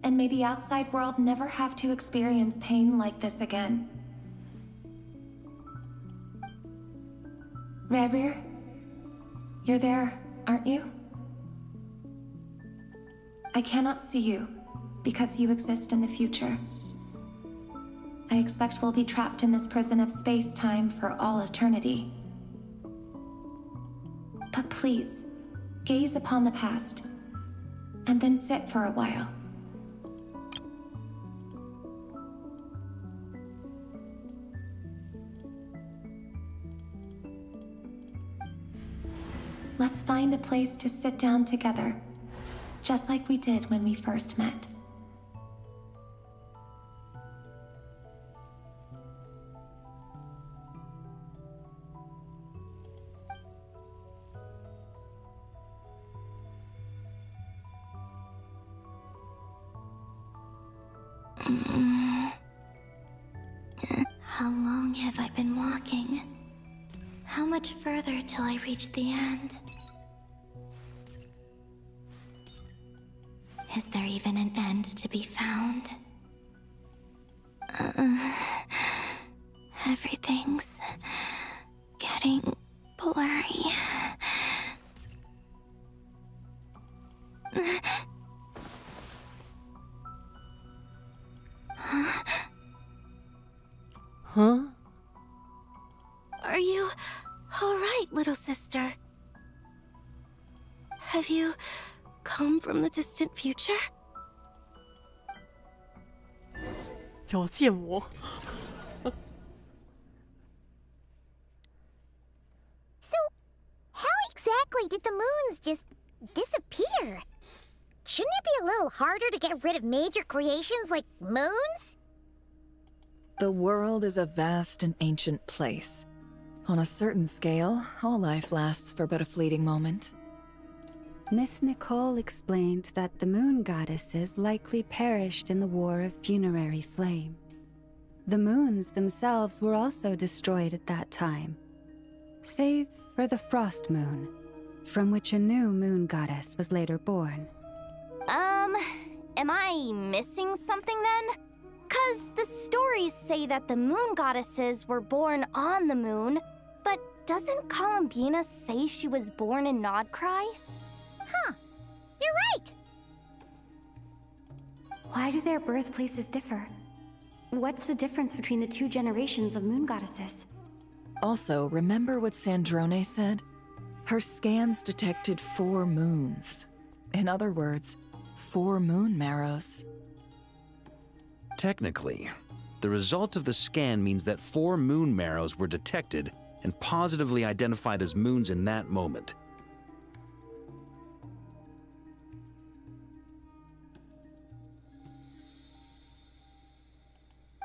Speaker 10: And may the outside world never have to experience pain like this again. Rayrir, you're there, aren't you? I cannot see you, because you exist in the future. I expect we'll be trapped in this prison of space-time for all eternity. But please, gaze upon the past, and then sit for a while. Let's find a place to sit down together, just like we did when we first met.
Speaker 19: How long have I been walking? How much further till I reach the end? Is there even an end to be found? Everything's getting blurry.
Speaker 1: Huh?
Speaker 19: Are you all right, little sister? Have you come from the distant future?
Speaker 1: 有见我。
Speaker 16: So, how exactly did the moons just disappear? Shouldn't it be a little harder to get rid of major creations like moons?
Speaker 9: The world is a vast and ancient place. On a certain scale, all life lasts for but a fleeting moment.
Speaker 5: Miss Nicole explained that the moon goddesses likely perished in the War of Funerary Flame. The moons themselves were also destroyed at that time, save for the Frost Moon, from which a new moon goddess was later born.
Speaker 2: Am I missing something then? 'Cause the stories say that the moon goddesses were born on the moon, but doesn't Columbina say she was born in Nodcry?
Speaker 16: Huh. You're right!
Speaker 2: Why do their birthplaces differ? What's the difference between the two generations of moon goddesses?
Speaker 9: Also, remember what Sandrone said? Her scans detected 4 moons. In other words, 4 moon marrows.
Speaker 3: Technically, the result of the scan means that 4 moon marrows were detected and positively identified as moons in that moment.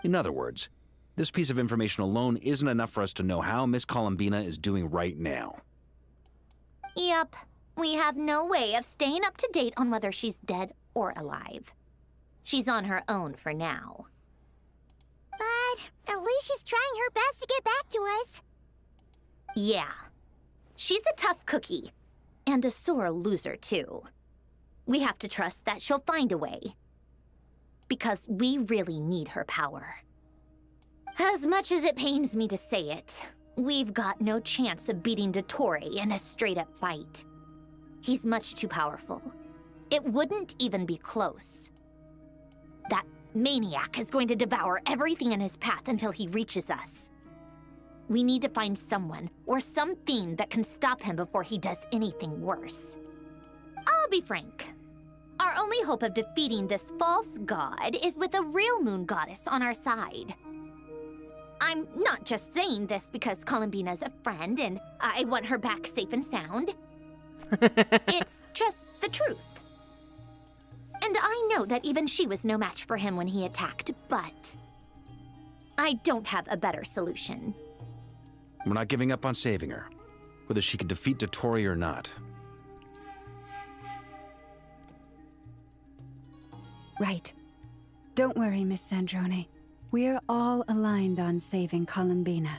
Speaker 3: In other words, this piece of information alone isn't enough for us to know how Miss Columbina is doing right now.
Speaker 6: Yep. We have no way of staying up to date on whether she's dead or alive. She's on her own for now.
Speaker 16: But at least she's trying her best to get back to us.
Speaker 6: Yeah. She's a tough cookie. And a sore loser, too. We have to trust that she'll find a way. Because we really need her power. As much as it pains me to say it, we've got no chance of beating Dottore in a straight-up fight. He's much too powerful. It wouldn't even be close. That maniac is going to devour everything in his path until he reaches us. We need to find someone or something that can stop him before he does anything worse. I'll be frank. Our only hope of defeating this false god is with a real moon goddess on our side. I'm not just saying this because Columbina's a friend and I want her back safe and sound. It's just the truth. And I know that even she was no match for him when he attacked, but I don't have a better solution.
Speaker 3: We're not giving up on saving her, whether she can defeat Dottore or not.
Speaker 5: Right. Don't worry, Miss Sandrone. We're all aligned on saving Columbina.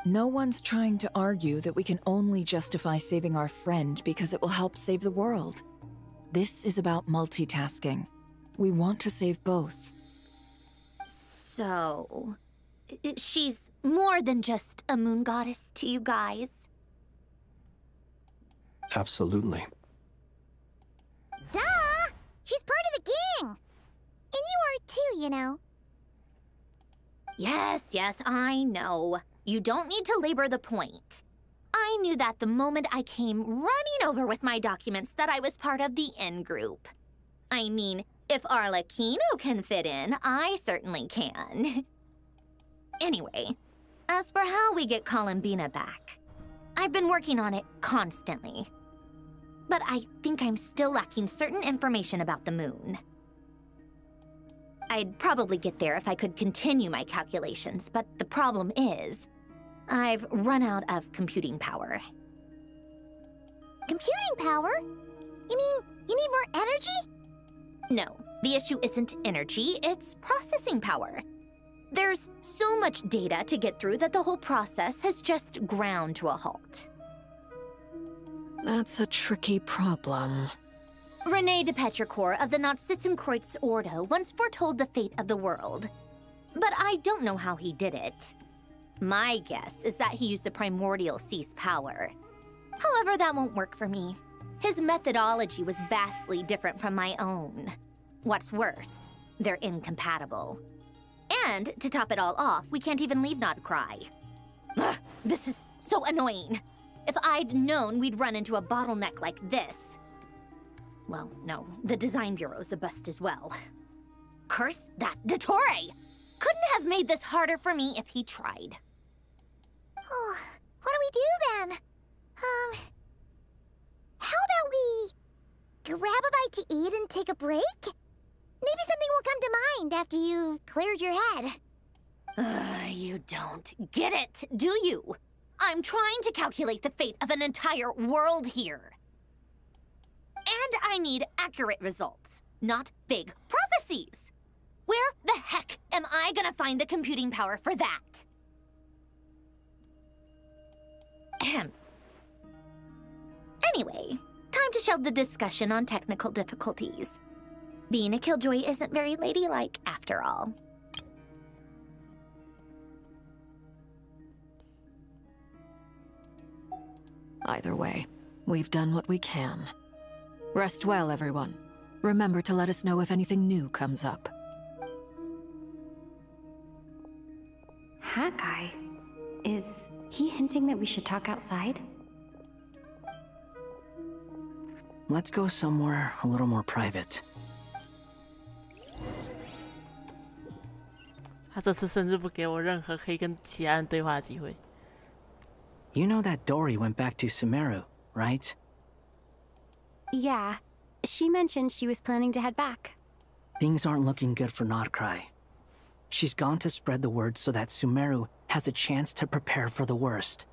Speaker 9: No one's trying to argue that we can only justify saving our friend because it will help save the world. This is about multitasking. We want to save both.
Speaker 6: So, she's more than just a moon goddess to you guys?
Speaker 7: Absolutely.
Speaker 16: Duh! She's part of the gang! And you are too, you know.
Speaker 6: Yes, I know. You don't need to labor the point. I knew that the moment I came running over with my documents that I was part of the in-group. I mean, if Arlecchino can fit in, I certainly can. Anyway, as for how we get Columbina back, I've been working on it constantly. But I think I'm still lacking certain information about the moon. I'd probably get there if I could continue my calculations, but the problem is, I've run out of computing power.
Speaker 16: Computing power? You mean you need more energy?
Speaker 6: No, the issue isn't energy, it's processing power. There's so much data to get through that the whole process has just ground to a halt.
Speaker 4: That's a tricky problem.
Speaker 6: René de Petrichor of the Nazissenkreuz Ordo once foretold the fate of the world. But I don't know how he did it. My guess is that he used the primordial sea's power. However, that won't work for me. His methodology was vastly different from my own. What's worse, they're incompatible. And, to top it all off, we can't even leave Nodcry. Ugh, this is so annoying. If I'd known we'd run into a bottleneck like this... Well, no, the design bureau's a bust as well. Curse that Dottore! Couldn't have made this harder for me if he tried.
Speaker 16: Oh, what do we do then? How about we grab a bite to eat and take a break? Maybe something will come to mind after you've cleared your head.
Speaker 6: You don't get it, do you? I'm trying to calculate the fate of an entire world here. And I need accurate results, not big prophecies. Where the heck am I gonna find the computing power for that? Ahem. Anyway, time to shelve the discussion on technical difficulties. Being a killjoy isn't very ladylike, after all.
Speaker 4: Either way, we've done what we can. Rest well, everyone. Remember to let us know if anything new comes up.
Speaker 2: Hawkeye? Is he hinting that we should talk outside?
Speaker 14: Let's go somewhere a little more private.
Speaker 1: 他这次甚至不给我任何可以跟其他人对话的机会。
Speaker 14: You know that Dory went back to Sumeru, right?
Speaker 2: Yeah. She mentioned she was planning to head back.
Speaker 14: Things aren't looking good for Nodcry. She's gone to spread the word so that Sumeru has a chance to prepare for the worst.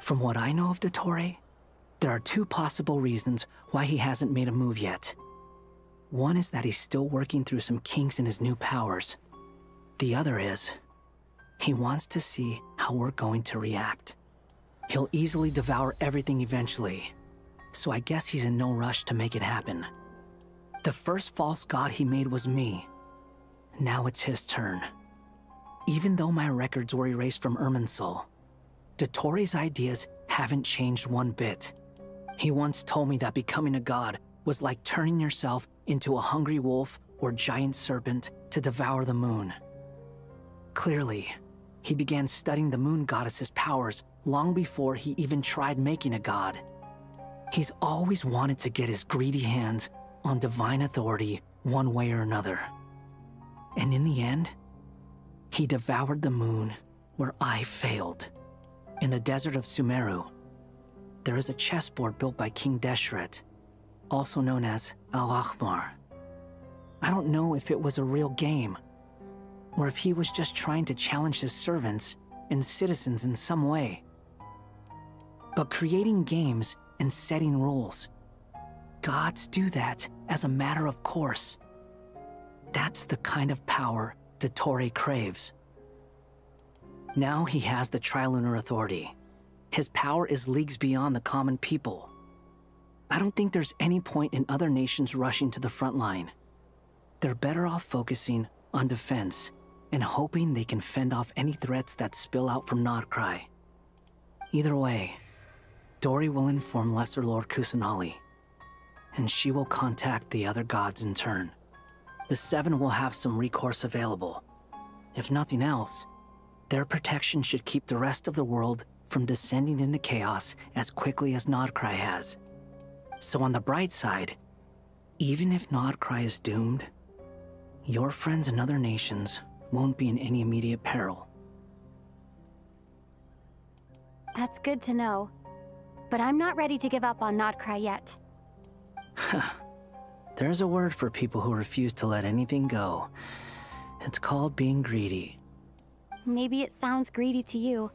Speaker 14: From what I know of Dottore, there are two possible reasons why he hasn't made a move yet. One is that he's still working through some kinks in his new powers. The other is, he wants to see how we're going to react. He'll easily devour everything eventually, so I guess he's in no rush to make it happen. The first false god he made was me. Now it's his turn. Even though my records were erased from Irminsul, Dottore's ideas haven't changed one bit. He once told me that becoming a god was like turning yourself into a hungry wolf or giant serpent to devour the moon. Clearly, he began studying the moon goddess's powers long before he even tried making a god. He's always wanted to get his greedy hands on divine authority one way or another. And in the end, he devoured the moon where I failed. In the desert of Sumeru, there is a chessboard built by King Deshret, also known as Al-Ahmar. I don't know if it was a real game, or if he was just trying to challenge his servants and citizens in some way. But creating games and setting rules, gods do that as a matter of course. That's the kind of power Dottore craves. Now he has the Trilunar Authority. His power is leagues beyond the common people. I don't think there's any point in other nations rushing to the front line. They're better off focusing on defense and hoping they can fend off any threats that spill out from Nodcry. Either way, Dory will inform Lesser Lord Kusanali, and she will contact the other gods in turn. The Seven will have some recourse available. If nothing else, their protection should keep the rest of the world from descending into chaos as quickly as Nodcry has. So on the bright side, even if Nodcry is doomed, your friends in other nations won't be in any immediate peril.
Speaker 2: That's good to know. But I'm not ready to give up on Nodcry yet.
Speaker 14: There's a word for people who refuse to let anything go. It's called being greedy.
Speaker 2: Maybe it sounds greedy to you,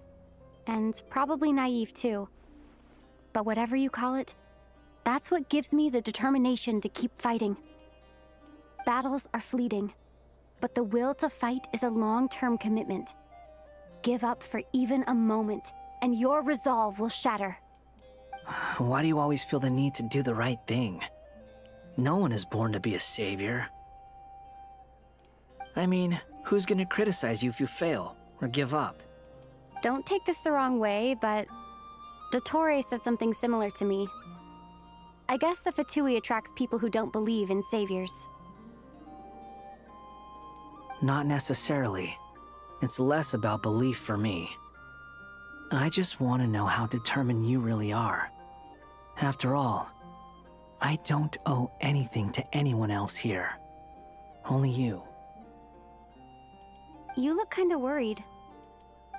Speaker 2: and probably naive too. But whatever you call it, that's what gives me the determination to keep fighting. Battles are fleeting, but the will to fight is a long-term commitment. Give up for even a moment, and your resolve will shatter.
Speaker 14: Why do you always feel the need to do the right thing? No one is born to be a savior. I mean, who's gonna criticize you if you fail, or give up?
Speaker 2: Don't take this the wrong way, but Dottore said something similar to me. I guess the Fatui attracts people who don't believe in saviors.
Speaker 14: Not necessarily. It's less about belief for me. I just want to know how determined you really are. After all, I don't owe anything to anyone else here. Only you.
Speaker 2: You look kinda worried.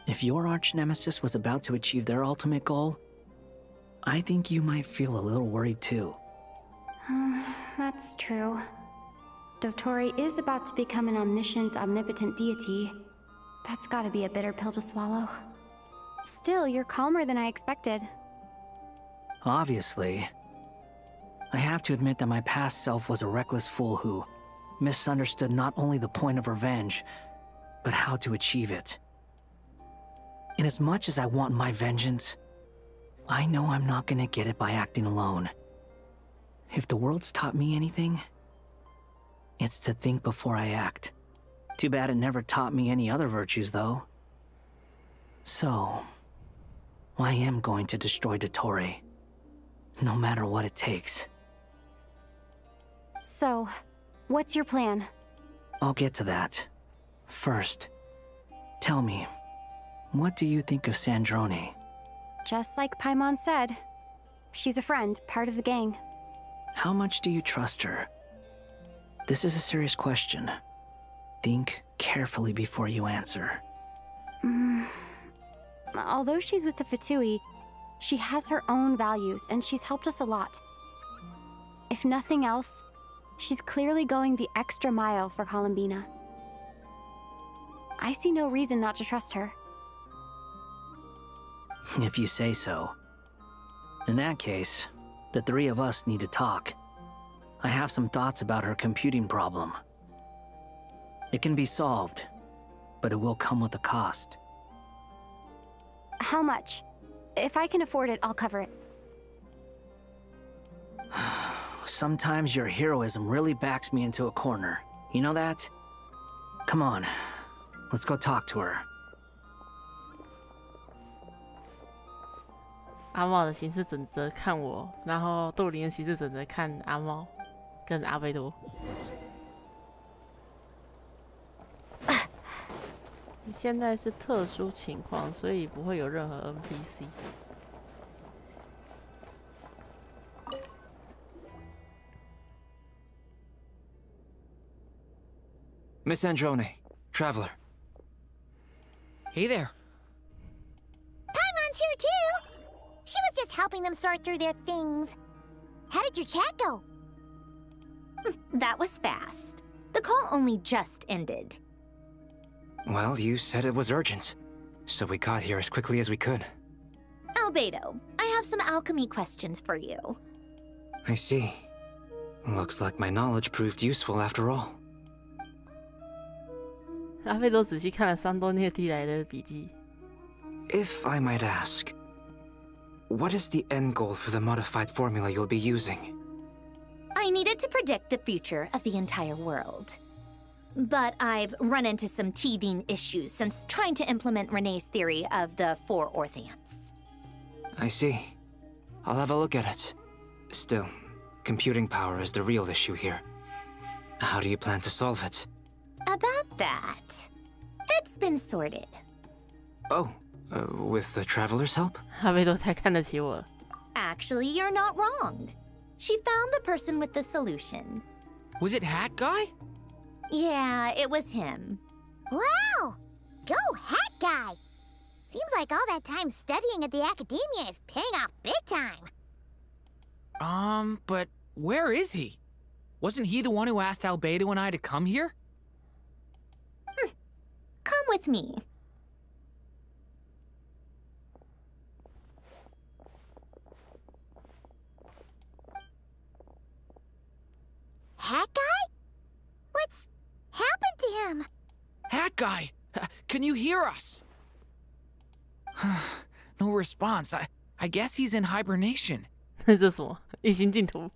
Speaker 14: If your arch-nemesis was about to achieve their ultimate goal, I think you might feel a little worried too.
Speaker 2: That's true. Dottore is about to become an omniscient, omnipotent deity. That's gotta be a bitter pill to swallow. Still, you're calmer than I expected.
Speaker 14: Obviously. I have to admit that my past self was a reckless fool who misunderstood not only the point of revenge, but how to achieve it. And as much as I want my vengeance, I know I'm not gonna get it by acting alone. If the world's taught me anything, it's to think before I act. Too bad it never taught me any other virtues, though. So, I am going to destroy Dottore, no matter what it takes.
Speaker 2: So, what's your plan?
Speaker 14: I'll get to that. First, tell me, what do you think of Sandrone?
Speaker 2: Just like Paimon said, she's a friend, part of the gang.
Speaker 14: How much do you trust her? This is a serious question. Think carefully before you answer.
Speaker 2: Although she's with the Fatui, she has her own values, and she's helped us a lot. If nothing else, she's clearly going the extra mile for Columbina. I see no reason not to trust her.
Speaker 14: If you say so. In that case, the three of us need to talk. I have some thoughts about her computing problem. It can be solved, but it will come with a cost.
Speaker 2: How much? If I can afford it, I'll cover it.
Speaker 14: Sometimes your heroism really backs me into a corner. You know that? Come on, let's go talk to her.
Speaker 1: 阿茂的行事准则看我，然后杜林的行事准则看阿猫跟阿贝多。现在是特殊情况，所以不会有任何 NPC。Miss
Speaker 21: Androne, traveler.
Speaker 18: Hey there.
Speaker 16: Paimon's here too! She was just helping them sort through their things. How did your chat go?
Speaker 6: That was fast. The call only just ended.
Speaker 21: Well, you said it was urgent, so we got here as quickly as we could.
Speaker 6: Albedo, I have some alchemy questions for you.
Speaker 21: I see. Looks like my knowledge proved useful after all.
Speaker 1: 阿贝多仔细看了桑多涅递来的笔记。
Speaker 21: If I might ask, what is the end goal for the modified formula you'll be using?
Speaker 6: I needed to predict the future of the entire world. But I've run into some teething issues since trying to implement Renee's theory of the 4 Orthanths.
Speaker 21: I see. I'll have a look at it. Still, computing power is the real issue here. How do you plan to solve it?
Speaker 6: About that, it's been sorted.
Speaker 21: Oh, with the Traveler's help?
Speaker 1: 阿贝多太看得起我了。
Speaker 6: Actually, you're not wrong. She found the person with the solution.
Speaker 18: Was it Hat Guy?
Speaker 6: Yeah, it was him.
Speaker 16: Wow! Go Hat Guy! Seems like all that time studying at the academia is paying off big time.
Speaker 18: But where is he? Wasn't he the one who asked Albedo and I to come here?
Speaker 6: Come with me.
Speaker 16: Hat guy? What's happened to him?
Speaker 18: Hat guy! Can you hear us? No response. I guess he's in hibernation.
Speaker 1: 这是什么？异形镜头。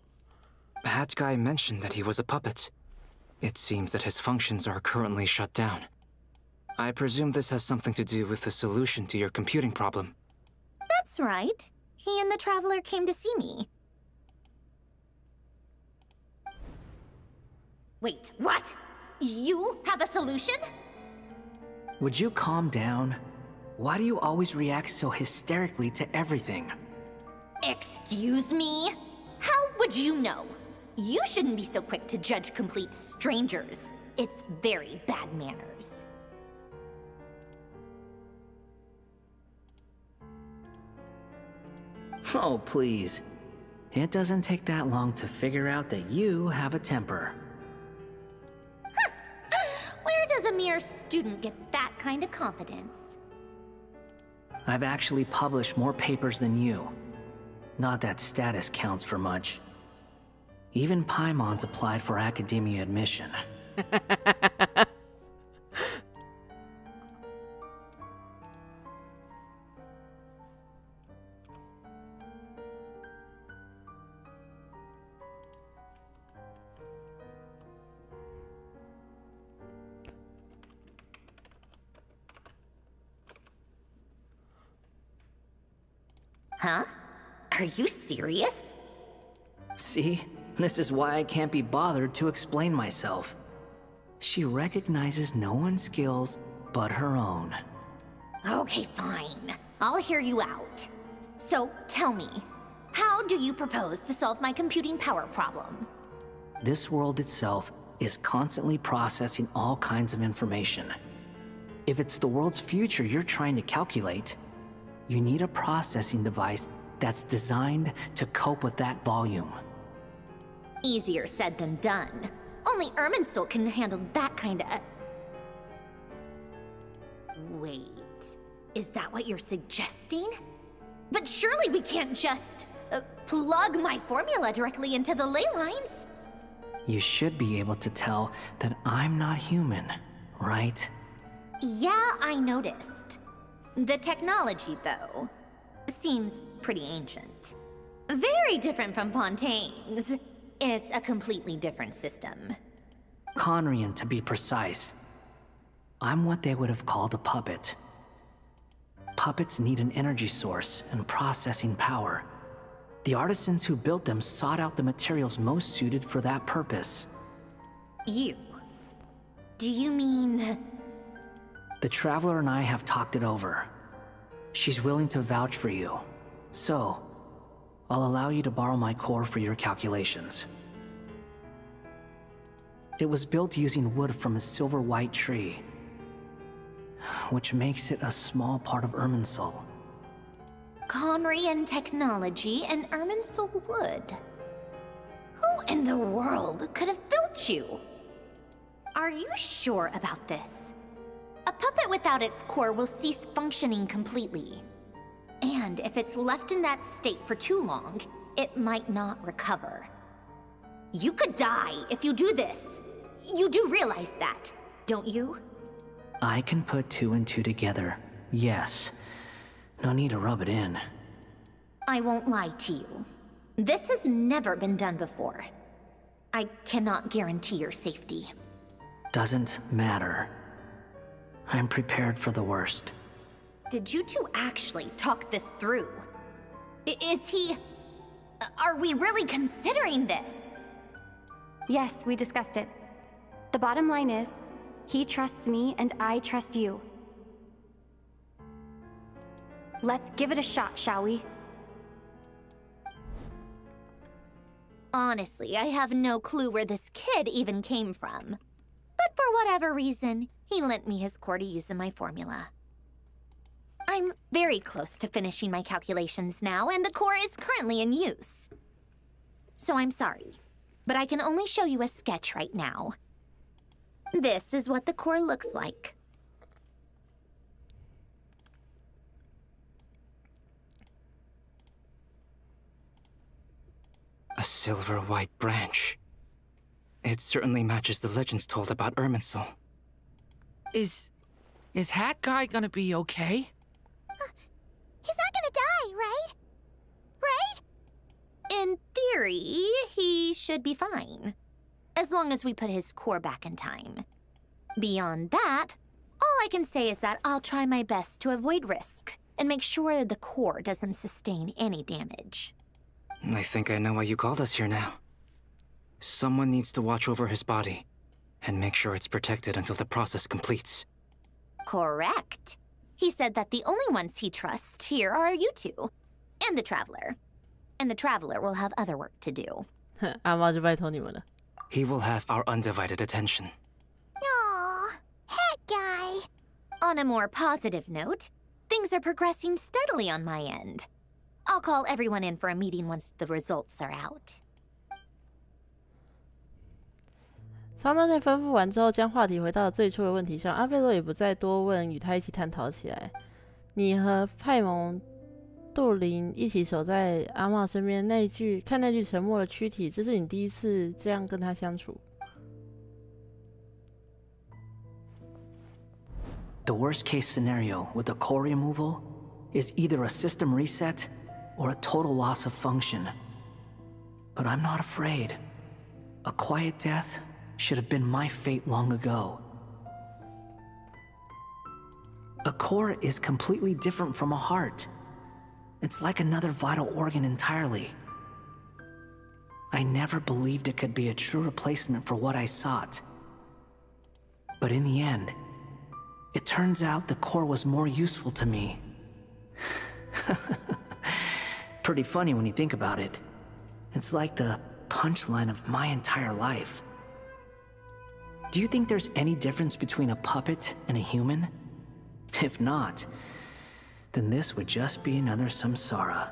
Speaker 21: Hat guy mentioned that he was a puppet. It seems that his functions are currently shut down. I presume this has something to do with the solution to your computing problem.
Speaker 6: That's right. He and the Traveler came to see me. Wait, what? You have a solution?
Speaker 14: Would you calm down? Why do you always react so hysterically to everything?
Speaker 6: Excuse me? How would you know? You shouldn't be so quick to judge complete strangers. It's very bad manners.
Speaker 14: Oh, please. It doesn't take that long to figure out that you have a temper.
Speaker 6: Where does a mere student get that kind of confidence?
Speaker 14: I've actually published more papers than you. Not that status counts for much. Even Paimon's applied for academia admission.
Speaker 6: Huh? Are you serious?
Speaker 14: See? This is why I can't be bothered to explain myself. She recognizes no one's skills but her own.
Speaker 6: Okay, fine. I'll hear you out. So, tell me, how do you propose to solve my computing power problem?
Speaker 14: This world itself is constantly processing all kinds of information. If it's the world's future you're trying to calculate, you need a processing device that's designed to cope with that volume.
Speaker 6: Easier said than done. Only Irminsul can handle that kind of... Wait, is that what you're suggesting? But surely we can't just plug my formula directly into the ley lines.
Speaker 14: You should be able to tell that I'm not human, right?
Speaker 6: Yeah, I noticed. The technology, though, seems pretty ancient. Very different from Pontaine's. It's a completely different system.
Speaker 14: Conrian, to be precise. I'm what they would have called a puppet. Puppets need an energy source and processing power. The artisans who built them sought out the materials most suited for that purpose.
Speaker 6: You? Do you mean...
Speaker 14: The Traveler and I have talked it over. She's willing to vouch for you. So, I'll allow you to borrow my core for your calculations. It was built using wood from a silver-white tree, which makes it a small part of Irminsul.
Speaker 6: Conrian technology and Irminsul wood. Who in the world could have built you? Are you sure about this? A puppet without its core will cease functioning completely. And if it's left in that state for too long, it might not recover. You could die if you do this. You do realize that, don't you?
Speaker 14: I can put two and two together, yes. No need to rub it in.
Speaker 6: I won't lie to you. This has never been done before. I cannot guarantee your safety.
Speaker 14: Doesn't matter. I'm prepared for the worst.
Speaker 6: Did you two actually talk this through? Is he... Are we really considering this?
Speaker 2: Yes, we discussed it. The bottom line is, he trusts me and I trust you. Let's give it a shot, shall we?
Speaker 6: Honestly, I have no clue where this kid even came from. But for whatever reason, he lent me his core to use in my formula. I I'm very close to finishing my calculations now, and the core is currently in use. So I'm sorry, but I can only show you a sketch right now. This is what the core looks like.
Speaker 21: A silver white branch. It certainly matches the legends told about Irminsul.
Speaker 18: Is Hat Guy gonna be okay?
Speaker 16: He's not gonna die, right? Right?
Speaker 6: In theory, he should be fine. As long as we put his core back in time. Beyond that, all I can say is that I'll try my best to avoid risk and make sure the core doesn't sustain any damage.
Speaker 21: I think I know why you called us here now. Someone needs to watch over his body and make sure it's protected until the process completes.
Speaker 6: Correct. He said that the only ones he trusts here are you two, and the Traveler. And the Traveler will have other work to do.
Speaker 1: 阿妈就拜托你们了。
Speaker 21: He will have our undivided attention.
Speaker 16: Aw, Hat Guy.
Speaker 6: On a more positive note, things are progressing steadily on my end. I'll call everyone in for a meeting once the results are out.
Speaker 1: 桑多内吩咐完之后，将话题回到了最初的问题上。阿费洛也不再多问，与他一起探讨起来。你和派蒙、杜林一起守在阿嬷身边，看那具沉默的躯体，这是你第一次这样跟他相处。
Speaker 14: The worst case scenario with the core removal is either a system reset or a total loss of function. But I'm not afraid. A quiet death should have been my fate long ago. A core is completely different from a heart. It's like another vital organ entirely. I never believed it could be a true replacement for what I sought. But in the end, it turns out the core was more useful to me. Pretty funny when you think about it. It's like the punchline of my entire life. Do you think there's any difference between a puppet and a human? If not, then this would just be another samsara.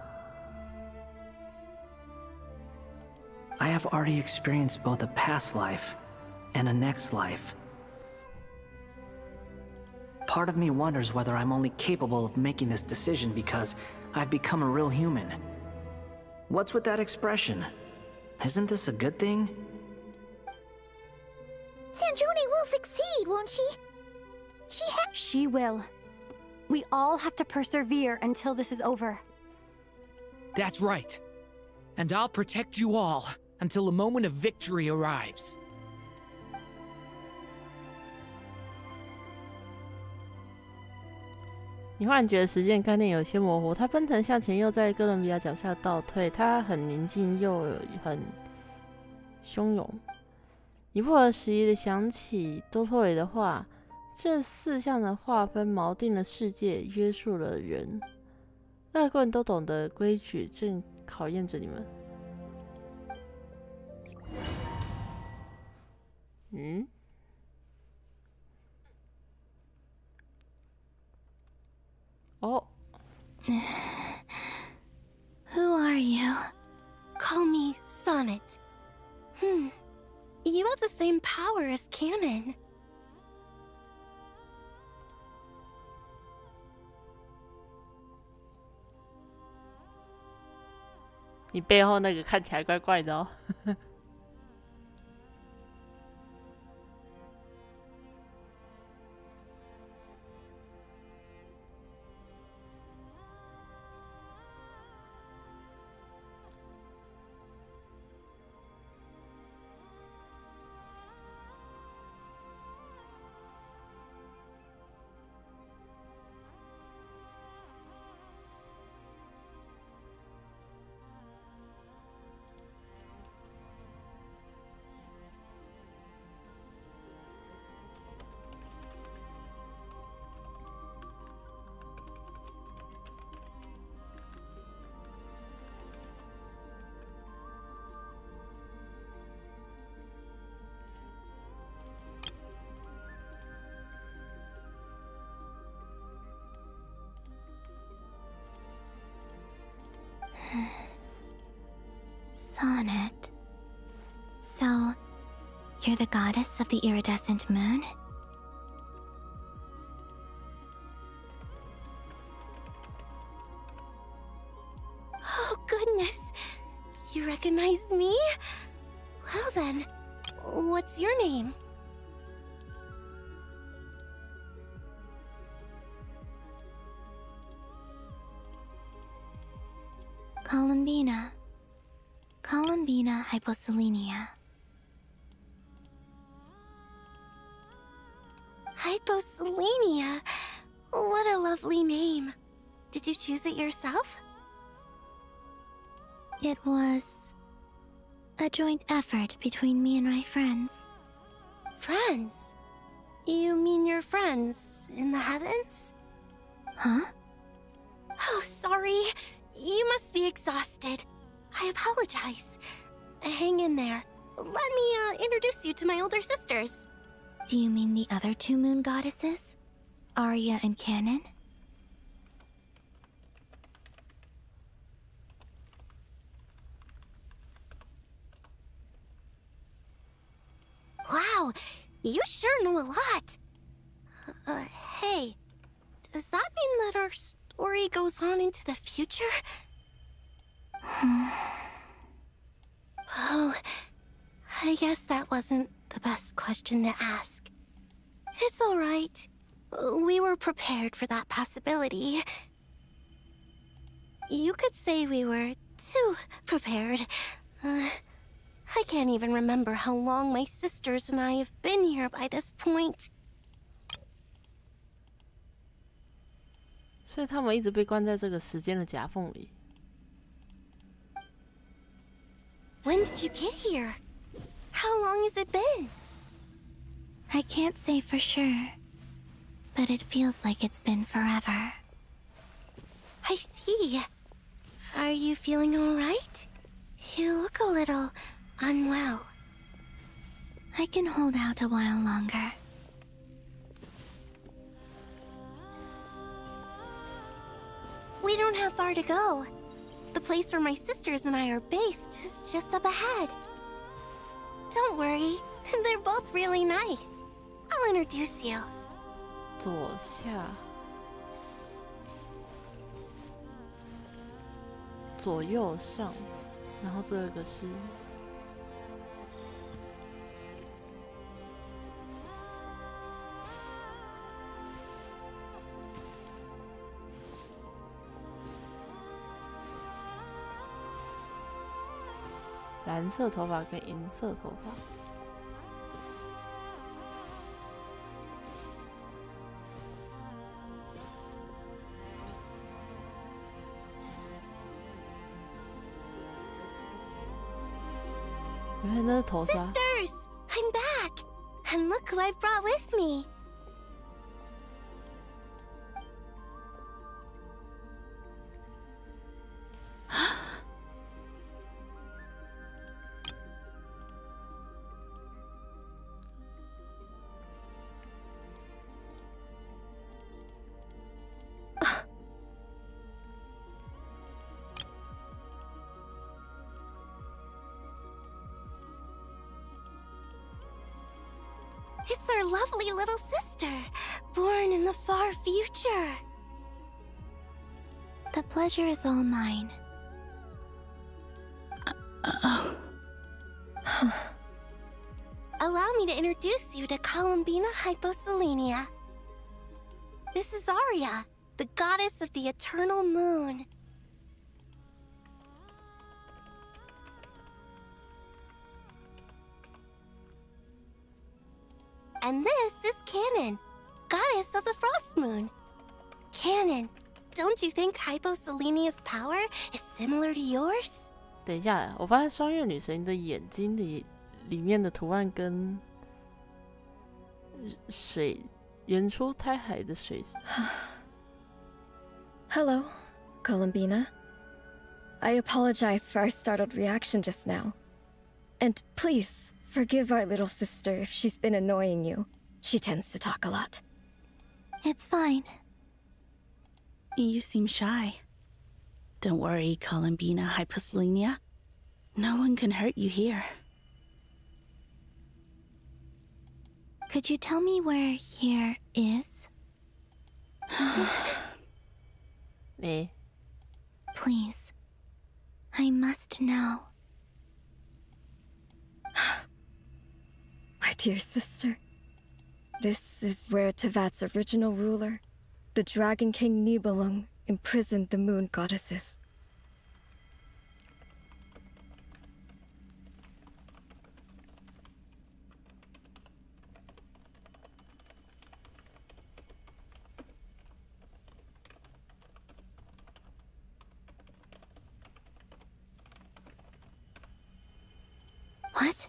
Speaker 14: I have already experienced both a past life and a next life. Part of me wonders whether I'm only capable of making this decision because I've become a real human. What's with that expression? Isn't this a good thing?
Speaker 16: Sanjoni will succeed, won't she?
Speaker 2: She will. We all have to persevere until this is over.
Speaker 18: That's right. And I'll protect you all until a moment of victory arrives.
Speaker 1: 你忽然觉得时间概念有些模糊，他奔腾向前，又在哥伦比亚脚下倒退。他很宁静又很汹涌。你不合时宜的想起多托雷的话，这四项的划分锚定了世界，约束了人。外国人都懂得规矩，正考验着你们。嗯？ Oh.
Speaker 11: Who are you? Call me Sonnet. You have the same power as Canon.
Speaker 1: 你背后那个看起来怪怪的哦。
Speaker 19: Sonnet. So, you're the goddess of the iridescent moon?
Speaker 11: Oh, goodness. You recognize me? Well then, what's your name?
Speaker 19: Columbina. Columbina hyposelenia.
Speaker 11: Hyposelenia? What a lovely name. Did you choose it yourself?
Speaker 19: It was a joint effort between me and my friends.
Speaker 11: Friends? You mean your friends in the heavens?
Speaker 19: Huh?
Speaker 11: Oh, sorry. You must be exhausted. I apologize. Hang in there. Let me introduce you to my older sisters.
Speaker 19: Do you mean the other two moon goddesses? Arya and Canon?
Speaker 11: Wow, you sure know a lot. Hey, does that mean that our story goes on into the future? Oh, I guess that wasn't the best question to ask. It's all right. We were prepared for that possibility. You could say we were too prepared. I can't even remember how long my sisters and I have been here by this point.
Speaker 1: 所以他们一直被关在这个时间的夹缝里。
Speaker 11: When did you get here? How long has it been?
Speaker 19: I can't say for sure, but it feels like it's been forever.
Speaker 11: I see. Are you feeling all right? You look a little unwell.
Speaker 19: I can hold out a while longer.
Speaker 11: We don't have far to go. The place where my sisters and I are based is just up ahead. Don't worry, they're both really nice. I'll introduce you.
Speaker 1: 左下，左右上，然后这个是蓝色头发跟银色头发。原来那是头纱。
Speaker 11: Sisters, I'm back, and look who I've brought with me. It's our lovely little sister, born in the far future.
Speaker 19: The pleasure is all mine.
Speaker 11: Allow me to introduce you to Columbina hyposelenia. This is Arya, the goddess of the eternal moon. And this is Canon, goddess of the frost moon. Canon, don't you think hyposelenia's power is similar to yours?
Speaker 1: 等一下，我发现双月女神的眼睛里面的图案跟水原初胎海的水。
Speaker 12: Hello, Columbina. I apologize for our startled reaction just now. And please, forgive our little sister if she's been annoying you. She tends to talk a lot.
Speaker 19: It's fine.
Speaker 20: You seem shy.
Speaker 13: Don't worry, Columbina Hyposelenia. No one can hurt you here.
Speaker 19: Could you tell me where here is? Please. I must know.
Speaker 12: My dear sister, this is where Tevat's original ruler, the Dragon King Nibelung, imprisoned the moon goddesses.
Speaker 11: What?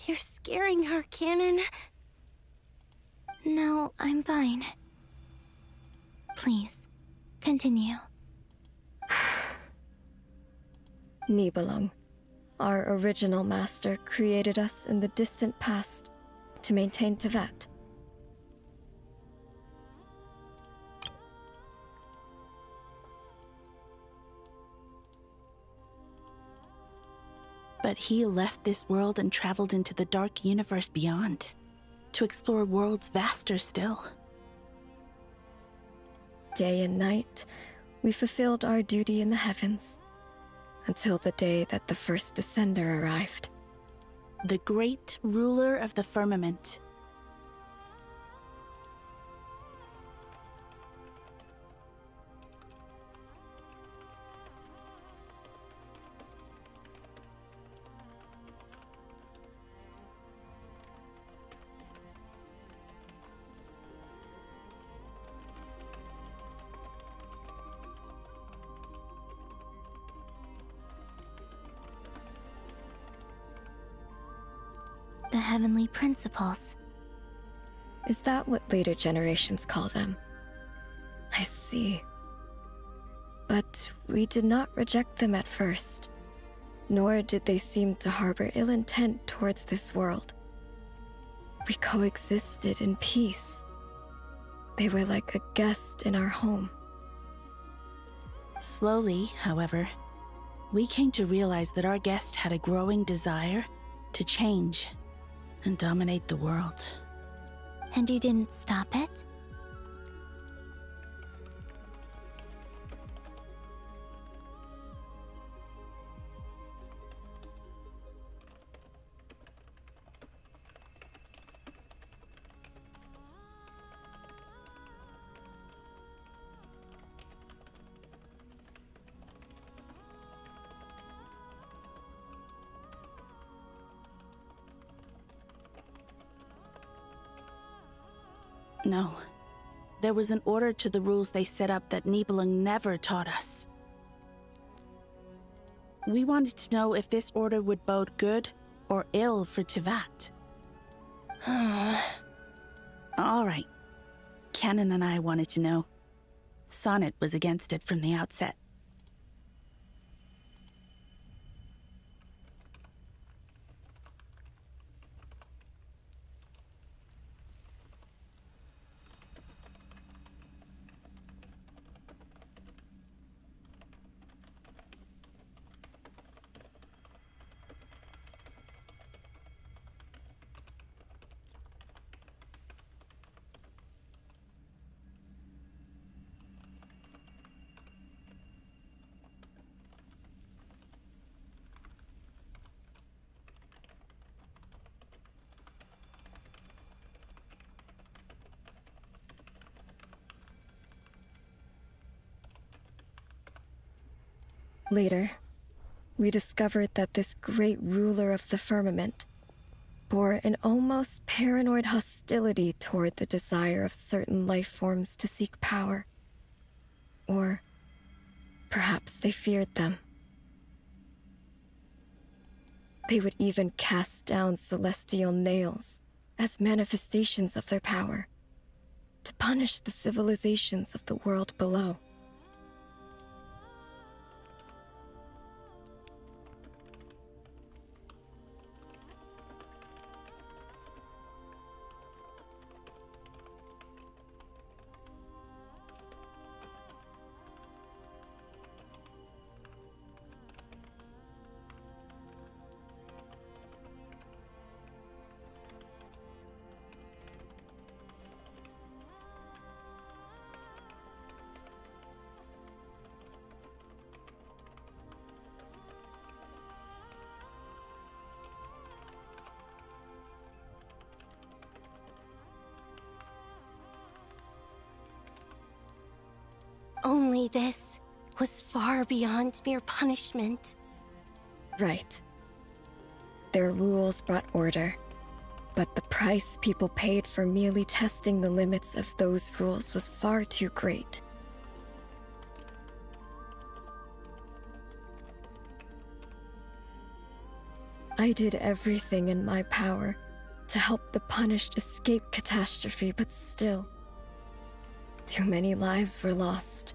Speaker 11: You're scaring her, Canon.
Speaker 19: No, I'm fine. Please, continue.
Speaker 12: Nibelung, our original master, created us in the distant past to maintain Tevat.
Speaker 13: But he left this world and traveled into the dark universe beyond, to explore worlds vaster still.
Speaker 12: Day and night, we fulfilled our duty in the heavens, until the day that the first Descender arrived.
Speaker 13: The great ruler of the firmament.
Speaker 19: The heavenly principles.
Speaker 12: Is that what later generations call them? I see. But we did not reject them at first, nor did they seem to harbor ill intent towards this world. We coexisted in peace. They were like a guest in our home.
Speaker 13: Slowly, however, we came to realize that our guest had a growing desire to change and dominate the world.
Speaker 19: And you didn't stop it?
Speaker 13: No. There was an order to the rules they set up that Nibelung never taught us. We wanted to know if this order would bode good or ill for Tevat. All right. Canon and I wanted to know. Sonnet was against it from the outset.
Speaker 12: Later, we discovered that this great ruler of the firmament bore an almost paranoid hostility toward the desire of certain life forms to seek power. Or perhaps they feared them. They would even cast down celestial nails as manifestations of their power, to punish the civilizations of the world below.
Speaker 11: Finally, this was far beyond mere punishment.
Speaker 12: Right. Their rules brought order, but the price people paid for merely testing the limits of those rules was far too great. I did everything in my power to help the punished escape catastrophe, but still, too many lives were lost.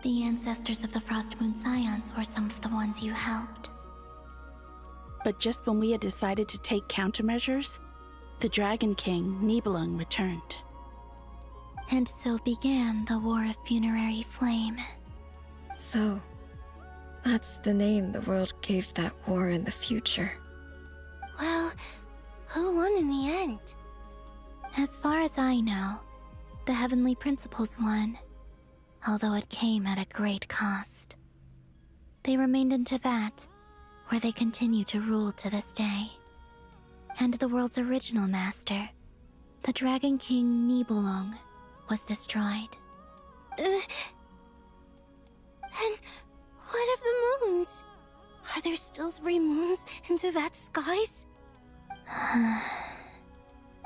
Speaker 19: The ancestors of the Frost Moon Scions were some of the ones you helped.
Speaker 13: But just when we had decided to take countermeasures, the Dragon King, Nibelung, returned.
Speaker 19: And so began the War of Funerary Flame.
Speaker 12: So, that's the name the world gave that war in the future.
Speaker 11: Well, who won in the end?
Speaker 19: As far as I know, the Heavenly Principles won, although it came at a great cost. They remained in Teyvat, where they continue to rule to this day. And the world's original master, the Dragon King Nibelung, was destroyed.
Speaker 11: And what of the moons? Are there still 3 moons in Teyvat's skies?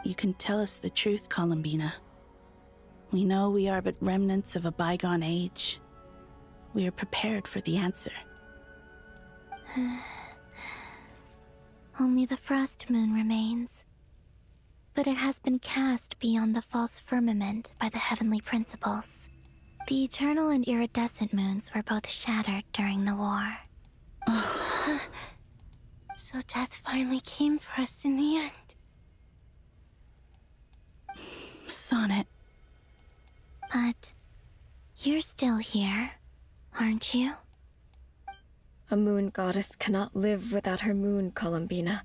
Speaker 13: You can tell us the truth, Columbina. We know we are but remnants of a bygone age. We are prepared for the answer.
Speaker 19: Only the Frost Moon remains. But it has been cast beyond the false firmament by the Heavenly Principles. The eternal and iridescent moons were both shattered during the war.
Speaker 11: So death finally came for us in the end.
Speaker 13: Sonnet.
Speaker 19: But you're still here, aren't you?
Speaker 12: A moon goddess cannot live without her moon, Columbina.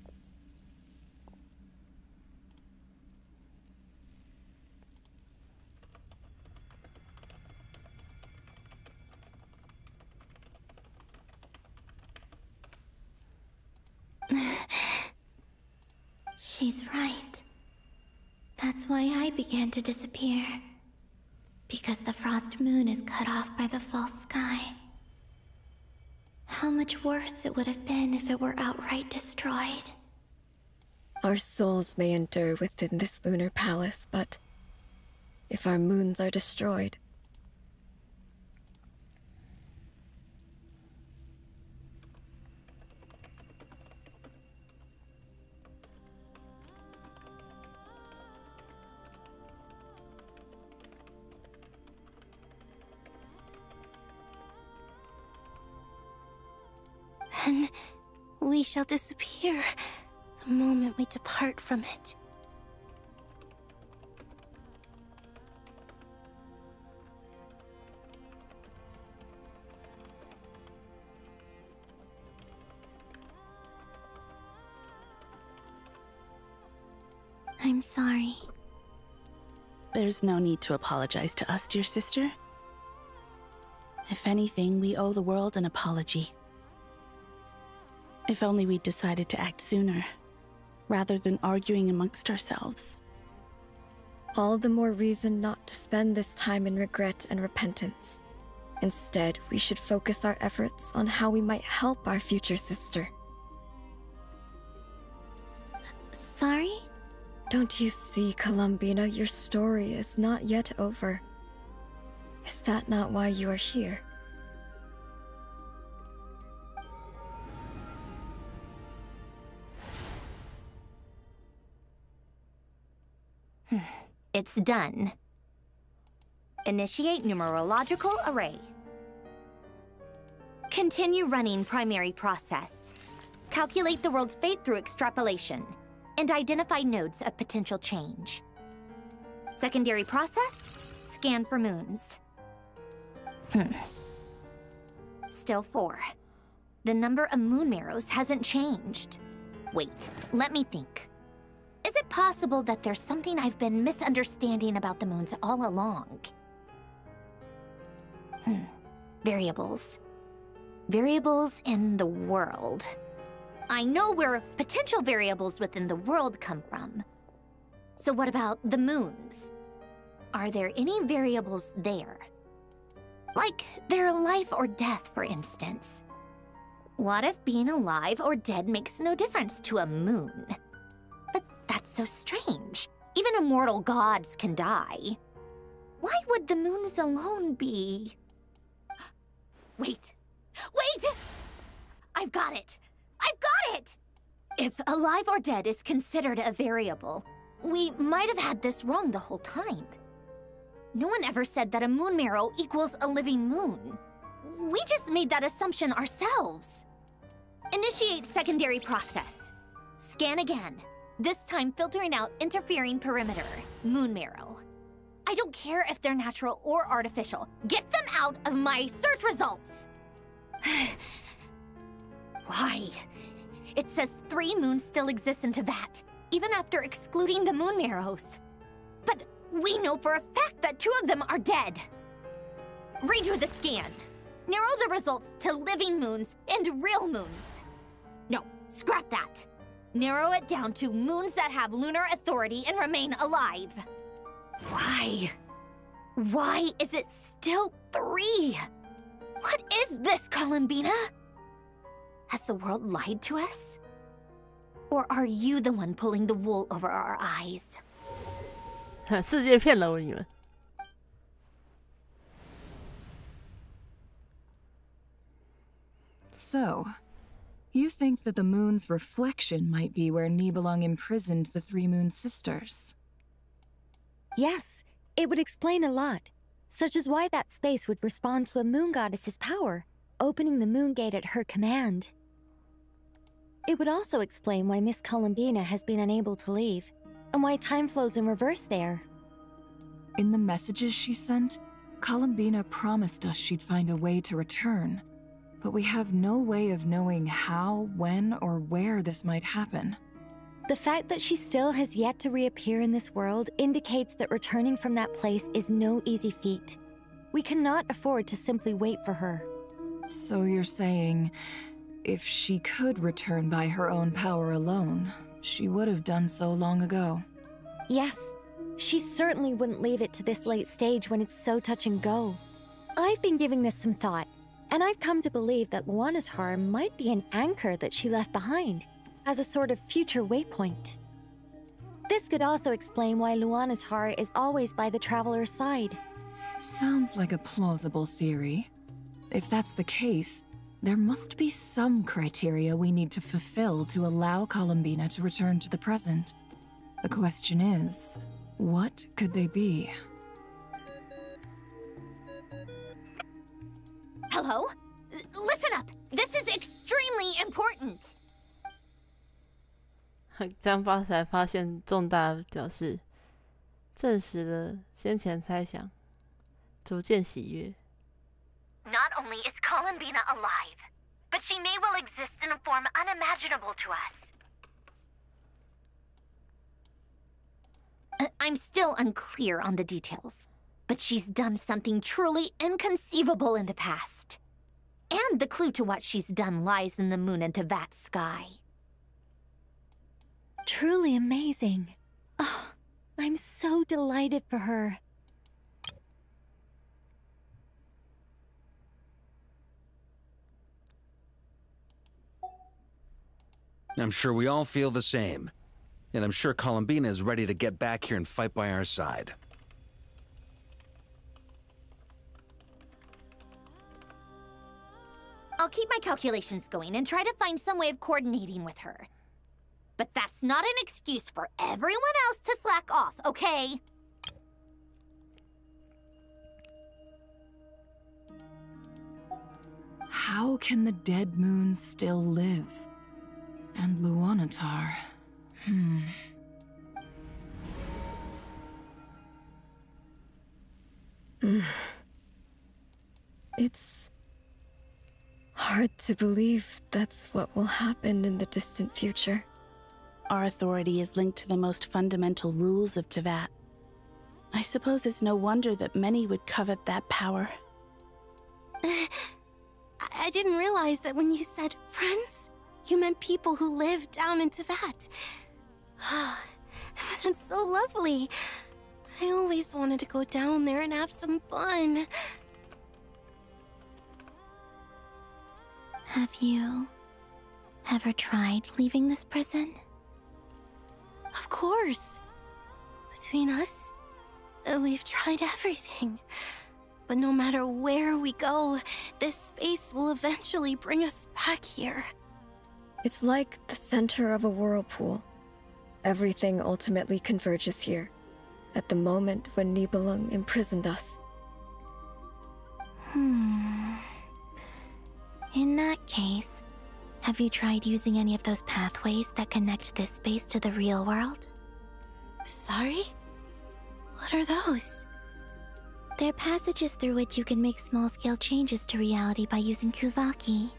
Speaker 19: She's right. That's why I began to disappear. Because the Frost Moon is cut off by the false sky. How much worse it would have been if it were outright destroyed.
Speaker 12: Our souls may endure within this lunar palace, but if our moons are destroyed,
Speaker 11: then we shall disappear the moment we depart from it.
Speaker 19: I'm sorry.
Speaker 13: There's no need to apologize to us, dear sister. If anything, we owe the world an apology. If only we'd decided to act sooner, rather than arguing amongst ourselves.
Speaker 12: all the more reason not to spend this time in regret and repentance. Instead, we should focus our efforts on how we might help our future sister.
Speaker 19: Sorry?
Speaker 12: Don't you see, Columbina, your story is not yet over. Is that not why you are here?
Speaker 6: It's done. Initiate numerological array. Continue running primary process. Calculate the world's fate through extrapolation, and identify nodes of potential change. Secondary process, scan for moons. Still 4. The number of moon marrows hasn't changed. Wait, let me think. Is it possible that there's something I've been misunderstanding about the moons all along? Variables. Variables in the world. I know where potential variables within the world come from. So what about the moons? Are there any variables there? Like their life or death, for instance. What if being alive or dead makes no difference to a moon? But that's so strange. Even immortal gods can die. Why would the moons alone be... Wait! I've got it! If alive or dead is considered a variable, we might have had this wrong the whole time. No one ever said that a moon marrow equals a living moon. We just made that assumption ourselves. Initiate secondary process. Scan again. This time filtering out interfering perimeter. Moon marrow. I don't care if they're natural or artificial. Get them out of my search results! Why? It says 3 moons still exist in Teyvat, even after excluding the moon marrows. But we know for a fact that 2 of them are dead. Redo the scan. Narrow the results to living moons and real moons. No, scrap that. Narrow it down to moons that have lunar authority and remain alive. Why? Why is it still 3? What is this, Columbina? Has the world lied to us? Or are you the one pulling the wool over our eyes?
Speaker 1: 世界骗了你们。
Speaker 9: So, you think that the moon's reflection might be where Nibelung imprisoned the 3 moon sisters?
Speaker 2: Yes, it would explain a lot, such as why that space would respond to a moon goddess's power, opening the moon gate at her command. It would also explain why Miss Columbina has been unable to leave, and why time flows in reverse there.
Speaker 9: In the messages she sent, Columbina promised us she'd find a way to return, but we have no way of knowing how, when, or where this might happen.
Speaker 2: The fact that she still has yet to reappear in this world indicates that returning from that place is no easy feat. We cannot afford to simply wait for her.
Speaker 9: So you're saying, if she could return by her own power alone, she would have done so long ago?
Speaker 2: Yes, she certainly wouldn't leave it to this late stage when it's so touch and go. I've been giving this some thought, and I've come to believe that Luanatar might be an anchor that she left behind, as a sort of future waypoint. This could also explain why Luanatar is always by the traveler's side.
Speaker 9: Sounds like a plausible theory. If that's the case, there must be some criteria we need to fulfill to allow Columbina to return to the present. The question is, what could they be?
Speaker 6: Hello? Listen up! This is extremely important!
Speaker 1: 这样才发现重大表示，证实了先前猜想，逐渐喜悦。
Speaker 6: Not only is Columbina alive, but she may well exist in a form unimaginable to us. I'm still unclear on the details, but she's done something truly inconceivable in the past. And the clue to what she's done lies in the moon and Teyvat sky.
Speaker 2: Truly amazing. Oh, I'm so delighted for her.
Speaker 3: I'm sure we all feel the same. And I'm sure Columbina is ready to get back here and fight by our side.
Speaker 6: I'll keep my calculations going and try to find some way of coordinating with her. But that's not an excuse for everyone else to slack off, okay?
Speaker 9: How can the dead moon still live? And Luanatar...
Speaker 12: It's hard to believe that's what will happen in the distant future.
Speaker 13: Our authority is linked to the most fundamental rules of Teyvat. I suppose it's no wonder that many would covet that power.
Speaker 11: I didn't realize that when you said friends, you meant people who live down in Teyvat. That's so lovely. I always wanted to go down there and have some fun.
Speaker 19: Have you ever tried leaving this prison?
Speaker 11: Of course. Between us, we've tried everything. But no matter where we go, this space will eventually bring us back here.
Speaker 12: It's like the center of a whirlpool. Everything ultimately converges here, at the moment when Nibelung imprisoned us.
Speaker 19: In that case, have you tried using any of those pathways that connect this space to the real world?
Speaker 11: Sorry? What are those?
Speaker 19: They're passages through which you can make small-scale changes to reality by using Kuvaki.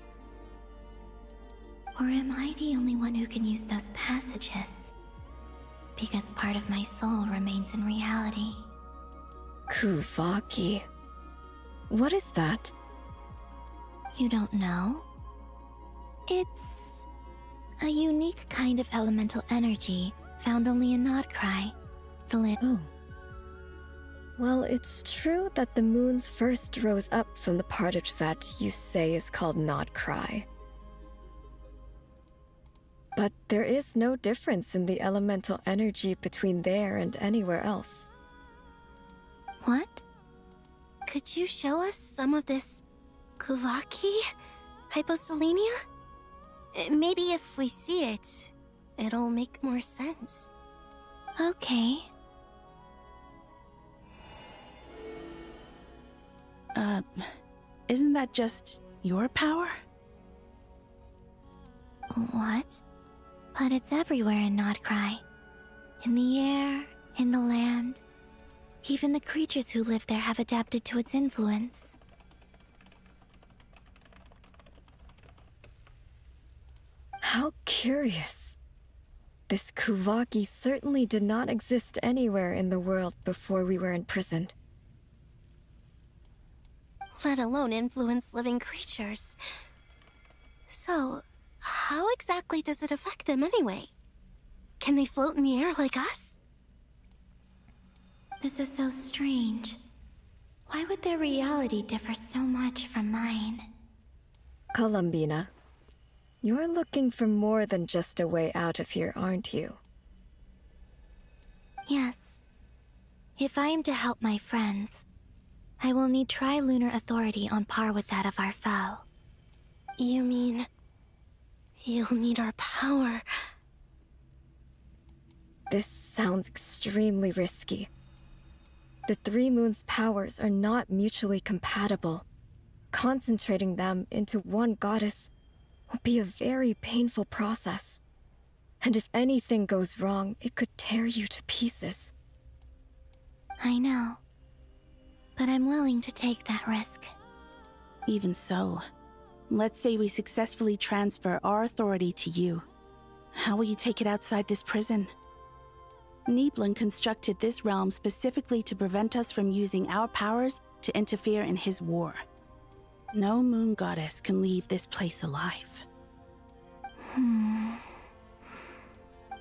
Speaker 19: Or am I the only one who can use those passages? Because part of my soul remains in reality.
Speaker 12: Kuvaki. What is that?
Speaker 19: You don't know? It's a unique kind of elemental energy found only in Nodcry.
Speaker 12: Oh. Well, it's true that the moons first rose up from the part of Tvet you say is called Nodcry. But there is no difference in the elemental energy between there and anywhere else.
Speaker 19: What?
Speaker 11: Could you show us some of this Kuvaki hyposelenia? Maybe if we see it, it'll make more sense.
Speaker 19: Okay.
Speaker 13: Isn't that just your power?
Speaker 19: What? But it's everywhere in Nodcry. In the air, in the land. Even the creatures who live there have adapted to its influence.
Speaker 12: How curious. This Kuvaki certainly did not exist anywhere in the world before we were imprisoned.
Speaker 11: Let alone influence living creatures. So, how exactly does it affect them anyway? Can they float in the air like us?
Speaker 19: This is so strange. Why would their reality differ so much from mine?
Speaker 12: Columbina, you're looking for more than just a way out of here, aren't you?
Speaker 19: Yes. If I am to help my friends, I will need tri-lunar authority on par with that of our foe.
Speaker 11: You mean... you'll need our power?
Speaker 12: This sounds extremely risky. The Three Moons' powers are not mutually compatible. Concentrating them into one goddess will be a very painful process. And if anything goes wrong, it could tear you to pieces.
Speaker 19: I know. But I'm willing to take that risk.
Speaker 13: Even so, let's say we successfully transfer our authority to you. How will you take it outside this prison? Nibelung constructed this realm specifically to prevent us from using our powers to interfere in his war. No moon goddess can leave this place alive.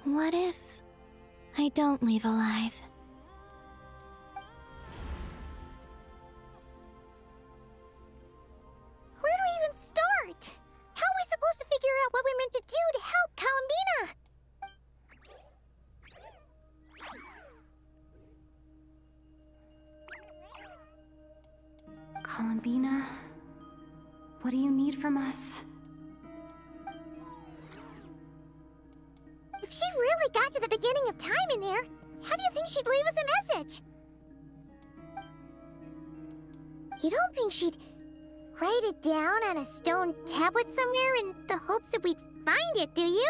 Speaker 19: What if I don't leave alive?
Speaker 16: Where do we even start? How are we supposed to figure out what we're meant to do to help Columbina?
Speaker 5: Columbina, what do you need from us?
Speaker 16: If she really got to the beginning of time in there, how do you think she'd leave us a message? You don't think she'd write it down on a stone tablet somewhere in the hopes that we'd find it, do you?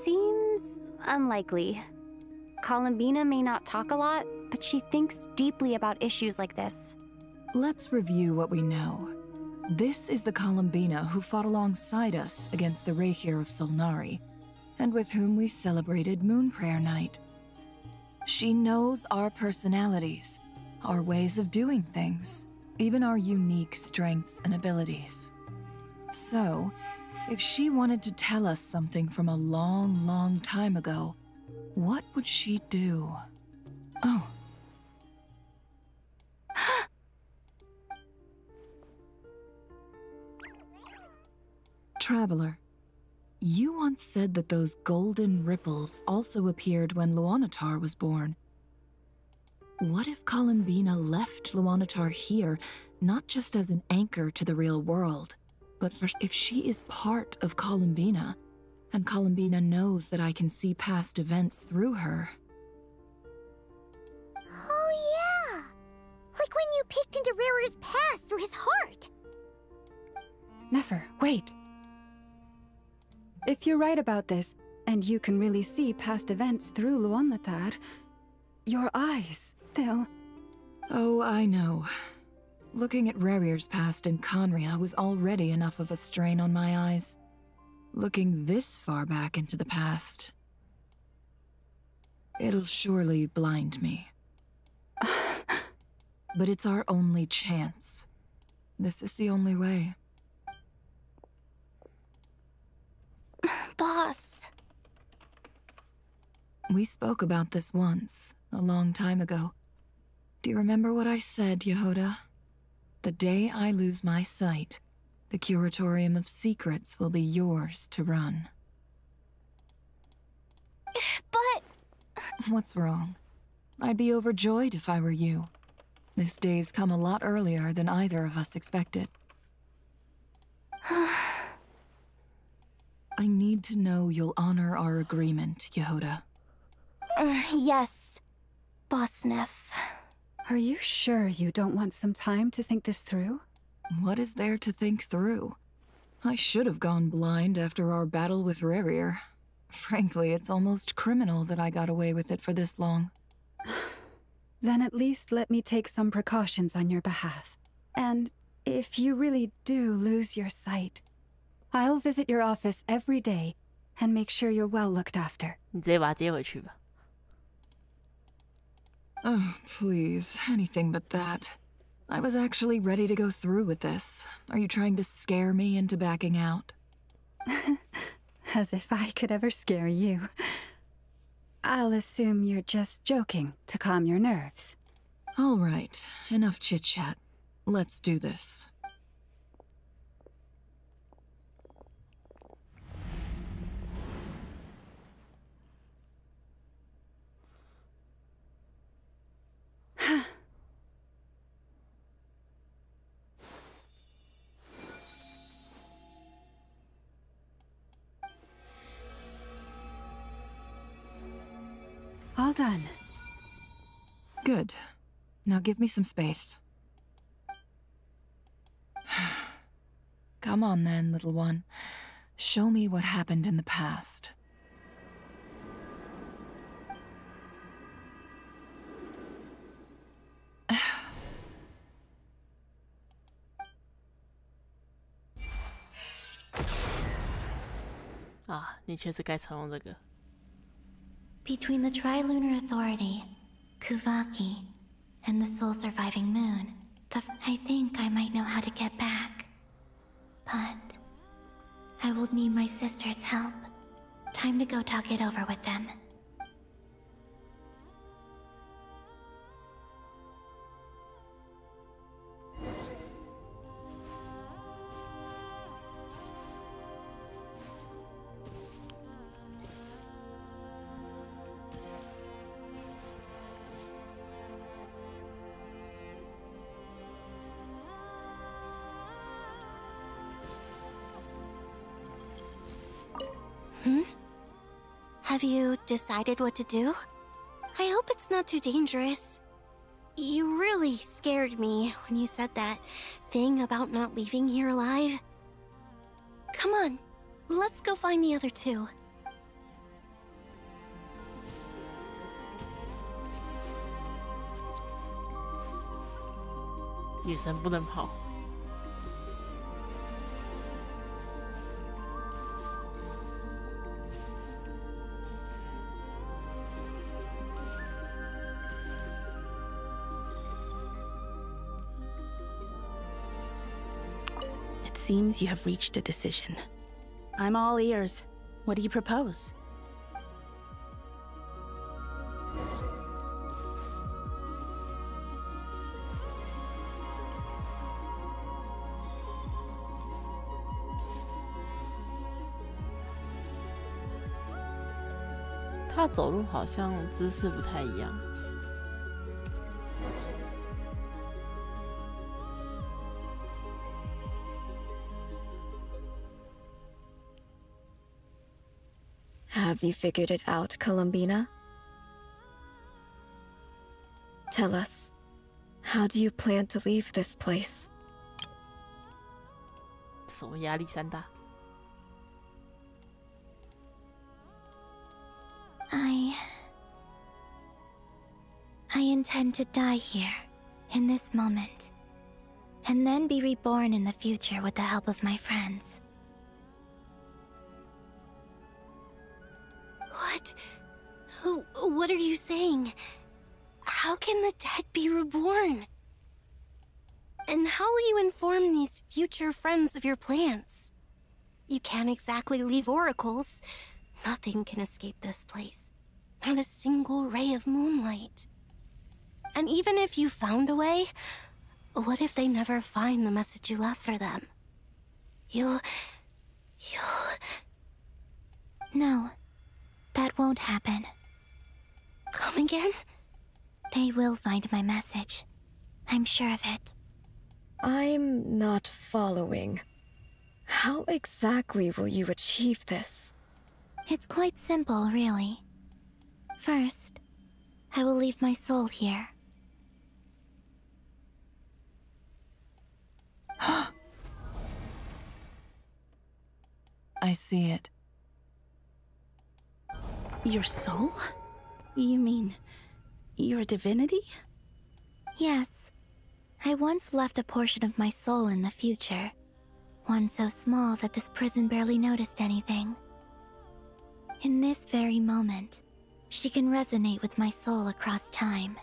Speaker 5: Seems unlikely. Columbina may not talk a lot, but she thinks deeply about issues like this.
Speaker 9: Let's review what we know. This is the Columbina who fought alongside us against the Reikir of Solnari, and with whom we celebrated Moon Prayer Night. She knows our personalities, our ways of doing things, even our unique strengths and abilities. So, if she wanted to tell us something from a long, long time ago, what would she do? Oh. Traveler, you once said that those golden ripples also appeared when Luanatar was born. What if Columbina left Luanatar here, not just as an anchor to the real world, but if she is part of Columbina, and Columbina knows that I can see past events through her?
Speaker 16: Oh yeah! Like when you peeked into Rarer's past through his heart!
Speaker 5: Nefer, wait! If you're right about this, and you can really see past events through Luanatar, your eyes, they'll...
Speaker 9: Oh, I know. Looking at Rerir's past in Conria was already enough of a strain on my eyes. Looking this far back into the past... it'll surely blind me. But it's our only chance. This is the only way.
Speaker 2: Boss.
Speaker 9: We spoke about this once, a long time ago. Do you remember what I said, Yehoda? The day I lose my sight, the Curatorium of Secrets will be yours to run.
Speaker 2: But...
Speaker 9: What's wrong? I'd be overjoyed if I were you. This day's come a lot earlier than either of us expected. I need to know you'll honor our agreement, Yehoda.
Speaker 2: Yes, Boss Neff.
Speaker 5: Are you sure you don't want some time to think this through?
Speaker 9: What is there to think through? I should have gone blind after our battle with Rerir. Frankly, it's almost criminal that I got away with it for this long.
Speaker 5: Then at least let me take some precautions on your behalf. And if you really do lose your sight, I'll visit your office every day and make sure you're well looked after.
Speaker 1: 你直接把他接回去吧。
Speaker 9: Oh, please, anything but that. I was actually ready to go through with this. Are you trying to scare me into backing out?
Speaker 5: As if I could ever scare you. I'll assume you're just joking to calm your nerves.
Speaker 9: All right, enough chit-chat. Let's do this.
Speaker 5: All done.
Speaker 9: Good. Now give me some space. Come on then, little one. Show me what happened in the past.
Speaker 19: Between the Trilunar Authority, Kuvaki, and the sole-surviving moon, I think I might know how to get back. But I will need my sister's help. Time to go talk it over with them.
Speaker 11: Have you decided what to do? I hope it's not too dangerous. You really scared me when you said that thing about not leaving here alive. Come on, let's go find the other two.
Speaker 13: Seems you have reached a decision. I'm all ears. What do you propose?
Speaker 1: 他走路好像姿势不太一样。
Speaker 12: Have you figured it out, Columbina? Tell us, how do you plan to leave this place?
Speaker 1: 什么压力山大？
Speaker 19: I intend to die here, in this moment, and then be reborn in the future with the help of my friends.
Speaker 11: What? What are you saying? How can the dead be reborn? And how will you inform these future friends of your plans? You can't exactly leave oracles. Nothing can escape this place. Not a single ray of moonlight. And even if you found a way, what if they never find the message you left for them? You'll...
Speaker 19: No, that won't happen.
Speaker 11: Come again?
Speaker 19: They will find my message. I'm sure of it.
Speaker 12: I'm not following. How exactly will you achieve this?
Speaker 19: It's quite simple, really. First, I will leave my soul here.
Speaker 9: I see it.
Speaker 13: Your soul? You mean you're a divinity?
Speaker 19: Yes. I once left a portion of my soul in the future. One so small that this prison barely noticed anything. In this very moment, she can resonate with my soul across time.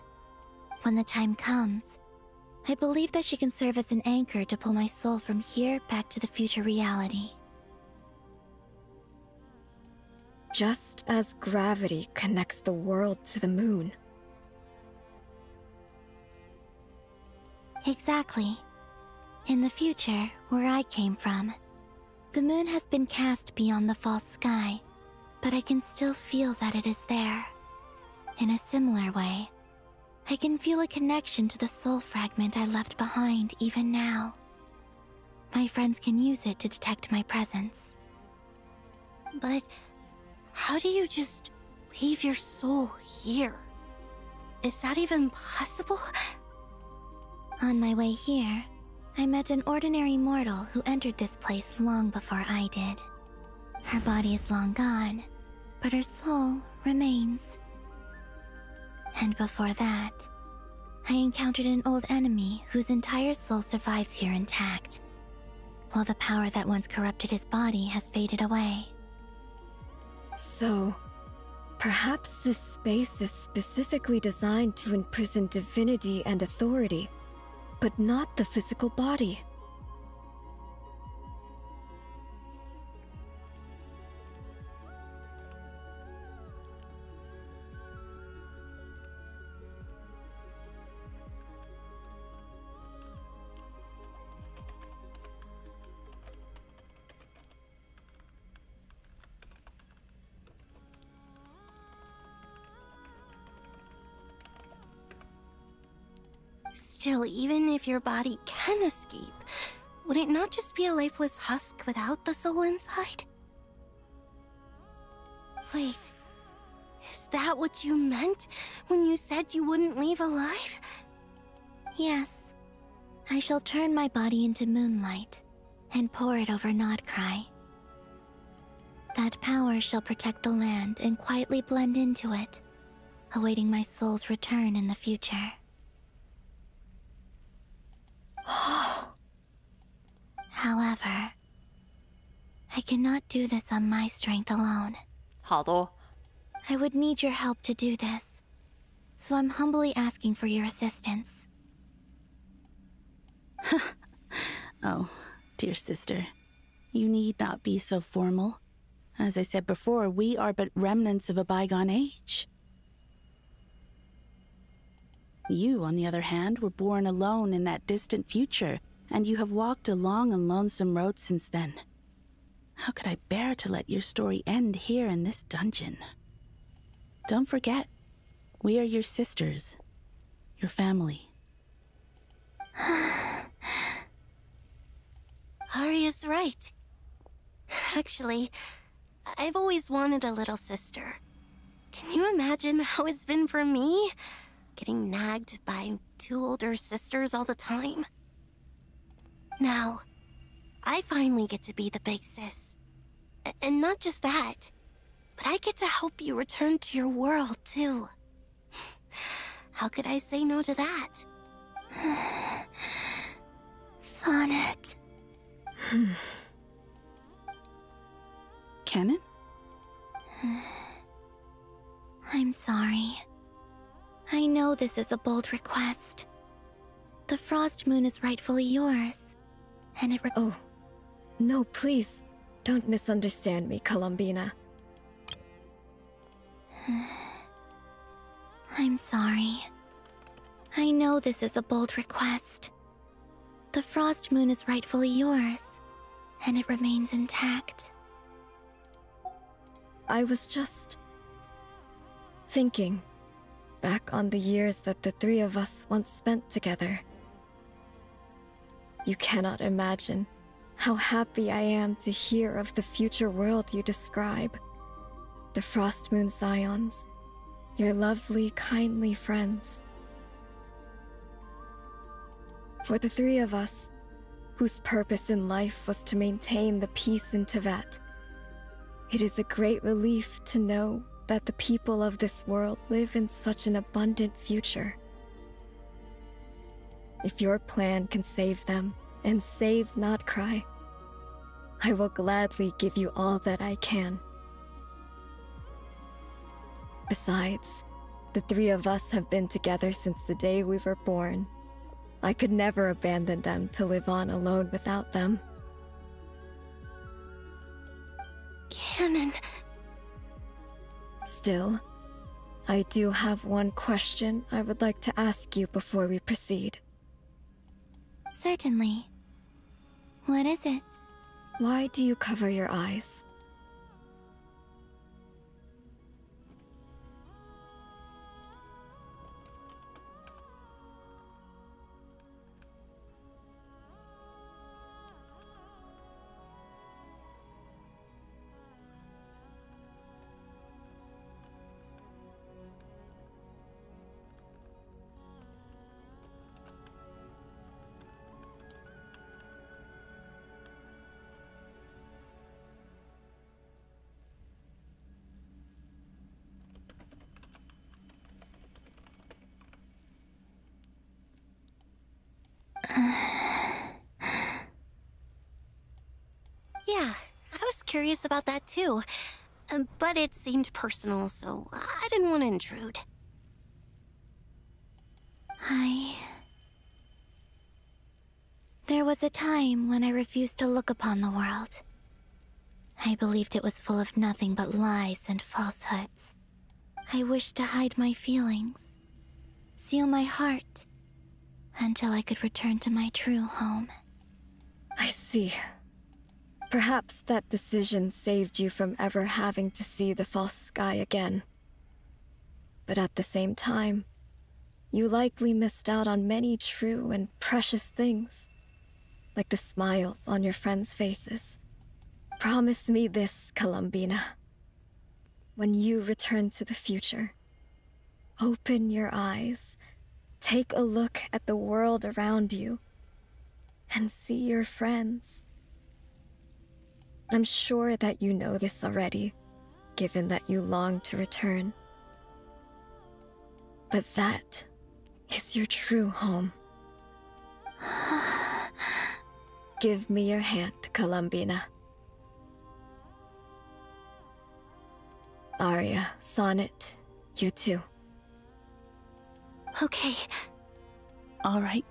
Speaker 19: When the time comes, I believe that she can serve as an anchor to pull my soul from here back to the future reality.
Speaker 12: Just as gravity connects the world to the moon.
Speaker 19: Exactly. In the future, where I came from, the moon has been cast beyond the false sky, but I can still feel that it is there. In a similar way, I can feel a connection to the soul fragment I left behind even now. My friends can use it to detect my presence.
Speaker 11: But how do you just leave your soul here? Is that even possible?
Speaker 19: On my way here, I met an ordinary mortal who entered this place long before I did. Her body is long gone, but her soul remains. And before that, I encountered an old enemy whose entire soul survives here intact, while the power that once corrupted his body has faded away.
Speaker 12: So, perhaps this space is specifically designed to imprison divinity and authority, but not the physical body.
Speaker 11: Still, even if your body can escape, would it not just be a lifeless husk without the soul inside? Wait, is that what you meant when you said you wouldn't leave alive?
Speaker 19: Yes. I shall turn my body into moonlight and pour it over Nodcry. That power shall protect the land and quietly blend into it, awaiting my soul's return in the future. However, I cannot do this on my strength alone.
Speaker 1: 好多.
Speaker 19: I would need your help to do this, so I'm humbly asking for your assistance.
Speaker 13: Oh, dear sister, you need not be so formal. As I said before, we are but remnants of a bygone age. You, on the other hand, were born alone in that distant future, and you have walked a long and lonesome road since then. How could I bear to let your story end here in this dungeon? Don't forget, we are your sisters, your family.
Speaker 11: Arya's right. Actually, I've always wanted a little sister. Can you imagine how it's been for me? Getting nagged by 2 older sisters all the time. Now, I finally get to be the big sis. And not just that, but I get to help you return to your world, too. How could I say no to that?
Speaker 19: Sonnet.
Speaker 13: Canon?
Speaker 19: I'm sorry. I know this is a bold request. The Frost Moon is rightfully yours, and it
Speaker 12: Oh, no, please. Don't misunderstand me, Columbina.
Speaker 19: I'm sorry. I know this is a bold request. The Frost Moon is rightfully yours, and it remains intact.
Speaker 12: I was just thinking back on the years that the 3 of us once spent together. You cannot imagine how happy I am to hear of the future world you describe. The Frost Moon Scions, your lovely, kindly friends. For the 3 of us, whose purpose in life was to maintain the peace in Teyvat, it is a great relief to know that the people of this world live in such an abundant future. If your plan can save them and save Nodcry, I will gladly give you all that I can. Besides, the 3 of us have been together since the day we were born. I could never abandon them to live on alone without them.
Speaker 11: Canon.
Speaker 12: Still, I do have one question I would like to ask you before we proceed.
Speaker 19: Certainly. What is it?
Speaker 12: Why do you cover your eyes?
Speaker 11: Yeah, I was curious about that too. But it seemed personal, so I didn't want to intrude.
Speaker 19: There was a time when I refused to look upon the world. I believed it was full of nothing but lies and falsehoods. I wished to hide my feelings, seal my heart, until I could return to my true home.
Speaker 12: I see. Perhaps that decision saved you from ever having to see the false sky again. But at the same time, you likely missed out on many true and precious things, like the smiles on your friends' faces. Promise me this, Columbina. When you return to the future, open your eyes, take a look at the world around you, and see your friends. I'm sure that you know this already, given that you long to return. But that is your true home. Give me your hand, Columbina. Arya, Sonnet, you too.
Speaker 11: Okay.
Speaker 13: All right.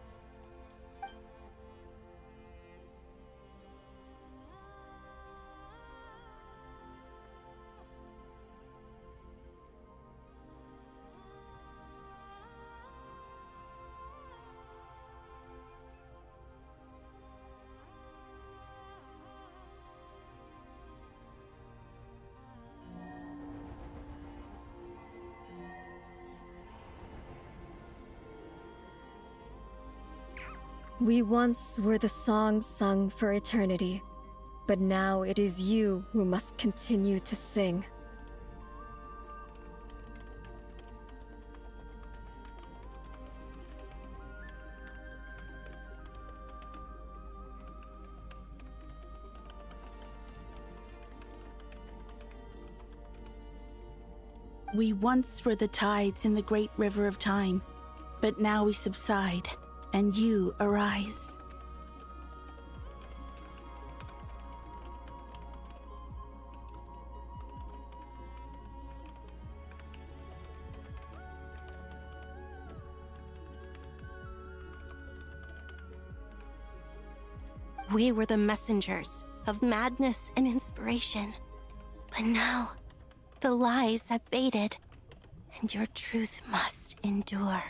Speaker 12: We once were the song sung for eternity, but now it is you who must continue to sing.
Speaker 13: We once were the tides in the great river of time, but now we subside, and you arise.
Speaker 11: We were the messengers of madness and inspiration. But now, the lies have faded, and your truth must endure.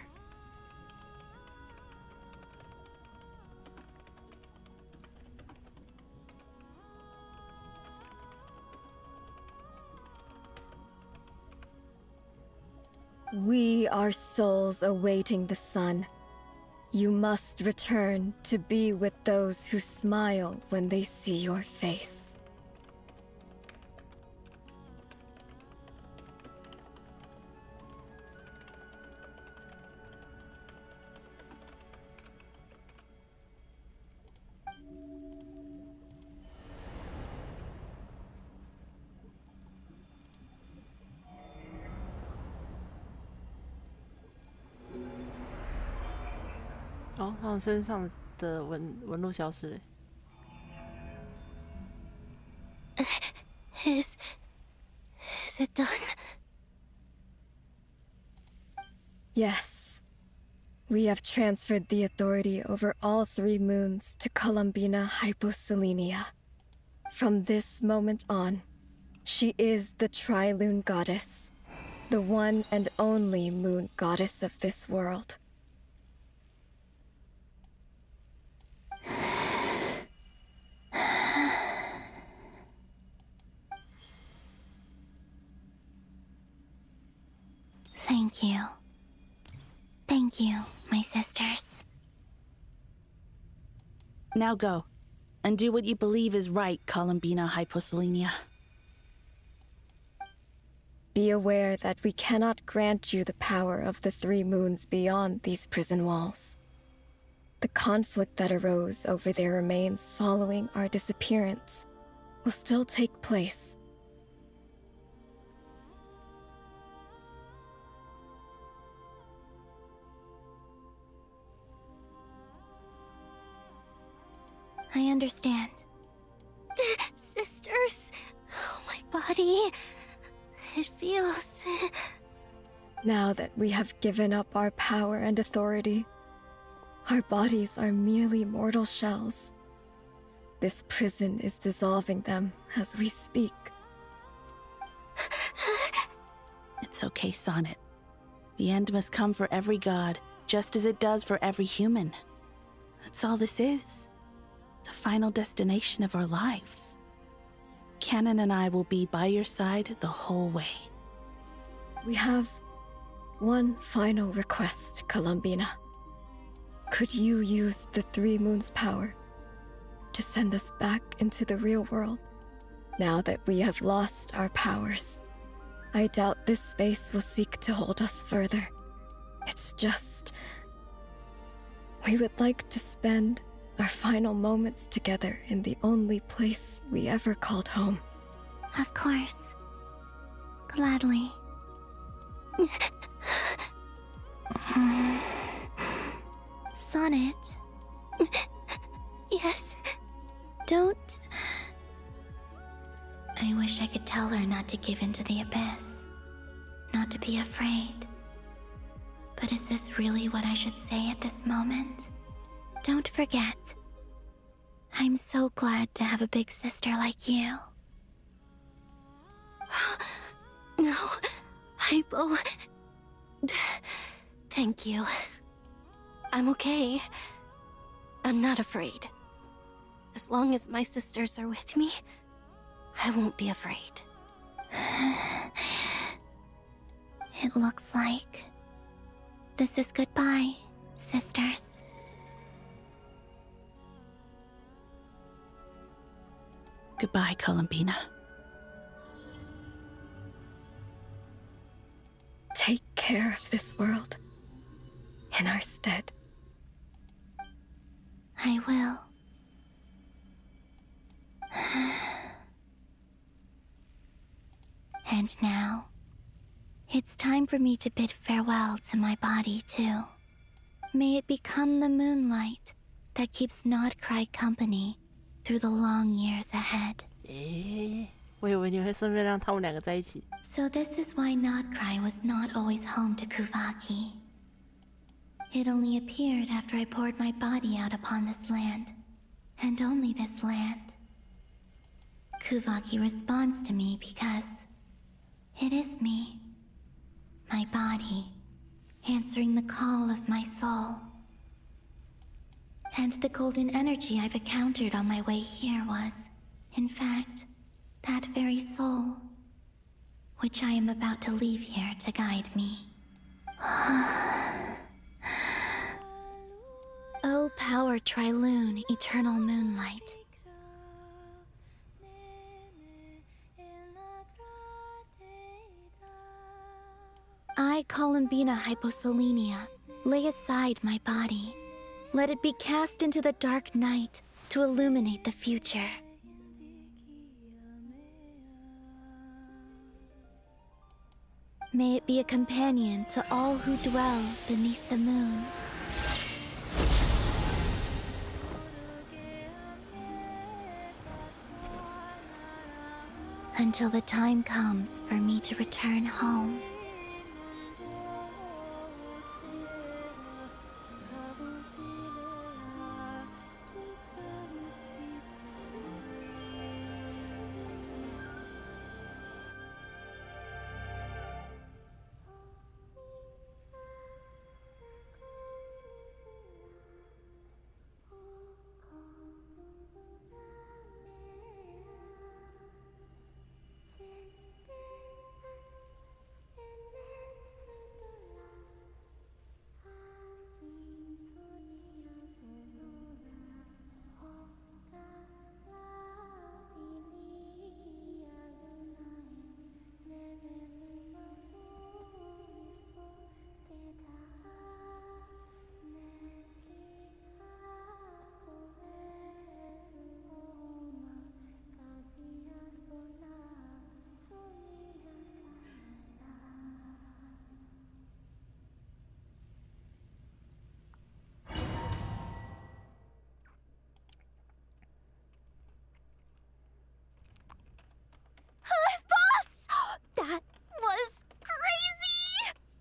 Speaker 12: We are souls awaiting the sun. You must return to be with those who smile when they see your face.
Speaker 1: 哦，他们身上的纹路消失了。
Speaker 11: Is it done?
Speaker 12: Yes. We have transferred the authority over all 3 moons to Columbina Hyposelenia. From this moment on, she is the Tri-Lune Goddess, the one and only moon goddess of this world.
Speaker 19: Thank you. Thank you, my sisters.
Speaker 13: Now go, and do what you believe is right, Columbina Hyposelenia.
Speaker 12: Be aware that we cannot grant you the power of the 3 moons beyond these prison walls. The conflict that arose over their remains following our disappearance will still take place.
Speaker 19: I understand.
Speaker 11: Sisters, oh, my body. It feels...
Speaker 12: Now that we have given up our power and authority, our bodies are merely mortal shells. This prison is dissolving them as we speak.
Speaker 13: It's okay, Sonnet. The end must come for every god, just as it does for every human. That's all this is. The final destination of our lives. Canon and I will be by your side the whole way.
Speaker 12: We have one final request, Columbina. Could you use the 3 moons' power to send us back into the real world? Now that we have lost our powers, I doubt this space will seek to hold us further. It's just... we would like to spend our final moments together in the only place we ever called home.
Speaker 19: Of course. Gladly. Sonnet?
Speaker 11: Yes?
Speaker 19: Don't... I wish I could tell her not to give in to the abyss. Not to be afraid. But is this really what I should say at this moment? Don't forget. I'm so glad to have a big sister like you.
Speaker 11: No, Hypo. Thank you. I'm okay. I'm not afraid. As long as my sisters are with me, I won't be afraid.
Speaker 19: It looks like this is goodbye, sisters.
Speaker 13: Goodbye, Columbina.
Speaker 12: Take care of this world in our stead.
Speaker 19: I will. And now, it's time for me to bid farewell to my body, too. May it become the moonlight that keeps Nodcry company through the long years ahead.
Speaker 1: 我以为你会顺便让他们两个在一起。
Speaker 19: So this is why Nodcry was not always home to Kuvaki. It only appeared after I poured my body out upon this land, and only this land. Kuvaki responds to me because it is me, my body, answering the call of my soul. And the golden energy I've encountered on my way here was, in fact, that very soul, which I am about to leave here to guide me. O power Trilune, eternal moonlight. I, Columbina Hyposelenia, lay aside my body. Let it be cast into the dark night to illuminate the future. May it be a companion to all who dwell beneath the moon. Until the time comes for me to return home.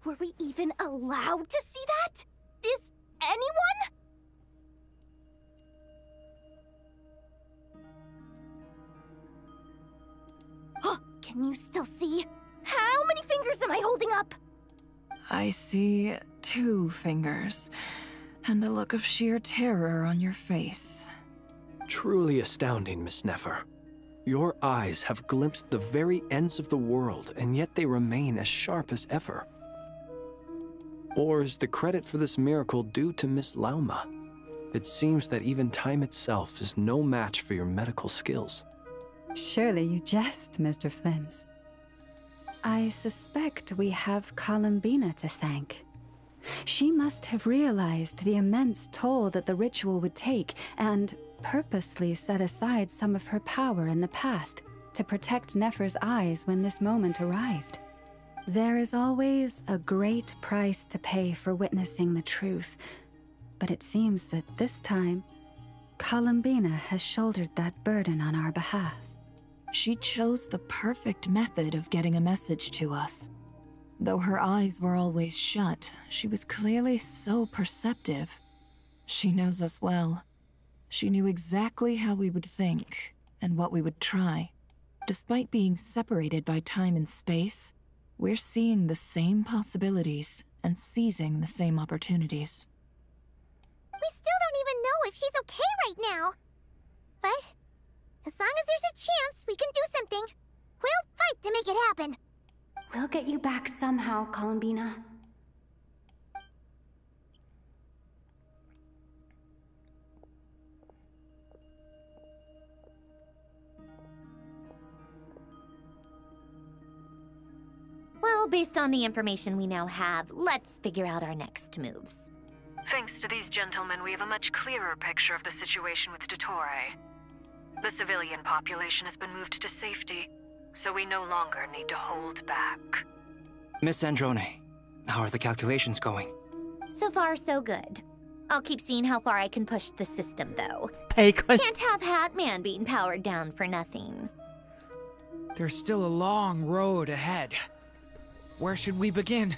Speaker 2: Were we even allowed to see that? Is anyone? Can you still see? How many fingers am I holding up?
Speaker 9: I see 2 fingers, and a look of sheer terror on your face.
Speaker 7: Truly astounding, Miss Nefer. Your eyes have glimpsed the very ends of the world, and yet they remain as sharp as ever. Or is the credit for this miracle due to Miss Lauma? It seems that even time itself is no match for your medical skills.
Speaker 5: Surely you jest, Mr. Flins. I suspect we have Columbina to thank. She must have realized the immense toll that the ritual would take and purposely set aside some of her power in the past to protect Nefer's eyes when this moment arrived. There is always a great price to pay for witnessing the truth, but it seems that this time, Columbina has shouldered that burden on our behalf.
Speaker 9: She chose the perfect method of getting a message to us. Though her eyes were always shut, she was clearly so perceptive. She knows us well. She knew exactly how we would think and what we would try. Despite being separated by time and space, we're seeing the same possibilities and seizing the same opportunities.
Speaker 16: We still don't even know if she's okay right now. But as long as there's a chance we can do something, we'll fight to make it happen.
Speaker 2: We'll get you back somehow, Columbina.
Speaker 6: Well, based on the information we now have, let's figure out our next moves.
Speaker 4: Thanks to these gentlemen, we have a much clearer picture of the situation with Dottore. The civilian population has been moved to safety, so we no longer need to hold back.
Speaker 21: Miss Androne, how are the calculations going?
Speaker 6: So far, so good. I'll keep seeing how far I can push the system, though.
Speaker 1: Bacon.
Speaker 6: Can't have Hatman being powered down for nothing.
Speaker 18: There's still a long road ahead. Where should we begin?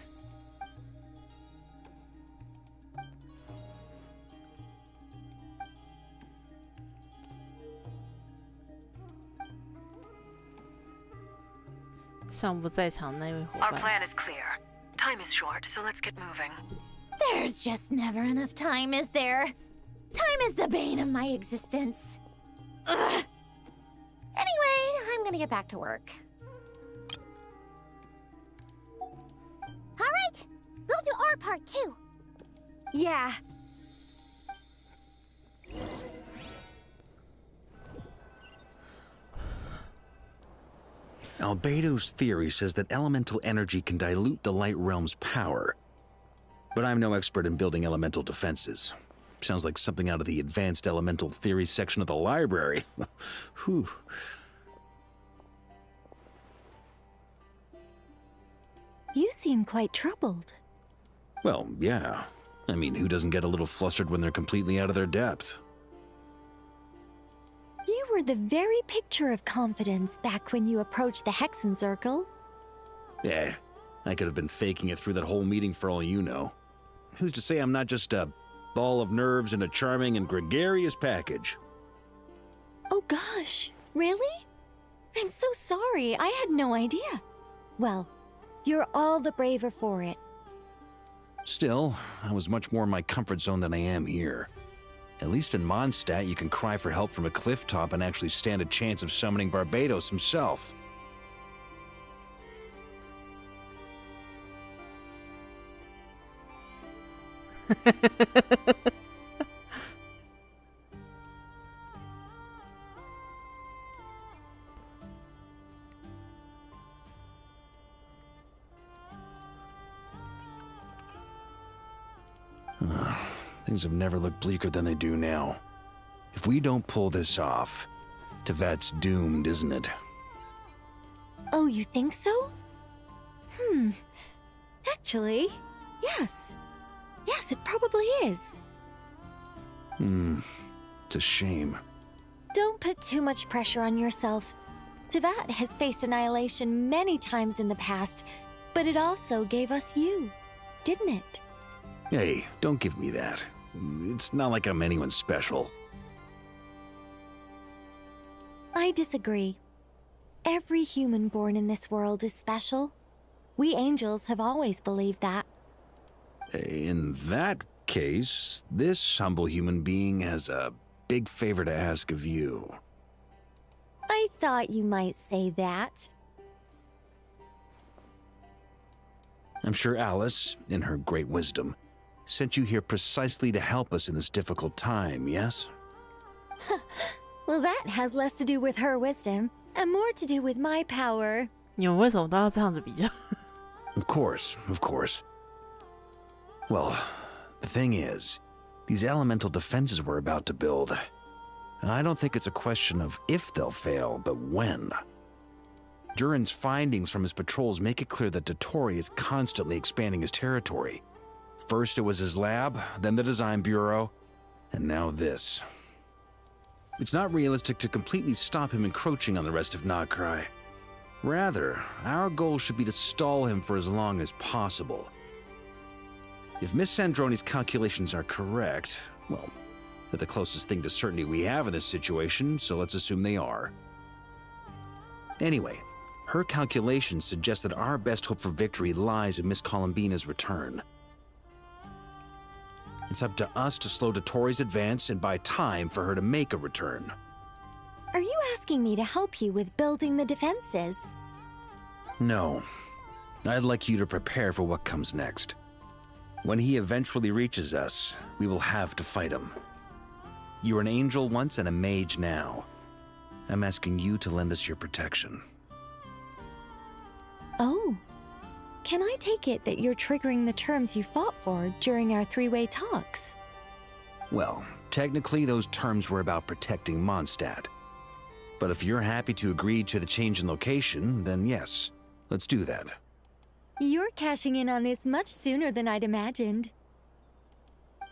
Speaker 4: Our plan is clear. Time is short, so let's get moving.
Speaker 6: There's just never enough time, is there? Time is the bane of my existence. Ugh. Anyway, I'm gonna get back to work.
Speaker 16: All right, we'll do our part too.
Speaker 2: Yeah.
Speaker 3: Albedo's theory says that elemental energy can dilute the light realm's power. But I'm no expert in building elemental defenses. Sounds like something out of the advanced elemental theory section of the library. Whew.
Speaker 2: You seem quite troubled.
Speaker 3: Well, yeah. I mean, who doesn't get a little flustered when they're completely out of their depth?
Speaker 2: You were the very picture of confidence back when you approached the Hexen Circle.
Speaker 3: Yeah, I could have been faking it through that whole meeting for all you know. Who's to say I'm not just a ball of nerves in a charming and gregarious package?
Speaker 2: Oh gosh, really? I'm so sorry, I had no idea. Well, you're all the braver for it.
Speaker 3: Still, I was much more in my comfort zone than I am here. At least in Mondstadt, you can cry for help from a cliff top and actually stand a chance of summoning Barbados himself. Things have never looked bleaker than they do now. If we don't pull this off, Tevet's doomed, isn't it?
Speaker 2: Oh, you think so? Actually, yes. Yes, it probably is.
Speaker 3: It's a shame.
Speaker 2: Don't put too much pressure on yourself. Tevat has faced annihilation many times in the past, but it also gave us you, didn't it?
Speaker 3: Hey, don't give me that. It's not like I'm anyone special.
Speaker 2: I disagree. Every human born in this world is special. We angels have always believed that.
Speaker 3: In that case, this humble human being has a big favor to ask of you.
Speaker 2: I thought you might say that.
Speaker 3: I'm sure Alice, in her great wisdom, sent you here precisely to help us in this difficult time, yes?
Speaker 2: Well, that has less to do with her wisdom and more to do with my power.
Speaker 1: 你们为什么都要这样子比较？
Speaker 3: Of course, of course. Well, the thing is, these elemental defenses we're about to build, I don't think it's a question of if they'll fail, but when. Durin's findings from his patrols make it clear that Dottore is constantly expanding his territory. First it was his lab, then the design bureau, and now this. It's not realistic to completely stop him encroaching on the rest of Nagcry. Rather, our goal should be to stall him for as long as possible. If Miss Sandroni's calculations are correct, well, they're the closest thing to certainty we have in this situation, so let's assume they are. Anyway, her calculations suggest that our best hope for victory lies in Miss Columbina's return. It's up to us to slow Dottore's advance and buy time for her to make a return.
Speaker 2: Are you asking me to help you with building the defenses?
Speaker 3: No. I'd like you to prepare for what comes next. When he eventually reaches us, we will have to fight him. You were an angel once and a mage now. I'm asking you to lend us your protection.
Speaker 2: Oh.
Speaker 12: can I take it that you're triggering the terms you fought for during our three-way talks?
Speaker 3: Well, technically those terms were about protecting Mondstadt. But if you're happy to agree to the change in location, then yes, let's do that.
Speaker 12: You're cashing in on this much sooner than I'd imagined.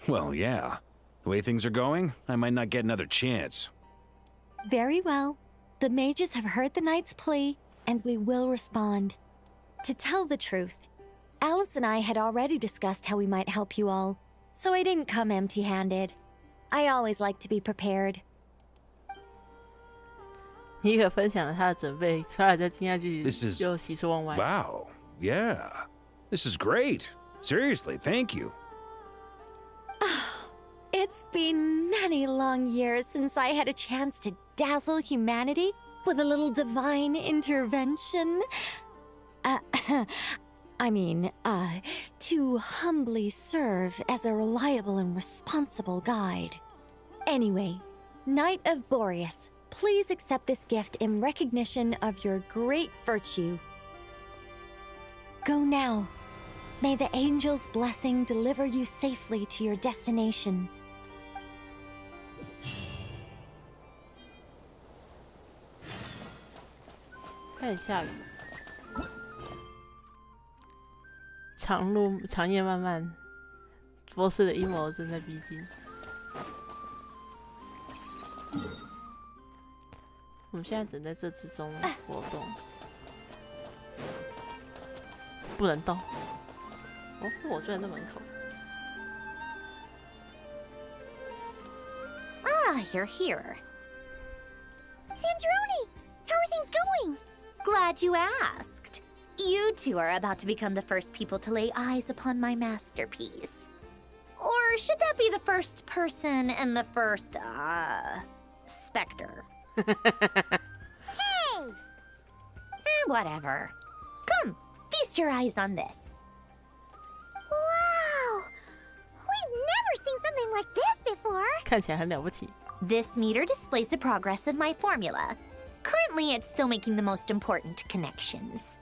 Speaker 3: Well, yeah. The way things are going, I might not get another chance.
Speaker 12: Very well. The mages have heard the knight's plea, and we will respond. To tell the truth, Alice and I had already discussed how we might help you all, so I didn't come empty-handed. I always like to be prepared.
Speaker 1: 尼可分享了他的准备，突然再听下去就喜出望外。
Speaker 3: Wow, yeah. This is great. Seriously, thank you.
Speaker 12: It's been many long years since I had a chance to dazzle humanity with a little divine intervention. To humbly serve as a reliable and responsible guide. Anyway, Knight of Boreas, please accept this gift in recognition of your great virtue. Go now. May the angel's blessing deliver you safely to your destination.
Speaker 1: 开始下雨，长夜漫漫，博士的阴谋正在逼近。我们现在只能在这之中活动，不能动。哦，我居然在门口。
Speaker 6: Ah, you're here.
Speaker 16: Sandrone! How are things going?
Speaker 6: Glad you asked. You two are about to become the first people to lay eyes upon my masterpiece. Or should that be the first person and the first, specter?
Speaker 16: Hey!
Speaker 6: Whatever. Come, feast your eyes on this.
Speaker 16: Wow! We've never seen something like this before!
Speaker 1: 看起来很了不起。
Speaker 6: This meter displays the progress of my formula. Currently, it's still making the most important connections.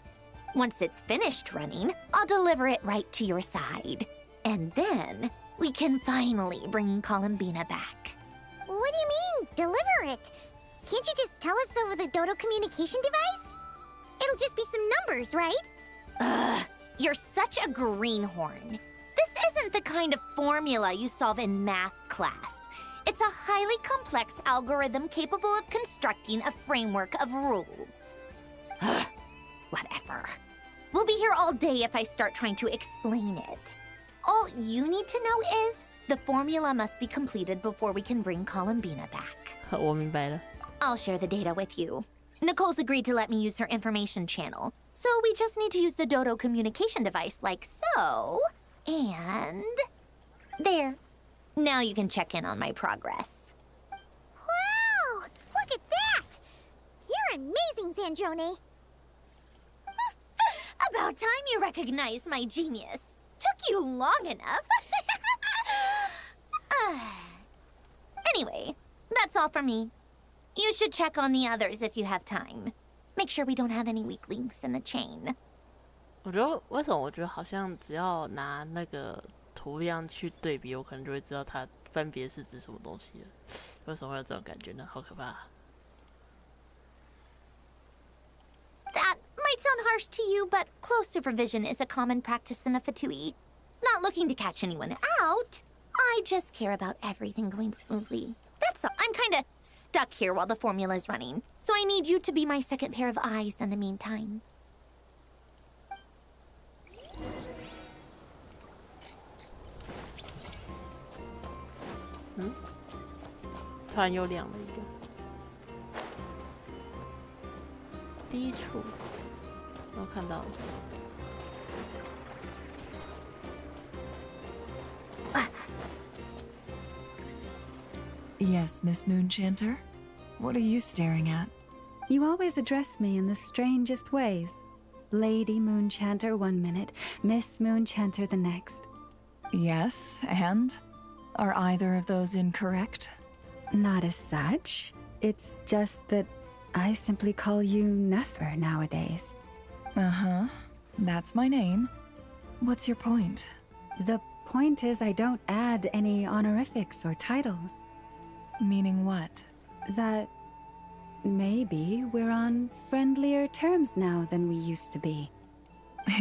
Speaker 6: Once it's finished running, I'll deliver it right to your side. And then, we can finally bring Columbina back.
Speaker 16: What do you mean, deliver it? Can't you just tell us over the Dodo communication device? It'll just be some numbers, right?
Speaker 6: Ugh, you're such a greenhorn. This isn't the kind of formula you solve in math class. It's a highly complex algorithm capable of constructing a framework of rules. Whatever. We'll be here all day if I start trying to explain it. All you need to know is the formula must be completed before we can bring Columbina back.
Speaker 1: 我明白了。
Speaker 6: I'll share the data with you. Nicole's agreed to let me use her information channel, so we just need to use the Dodo communication device like so. And... there. Now you can check in on my progress.
Speaker 16: Wow! Look at that! You're amazing, Sandrone!
Speaker 6: About time you recognized my genius. Took you long enough. Anyway, that's all for me. You should check on the others if you have time. Make sure we don't have any weak links in the chain.
Speaker 1: 我觉得为什么？我觉得好像只要拿那个图样去对比，我可能就会知道它分别是指什么东西了。为什么会有这种感觉呢？好可怕！
Speaker 6: That might sound harsh to you, but close supervision is a common practice in a Fatui. Not looking to catch anyone out. I just care about everything going smoothly. That's all. I'm kinda stuck here while the formula's running, so I need you to be my second pair of eyes in the meantime.
Speaker 1: 突然又亮了一个。低处，我看到了。
Speaker 9: Yes, Miss Moonchanter? What are you staring at?
Speaker 5: You always address me in the strangest ways. Lady Moonchanter 1 minute, Miss Moonchanter the next.
Speaker 9: Yes, and? Are either of those incorrect?
Speaker 5: Not as such. It's just that I simply call you Nefer nowadays.
Speaker 9: Uh-huh. That's my name. What's your point?
Speaker 5: The point is I don't add any honorifics or titles.
Speaker 9: Meaning what?
Speaker 5: That maybe we're on friendlier terms now than we used to be.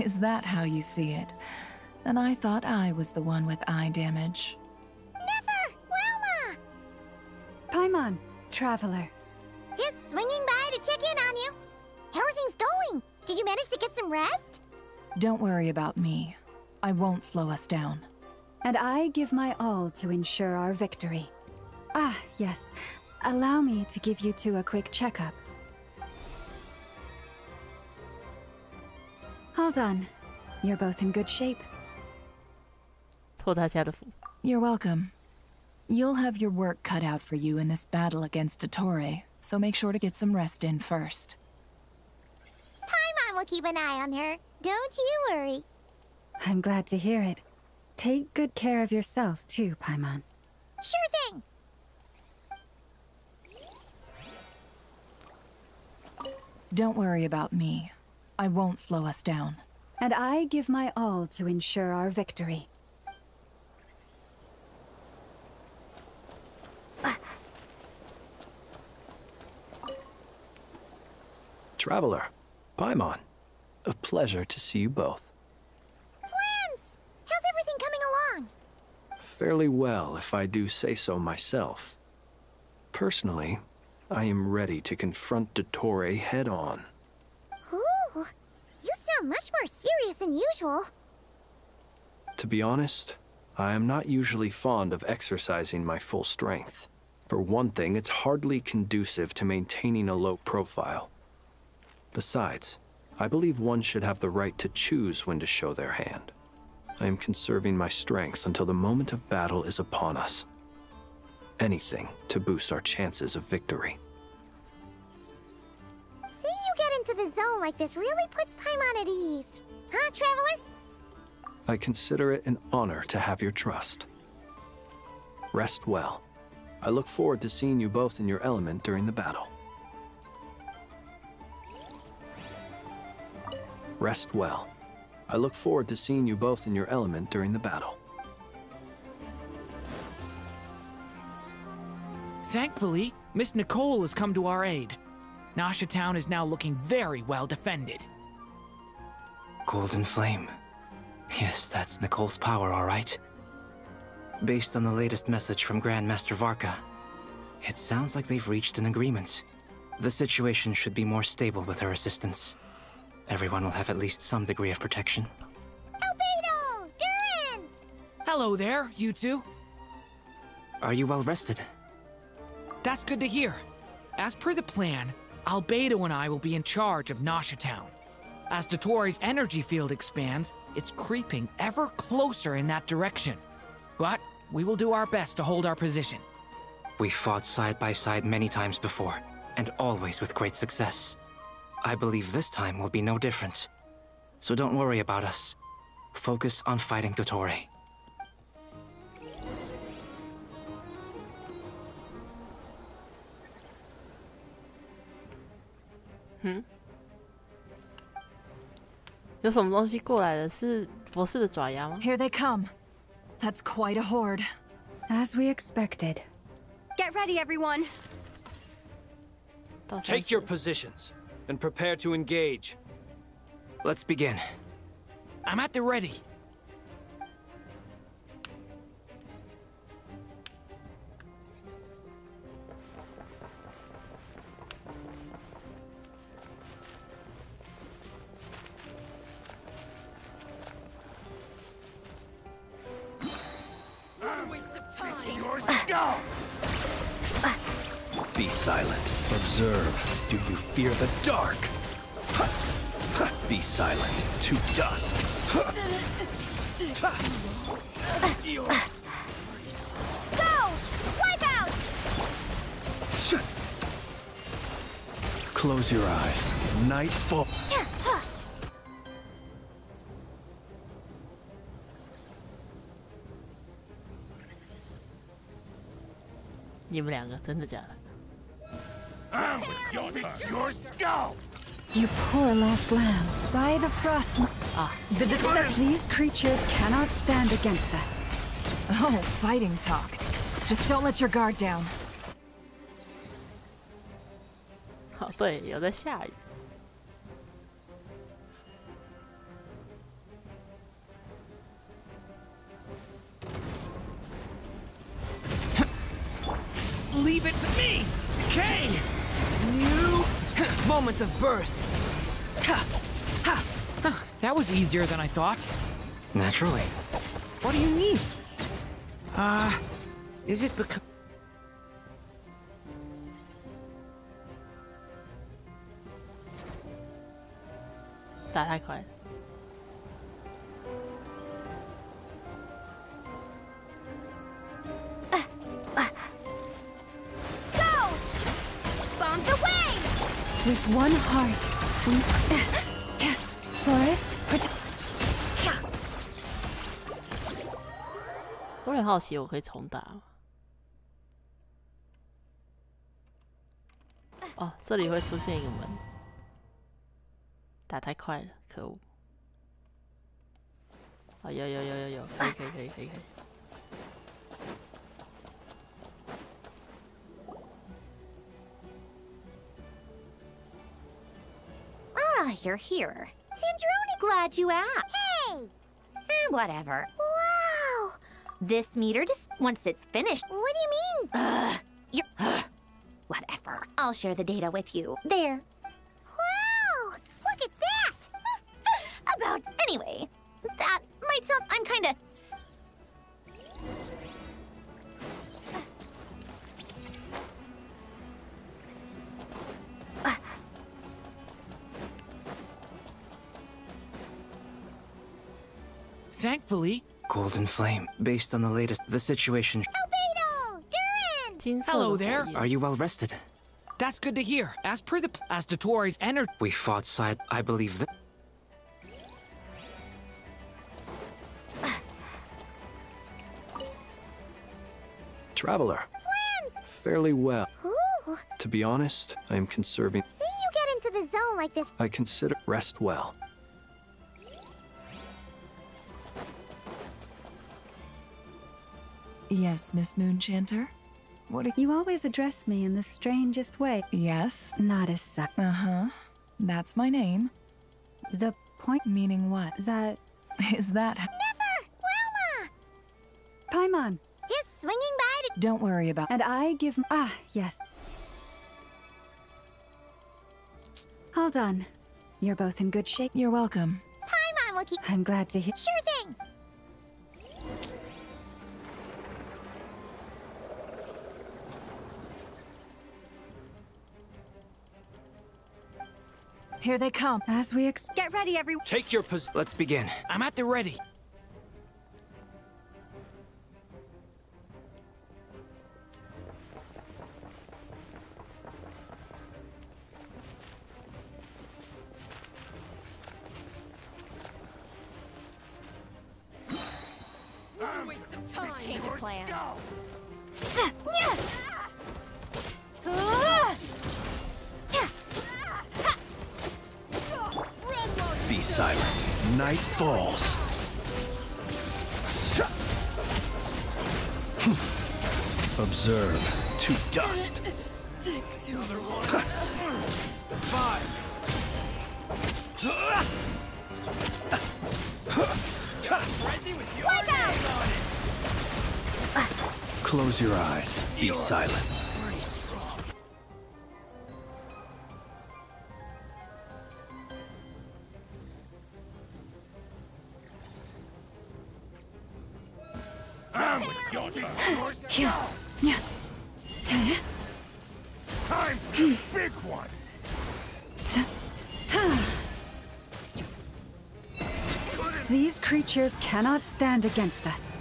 Speaker 9: Is that how you see it? And I thought I was the one with eye damage.
Speaker 16: Never! Wilma!
Speaker 5: Paimon, traveler.
Speaker 16: Just swinging by to check in on you. How are things going? Did you manage to get some rest?
Speaker 9: Don't worry about me. I won't slow us down.
Speaker 5: And I give my all to ensure our victory. Ah, yes. Allow me to give you two a quick checkup. All done. You're both in good shape.
Speaker 1: 托大家的福。
Speaker 9: You're welcome. You'll have your work cut out for you in this battle against Dottore, so make sure to get some rest in first.
Speaker 16: Paimon will keep an eye on her. Don't you worry.
Speaker 5: I'm glad to hear it. Take good care of yourself, too, Paimon.
Speaker 16: Sure thing.
Speaker 9: Don't worry about me. I won't slow us down.
Speaker 5: And I give my all to ensure our victory.
Speaker 7: Traveler, Paimon, a pleasure to see you both.
Speaker 16: Twins! How's everything coming along?
Speaker 7: Fairly well, if I do say so myself. Personally, I am ready to confront Dottore head-on.
Speaker 16: Ooh, you sound much more serious than usual.
Speaker 7: To be honest, I am not usually fond of exercising my full strength. For one thing, it's hardly conducive to maintaining a low profile. Besides, I believe one should have the right to choose when to show their hand. I am conserving my strength until the moment of battle is upon us. Anything to boost our chances of victory.
Speaker 16: Seeing you get into the zone like this really puts Paimon at ease. Huh, Traveler?
Speaker 7: I consider it an honor to have your trust. Rest well. I look forward to seeing you both in your element during the battle. Rest well. I look forward to seeing you both in your element during the battle.
Speaker 18: Thankfully, Miss Nicole has come to our aid. Nasha Town is now looking very well defended.
Speaker 21: Golden Flame. Yes, that's Nicole's power, all right. Based on the latest message from Grandmaster Varka, it sounds like they've reached an agreement. The situation should be more stable with her assistance. Everyone will have at least some degree of protection.
Speaker 16: Albedo! Durin!
Speaker 18: Hello there, you two.
Speaker 21: Are you well rested?
Speaker 18: That's good to hear. As per the plan, Albedo and I will be in charge of Nasha Town. As Dottore's energy field expands, it's creeping ever closer in that direction. But we will do our best to hold our position.
Speaker 21: We've fought side by side many times before, and always with great success. I believe this time will be no different. So don't worry about us. Focus on fighting Dottore.
Speaker 1: Hmm? 有什么东西过来的？是博士的爪牙吗？
Speaker 9: Here they come. That's quite a horde.
Speaker 5: As we expected.
Speaker 2: Get ready, everyone.
Speaker 20: Take your positions and prepare to engage.
Speaker 21: Let's begin.
Speaker 18: I'm at the ready.
Speaker 3: Be silent. Observe. Do you fear the dark? Be silent. To dust.
Speaker 16: Go! Wipe out!
Speaker 3: Close your eyes. Nightfall.
Speaker 1: 你们两个真的假的？
Speaker 22: Your skull!
Speaker 5: You poor lost lamb. By the frost. The these creatures cannot stand against us.
Speaker 9: Oh, fighting talk. Just don't let your guard down.
Speaker 1: 哦，对，有在下雨。
Speaker 18: Leave it to me, Kay. New
Speaker 14: moments of birth.
Speaker 18: That was easier than I thought.
Speaker 21: Naturally.
Speaker 18: What do you mean? Is it because...
Speaker 1: 打太快了。
Speaker 16: Go! Bombs away!
Speaker 5: With one heart, we forest protect.
Speaker 1: 我很好奇，我可以重打吗？哦，这里会出现一个门。打太快了，可恶！啊，有，可以。
Speaker 6: Ah, you're here. Sandrone, glad you asked.
Speaker 16: Hey!
Speaker 6: Whatever.
Speaker 16: Wow!
Speaker 6: This meter just once it's finished.
Speaker 16: What do you mean?
Speaker 6: Whatever. I'll share the data with you. There.
Speaker 16: Wow! Look at that!
Speaker 6: Anyway, that might sound... I'm kinda...
Speaker 18: Thankfully...
Speaker 21: Golden Flame, based on the latest... The situation...
Speaker 16: Albedo! Durin!
Speaker 18: Hello there.
Speaker 21: Are you well rested?
Speaker 18: That's good to hear. As per the... As Dottores entered...
Speaker 21: We fought side... I believe that...
Speaker 7: Traveler.
Speaker 16: Flans!
Speaker 7: Fairly well.
Speaker 16: Ooh!
Speaker 7: To be honest, I am conserving...
Speaker 16: See you get into the zone like this...
Speaker 7: I consider rest well.
Speaker 9: Yes, Miss Moonchanter? What are
Speaker 5: You always address me in the strangest way.
Speaker 9: Yes?
Speaker 5: Not as such.
Speaker 9: Uh-huh. That's my name.
Speaker 5: The point...
Speaker 9: Meaning what?
Speaker 5: That...
Speaker 9: Is that...
Speaker 16: Never! Wilma!
Speaker 5: Paimon!
Speaker 16: Just swinging by to...
Speaker 9: Don't worry about...
Speaker 5: And I give... Ah, yes. All done. You're both in good shape.
Speaker 9: You're welcome.
Speaker 16: Paimon will keep...
Speaker 5: I'm glad to hear...
Speaker 16: Sure thing!
Speaker 9: Here they come.
Speaker 5: As we
Speaker 2: Get ready, everyone.
Speaker 7: Take your position.
Speaker 21: Let's begin.
Speaker 18: I'm at the ready.
Speaker 2: Waste of time.
Speaker 6: Change of plan.
Speaker 3: Be silent. Night falls. Observe to dust.
Speaker 2: Take two.
Speaker 7: Five.
Speaker 3: Close your eyes. Be silent.
Speaker 17: I'm with your Time for the big one.
Speaker 5: These creatures cannot stand against us.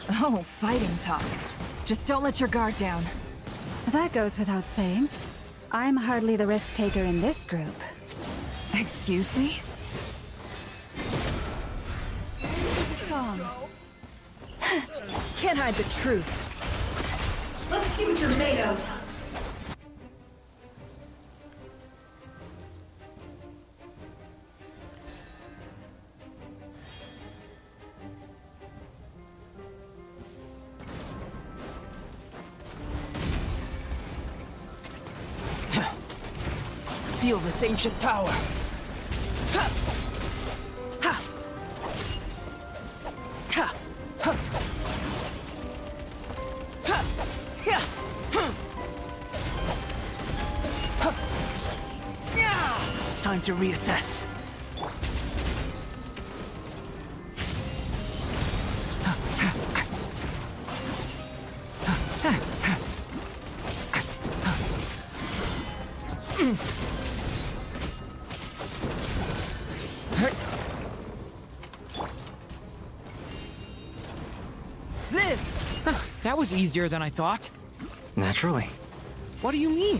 Speaker 9: Oh, fighting talk. Just don't let your guard down.
Speaker 5: That goes without saying. I'm hardly the risk taker in this group.
Speaker 9: Excuse me?
Speaker 5: Song.
Speaker 9: Can't hide the truth.
Speaker 5: Let's see what you're made of.
Speaker 14: feel this ancient power. Ha! Ha! Ha! Ha! Ha! Yeah! Ha! Yeah! Time to reassess.
Speaker 18: That was easier than I thought.
Speaker 21: Naturally.
Speaker 18: What do you mean?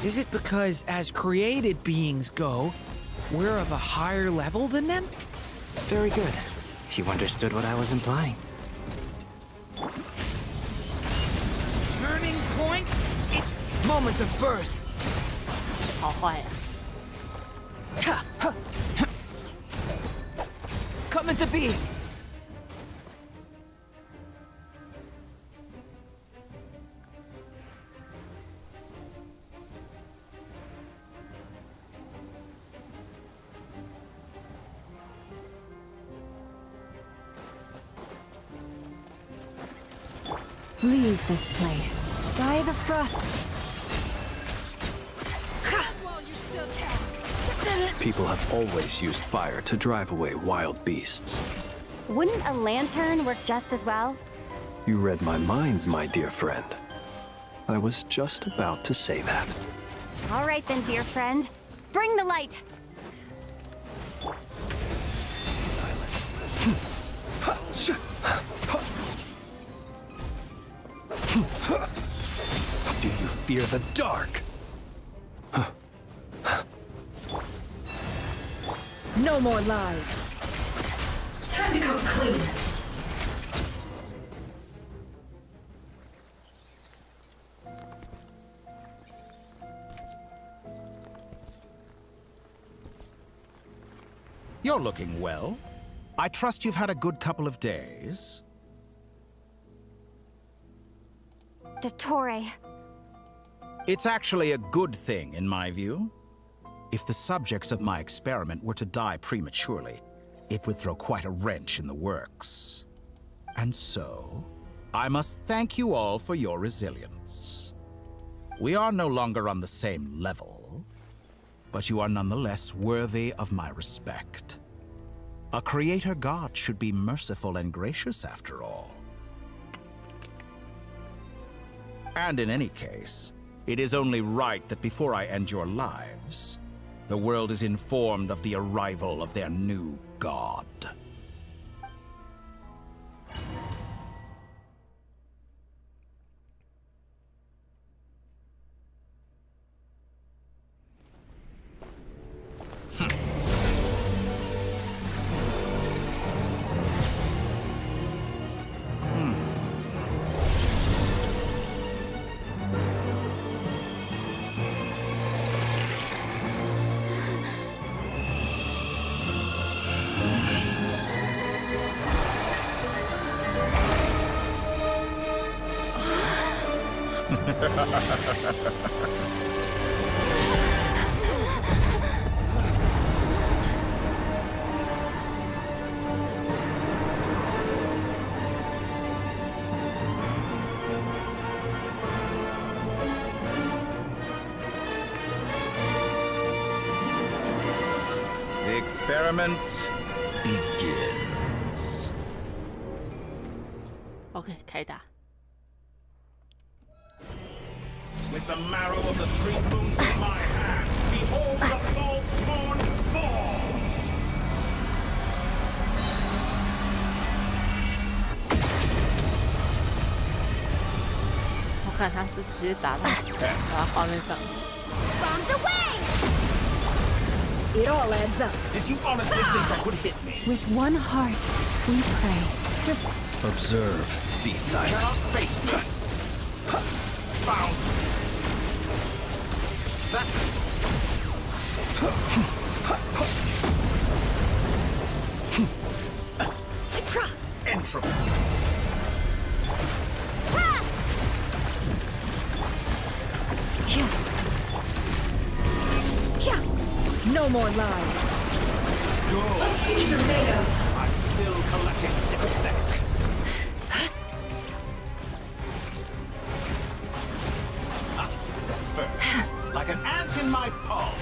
Speaker 18: Is it because as created beings go, we're of a higher level than them?
Speaker 21: Very good. You understood what I was implying.
Speaker 18: Turning point?
Speaker 14: Moment of birth.
Speaker 1: 好坏啊
Speaker 14: Come into being.
Speaker 5: Leave this place. By the frost.
Speaker 7: People have always used fire to drive away wild beasts.
Speaker 2: Wouldn't a lantern work just as well?
Speaker 7: You read my mind, my dear friend. I was just about to say that.
Speaker 2: All right then, dear friend. Bring the light.
Speaker 3: Do you fear the dark?
Speaker 5: No more lies. Time to come clean.
Speaker 15: You're looking well. I trust you've had a good couple of days.
Speaker 2: Dottore.
Speaker 15: It's actually a good thing, in my view. If the subjects of my experiment were to die prematurely, it would throw quite a wrench in the works. And so, I must thank you all for your resilience. We are no longer on the same level, but you are nonetheless worthy of my respect. A creator god should be merciful and gracious after all. And in any case, it is only right that before I end your lives, the world is informed of the arrival of their new god. The experiment begins.
Speaker 1: OK， 开打。
Speaker 17: With the marrow of the three moons in my hand, behold the false moon's fall!
Speaker 1: 我看他是直接打到画面上。
Speaker 16: Bombs away!
Speaker 5: It all adds up.
Speaker 17: Did you honestly think that would hit me?
Speaker 5: With one heart, we pray. Just
Speaker 7: Observe, be silent.
Speaker 17: You cannot face me! Found! That... Entropy!
Speaker 9: No more lies.
Speaker 17: Good. Keep it up. I'm still collecting pathetic. First, like an ant in my palm.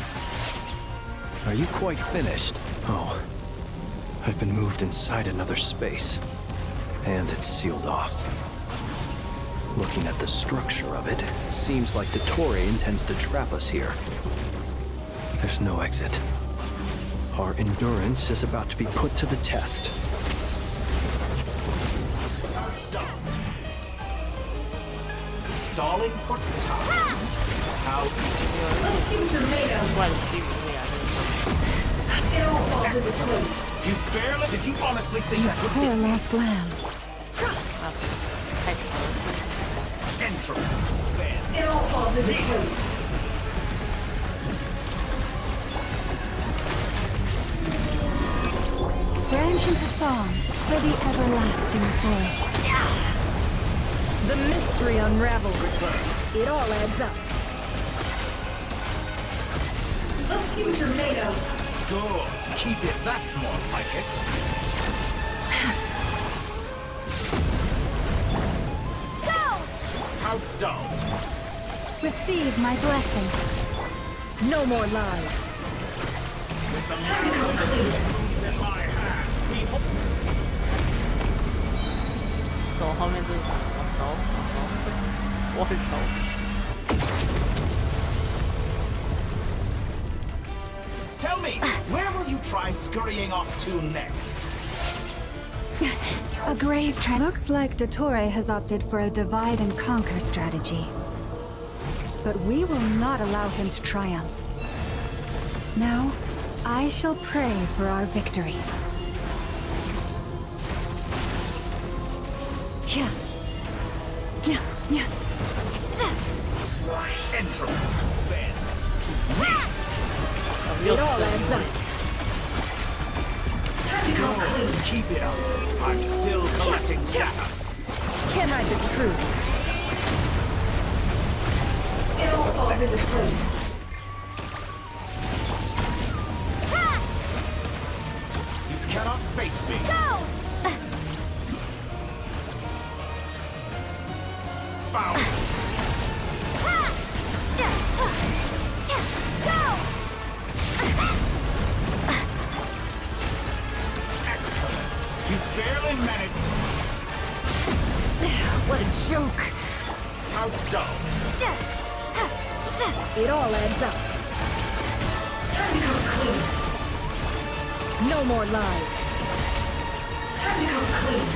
Speaker 7: Are you quite finished? Oh. I've been moved inside another space. And it's sealed off. Looking at the structure of it, it seems like the Torre intends to trap us here. There's no exit. Our endurance is about to be put to the test.
Speaker 17: Stalling for time. How? Excellent. You barely. Did you honestly think that would
Speaker 5: Poor lost lamb.
Speaker 17: Entropy.
Speaker 9: It all falls into place.
Speaker 5: Branch into song for the everlasting forest.
Speaker 9: The mystery unravels. It all adds up. Let's see what you're made of.
Speaker 17: Good. Keep it. That's more like it.
Speaker 16: Go!
Speaker 17: How dull.
Speaker 5: Receive my blessing.
Speaker 9: No more lies.
Speaker 17: With the marrow of the moons in my hand, we hope.
Speaker 1: 走后面这是我熟，我很熟。
Speaker 17: Tell me, where will you try scurrying off to next?
Speaker 5: A grave looks like the Torre has opted for a divide and conquer strategy. But we will not allow him to triumph. Now, I shall pray for our victory. Yeah. Yeah. Yeah.
Speaker 17: Entropy bends to me.
Speaker 9: It all adds up.
Speaker 17: Good. Keep it up. I'm still collecting data.
Speaker 9: Can't hide the truth. It all falls into place.
Speaker 17: You cannot face me.
Speaker 16: Go!
Speaker 17: Found.
Speaker 16: Go!
Speaker 17: Excellent. You barely managed.
Speaker 9: What a joke.
Speaker 17: How dull.
Speaker 9: It all adds up. Time to come clean. No more lies. Time to come clean.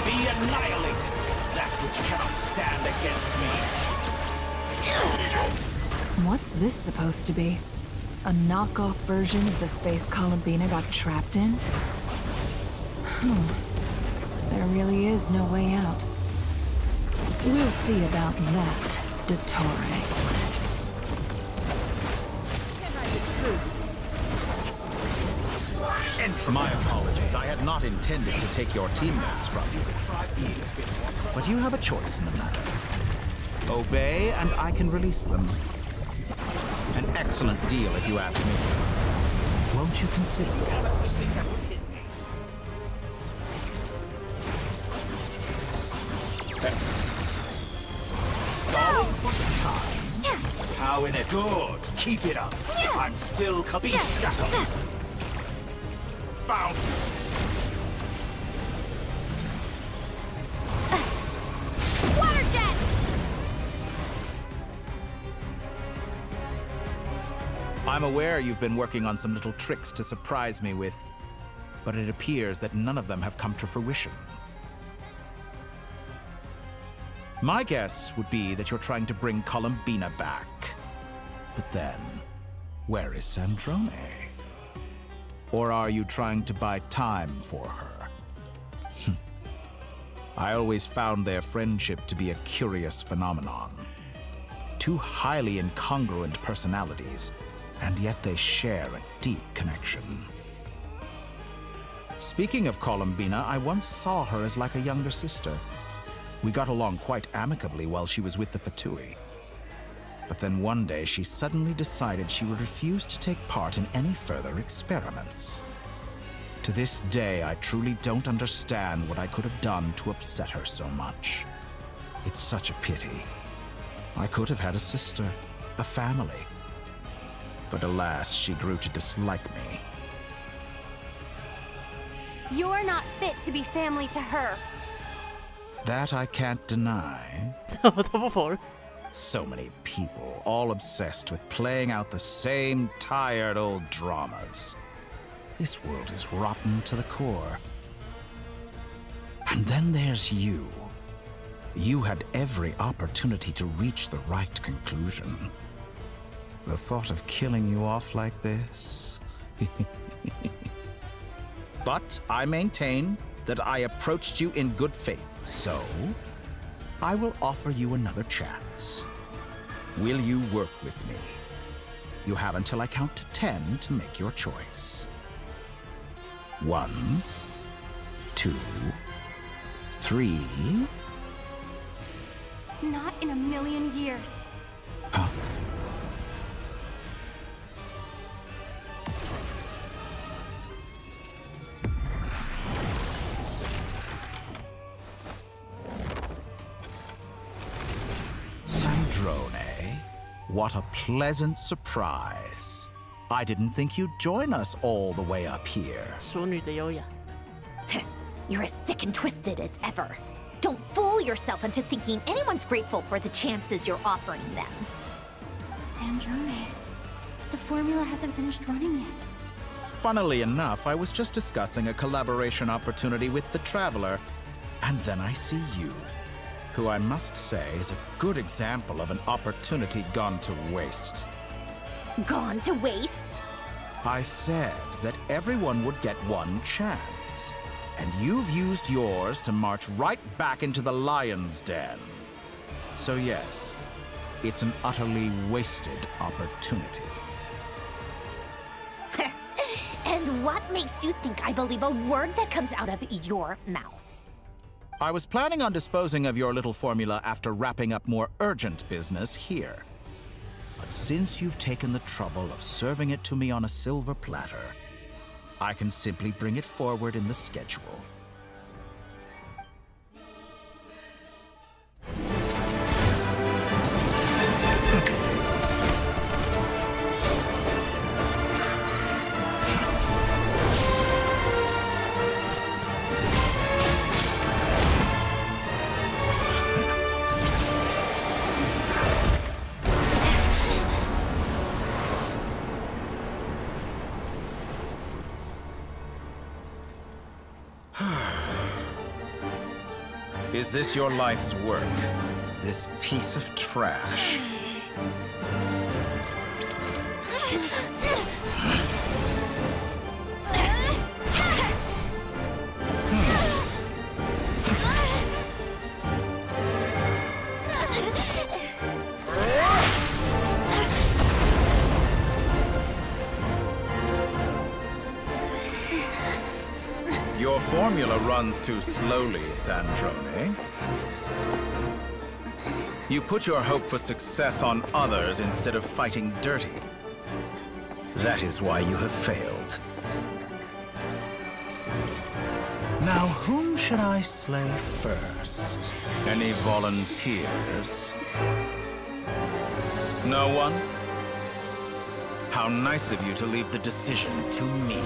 Speaker 17: Be annihilated. That which cannot stand against me.
Speaker 9: What's this supposed to be? A knockoff version of the space Columbina got trapped in? There really is no way out. We'll see about that, Dottore.
Speaker 15: My apologies. I had not intended to take your teammates from you. But you have a choice in the matter. Obey, and I can release them. An excellent deal, if you ask me. Won't you consider it?
Speaker 17: Stalling for time. How in it? Good. Keep it up. I'm still be shackled. Found.
Speaker 16: Water jet!
Speaker 15: I'm aware you've been working on some little tricks to surprise me with, but it appears that none of them have come to fruition. My guess would be that you're trying to bring Columbina back. But then, where is Sandrone? Or are you trying to buy time for her? I always found their friendship to be a curious phenomenon. Two highly incongruent personalities, and yet they share a deep connection. Speaking of Columbina, I once saw her as like a younger sister. We got along quite amicably while she was with the Fatui. But then one day she suddenly decided she would refuse to take part in any further experiments. To this day, I truly don't understand what I could have done to upset her so much. It's such a pity. I could have had a sister, a family. But alas, she grew to dislike me.
Speaker 2: You're not fit to be family to her.
Speaker 15: That I can't deny. So many people, all obsessed with playing out the same tired old dramas. This world is rotten to the core. And then there's you. You had every opportunity to reach the right conclusion. The thought of killing you off like this? But I maintain that I approached you in good faith, so I will offer you another chance. Will you work with me? You have until I count to 10 to make your choice. 1, 2, 3.
Speaker 2: Not in a million years.
Speaker 15: Huh? Sandrone, what a pleasant surprise. I didn't think you'd join us all the way up here.
Speaker 6: You're as sick and twisted as ever. Don't fool yourself into thinking anyone's grateful for the chances you're offering them.
Speaker 2: Sandrone, the formula hasn't finished running yet.
Speaker 15: Funnily enough, I was just discussing a collaboration opportunity with the Traveler, and then I see you, who I must say is a good example of an opportunity gone to waste.
Speaker 6: Gone to waste?
Speaker 15: I said that everyone would get one chance, and you've used yours to march right back into the lion's den. So yes, it's an utterly wasted opportunity.
Speaker 6: And what makes you think I believe a word that comes out of your mouth?
Speaker 15: I was planning on disposing of your little formula after wrapping up more urgent business here. But since you've taken the trouble of serving it to me on a silver platter, I can simply bring it forward in the schedule. Is this your life's work? This piece of trash? Your formula runs too slowly, Sandrone. You put your hope for success on others instead of fighting dirty. That is why you have failed. Now, whom should I slay first? Any volunteers? No one? How nice of you to leave the decision to me.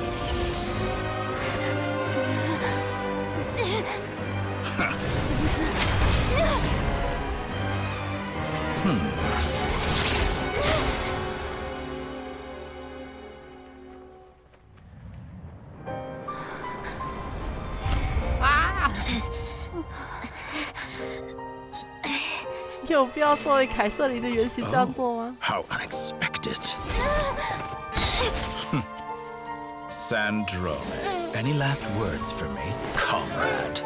Speaker 1: Ah! 有必要作为凯瑟琳的原型这样做吗？
Speaker 15: How unexpected. Sandrone, any last words for me, comrade?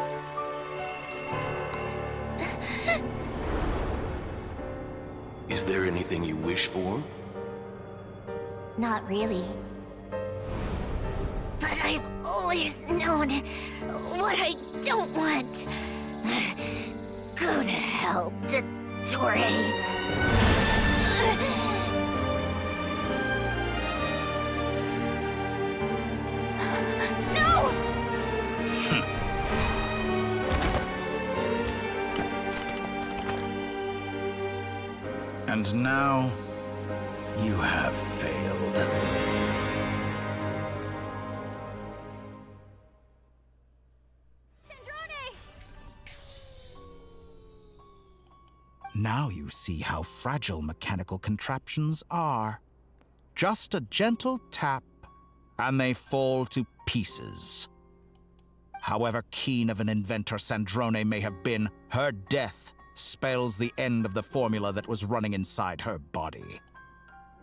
Speaker 17: Is there anything you wish for?
Speaker 6: Not really. But I've always known what I don't want. hell, Dottore. No!
Speaker 15: And now, you have failed. Now you see how fragile mechanical contraptions are. Just a gentle tap, and they fall to pieces. However keen of an inventor Sandrone may have been, her death spells the end of the formula that was running inside her body.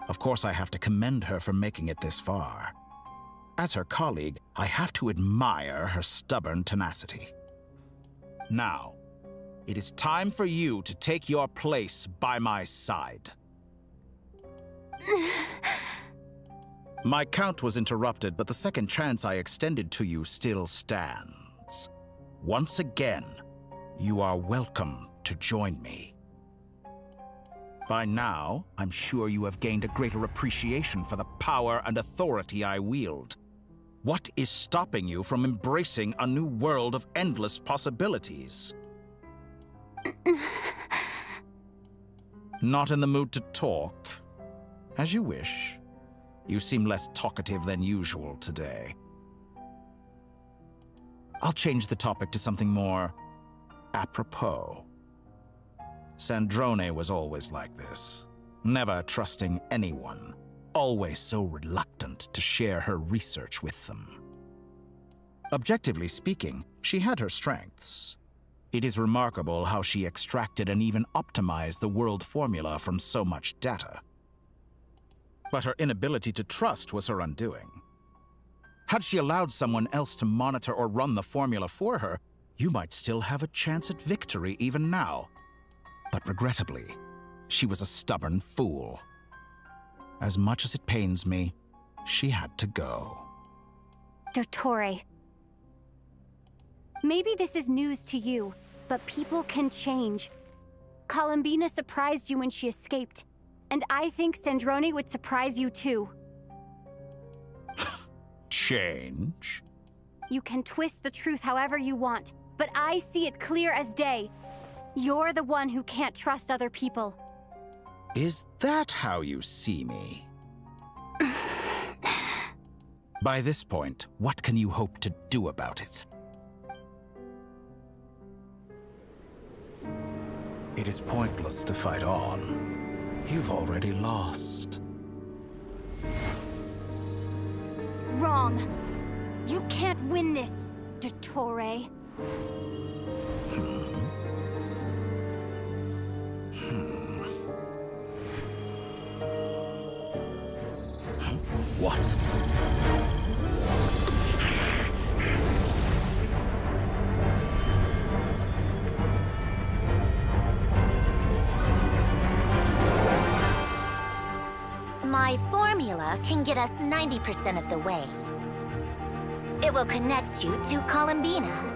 Speaker 15: Of course, I have to commend her for making it this far. As her colleague, I have to admire her stubborn tenacity. Now, it is time for you to take your place by my side. My count was interrupted, but the second chance I extended to you still stands. Once again, you are welcome to join me. By now, I'm sure you have gained a greater appreciation for the power and authority I wield. What is stopping you from embracing a new world of endless possibilities? Not in the mood to talk? As you wish. You seem less talkative than usual today. I'll change the topic to something more apropos. Sandrone was always like this, never trusting anyone, always so reluctant to share her research with them. Objectively speaking, she had her strengths. It is remarkable how she extracted and even optimized the world formula from so much data. But her inability to trust was her undoing. Had she allowed someone else to monitor or run the formula for her, you might still have a chance at victory even now. But regrettably, she was a stubborn fool. As much as it pains me, she had to go.
Speaker 2: Dottore. Maybe this is news to you, but people can change. Columbina surprised you when she escaped, and I think Sandrone would surprise you too.
Speaker 15: Change?
Speaker 2: You can twist the truth however you want, but I see it clear as day. You're the one who can't trust other people.
Speaker 15: Is that how you see me? By this point, what can you hope to do about it? It is pointless to fight on. You've already lost.
Speaker 2: Wrong. You can't win this, Dottore.
Speaker 15: What?
Speaker 6: My formula can get us 90% of the way. It will connect you to Columbina.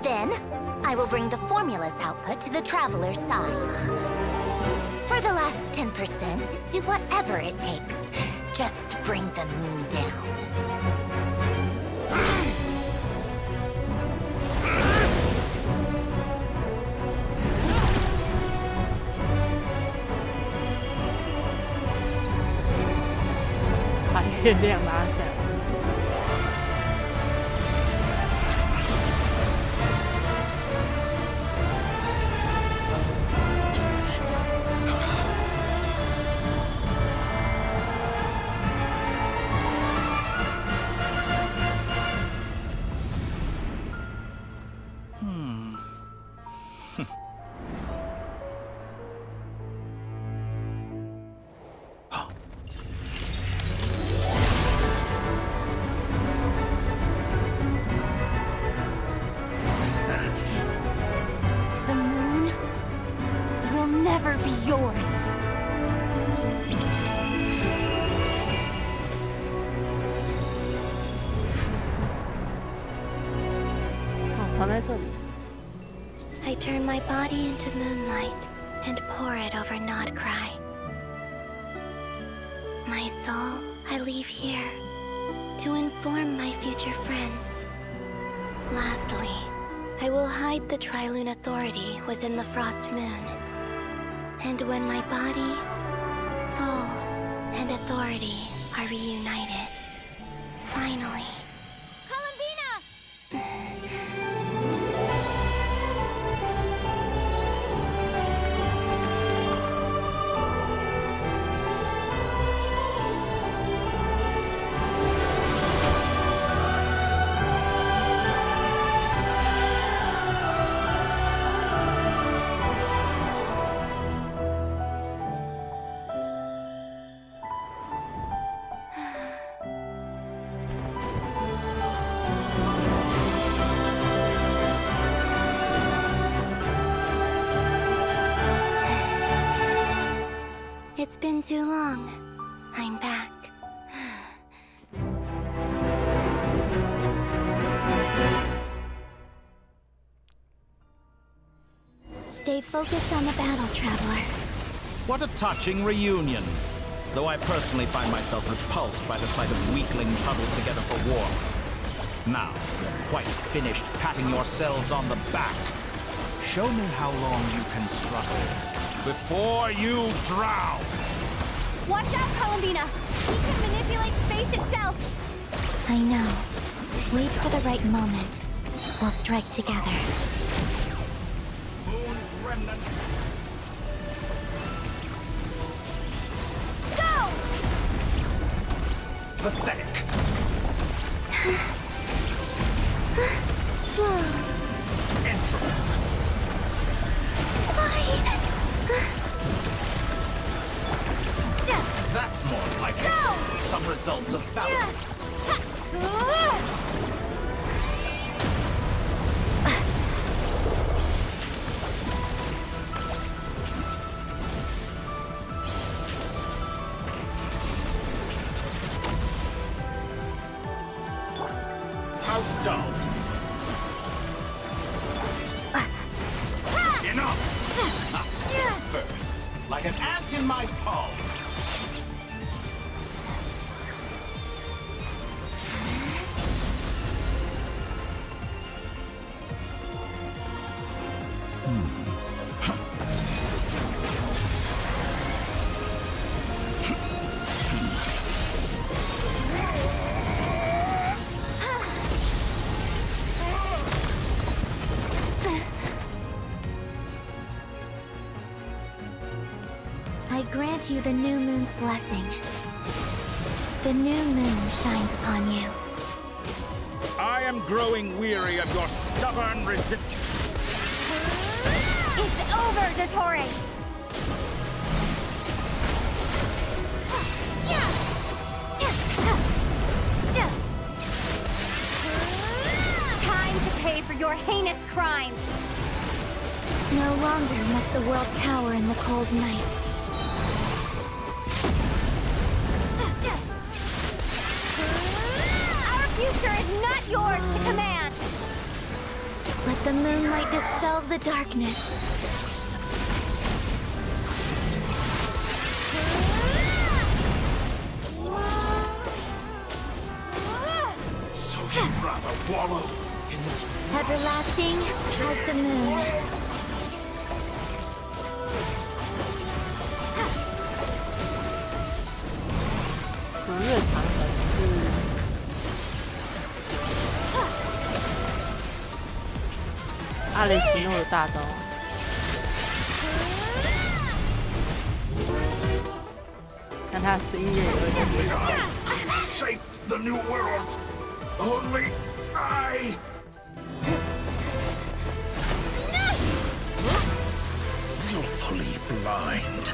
Speaker 6: Then, I will bring the formula's output to the Traveler's side. For the last 10%, do whatever it takes. Just bring the moon down.
Speaker 1: 把月亮拉下来。
Speaker 19: my body into moonlight and pour it over Nodcry. My soul, I leave here to inform my future friends. Lastly, I will hide the Trilune Authority within the Frost Moon. And when my body, soul, and authority are reunited, finally... It's been too long. I'm back.
Speaker 6: Stay focused on the battle, Traveler.
Speaker 15: What a touching reunion. Though I personally find myself repulsed by the sight of weaklings huddled together for war. Now, you're quite finished patting yourselves on the back. Show me how long you can struggle before you drown.
Speaker 2: Watch out, Columbina! He can manipulate space itself!
Speaker 6: I know. Wait for the right moment. We'll strike together.
Speaker 15: Moon's remnant.
Speaker 2: Go!
Speaker 15: Pathetic. Entropy. That's more like it. Some results of valor. How dull. Enough! First, like an ant in my palm.
Speaker 6: I grant you the new moon's blessing. The new moon shines upon you.
Speaker 15: I am growing weary of your stubborn resistance.
Speaker 2: It's over, Dottore! Time to pay for your heinous crimes!
Speaker 6: No longer must the world cower in the cold night.
Speaker 2: Our future is not yours to command!
Speaker 6: Let the moonlight dispel the darkness.
Speaker 15: So you'd rather wallow in this...
Speaker 6: Everlasting as the moon.
Speaker 1: 阿雷奇诺的大招，看他声音也有点。
Speaker 17: Shaped the new world. Only I. Willfully blind.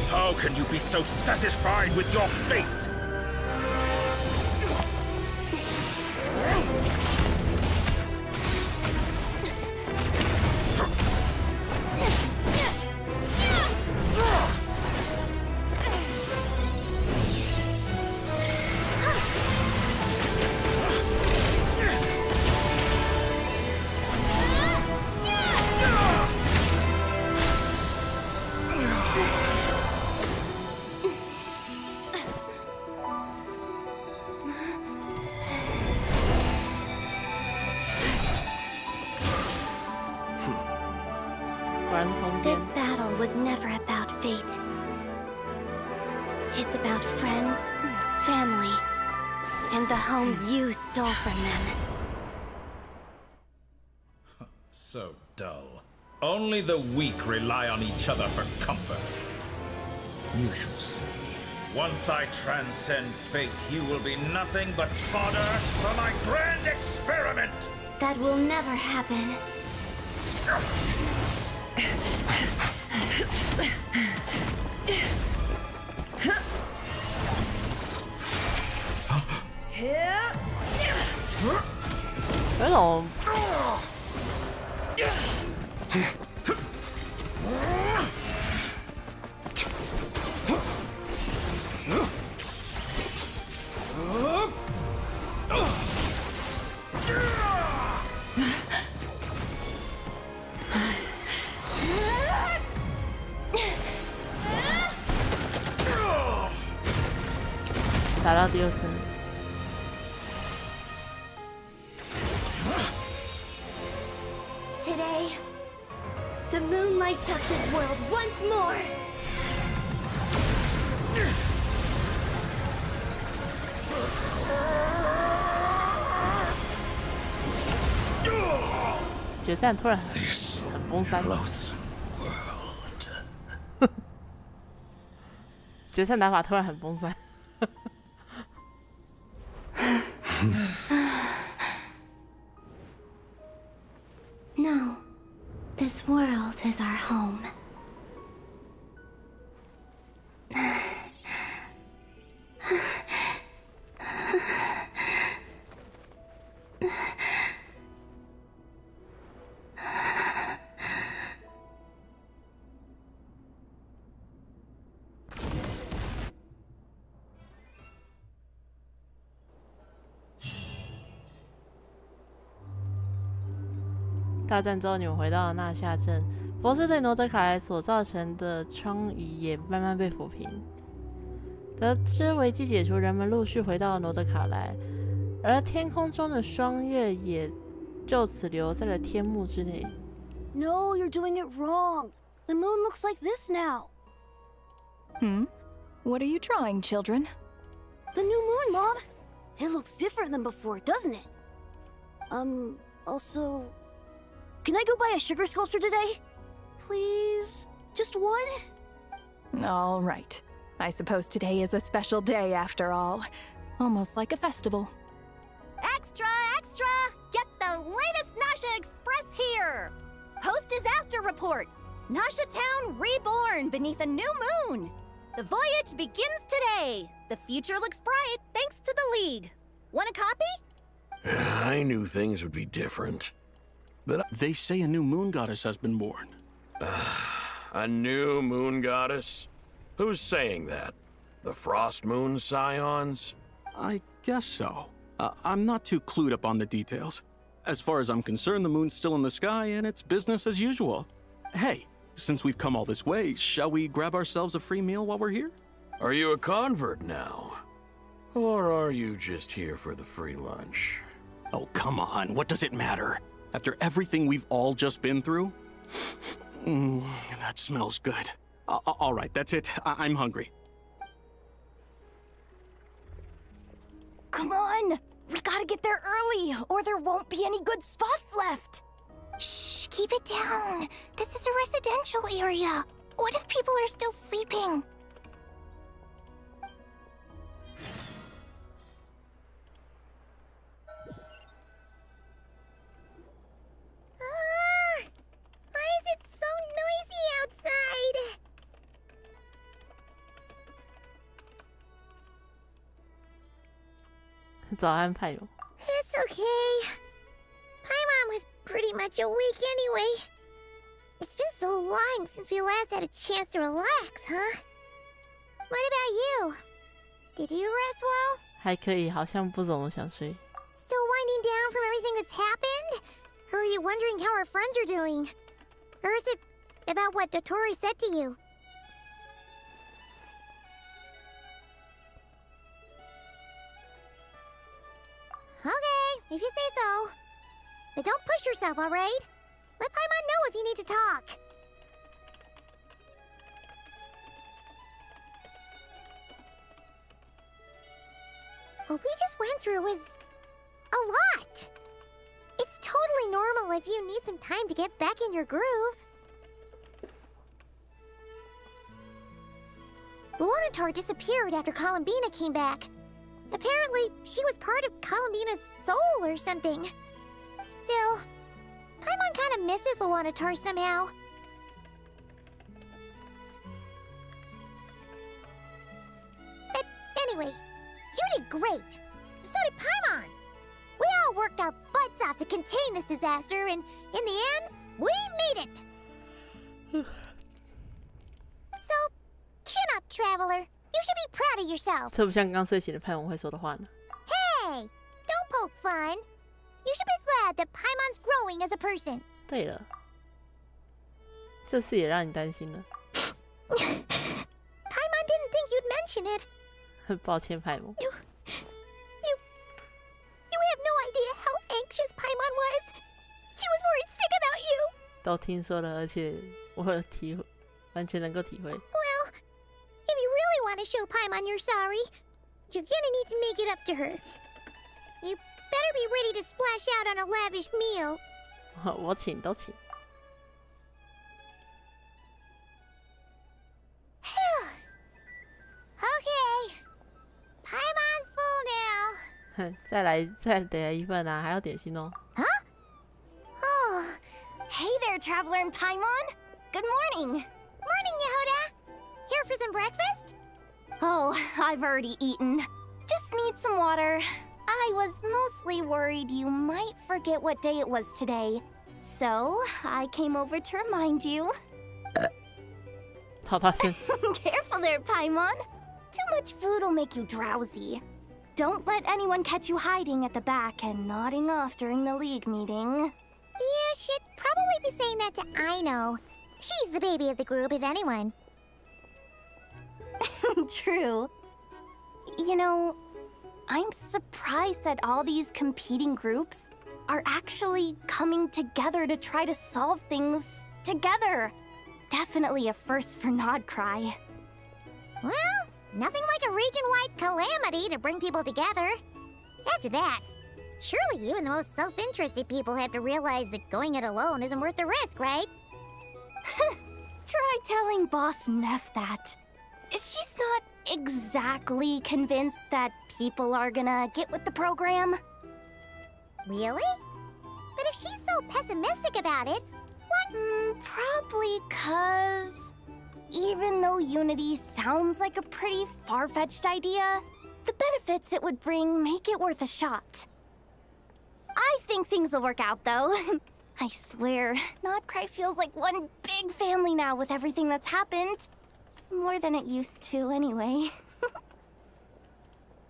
Speaker 17: How can you be so satisfied with your fate?
Speaker 19: This battle was never about fate. It's about friends, family, and the home you stole from them.
Speaker 15: So dull. Only the weak rely on each other for comfort. You shall see. Once I transcend fate, you will be nothing but fodder for my grand experiment!
Speaker 19: That will never happen.
Speaker 1: Hello. 打到第二坑。
Speaker 19: Today, the moon lights up this world once more. 决战突然很崩山。决战打法突然很崩山。No, this world is our home.
Speaker 1: 大战之后，你们回到了纳夏镇。博士对诺德卡莱所造成的疮痍也慢慢被抚平。得知危机解除，人们陆续回到了诺德卡莱，而天空中的双月也就此留在了天幕之内。
Speaker 13: No, you're doing it wrong. The moon looks like this now.
Speaker 9: What are you drawing, children?
Speaker 13: The new moon, Mom. It looks different than before, doesn't it? Also, can I go buy a sugar sculpture today? Please? Just one?
Speaker 9: All right. I suppose today is a special day after all. Almost like a festival.
Speaker 8: Extra, extra! Get the latest Nasha Express here! Post-disaster report! Nasha Town reborn beneath a new moon! The voyage begins today! The future looks bright thanks to the League. Want a copy?
Speaker 22: I knew things would be different. But they say a new moon goddess has been born. A new moon goddess? Who's saying that? The Frost Moon Scions? I guess so. I'm not too clued up on the details. As far as I'm concerned, the moon's still in the sky and it's business as usual. Hey, since we've come all this way, shall we grab ourselves a free meal while we're here? Are you a convert now? Or are you just here for the free lunch? Oh, come on. What does it matter? After everything we've all just been through? That smells good. All right, that's it. I'm hungry.
Speaker 2: Come on! We gotta get there early, or there won't be any good spots left!
Speaker 16: Shh, keep it down. This is a residential area. What if people are still sleeping? Why is it so noisy outside?
Speaker 1: 早安，派友。
Speaker 16: It's okay. Paimon was pretty much awake anyway. It's been so long since we last had a chance to relax, huh? What about you? Did you rest well?
Speaker 1: 还可以，好像不怎么想睡。
Speaker 16: Still winding down from everything that's happened? Or are you wondering how our friends are doing? Or is it about what Dotori said to you? Okay, if you say so. But don't push yourself, alright? Let Paimon know if you need to talk. what we just went through was a lot. It's totally normal if you need some time to get back in your groove. Luanatar disappeared after Columbina came back. Apparently, she was part of Columbina's soul or something. Still, Paimon kind of misses Luanatar somehow. But anyway, you did great. So did Paimon. We all worked our butts off to contain this disaster, and in the end, we made it. So, chin up, Traveler. You should be proud of yourself.
Speaker 1: 这不像刚睡醒的派蒙会说的话呢。
Speaker 16: Hey, don't poke fun. You should be glad that Paimon's growing as a person.
Speaker 1: 对了，这次也让你担心了。
Speaker 16: Paimon didn't think you'd mention it.
Speaker 1: 很抱歉，派蒙。
Speaker 16: You have no idea how anxious Paimon was. She was worried sick about you.
Speaker 1: 都听说了，而且我有体会，完全能够体会。
Speaker 16: Well, if you really want to show Paimon you're sorry, you're gonna need to make it up to her. You better be ready to splash out on a lavish meal.
Speaker 1: 我请，都请。
Speaker 16: Okay, Paimon's full now.
Speaker 1: 哼，再来一份啊，还要点心哦。
Speaker 16: Huh? Oh, hey there, Traveler and Paimon. Good morning. Morning, Yehuda. Here for some breakfast?
Speaker 2: Oh, I've already eaten. Just need some water. I was mostly worried you might forget what day it was today. So, I came over to remind you.
Speaker 1: 好大声。
Speaker 2: Careful there, Paimon. Too much food will make you drowsy. Don't let anyone catch you hiding at the back and nodding off during the league meeting.
Speaker 16: You should probably be saying that to Aino. She's the baby of the group, if anyone.
Speaker 2: True. You know, I'm surprised that all these competing groups are actually coming together to try to solve things together. Definitely a first for Nodcry.
Speaker 16: Well, nothing like a region-wide calamity to bring people together. After that, surely even the most self-interested people have to realize that going it alone isn't worth the risk, right?
Speaker 2: Try telling Boss Neff that. She's not exactly convinced that people are gonna get with the program.
Speaker 16: Really? But if she's so pessimistic about it, what?
Speaker 2: Probably 'cause even though Unity sounds like a pretty far-fetched idea, the benefits it would bring make it worth a shot. I think things will work out, though. I swear, Nodcry feels like one big family now with everything that's happened. More than it used to, anyway.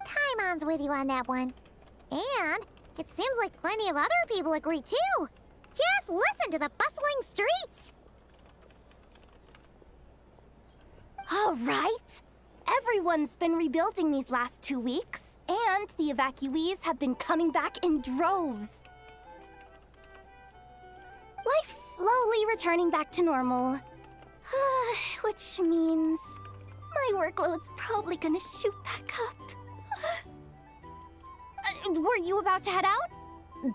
Speaker 16: Paimon's with you on that one. And it seems like plenty of other people agree, too. Just listen to the bustling streets.
Speaker 2: All right. Everyone's been rebuilding these last 2 weeks, and the evacuees have been coming back in droves. Life's slowly returning back to normal. Which means my workload's probably gonna shoot back up. Were you about to head out?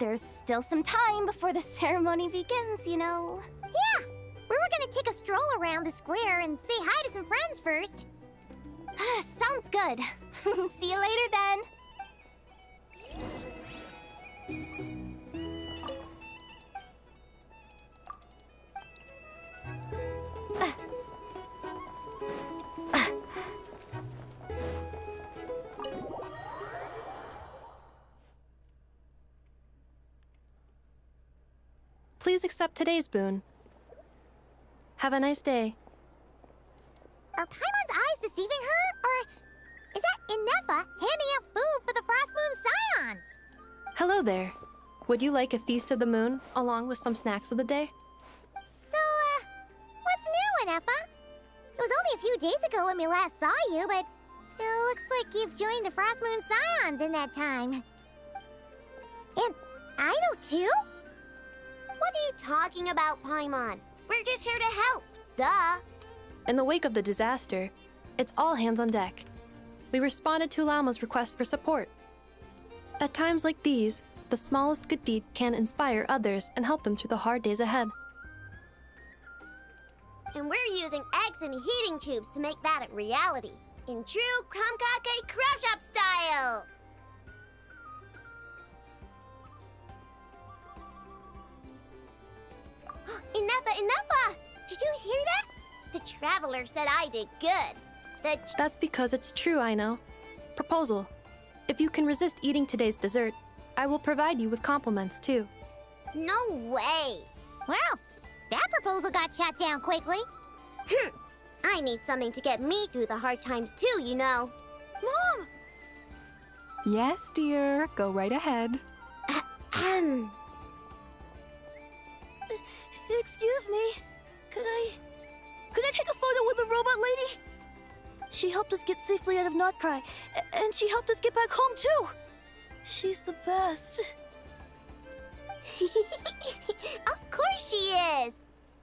Speaker 2: There's still some time before the ceremony begins, you know.
Speaker 16: Yeah, we were gonna take a stroll around the square and say hi to some friends first.
Speaker 2: Sounds good. See you later then.
Speaker 10: Please accept today's boon. Have a nice day.
Speaker 16: Are Paimon's eyes deceiving her? Or is that Inefa handing out food for the Frost Moon Scions?
Speaker 10: Hello there. Would you like a feast of the moon, along with some snacks of the day?
Speaker 16: So, what's new, Inefa? It was only a few days ago when we last saw you, but it looks like you've joined the Frost Moon Scions in that time. And I know too?
Speaker 8: What are you talking about, Paimon? We're just here to help. Duh.
Speaker 10: In the wake of the disaster, it's all hands on deck. We responded to Llama's request for support. At times like these, the smallest good deed can inspire others and help them through the hard days ahead.
Speaker 4: And we're using eggs and heating tubes to make that a reality, in true Kromkake craft shop style! Enough! Did you hear that? The Traveler said I did good.
Speaker 10: That's because it's true, I know. Proposal. If you can resist eating today's dessert, I will provide you with compliments, too.
Speaker 4: No way!
Speaker 16: Well, that proposal got shot down quickly.
Speaker 4: I need something to get me through the hard times too, you know.
Speaker 10: Mom!
Speaker 5: Yes, dear. Go right ahead.
Speaker 11: Excuse me. Could I take a photo with the robot lady? She helped us get safely out of Notcry, and she helped us get back home too. She's the best.
Speaker 4: Of course she is.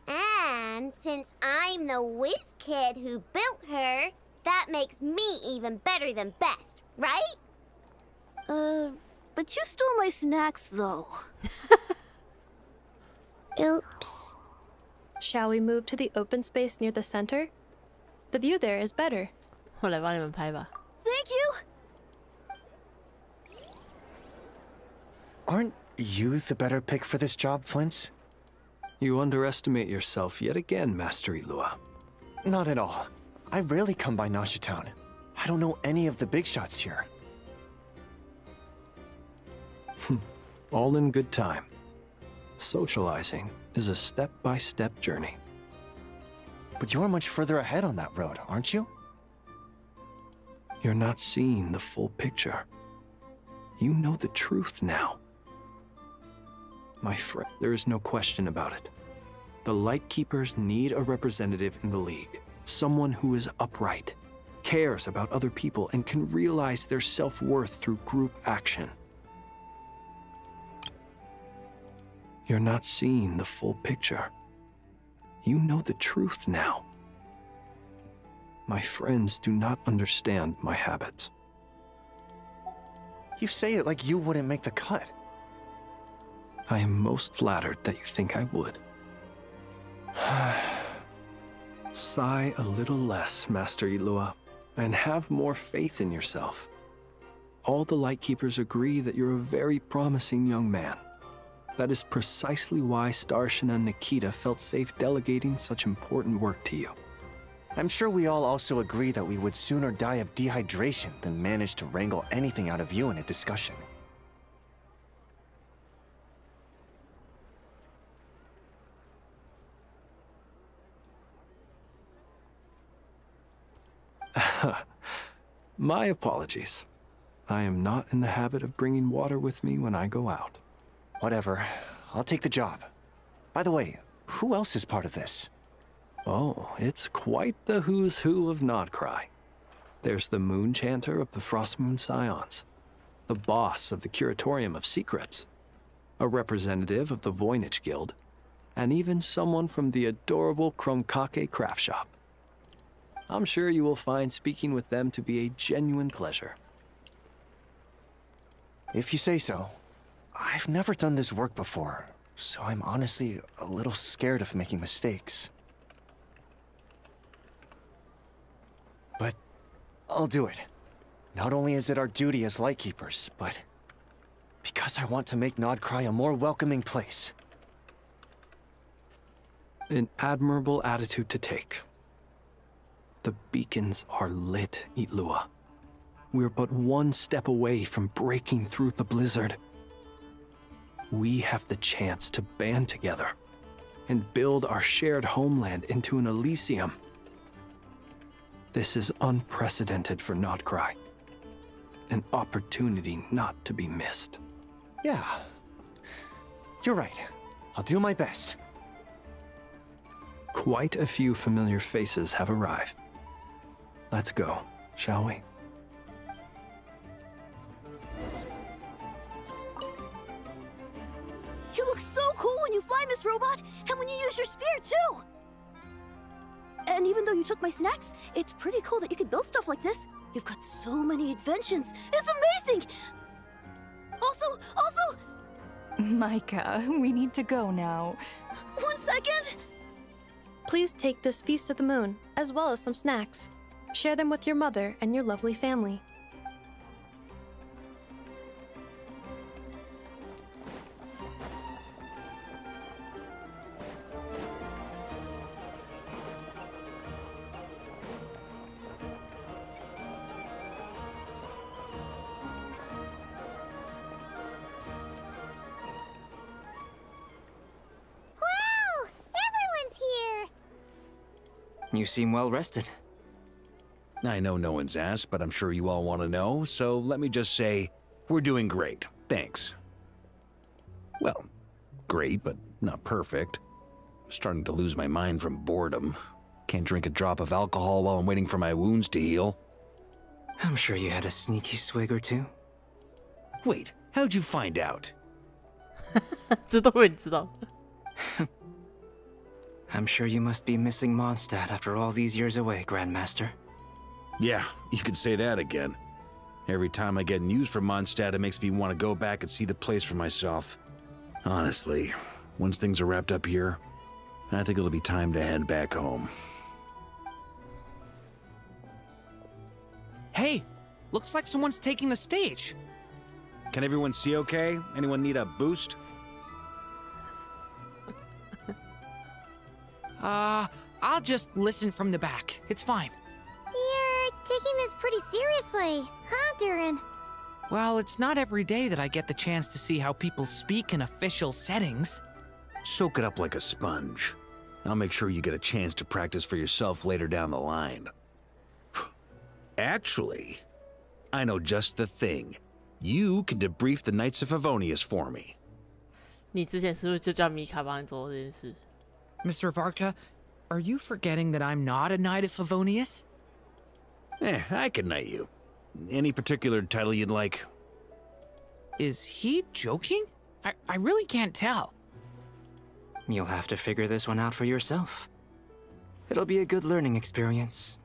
Speaker 4: And since I'm the whiz kid who built her, that makes me even better than best, right?
Speaker 11: But you stole my snacks, though.
Speaker 4: Oops.
Speaker 10: Shall we move to the open space near the center? The view there is better.
Speaker 1: 我来帮你们拍吧。
Speaker 11: Thank you.
Speaker 21: Aren't you the better pick for this job, Flint?
Speaker 7: You underestimate yourself yet again, Master Ilua.
Speaker 21: Not at all. I rarely come by Nasha Town. I don't know any of the big shots here.
Speaker 7: All in good time. Socializing is a step-by-step journey.
Speaker 21: But you're much further ahead on that road, aren't you?
Speaker 7: You're not seeing the full picture. You know the truth now. My friend, there is no question about it. The Lightkeepers need a representative in the League. Someone who is upright, cares about other people, and can realize their self-worth through group action. You're not seeing the full picture. You know the truth now. My friends do not understand my habits.
Speaker 21: You say it like you wouldn't make the cut.
Speaker 7: I am most flattered that you think I would. Sigh a little less, Master Ilua, and have more faith in yourself. All the Lightkeepers agree that you're a very promising young man. That is precisely why Starshina and Nikita felt safe delegating such important work to you.
Speaker 21: I'm sure we all also agree that we would sooner die of dehydration than manage to wrangle anything out of you in a discussion.
Speaker 7: My apologies. I am not in the habit of bringing water with me when I go out.
Speaker 21: Whatever. I'll take the job. By the way, who else is part of this?
Speaker 7: Oh, it's quite the who's who of Notcry. There's the Moon Chanter of the Frostmoon Scions, the boss of the Curatorium of Secrets, a representative of the Voynich Guild, and even someone from the adorable Kromkake craft shop. I'm sure you will find speaking with them to be a genuine pleasure.
Speaker 21: If you say so. I've never done this work before, so I'm honestly a little scared of making mistakes. But I'll do it. Not only is it our duty as Lightkeepers, but because I want to make Notcry a more welcoming place.
Speaker 7: An admirable attitude to take. The beacons are lit, Ilua. We're but one step away from breaking through the blizzard. We have the chance to band together and build our shared homeland into an Elysium. This is unprecedented for Notcry. An opportunity not to be missed.
Speaker 21: Yeah. You're right. I'll do my best.
Speaker 7: Quite a few familiar faces have arrived. Let's go, shall we?
Speaker 11: You look so cool when you fly, Miss Robot, and when you use your spear, too! And even though you took my snacks, it's pretty cool that you could build stuff like this. You've got so many inventions. It's amazing! Also...
Speaker 9: Micah, we need to go now.
Speaker 11: 1 second!
Speaker 10: Please take this Feast of the Moon, as well as some snacks. Share them with your mother and your lovely family.
Speaker 21: You seem well rested.
Speaker 3: I know no one's asked, but I'm sure you all want to know, so let me just say, we're doing great. Thanks. Well, great, but not perfect. I'm starting to lose my mind from boredom. Can't drink a drop of alcohol while I'm waiting for my wounds to heal.
Speaker 21: I'm sure you had a sneaky swig or two.
Speaker 3: Wait, how'd you find out?
Speaker 1: 这都会知道。
Speaker 21: I'm sure you must be missing Mondstadt after all these years away, Grandmaster.
Speaker 3: Yeah, you could say that again. Every time I get news from Mondstadt, it makes me want to go back and see the place for myself. Honestly, once things are wrapped up here, I think it'll be time to head back home.
Speaker 18: Hey, looks like someone's taking the stage.
Speaker 3: Can everyone see okay? Anyone need a boost?
Speaker 18: I'll just listen from the back. It's fine.
Speaker 16: You're taking this pretty seriously, huh, Durin?
Speaker 18: Well, it's not every day that I get the chance to see how people speak in official settings.
Speaker 3: Soak it up like a sponge. I'll make sure you get a chance to practice for yourself later down the line. Actually, I know just the thing. You can debrief the Knights of Favonius for me.
Speaker 1: 你之前是不是就叫米卡帮你做这件事？
Speaker 18: Mr. Varka, are you forgetting that I'm not a Knight of Favonius?
Speaker 3: I can knight you. Any particular title you'd like?
Speaker 18: Is he joking? I really can't tell.
Speaker 21: You'll have to figure this one out for yourself. It'll be a good learning experience.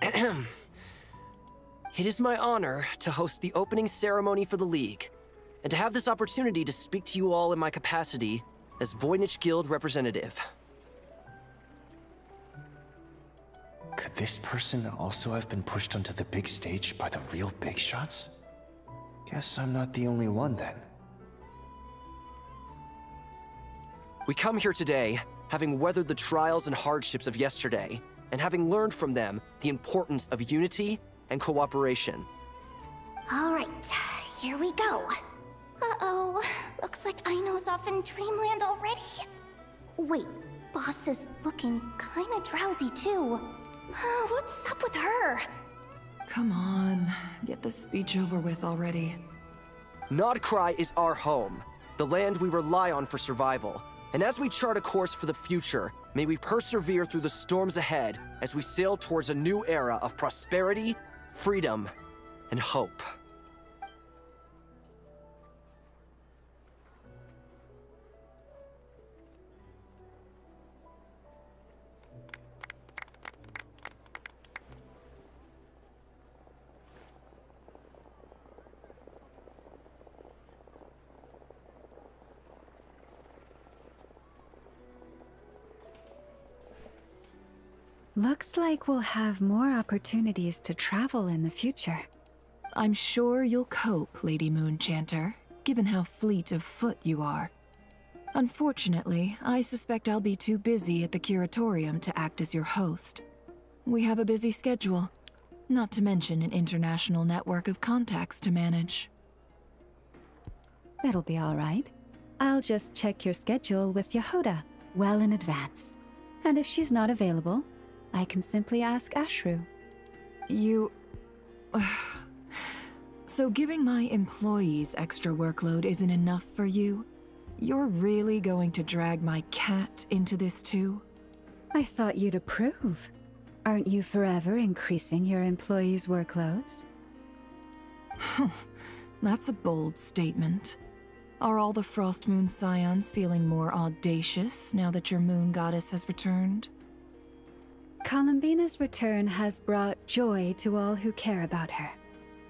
Speaker 12: It is my honor to host the opening ceremony for the League, and to have this opportunity to speak to you all in my capacity as Voynich Guild representative.
Speaker 20: Could this person also have been pushed onto the big stage by the real big shots? Guess I'm not the only one then.
Speaker 12: We come here today, having weathered the trials and hardships of yesterday, and having learned from them the importance of unity and cooperation.
Speaker 2: All right, here we go. Uh-oh, looks like Aino's off in dreamland already. Wait, Boss is looking kinda drowsy too. What's up with her?
Speaker 9: Come on, get this speech over with already.
Speaker 12: Nodcry is our home, the land we rely on for survival. And as we chart a course for the future, may we persevere through the storms ahead as we sail towards a new era of prosperity, freedom, and hope.
Speaker 5: Looks like we'll have more opportunities to travel in the future.
Speaker 9: I'm sure you'll cope, Lady Moonchanter, given how fleet of foot you are. Unfortunately, I suspect I'll be too busy at the Curatorium to act as your host. We have a busy schedule, not to mention an international network of contacts to manage.
Speaker 5: That'll be all right. I'll just check your schedule with Yehoda well in advance. And if she's not available, I can simply ask Ashru.
Speaker 9: You... So giving my employees extra workload isn't enough for you? You're really going to drag my cat into this too?
Speaker 5: I thought you'd approve. Aren't you forever increasing your employees' workloads?
Speaker 9: That's a bold statement. Are all the Frostmoon Scions feeling more audacious now that your moon goddess has returned?
Speaker 5: Columbina's return has brought joy to all who care about her.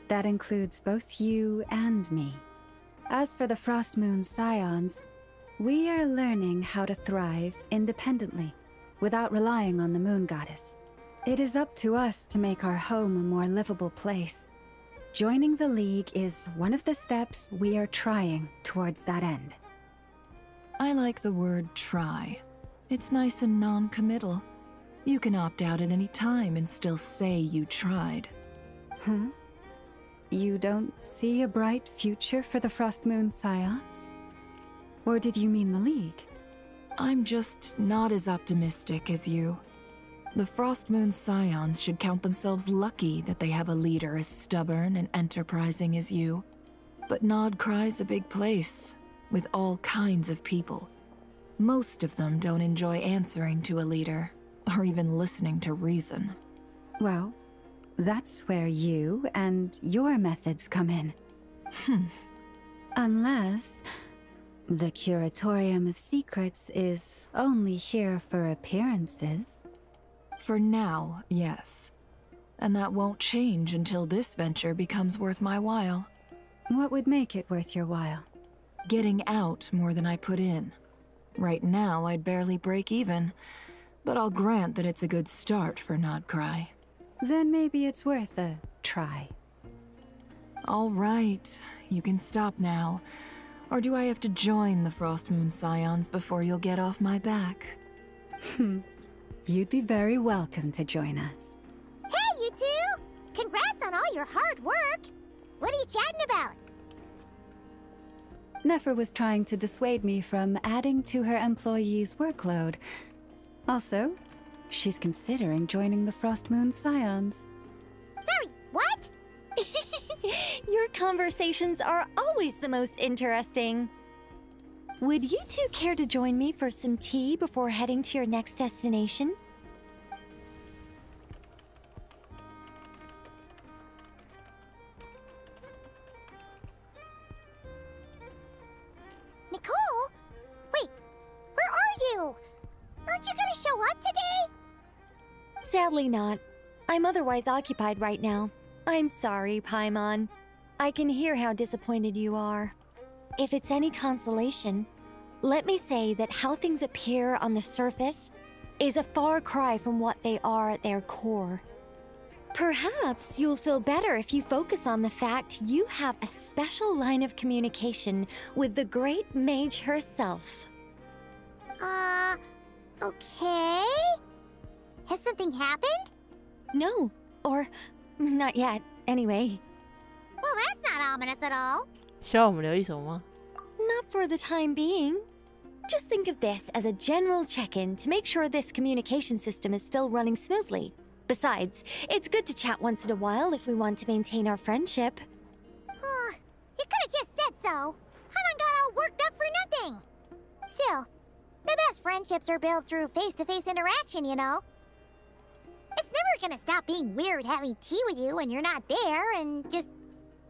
Speaker 5: That includes both you and me. As for the Frost Moon Scions, we are learning how to thrive independently, without relying on the Moon Goddess. It is up to us to make our home a more livable place. Joining the League is one of the steps we are trying towards that end.
Speaker 9: I like the word try. It's nice and non-committal. You can opt out at any time and still say you tried.
Speaker 5: You don't see a bright future for the Frost Moon Scions? Or did you mean the League?
Speaker 9: I'm just not as optimistic as you. The Frost Moon Scions should count themselves lucky that they have a leader as stubborn and enterprising as you. But Nodcry's a big place, with all kinds of people. Most of them don't enjoy answering to a leader, or even listening to reason.
Speaker 5: Well, that's where you and your methods come in. Unless the Curatorium of Secrets is only here for appearances.
Speaker 9: For now, yes. And that won't change until this venture becomes worth my while.
Speaker 5: What would make it worth your while?
Speaker 9: Getting out more than I put in. Right now, I'd barely break even, but I'll grant that it's a good start for Nodcry.
Speaker 5: Then maybe it's worth a try.
Speaker 9: All right, you can stop now. Or do I have to join the Frost Moon Scions before you'll get off my back?
Speaker 5: You'd be very welcome to join us.
Speaker 16: Hey, you two! Congrats on all your hard work! What are you chatting about?
Speaker 5: Nefer was trying to dissuade me from adding to her employees' workload. Also, she's considering joining the Frost Moon Scions.
Speaker 16: Sorry, what?
Speaker 2: Your conversations are always the most interesting. Would you two care to join me for some tea before heading to your next destination?
Speaker 16: Nicole? Wait, where are you? Aren't you gonna show up today?
Speaker 2: Sadly not. I'm otherwise occupied right now. I'm sorry, Paimon. I can hear how disappointed you are. If it's any consolation, let me say that how things appear on the surface is a far cry from what they are at their core. Perhaps you'll feel better if you focus on the fact you have a special line of communication with the great mage herself.
Speaker 16: Okay? Has something happened?
Speaker 2: No, or not yet, anyway.
Speaker 16: Well, that's not ominous at all.
Speaker 1: 需要我们留一手吗？
Speaker 2: Not for the time being. Just think of this as a general check-in to make sure this communication system is still running smoothly. Besides, it's good to chat once in a while if we want to maintain our friendship.
Speaker 16: You could have just said so. Paimon got all worked up for nothing. Still, the best friendships are built through face-to-face interaction, you know. It's never gonna stop being weird having tea with you when you're not there and just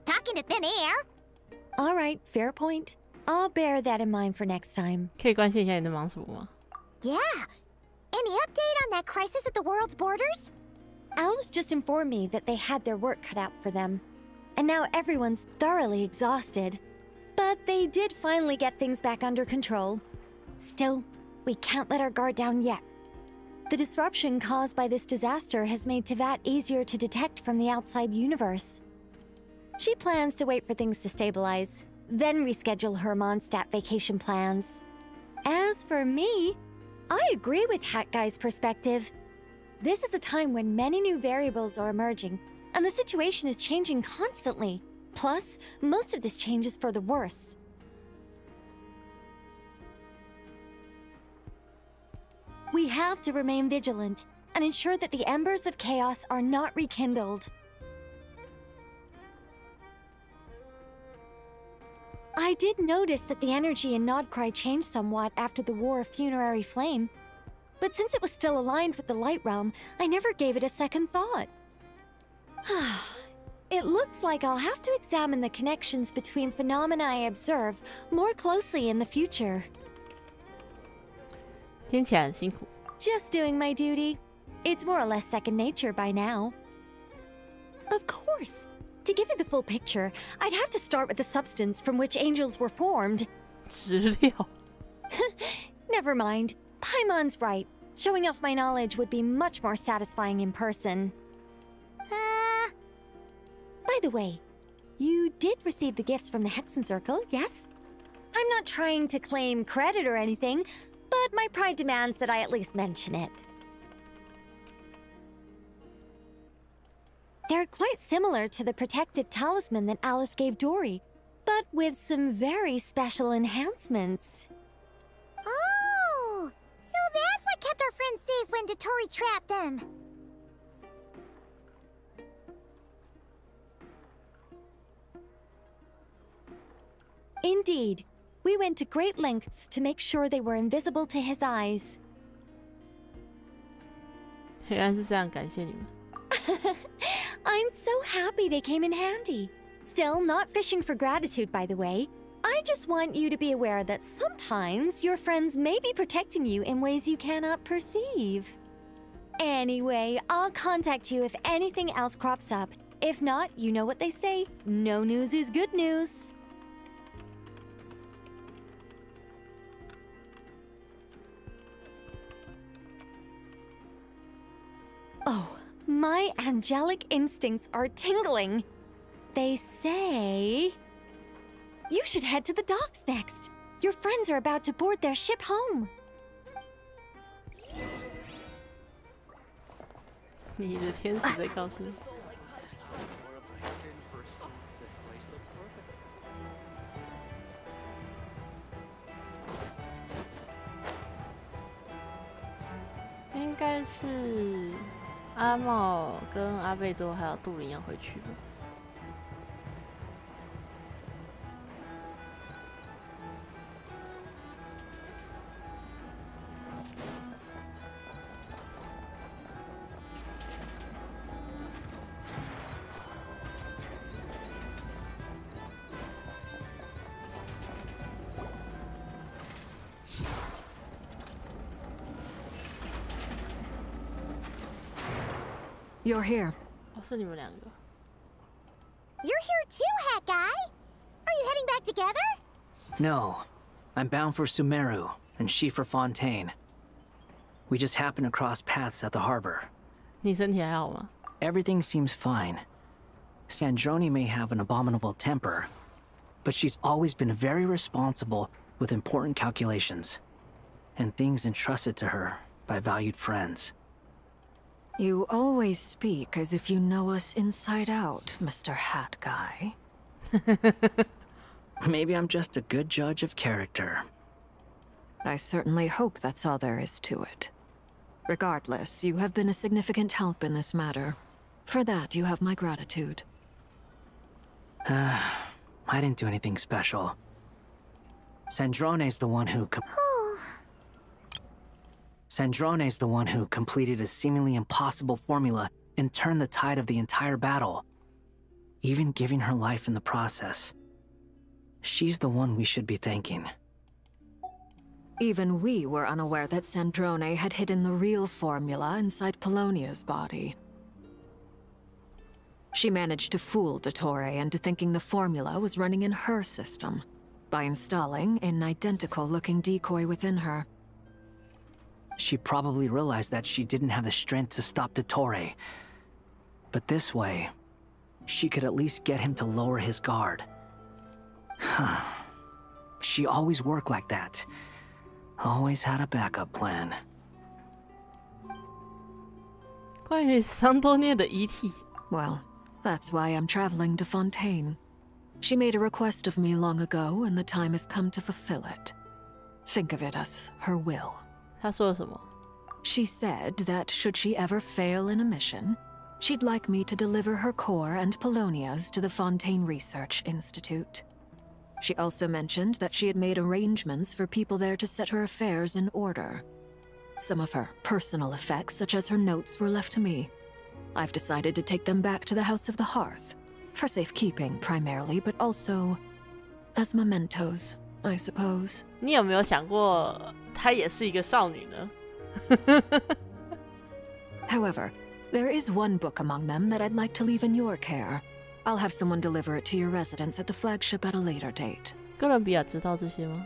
Speaker 16: talking to thin air.
Speaker 2: All right, fair point. I'll bear that in mind for next time.
Speaker 1: 可以关心一下你在忙什么吗？
Speaker 16: Yeah. Any update on that crisis at the world's borders?
Speaker 2: Alice just informed me that they had their work cut out for them. And now everyone's thoroughly exhausted. But they did finally get things back under control. Still, we can't let our guard down yet. The disruption caused by this disaster has made Teyvat easier to detect from the outside universe. She plans to wait for things to stabilize, then reschedule her Mondstadt vacation plans. As for me, I agree with Hat Guy's perspective. This is a time when many new variables are emerging, and the situation is changing constantly. Plus, most of this change is for the worse. We have to remain vigilant and ensure that the embers of chaos are not rekindled. I did notice that the energy in Nodcry changed somewhat after the War of Funerary Flame, but since it was still aligned with the Light Realm, I never gave it a second thought. It looks like I'll have to examine the connections between phenomena I observe more closely in the future.
Speaker 1: 听起来很辛苦。
Speaker 2: Just doing my duty. It's more or less second nature by now. Of course.
Speaker 6: To give you the full picture, I'd have to start with the substance from which angels were formed.
Speaker 1: 质料
Speaker 6: Never mind. Paimon's right. Showing off my knowledge would be much more satisfying in person. By the way, you did receive the gifts from the Hexen Circle, yes? I'm not trying to claim credit or anything, but my pride demands that I at least mention it. They're quite similar to the protective talisman that Alice gave Dory, but with some very special enhancements.
Speaker 16: Oh! So that's what kept our friends safe when Dory trapped them.
Speaker 6: Indeed. We went to great lengths to make sure they were invisible to his eyes.
Speaker 1: 原来是这样，感谢你们。
Speaker 6: I'm so happy they came in handy. Still, not fishing for gratitude, by the way. I just want you to be aware that sometimes your friends may be protecting you in ways you cannot perceive. Anyway, I'll contact you if anything else crops up. If not, you know what they say, no news is good news. Oh, my angelic instincts are tingling. They say... You should head to the docks next. Your friends are about to board their ship home.
Speaker 1: 你的天使在告诉你。应该是阿茂跟阿贝多还有杜林要回去了。
Speaker 9: You're here.
Speaker 1: 哦，是你们两个。
Speaker 16: You're here too, Hat Guy. Are you heading back together?
Speaker 21: No. I'm bound for Sumeru, and she for Fontaine. We just happened to cross paths at the harbor.
Speaker 1: 你身体还好吗？
Speaker 21: Everything seems fine. Sandrone may have an abominable temper, but she's always been very responsible with important calculations, and things entrusted to her by valued friends.
Speaker 9: You always speak as if you know us inside out, Mr. Hat Guy.
Speaker 21: Maybe I'm just a good judge of character.
Speaker 9: I certainly hope that's all there is to it. Regardless, you have been a significant help in this matter. For that, you have my gratitude.
Speaker 21: I didn't do anything special. Sandrone's the one who Sandrone's the one who completed a seemingly impossible formula and turned the tide of the entire battle, even giving her life in the process. She's the one we should be thanking.
Speaker 9: Even we were unaware that Sandrone had hidden the real formula inside Polonia's body. She managed to fool Dottore into thinking the formula was running in her system by installing an identical-looking decoy within her.
Speaker 21: She probably realized that she didn't have the strength to stop Dottore. But this way, she could at least get him to lower his guard. She always worked like that. Always had a backup plan.
Speaker 1: 关于桑多涅的遗体。
Speaker 9: Well, that's why I'm traveling to Fontaine. She made a request of me long ago, and the time has come to fulfill it. Think of it as her will.
Speaker 1: 她说了什么？
Speaker 9: She said that should she ever fail in a mission, she'd like me to deliver her core and Polonia's to the Fontaine Research Institute. She also mentioned that she had made arrangements for people there to set her affairs in order. Some of her personal effects, such as her notes, were left to me. I've decided to take them back to the House of the Hearth, for safekeeping primarily, but also as mementos, I suppose.
Speaker 1: 你有没有想过，她也是一个少女呢？
Speaker 9: However, there is one book among them that I'd like to leave in your care.
Speaker 14: I'll have someone deliver it to your residence at the flagship at a later date.
Speaker 1: 哥伦比亚知道这些吗？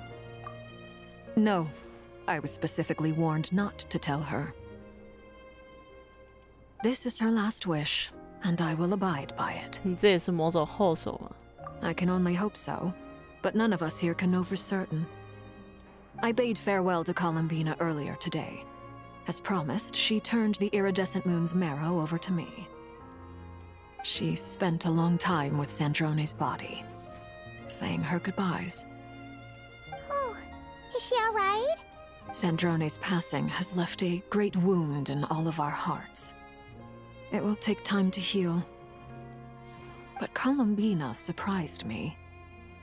Speaker 14: No, I was specifically warned not to tell her. This is her last wish, and I will abide by it.
Speaker 1: 你这也是某种后手吗？
Speaker 14: I can only hope so, but none of us here can know for certain. I bade farewell to Columbina earlier today. As promised, she turned the iridescent moon's marrow over to me. She spent a long time with Sandrone's body, saying her goodbyes.
Speaker 16: Oh, is she all right?
Speaker 14: Sandrone's passing has left a great wound in all of our hearts. It will take time to heal. But Columbina surprised me.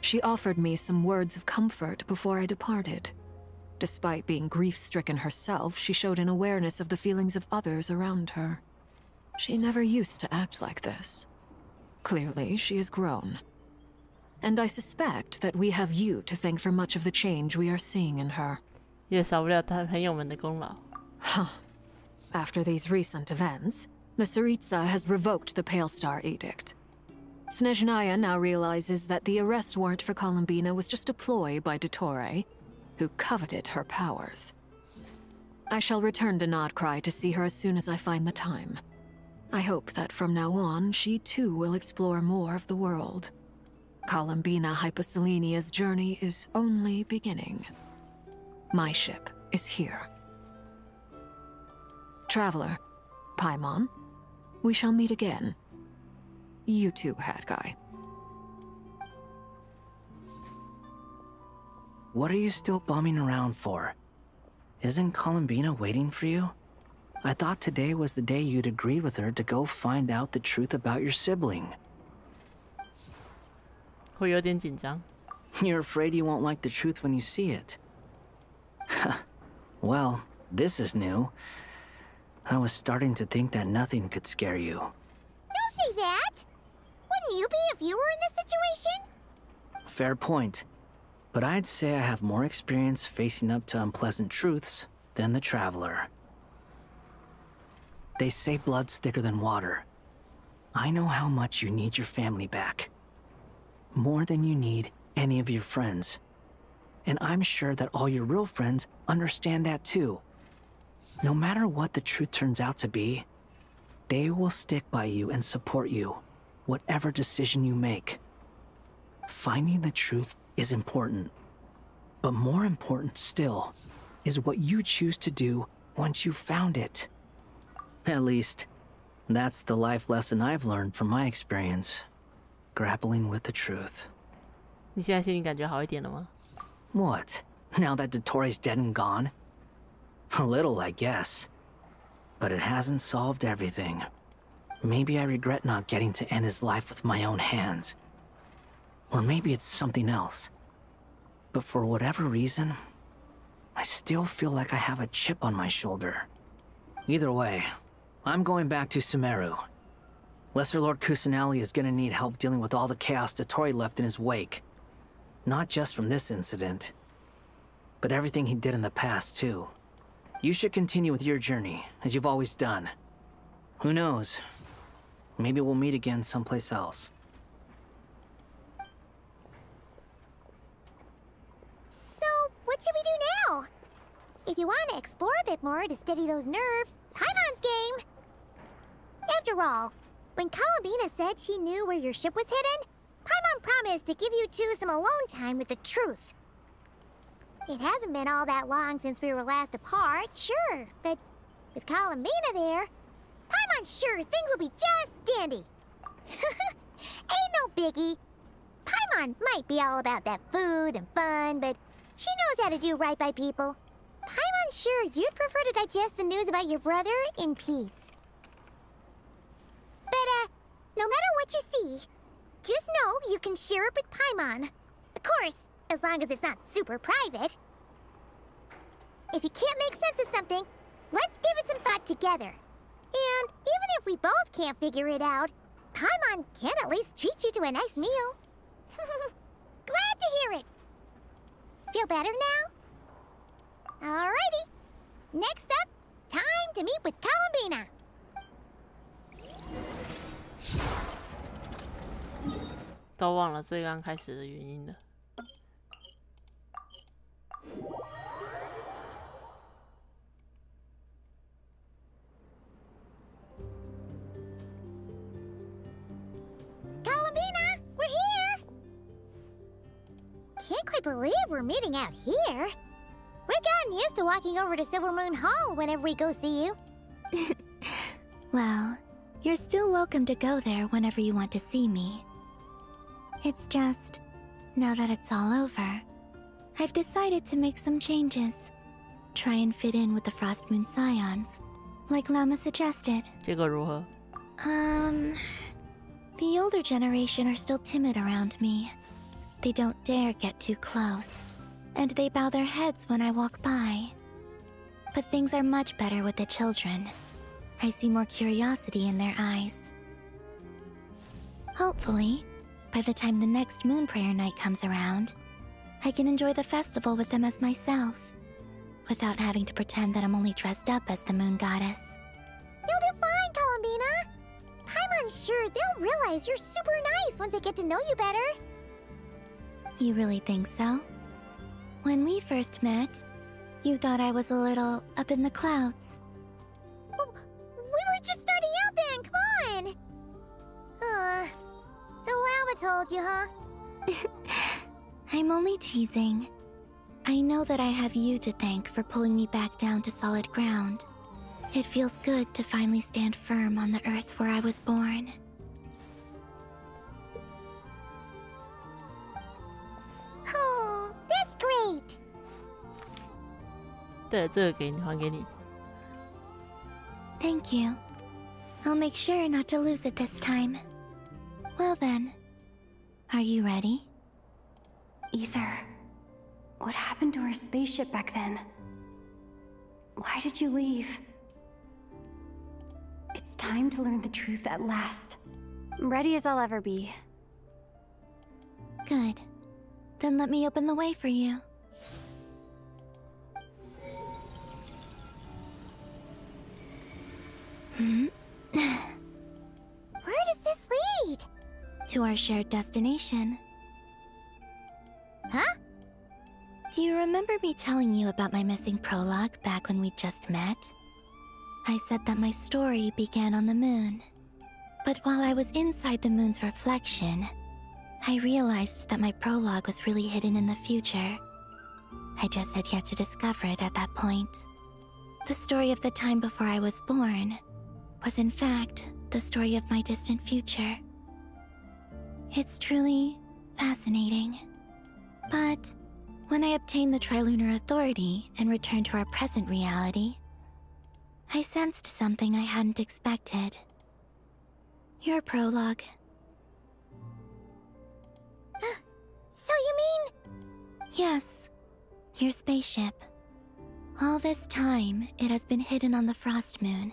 Speaker 14: She offered me some words of comfort before I departed. Despite being grief-stricken herself, she showed an awareness of the feelings of others around her. She never used to act like this. Clearly, she has grown. And I suspect that we have you to thank for much of the change we are seeing in her.
Speaker 1: 也少不了她朋友们的功劳。
Speaker 14: Huh. After these recent events, the Tsaritsa has revoked the Pale Star Edict. Snezhnaya now realizes that the arrest warrant for Columbina was just a ploy by Dottore, who coveted her powers. I shall return to Nodcry to see her as soon as I find the time. I hope that from now on, she too will explore more of the world. Columbina Hyposelenia's journey is only beginning. My ship is here. Traveler, Paimon, we shall meet again. You too, Hat Guy.
Speaker 21: What are you still bumming around for? Isn't Columbina waiting for you? I thought today was the day you'd agreed with her to go find out the truth about your sibling.
Speaker 1: 会有点紧张。
Speaker 21: You're afraid you won't like the truth when you see it. Well, this is new. I was starting to think that nothing could scare you.
Speaker 16: Don't say that! Wouldn't you be if you were in this situation?
Speaker 21: Fair point. But I'd say I have more experience facing up to unpleasant truths than the Traveler. They say blood's thicker than water. I know how much you need your family back. More than you need any of your friends. And I'm sure that all your real friends understand that too. No matter what the truth turns out to be, they will stick by you and support you, whatever decision you make. Finding the truth is important. But more important still is what you choose to do once you've found it. At least, that's the life lesson I've learned from my experience, grappling with the truth.
Speaker 1: 你现在心里感觉好一点了吗？
Speaker 21: What? Now that Dottore's dead and gone? A little, I guess. But it hasn't solved everything. Maybe I regret not getting to end his life with my own hands. Or maybe it's something else. But for whatever reason, I still feel like I have a chip on my shoulder. Either way, I'm going back to Sumeru. Lesser Lord Kusanali is gonna need help dealing with all the chaos Dottore left in his wake. Not just from this incident, but everything he did in the past, too. You should continue with your journey, as you've always done. Who knows? Maybe we'll meet again someplace else.
Speaker 16: So, what should we do now? If you want to explore a bit more to steady those nerves, Paimon's game! After all, when Columbina said she knew where your ship was hidden, Paimon promised to give you two some alone time with the truth. It hasn't been all that long since we were last apart, sure, but with Columbina there, Paimon's sure things will be just dandy. Ain't no biggie. Paimon might be all about that food and fun, but she knows how to do right by people. Paimon's sure you'd prefer to digest the news about your brother in peace. But, no matter what you see, just know you can share it with Paimon. Of course, as long as it's not super private. If you can't make sense of something, let's give it some thought together. And even if we both can't figure it out, Paimon can at least treat you to a nice meal. Glad to hear it. Feel better now? Alrighty. Next up, time to meet with Columbina.
Speaker 1: 都忘了最刚开始的原因了。
Speaker 16: Columbina, we're here! Can't quite believe we're meeting out here. We've gotten used to walking over to Silver Moon Hall whenever we go see you.
Speaker 19: Well, you're still welcome to go there whenever you want to see me. It's just, now that it's all over, I've decided to make some changes. Try and fit in with the Frost Moon Scions, like Llama suggested.
Speaker 1: 结果如何?
Speaker 19: The older generation are still timid around me. They don't dare get too close, and they bow their heads when I walk by. But things are much better with the children. I see more curiosity in their eyes. Hopefully, by the time the next Moon Prayer Night comes around, I can enjoy the festival with them as myself, without having to pretend that I'm only dressed up as the Moon Goddess.
Speaker 16: You'll do fine, Columbina. I'm unsure they'll realize you're super nice once they get to know you better.
Speaker 19: You really think so? When we first met, you thought I was a little up in the clouds.
Speaker 16: Well, we were just starting out then, come on! So Llama told you, huh?
Speaker 19: I'm only teasing. I know that I have you to thank for pulling me back down to solid ground. It feels good to finally stand firm on the earth where I was born.
Speaker 16: Oh, that's great!
Speaker 1: 对了，这个给你，还给你。
Speaker 19: Thank you. I'll make sure not to lose it this time. Well then, are you ready?
Speaker 2: Ether, what happened to our spaceship back then? Why did you leave? It's time to learn the truth at last. I'm ready as I'll ever be.
Speaker 19: Good. Then let me open the way for you.
Speaker 16: Where does this lead?
Speaker 19: To our shared destination.
Speaker 16: Huh?
Speaker 19: Do you remember me telling you about my missing prologue back when we just met? I said that my story began on the moon. But while I was inside the moon's reflection, I realized that my prologue was really hidden in the future. I just had yet to discover it at that point. The story of the time before I was born was in fact the story of my distant future. It's truly fascinating. But when I obtained the Trilunar Authority and returned to our present reality, I sensed something I hadn't expected. Your prologue.
Speaker 16: So you mean...
Speaker 19: Yes, your spaceship. All this time, it has been hidden on the Frost Moon,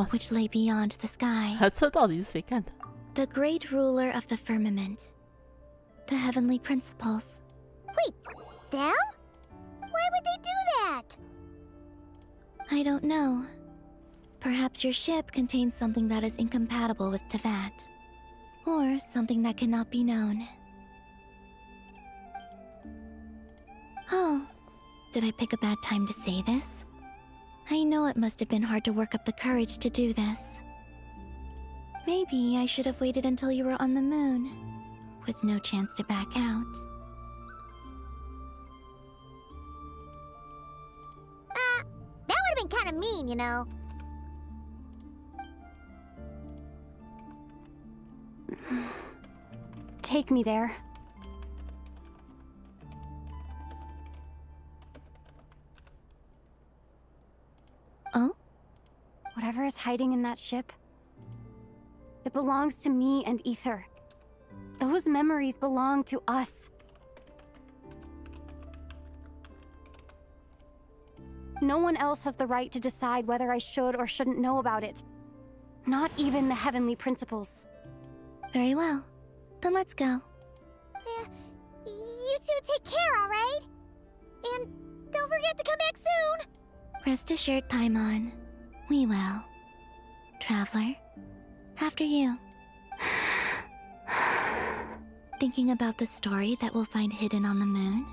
Speaker 19: which lay beyond the sky.
Speaker 1: 这到底是谁干的?
Speaker 19: The great ruler of the firmament. The heavenly principles.
Speaker 16: Wait, them? Why would they do that?
Speaker 19: I don't know. Perhaps your ship contains something that is incompatible with Teyvat. Or something that cannot be known. Oh, did I pick a bad time to say this? I know it must have been hard to work up the courage to do this. Maybe I should have waited until you were on the moon, with no chance to back out.
Speaker 16: That would have been kind of mean, you know.
Speaker 2: Take me there.
Speaker 19: Oh?
Speaker 2: Whatever is hiding in that ship, it belongs to me and Ether. Those memories belong to us. No one else has the right to decide whether I should or shouldn't know about it. Not even the heavenly principles.
Speaker 19: Very well. Then let's go.
Speaker 16: You two take care, alright? And don't forget to come back soon!
Speaker 19: Rest assured, Paimon. We will. Traveler, after you. Thinking about the story that we'll find hidden on the moon?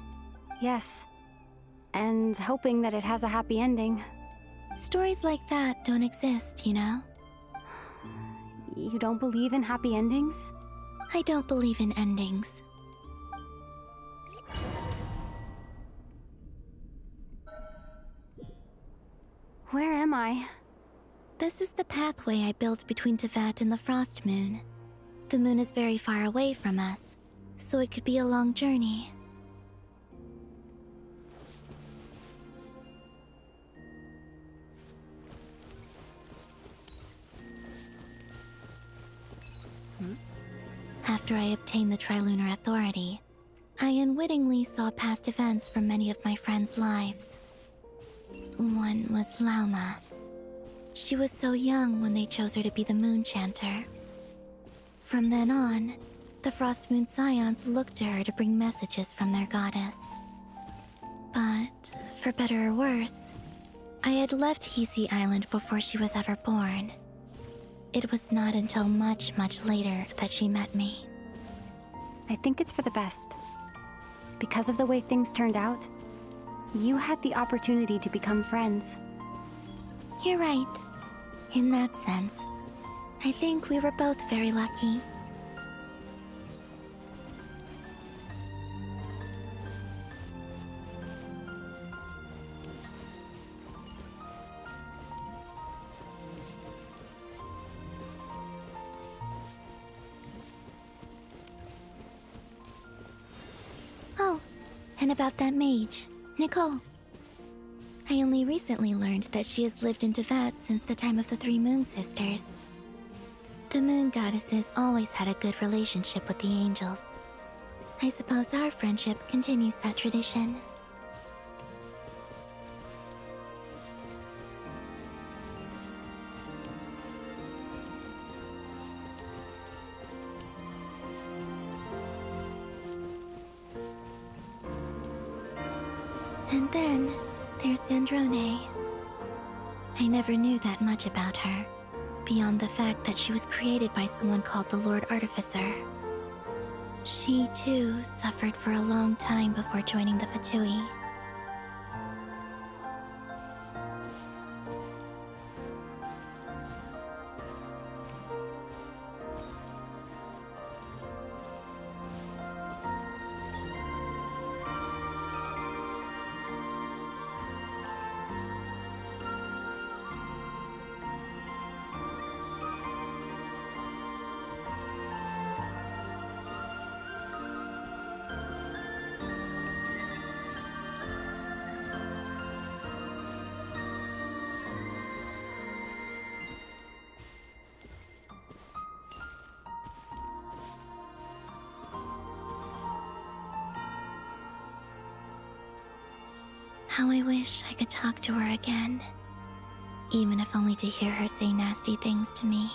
Speaker 2: Yes. And hoping that it has a happy ending.
Speaker 19: Stories like that don't exist, you know?
Speaker 2: You don't believe in happy endings?
Speaker 19: I don't believe in endings.
Speaker 2: Where am I?
Speaker 19: This is the pathway I built between Teyvat and the Frost Moon. The moon is very far away from us, so it could be a long journey. After I obtained the Trilunar Authority, I unwittingly saw past events from many of my friends' lives. One was Lauma. She was so young when they chose her to be the Moon Chanter. From then on, the Frost Moon Scions looked to her to bring messages from their goddess. But, for better or worse, I had left Hisi Island before she was ever born. It was not until much, much later that she met me.
Speaker 2: I think it's for the best. Because of the way things turned out, you had the opportunity to become friends.
Speaker 19: You're right. In that sense, I think we were both very lucky. Oh, and about that mage, Nicole. I only recently learned that she has lived in Teyvat since the time of the Three Moon Sisters. The Moon Goddesses always had a good relationship with the angels. I suppose our friendship continues that tradition. And then, there's Zandrone. I never knew that much about her, beyond the fact that she was created by someone called the Lord Artificer. She, too, suffered for a long time before joining the Fatui. How I wish I could talk to her again. Even if only to hear her say nasty things to me.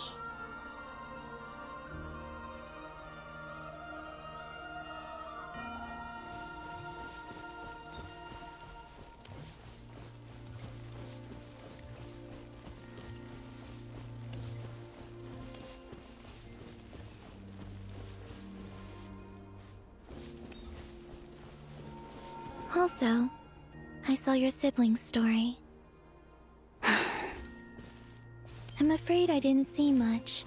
Speaker 19: Also, I saw your sibling's story. I'm afraid I didn't see much.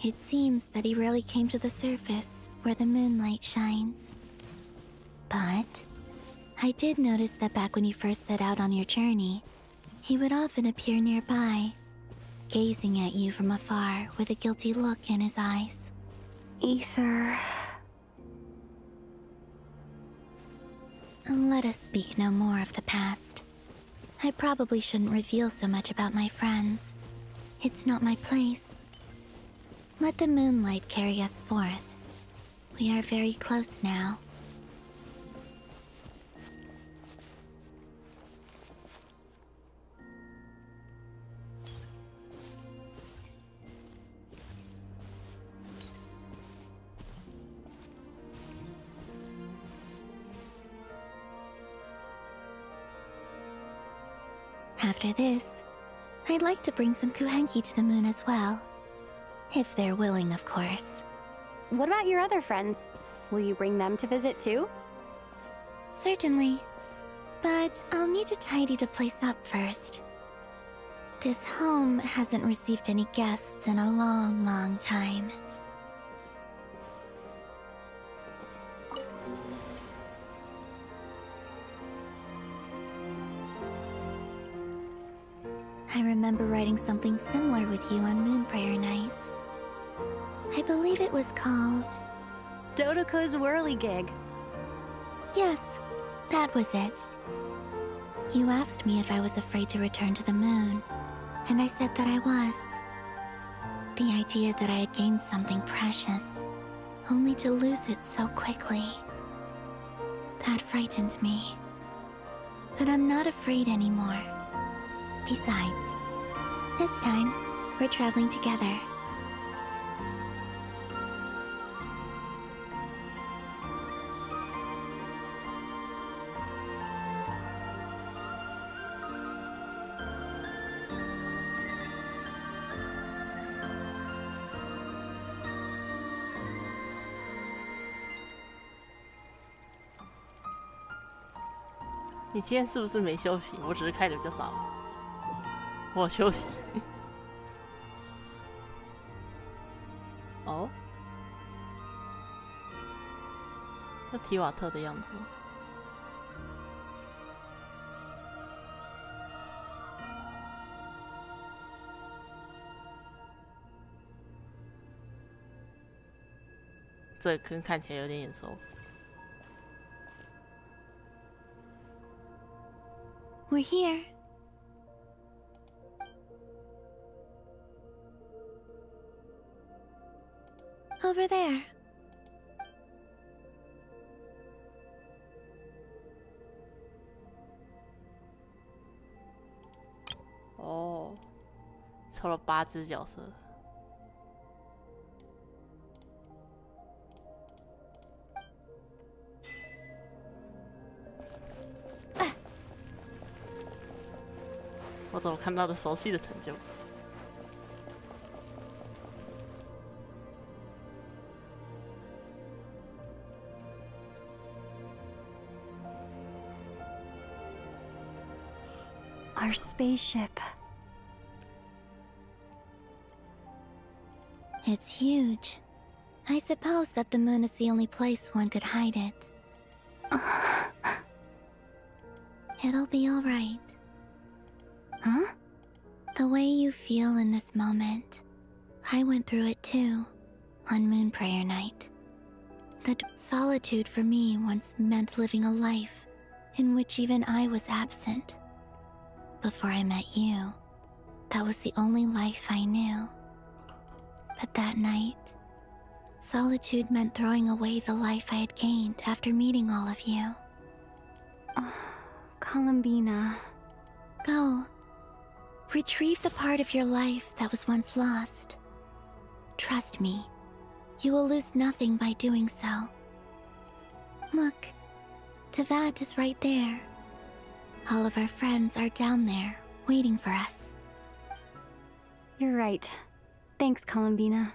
Speaker 19: It seems that he rarely came to the surface, where the moonlight shines. But I did notice that back when you first set out on your journey, he would often appear nearby, gazing at you from afar with a guilty look in his eyes.
Speaker 2: Ether...
Speaker 19: Let us speak no more of the past. I probably shouldn't reveal so much about my friends. It's not my place. Let the moonlight carry us forth. We are very close now. After this, I'd like to bring some Kuhenki to the moon as well. If they're willing, of course.
Speaker 2: What about your other friends? Will you bring them to visit too?
Speaker 19: Certainly. But I'll need to tidy the place up first. This home hasn't received any guests in a long, long time. I remember writing something similar with you on Moon Prayer Night. I believe it was called...
Speaker 2: Dodoko's Whirligig.
Speaker 19: Yes, that was it. You asked me if I was afraid to return to the moon, and I said that I was. The idea that I had gained something precious, only to lose it so quickly. That frightened me. But I'm not afraid anymore. Besides, this time, we're traveling together.
Speaker 1: 你今天是不是没休息？我只是开的比较早。我休息。哦，这提瓦特的样子。这坑看起来有点眼熟。
Speaker 19: We're here. Over there.
Speaker 1: 哦，抽了8只角色。我怎么看到了熟悉的成就
Speaker 2: ？Our spaceship.
Speaker 19: It's huge. I suppose that the moon is the only place one could hide it. It'll be all right.
Speaker 2: Huh?
Speaker 19: The way you feel in this moment, I went through it too, on Moon Prayer Night. That solitude for me once meant living a life in which even I was absent. Before I met you, that was the only life I knew. But that night, solitude meant throwing away the life I had gained after meeting all of you.
Speaker 2: Columbina.
Speaker 19: Go. Retrieve the part of your life that was once lost. Trust me, you will lose nothing by doing so. Look, Teyvat is right there. All of our friends are down there, waiting for us.
Speaker 2: You're right. Thanks, Columbina.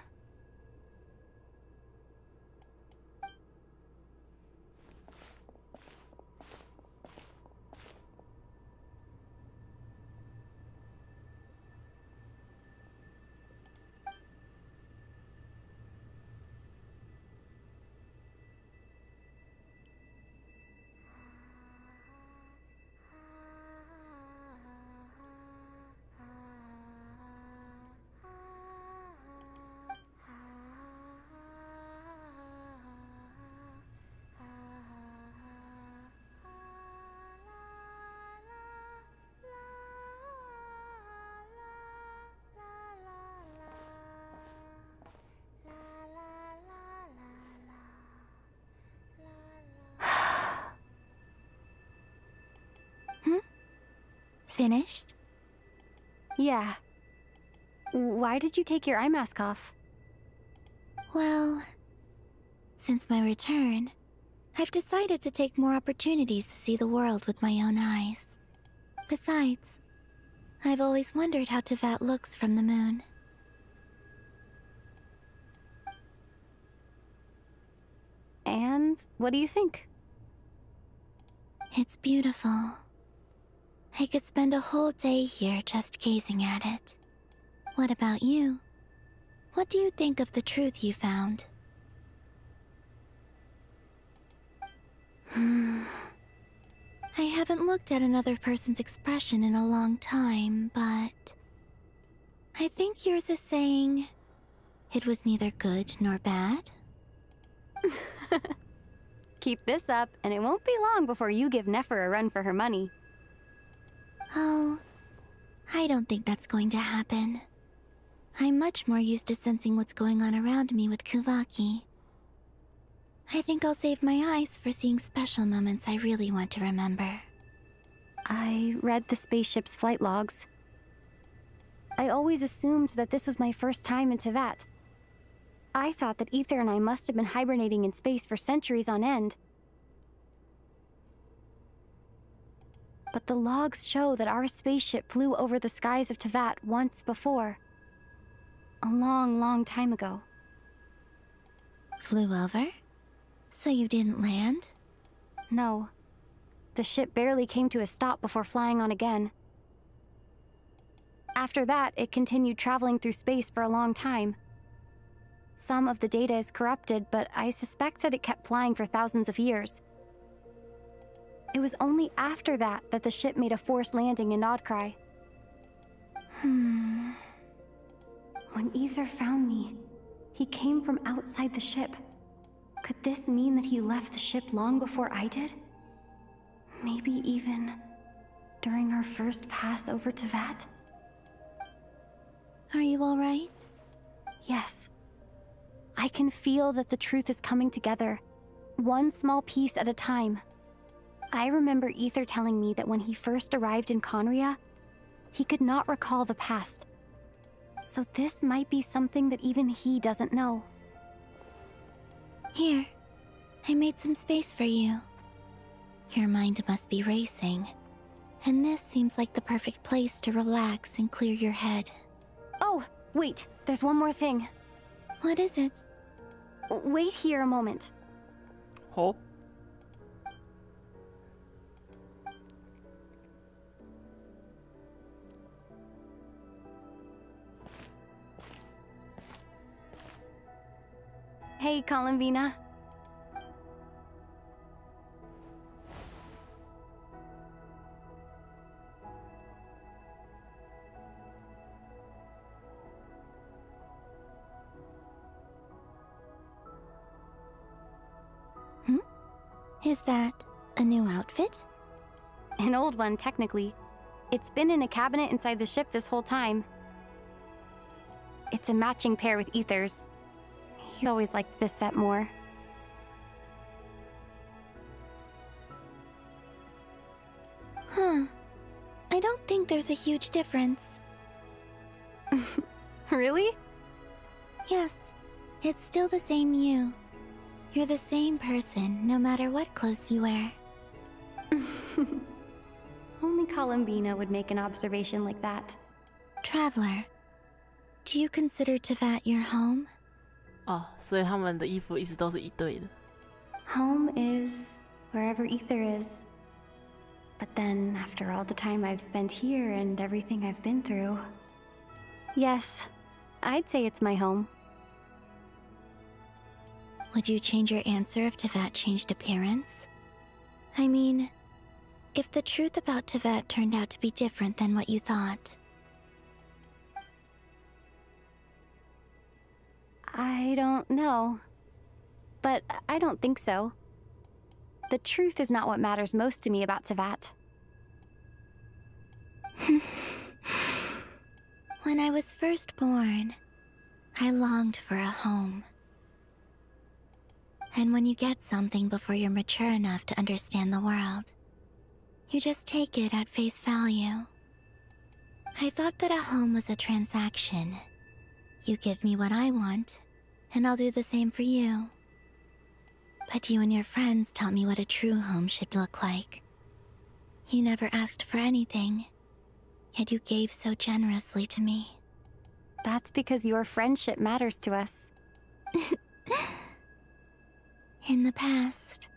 Speaker 19: Finished?
Speaker 2: Yeah. Why did you take your eye mask off?
Speaker 19: Well, since my return, I've decided to take more opportunities to see the world with my own eyes. Besides, I've always wondered how Teyvat looks from the moon.
Speaker 2: And Scions. What do you think?
Speaker 19: It's beautiful. I could spend a whole day here just gazing at it. What about you? What do you think of the truth you found? I haven't looked at another person's expression in a long time, but I think yours is saying it was neither good nor bad.
Speaker 2: Keep this up, and it won't be long before you give Nefer a run for her money.
Speaker 19: Oh, I don't think that's going to happen. I'm much more used to sensing what's going on around me with Kuvaki. I think I'll save my eyes for seeing special moments I really want to remember.
Speaker 2: I read the spaceship's flight logs. I always assumed that this was my first time in Teyvat. I thought that Ether and I must have been hibernating in space for centuries on end. But the logs show that our spaceship flew over the skies of Teyvat once before. A long, long time ago.
Speaker 19: Flew over? So you didn't land?
Speaker 2: No. The ship barely came to a stop before flying on again. After that, it continued traveling through space for a long time. Some of the data is corrupted, but I suspect that it kept flying for thousands of years. It was only after that that the ship made a forced landing in Nodcry. When Ether found me, he came from outside the ship. Could this mean that he left the ship long before I did? Maybe even during our first pass over Teyvat?
Speaker 19: Are you all right?
Speaker 2: Yes. I can feel that the truth is coming together, one small piece at a time. I remember Ether telling me that when he first arrived in Conria, he could not recall the past. So this might be something that even he doesn't know.
Speaker 19: Here, I made some space for you. Your mind must be racing, and this seems like the perfect place to relax and clear your head.
Speaker 2: Oh, wait, there's one more thing.
Speaker 19: What is it?
Speaker 2: Wait here a moment.
Speaker 1: Oh.
Speaker 2: Hey, Columbina.
Speaker 19: Is that a new outfit?
Speaker 2: An old one, technically. It's been in a cabinet inside the ship this whole time. It's a matching pair with Ether's. He's always liked this set more.
Speaker 19: Huh. I don't think there's a huge difference.
Speaker 2: Really?
Speaker 19: Yes. It's still the same you. You're the same person, no matter what clothes you wear.
Speaker 2: Only Columbina would make an observation like that.
Speaker 19: Traveler, do you consider Teyvat your home?
Speaker 1: 哦，所以他们的衣服一直都是一对的。
Speaker 2: Home is wherever Ether is. But then, after all the time I've spent here and everything I've been through... Yes, I'd say it's my home.
Speaker 19: Would you change your answer if Teyvat changed appearance? I mean, if the truth about Teyvat turned out to be different than what you thought.
Speaker 2: I don't know. But I don't think so. The truth is not what matters most to me about Teyvat.
Speaker 19: When I was first born, I longed for a home. And when you get something before you're mature enough to understand the world, you just take it at face value. I thought that a home was a transaction. You give me what I want, and I'll do the same for you. But you and your friends taught me what a true home should look like. You never asked for anything, yet you gave so generously to me.
Speaker 2: That's because your friendship matters to us.
Speaker 19: In the past,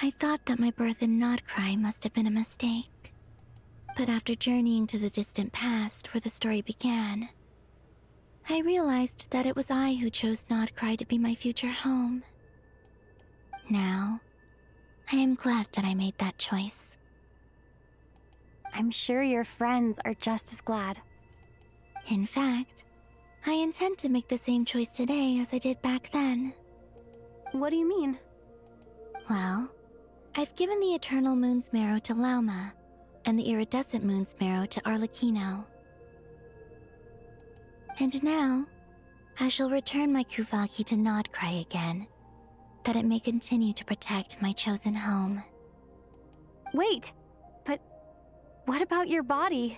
Speaker 19: I thought that my birth in Nodcry must have been a mistake. But after journeying to the distant past where the story began, I realized that it was I who chose Nodcry to be my future home. Now, I am glad that I made that choice.
Speaker 2: I'm sure your friends are just as glad.
Speaker 19: In fact, I intend to make the same choice today as I did back then.
Speaker 2: What do you mean?
Speaker 19: Well, I've given the Eternal Moon's marrow to Lauma, and the Iridescent Moon's marrow to Arlecchino. And now, I shall return my Kuvagi to Nodcry again, that it may continue to protect my chosen home.
Speaker 2: Wait, but what about your body?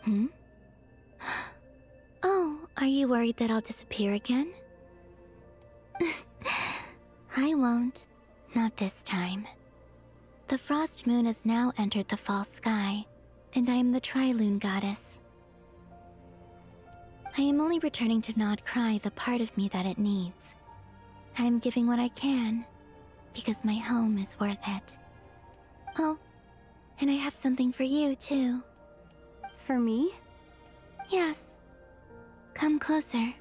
Speaker 19: Hmm? Oh, are you worried that I'll disappear again? I won't. Not this time. The Frost Moon has now entered the fall sky, and I am the Tri-Lune Goddess. I am only returning to Nodcry the part of me that it needs. I am giving what I can, because my home is worth it. Oh, and I have something for you, too.
Speaker 2: For me?
Speaker 19: Yes. Come closer.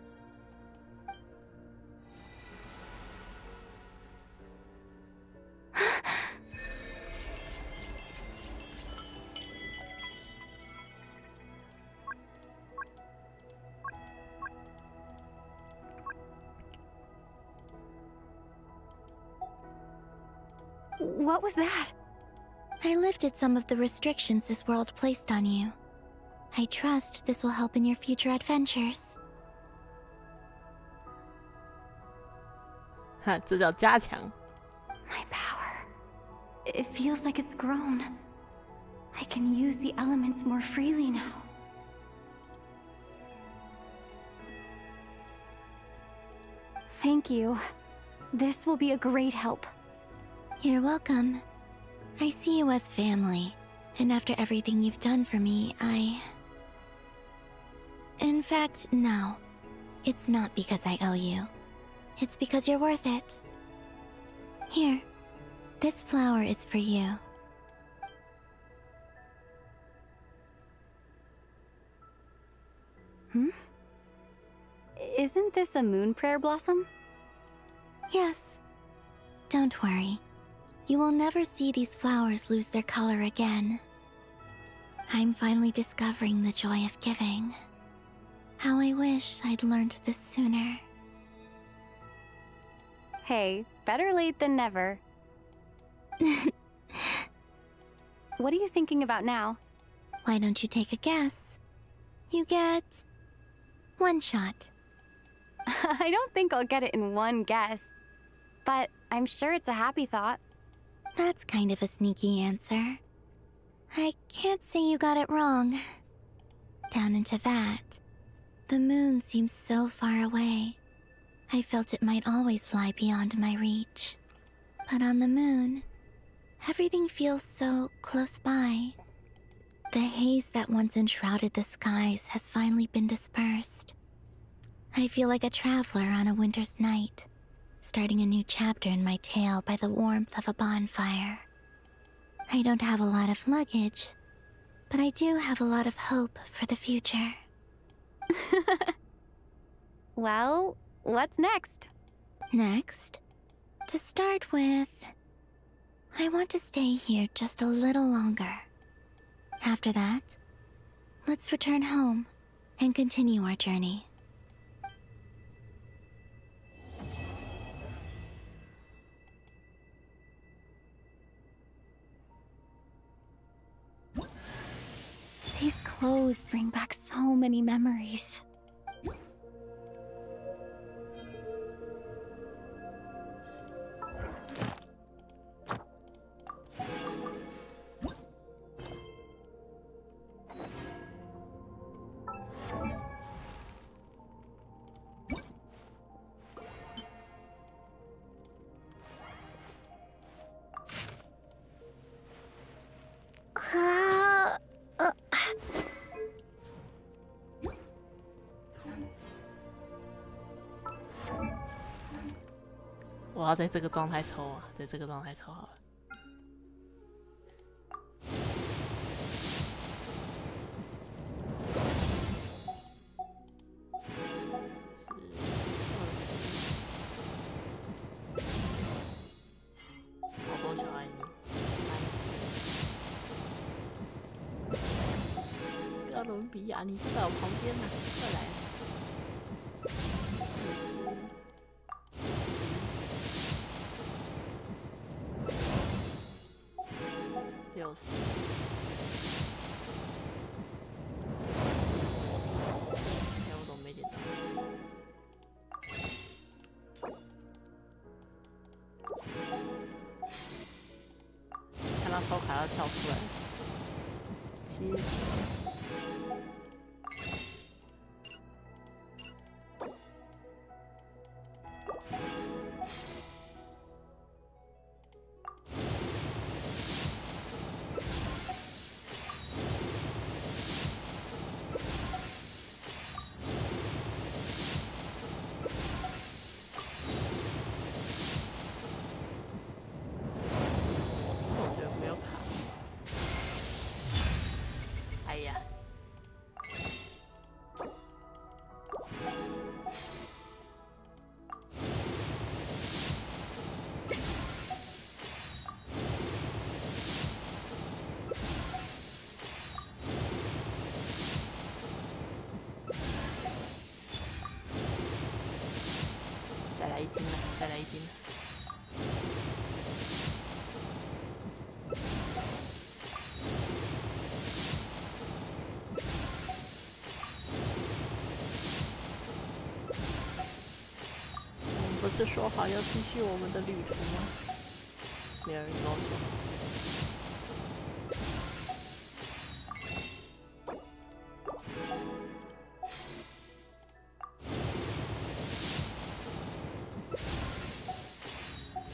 Speaker 2: What was that?
Speaker 19: I lifted some of the restrictions this world placed on you. I trust this will help in your future adventures.
Speaker 1: 哈，这叫加强。
Speaker 2: My power. It feels like it's grown. I can use the elements more freely now. Thank you. This will be a great help.
Speaker 19: You're welcome. I see you as family, and after everything you've done for me, In fact, no. It's not because I owe you. It's because you're worth it. Here, this flower is for you.
Speaker 2: Isn't this a moon prayer blossom?
Speaker 19: Yes. Don't worry. You will never see these flowers lose their color again. I'm finally discovering the joy of giving. How I wish I'd learned this sooner.
Speaker 2: Hey, better late than never. What are you thinking about now?
Speaker 19: Why don't you take a guess? You get 1 shot.
Speaker 2: I don't think I'll get it in one guess, but I'm sure it's a happy thought.
Speaker 19: That's kind of a sneaky answer. I can't say you got it wrong. Down into that, the moon seems so far away. I felt it might always lie beyond my reach. But on the moon, everything feels so close by. The haze that once enshrouded the skies has finally been dispersed. I feel like a traveler on a winter's night, starting a new chapter in my tale by the warmth of a bonfire. I don't have a lot of luggage, but I do have a lot of hope for the future.
Speaker 2: Well, what's next?
Speaker 19: Next, to start with, I want to stay here just a little longer. After that, let's return home and continue our journey.
Speaker 2: These clothes bring back so many memories.
Speaker 1: 我要在这个状态抽啊，在这个状态抽好了。好多小爱你30。哥伦比亚，你就在我旁边呢，快来！ 60，我怎么没点到？看到抽卡要跳出来，70。 再来一斤了，再来一斤了。我们不是说好要继续我们的旅途吗？没有人跟我说好。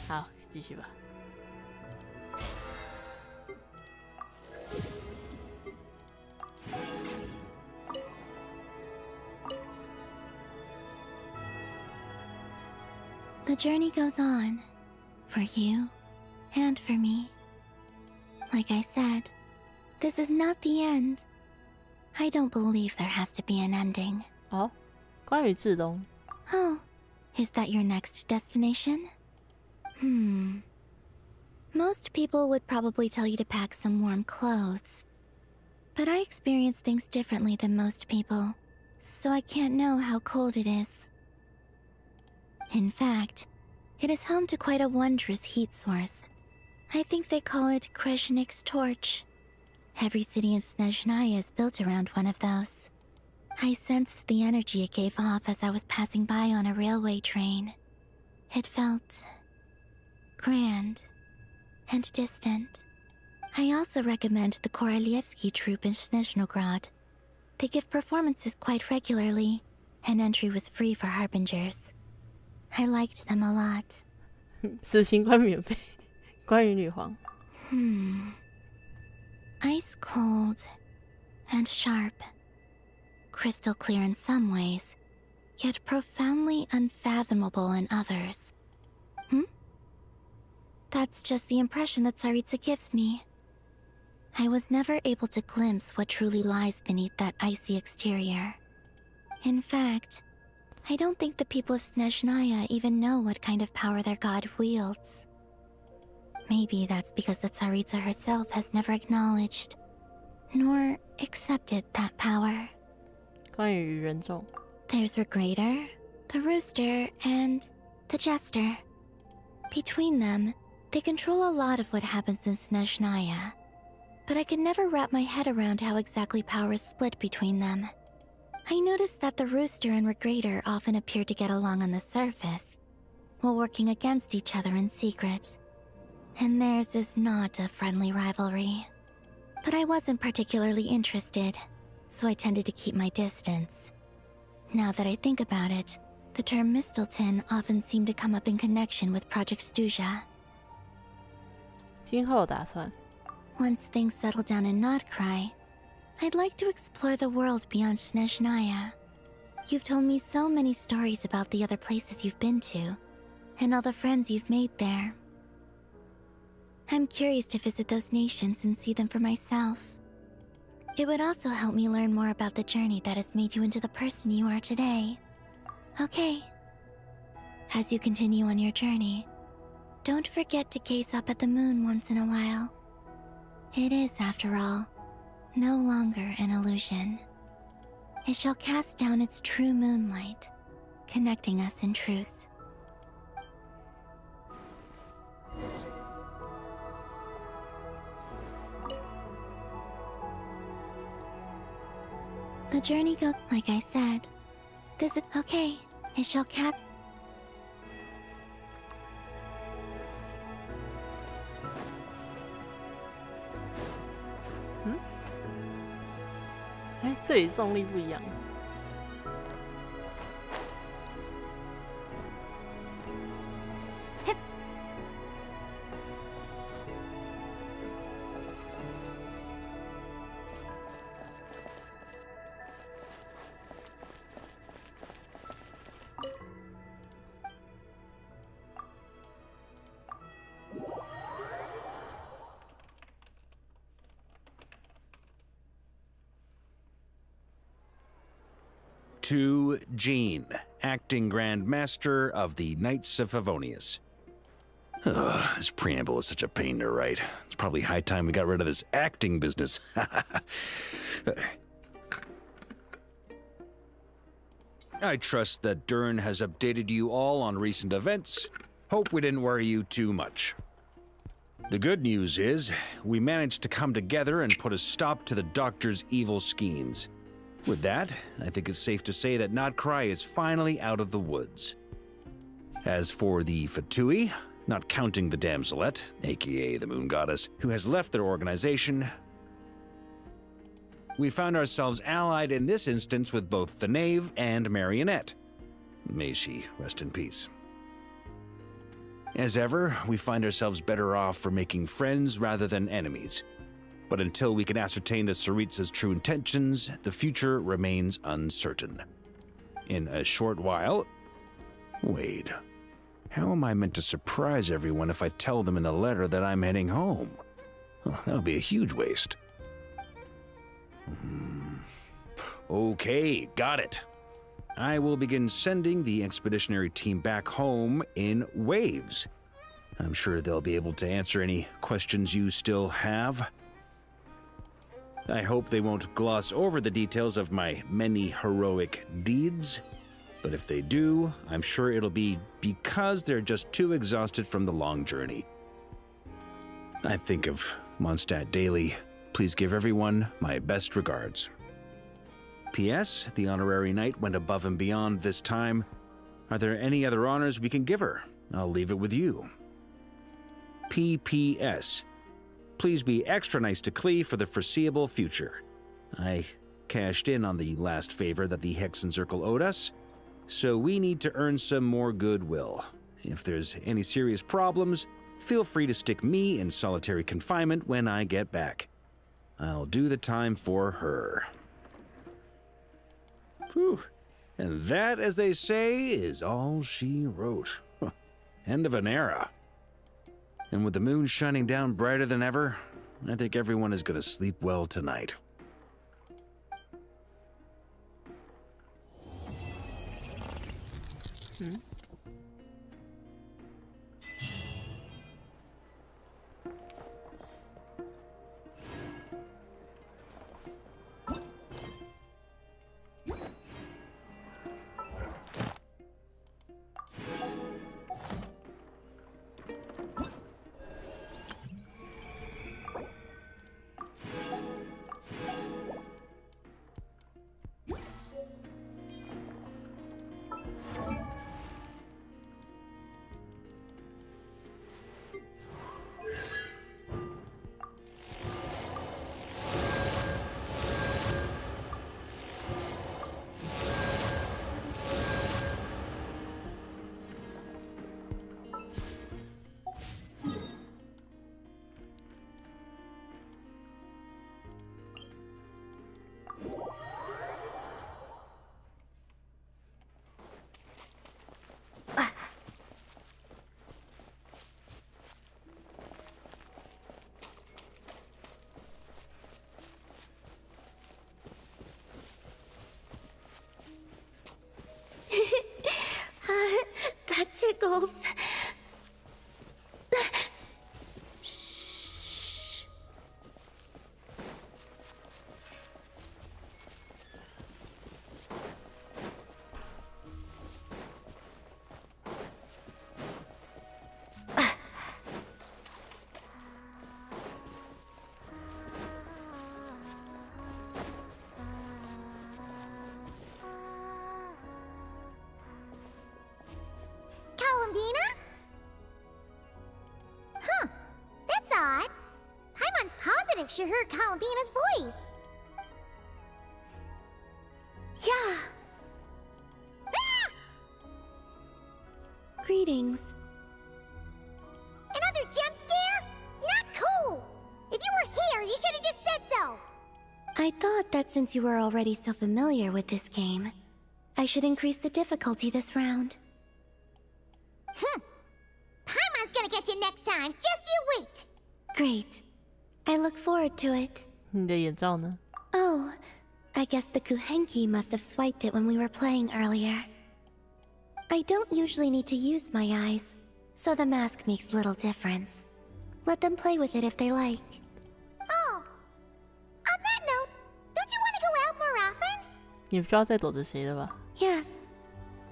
Speaker 1: 好，继续吧。
Speaker 19: The journey goes on, for you, and for me. Like I said, this is not the end. I don't believe there has to be an ending.
Speaker 1: 哦，关于志东。
Speaker 19: Oh, is that your next destination? Most people would probably tell you to pack some warm clothes. But I experience things differently than most people, so I can't know how cold it is. In fact, it is home to quite a wondrous heat source. I think they call it Kreshnik's torch. Every city in Snezhnaya is built around one of those. I sensed the energy it gave off as I was passing by on a railway train. It felt grand and distant. I also recommend the Korolievsky troupe in Snezhnograd. They give performances quite regularly, and entry was free for harbingers. I liked them a lot.
Speaker 1: 实行官免费。关于女皇。
Speaker 19: Ice cold and sharp. Crystal clear in some ways, yet profoundly unfathomable in others. That's just the impression that Tsaritsa gives me. I was never able to glimpse what truly lies beneath that icy exterior. In fact, I don't think the people of Snezhnaya even know what kind of power their god wields. Maybe that's because the Tsaritsa herself has never acknowledged, nor accepted that power.
Speaker 1: 关于人众。
Speaker 19: There's Regrator, the Rooster, and the Jester. Between them, they control a lot of what happens in Snezhnaya. But I could never wrap my head around how exactly power is split between them. I noticed that the Rooster and Regrator often appeared to get along on the surface, while working against each other in secret. And theirs is not a friendly rivalry. But I wasn't particularly interested, so I tended to keep my distance. Now that I think about it, the term Mistelton often seemed to come up in connection with Project Stuja.
Speaker 1: 今后打算。
Speaker 19: Once things settle down in Nodcry, I'd like to explore the world beyond Snezhnaya. You've told me so many stories about the other places you've been to, and all the friends you've made there. I'm curious to visit those nations and see them for myself. It would also help me learn more about the journey that has made you into the person you are today. Okay. As you continue on your journey, don't forget to gaze up at the moon once in a while. It is, after all, no longer an illusion. It shall cast down its true moonlight, connecting us in truth. The journey goes, like I said. This is okay. It shall cast.
Speaker 1: Hmm? 哎，这里重力不一样。
Speaker 3: To Jean, acting Grand Master of the Knights of Favonius. This preamble is such a pain to write. It's probably high time we got rid of this acting business. I trust that Dern has updated you all on recent events. Hope we didn't worry you too much. The good news is, we managed to come together and put a stop to the Doctor's evil schemes. With that, I think it's safe to say that Notcry is finally out of the woods. As for the Fatui, not counting the Damselette, aka the Moon Goddess, who has left their organization, we found ourselves allied in this instance with both the Knave and Marionette. May she rest in peace. As ever, we find ourselves better off for making friends rather than enemies. But until we can ascertain the Tsaritsa's true intentions, the future remains uncertain. In a short while... Wait. How am I meant to surprise everyone if I tell them in a letter that I'm heading home? Well, that would be a huge waste. Okay, got it. I will begin sending the expeditionary team back home in waves. I'm sure they'll be able to answer any questions you still have. I hope they won't gloss over the details of my many heroic deeds, but if they do, I'm sure it'll be because they're just too exhausted from the long journey. I think of Mondstadt daily. Please give everyone my best regards. P.S. The honorary knight went above and beyond this time. Are there any other honors we can give her? I'll leave it with you. P.P.S. Please be extra nice to Klee for the foreseeable future. I cashed in on the last favor that the Hexen Circle owed us, so we need to earn some more goodwill. If there's any serious problems, feel free to stick me in solitary confinement when I get back. I'll do the time for her. Whew. And that, as they say, is all she wrote. End of an era. And with the moon shining down brighter than ever, I think everyone is going to sleep well tonight.
Speaker 19: tingles.
Speaker 16: Columbina? Huh. That's odd. Paimon's positive she heard Columbina's voice.
Speaker 19: Yeah.
Speaker 16: Ah!
Speaker 19: Greetings.
Speaker 16: Another jump scare? Not cool! If you were here, you should have just said so!
Speaker 19: I thought that since you were already so familiar with this game, I should increase the difficulty this round.
Speaker 16: Paimon's gonna get you next time, just you wait!
Speaker 19: Great. I look forward to it.
Speaker 1: 你的眼罩呢？
Speaker 19: Oh, I guess the Kuhenki must have swiped it when we were playing earlier. I don't usually need to use my eyes, so the mask makes little difference. Let them play with it if they like.
Speaker 16: Oh, on that note, don't you want to go out more often?
Speaker 1: 你不知道在躲着谁了吧？
Speaker 19: Yes,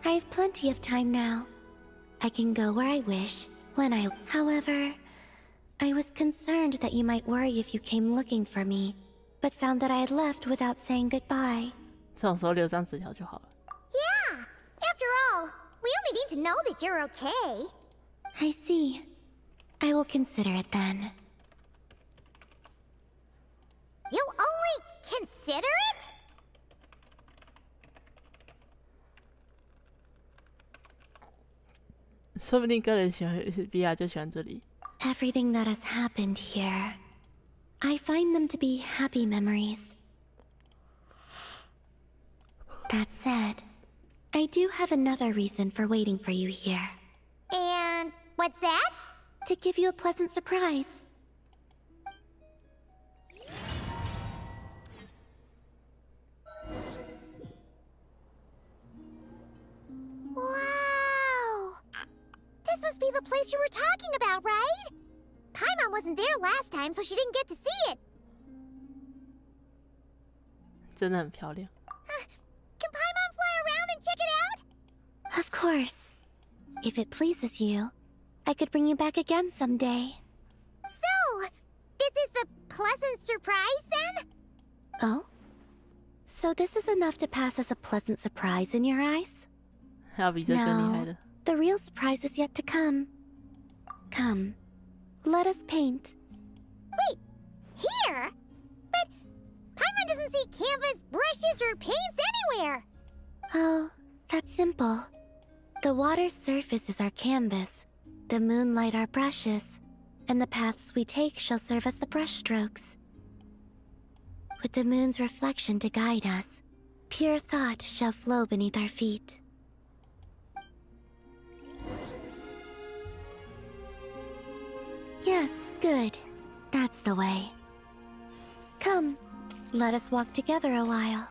Speaker 19: I have plenty of time now. I can go where I wish, when I... However, I was concerned that you might worry if you came looking for me, but found that I had left without saying goodbye.
Speaker 1: 这种时候留张纸条就好了。
Speaker 16: Yeah, after all, we only need to know that you're okay.
Speaker 19: I see. I will consider it then.
Speaker 16: You'll only consider it?
Speaker 1: 说不定个人喜欢比亚就喜欢这里。
Speaker 19: Everything that has happened here, I find them to be happy memories. That said, I do have another reason for waiting for you here.
Speaker 16: And what's that?
Speaker 19: To give you a pleasant surprise.
Speaker 16: Wow! This must be the place you were talking about, right? Paimon wasn't there last time, so she didn't get to see it.
Speaker 1: 真的很漂亮。
Speaker 16: Can Paimon fly around and check it out?
Speaker 19: Of course. If it pleases you, I could bring you back again someday.
Speaker 16: So, this is the pleasant surprise then?
Speaker 19: Oh? So this is enough to pass as a pleasant surprise in your eyes?
Speaker 1: 还有比这更厉害的。
Speaker 19: The real surprise is yet to come. Come, let us paint.
Speaker 16: Wait, here? But Paimon doesn't see canvas, brushes, or paints anywhere.
Speaker 19: Oh, that's simple. The water's surface is our canvas, the moonlight our brushes, and the paths we take shall serve as the brushstrokes. With the moon's reflection to guide us, pure thought shall flow beneath our feet. Yes, good. That's the way. Come, let us walk together a while.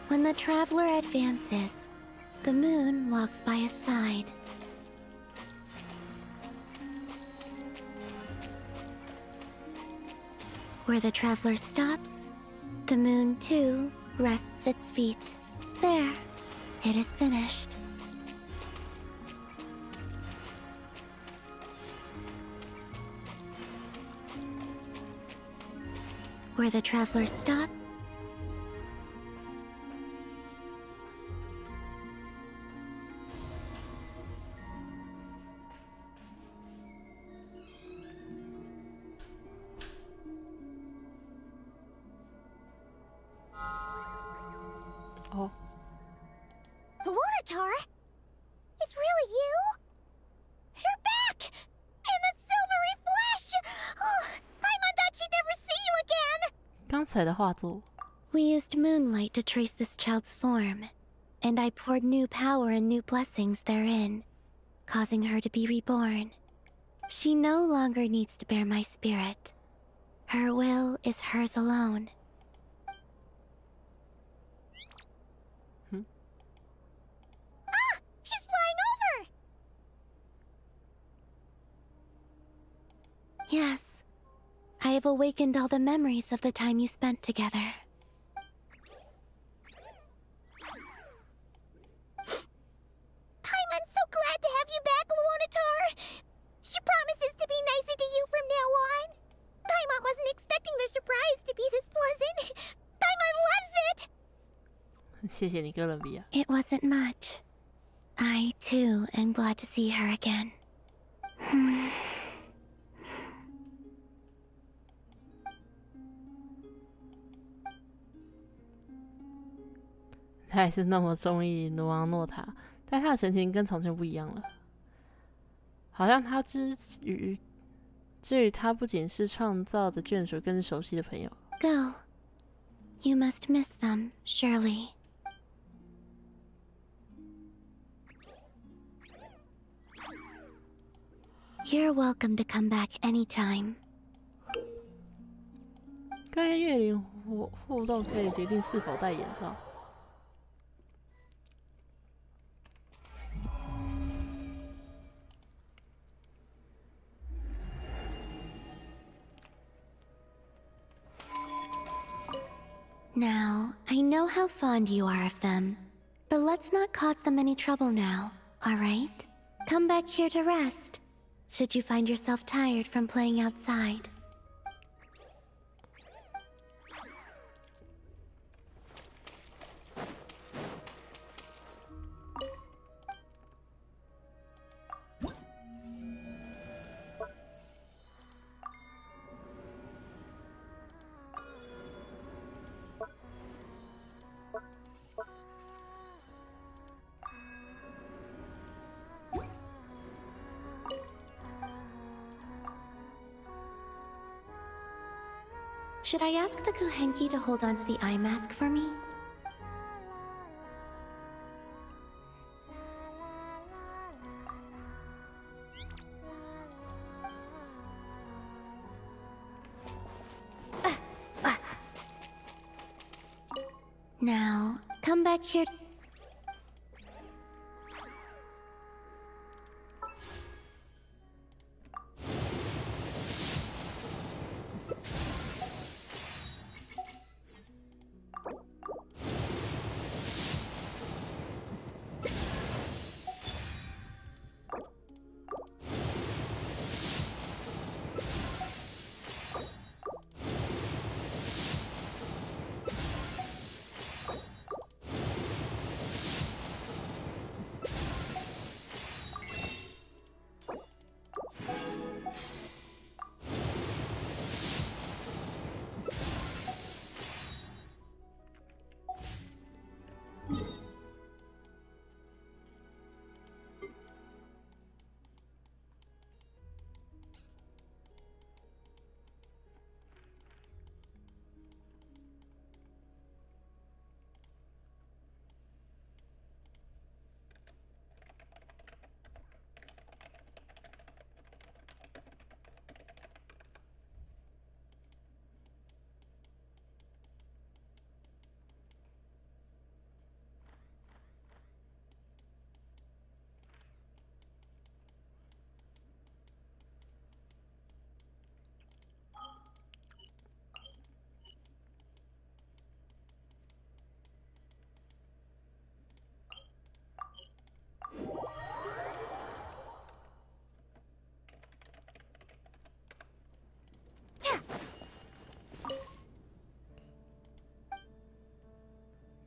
Speaker 19: When the traveler advances, the moon walks by his side. Where the traveler stops, the moon, too, rests its feet. There, it is finished. Where the traveler stops,
Speaker 1: Oh.
Speaker 16: Lunatar? It's really you? You're back! In the silvery flesh! Oh, Paimon thought she'd never see you again!
Speaker 1: 刚才的画作。
Speaker 19: We used moonlight to trace this child's form, and I poured new power and new blessings therein, causing her to be reborn. She no longer needs to bear my spirit. Her will is hers alone.
Speaker 16: Ah! She's flying over!
Speaker 19: Yes. I have awakened all the memories of the time you spent together.
Speaker 16: I'm so glad to have you back, Luonatar. She promises to be nicer to you from now on. Paimon wasn't expecting the surprise to be this pleasant. Paimon loves it!
Speaker 1: 谢谢你，哥伦比亚。
Speaker 19: It wasn't much. I, too, am glad to see her again.
Speaker 1: 他还是那么中意努昂诺塔，但他的神情跟从前不一样了。好像他至于他不仅是创造的眷属，更是熟悉的朋友。
Speaker 19: Go. You must miss them, surely. You're welcome to come back anytime.
Speaker 1: 跟月灵互动可以决定是否戴眼罩。
Speaker 19: Now, I know how fond you are of them, but let's not cause them any trouble now, alright? Come back here to rest, should you find yourself tired from playing outside. Should I ask the Kuhenki to hold on to the eye mask for me? Now, come back here.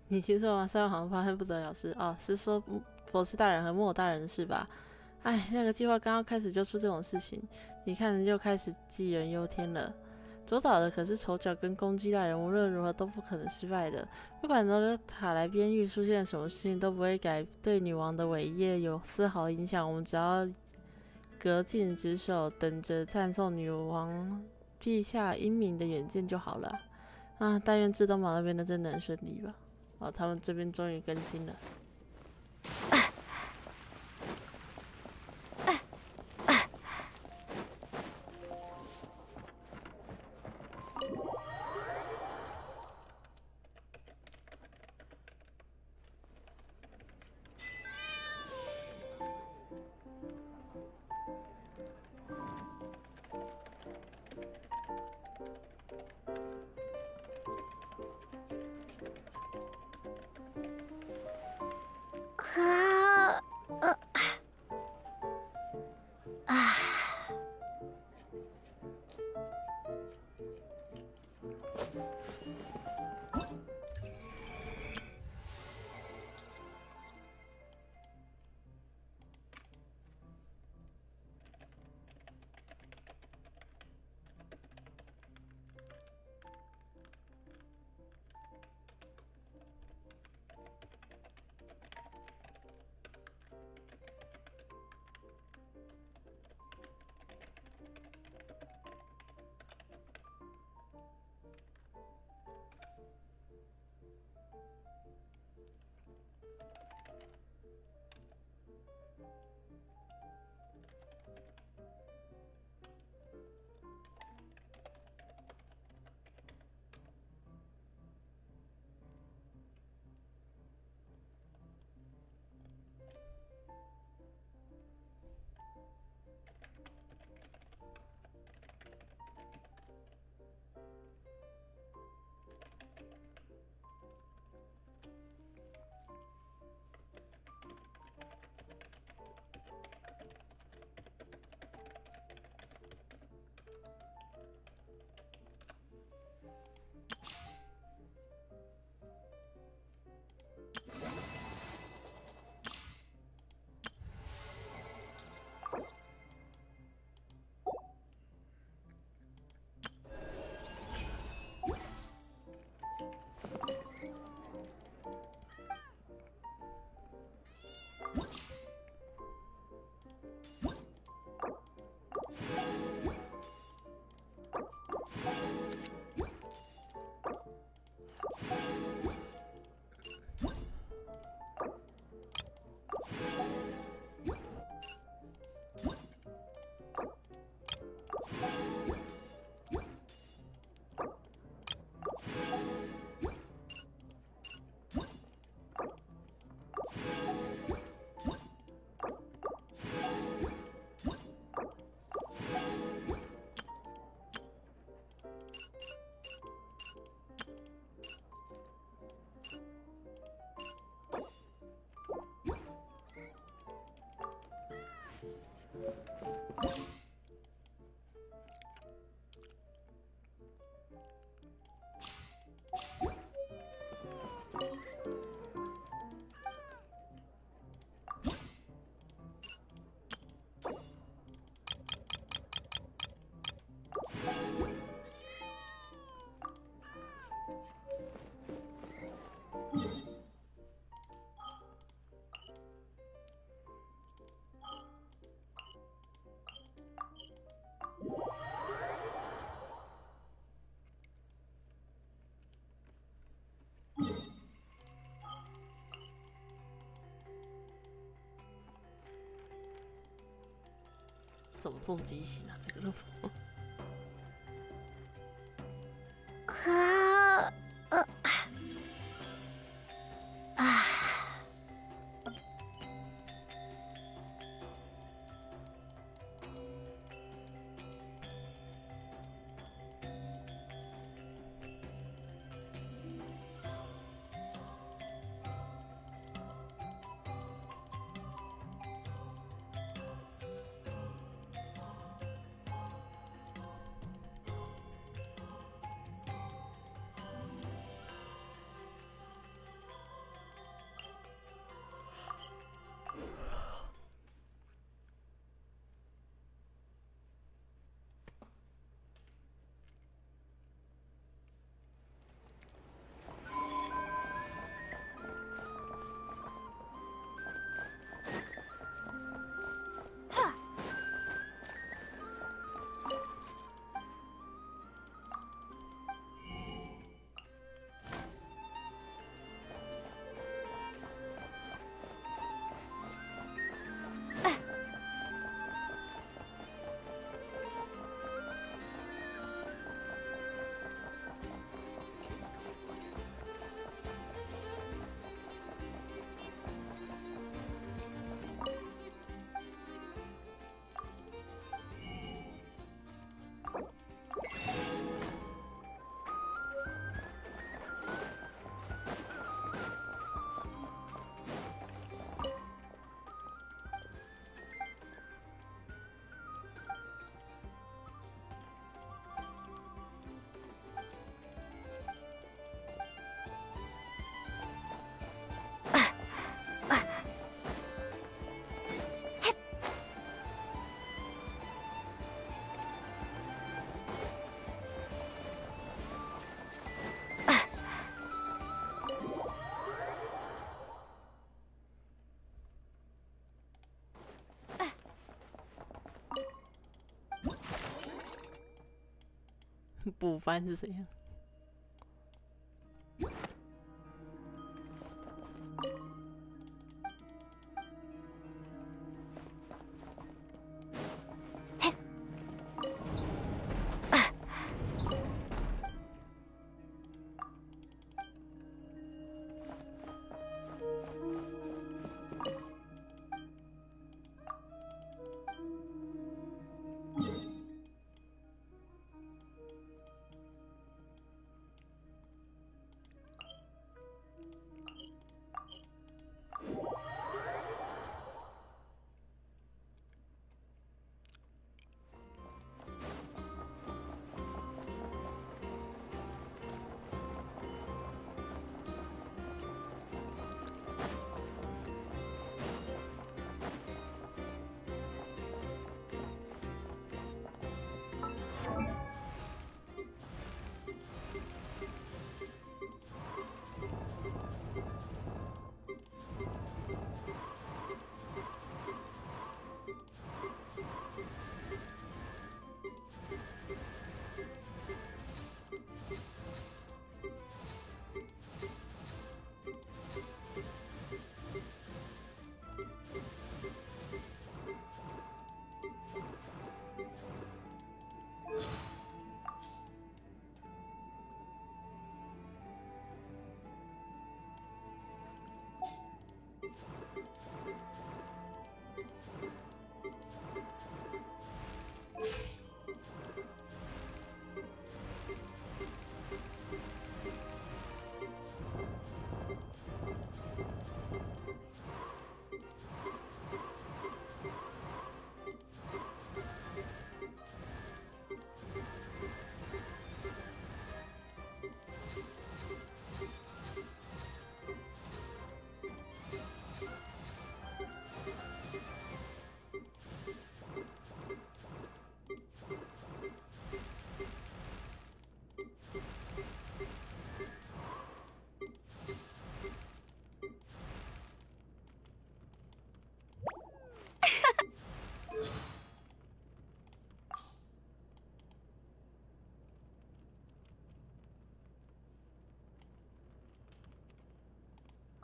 Speaker 1: 「你听说吗？上回好像发生不得了事哦，是说佛斯大人和莫尔大人的事吧？哎，那个计划刚刚开始就出这种事情，你看又开始杞人忧天了。主导的可是丑角跟公鸡大人，无论如何都不可能失败的。不管那个塔莱边域出现什么事情，都不会对女王的伟业有丝毫影响。我们只要恪尽职守，等着赞颂女王陛下英明的远见就好了。啊，但愿自动堡那边的真的很顺利吧。哦，他们这边终于更新了。怎么做机型啊？这个任务。补番是怎样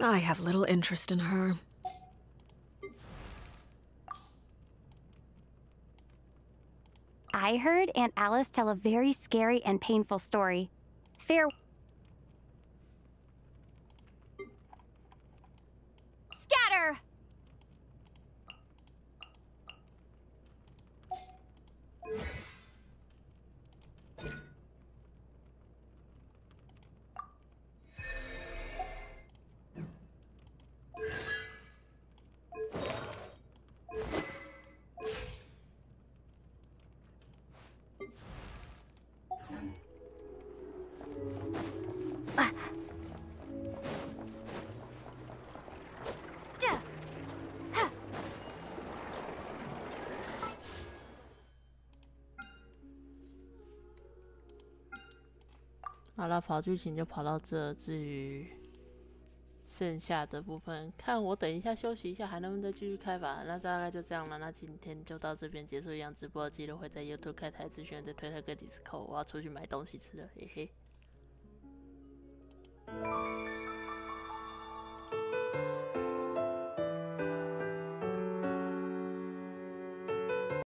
Speaker 1: ？I
Speaker 14: have little interest in her.
Speaker 2: I heard Aunt Alice tell a very scary and painful story. Scatter!
Speaker 1: 好了，跑剧情就跑到这。至于剩下的部分，看我等一下休息一下，还能不能再继续开吧？那大概就这样了。那今天就到这边结束一样直播，记得会在 YouTube 开台资讯，在推特跟 Discord。我要出去买东西吃了，嘿嘿。